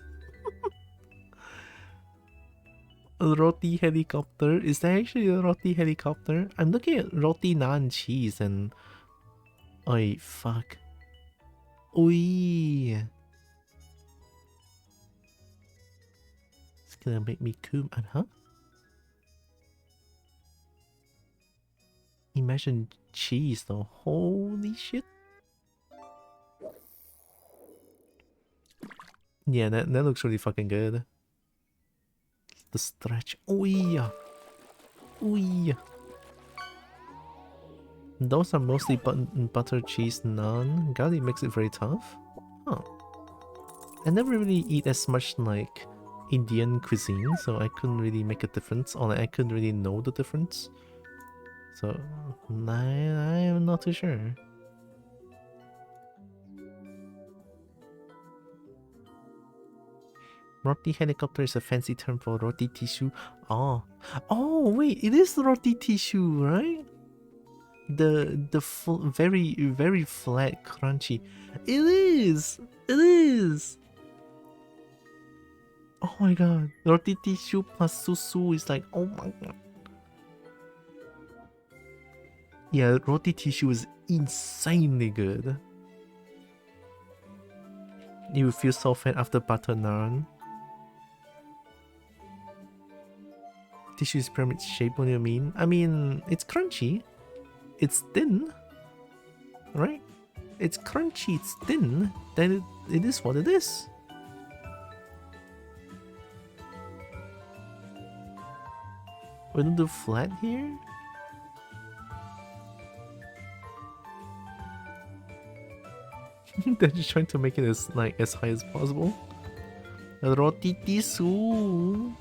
A roti helicopter? Is that actually a roti helicopter? I'm looking at roti naan cheese and... Oi, fuck. Oi. It's gonna make me coom, huh? Imagine cheese though. Holy shit. Yeah, that looks really fucking good. The stretch. Oh yeah. Oh yeah. Those are mostly butter cheese naan. Garlic makes it very tough. Huh. I never really eat as much like Indian cuisine, so I couldn't really make a difference, or like, I couldn't really know the difference. So I'm not too sure. Roti helicopter is a fancy term for roti tissue. Oh, wait, it is roti tissue, right? The very very flat, crunchy. It is. It is. Oh my god, roti tissue plus susu is like, oh my god. Yeah, roti tissue is insanely good. You feel so fat after butter naan. Tissue is pyramid shape, what do you mean? I mean, it's crunchy. It's thin. Right? It's crunchy, it's thin. Then it is what it is. We don't do flat here? They're just trying to make it as high as possible. Roti tissue.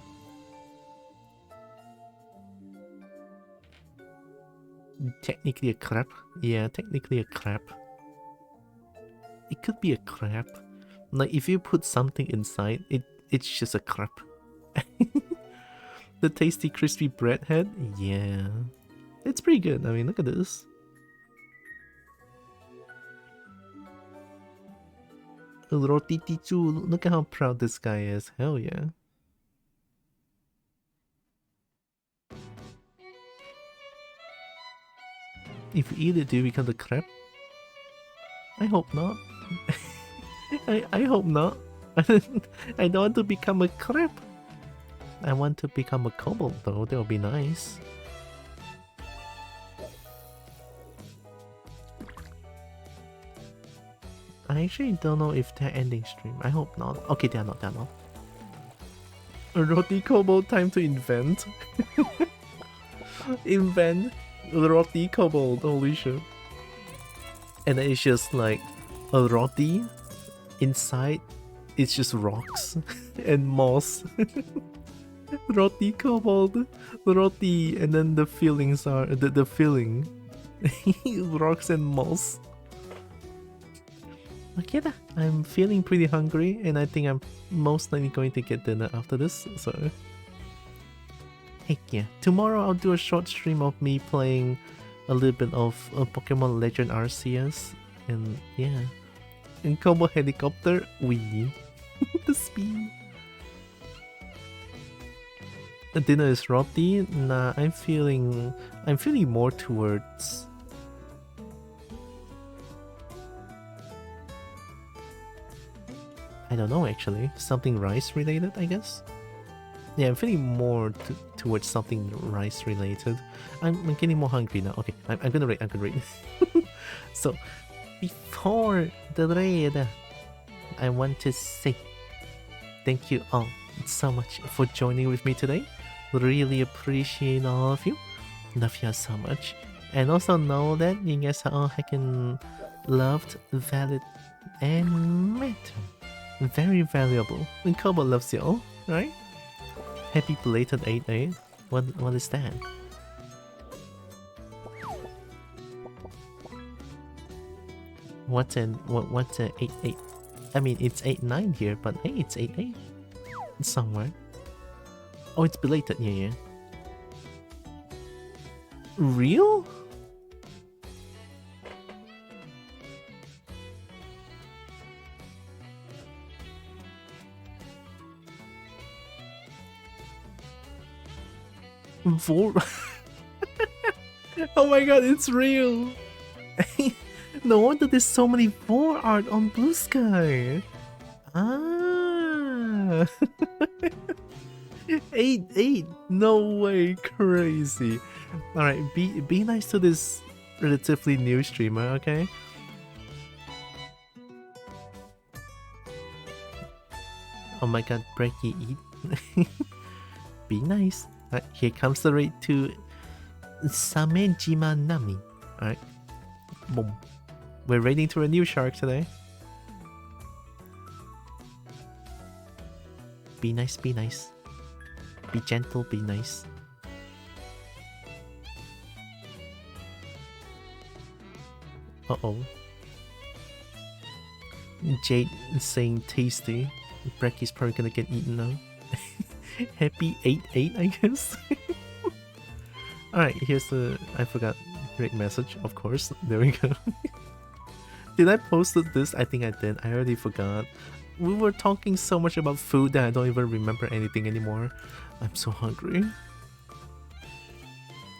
Technically a crepe. Yeah, technically a crepe. It could be a crepe. Like if you put something inside, it's just a crepe. The tasty crispy bread head? Yeah. It's pretty good. I mean, look at this. Roti tissue. Look at how proud this guy is. Hell yeah. If you eat it, do you become the crepe? I hope not. I hope not. I don't want to become a crepe. I want to become a kobold though, that would be nice. I actually don't know if they're ending stream. I hope not. Okay, they're not, A roti kobold, time to invent. Invent roti kobold, holy shit. And then it's just like a roti, inside it's just rocks and moss. Roti kobold, roti, and then the fillings are the filling, rocks and moss. Okay, I'm feeling pretty hungry, and I think I'm most likely going to get dinner after this. So, heck yeah! Tomorrow I'll do a short stream of me playing a little bit of Pokemon Legend Arceus, and yeah, and Kobo helicopter, the speed. The dinner is roti. Nah, I'm feeling more towards. I don't know actually. Something rice related, I guess. Yeah, I'm feeling more towards something rice related. I'm getting more hungry now. Okay, I'm gonna rate. So, before the raid, I want to say thank you all so much for joining with me today. Really appreciate all of you. Love you so much. And also know that you guys are all heckin' loved, valid, and matter. Very valuable. And Kobo loves you all, right? Happy belated 8-8. What is that? What's an 8-8? I mean, it's 8-9 here, but hey, it's 8-8 somewhere. Oh, it's belated. Yeah. Real? Vor. Oh my god, it's real. No wonder there's so many Vor art on Blue Sky. Ah. 8. No way, crazy. All right, be nice to this relatively new streamer, okay? Oh my god, Breaky eat. Be nice. Alright, here comes the raid to Samejima Nami. Alright. Boom. We're raiding to a new shark today. Be nice, be nice. Be gentle, be nice. Uh-oh. Jade is saying tasty. Brecky's probably gonna get eaten now. Happy 8-8, I guess. Alright, here's the... I forgot. Great message, of course. There we go. Did I post this? I think I did. I already forgot. We were talking so much about food that I don't even remember anything anymore. I'm so hungry.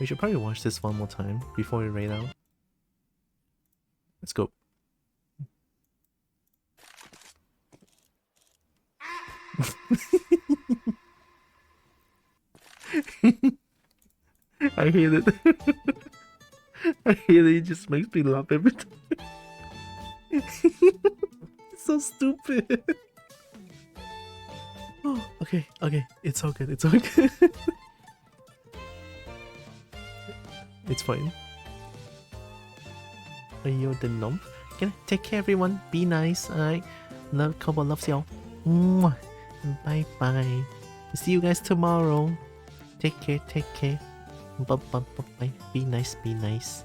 We should probably watch this one more time before we raid out. Let's go. I hate it. I hate it. It just makes me laugh every time. It's so stupid. Oh, okay. It's all good. It's all good. It's fine. Are you the nump? Okay, take care, everyone. Be nice. Alright. Love Kobo loves y'all. Bye bye. See you guys tomorrow. Take care. Bye. Be nice.